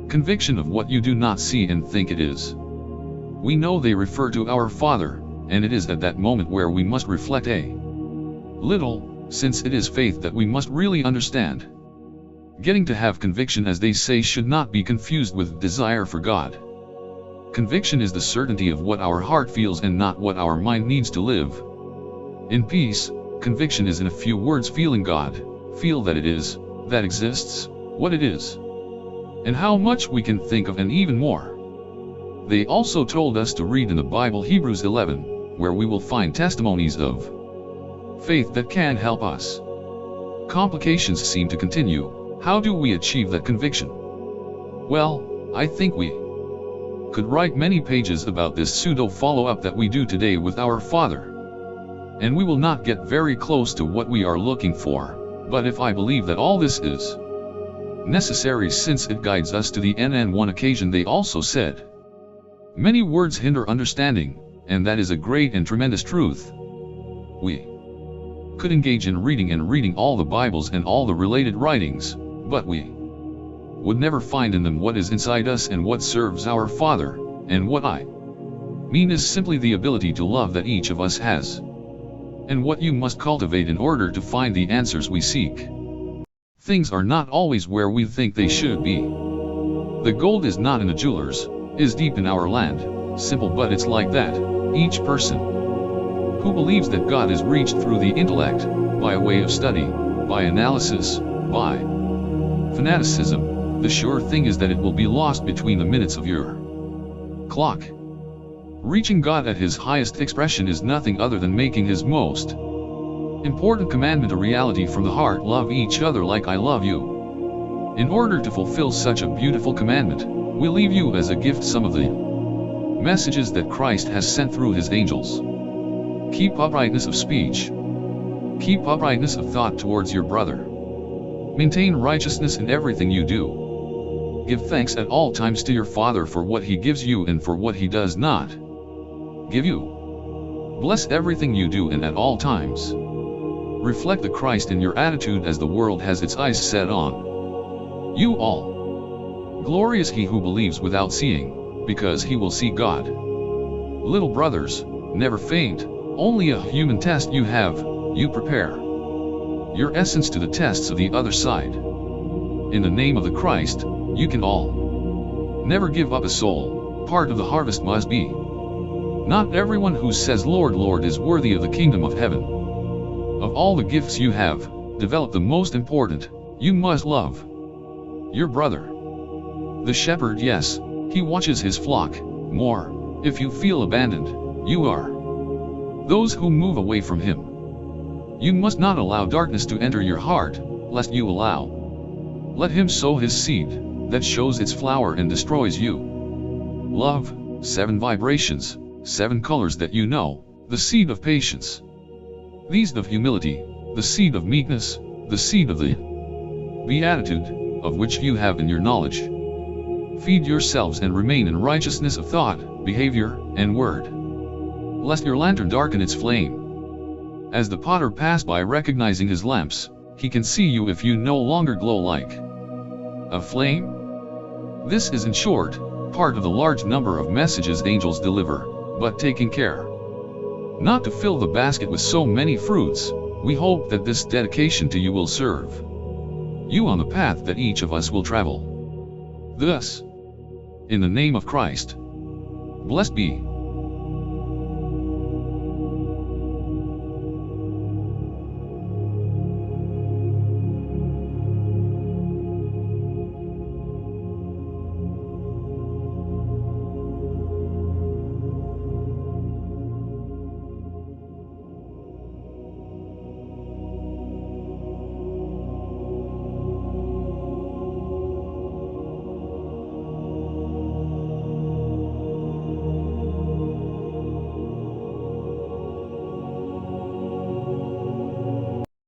Conviction of what you do not see and think it is. We know they refer to our Father, and it is at that moment where we must reflect a little, since it is faith that we must really understand. Getting to have conviction, as they say, should not be confused with desire for God. Conviction is the certainty of what our heart feels and not what our mind needs to live in peace. Conviction is in a few words feeling God, feel that it is, that exists, what it is, and how much we can think of, and even more. They also told us to read in the Bible Hebrews 11, where we will find testimonies of faith that can help us. Complications seem to continue. How do we achieve that conviction? Well, I think we could write many pages about this pseudo follow-up that we do today with our Father. And we will not get very close to what we are looking for, but if I believe that all this is necessary, since it guides us to the end. And one occasion they also said, many words hinder understanding, and that is a great and tremendous truth. We could engage in reading all the Bibles and all the related writings, but we would never find in them what is inside us and what serves our Father. And what I mean is simply the ability to love that each of us has, and what you must cultivate in order to find the answers we seek. Things are not always where we think they should be. The gold is not in a jeweler's, is deep in our land. Simple, but it's like that. Each person who believes that God is reached through the intellect, by way of study, by analysis, by fanaticism, the sure thing is that it will be lost between the minutes of your clock. Reaching God at his highest expression is nothing other than making his most important commandment a reality from the heart: love each other like I love you. In order to fulfill such a beautiful commandment, we leave you as a gift some of the messages that Christ has sent through his angels. Keep uprightness of speech. Keep uprightness of thought towards your brother. Maintain righteousness in everything you do. Give thanks at all times to your Father for what he gives you and for what he does not give you. Bless everything you do and at all times. Reflect the Christ in your attitude as the world has its eyes set on you all. Glorious he who believes without seeing, because he will see God. Little brothers, never faint, only a human test you have, you prepare your essence to the tests of the other side. In the name of the Christ, you can all never give up a soul. Part of the harvest must be. Not everyone who says Lord, Lord is worthy of the kingdom of heaven. Of all the gifts you have, develop the most important: you must love your brother. The shepherd, yes, he watches his flock more. If you feel abandoned, you are those who move away from him. You must not allow darkness to enter your heart, lest you allow. Let him sow his seed, that shows its flower and destroys you. Love, 7 vibrations, 7 colors that you know, the seed of patience, these of humility, the seed of meekness, the seed of the beatitude, of which you have in your knowledge. Feed yourselves and remain in righteousness of thought, behavior, and word, lest your lantern darken its flame. As the potter passed by recognizing his lamps, he can see you if you no longer glow like a flame. This is in short, part of the large number of messages angels deliver, but taking care not to fill the basket with so many fruits, we hope that this dedication to you will serve you on the path that each of us will travel. Thus, in the name of Christ, blessed be.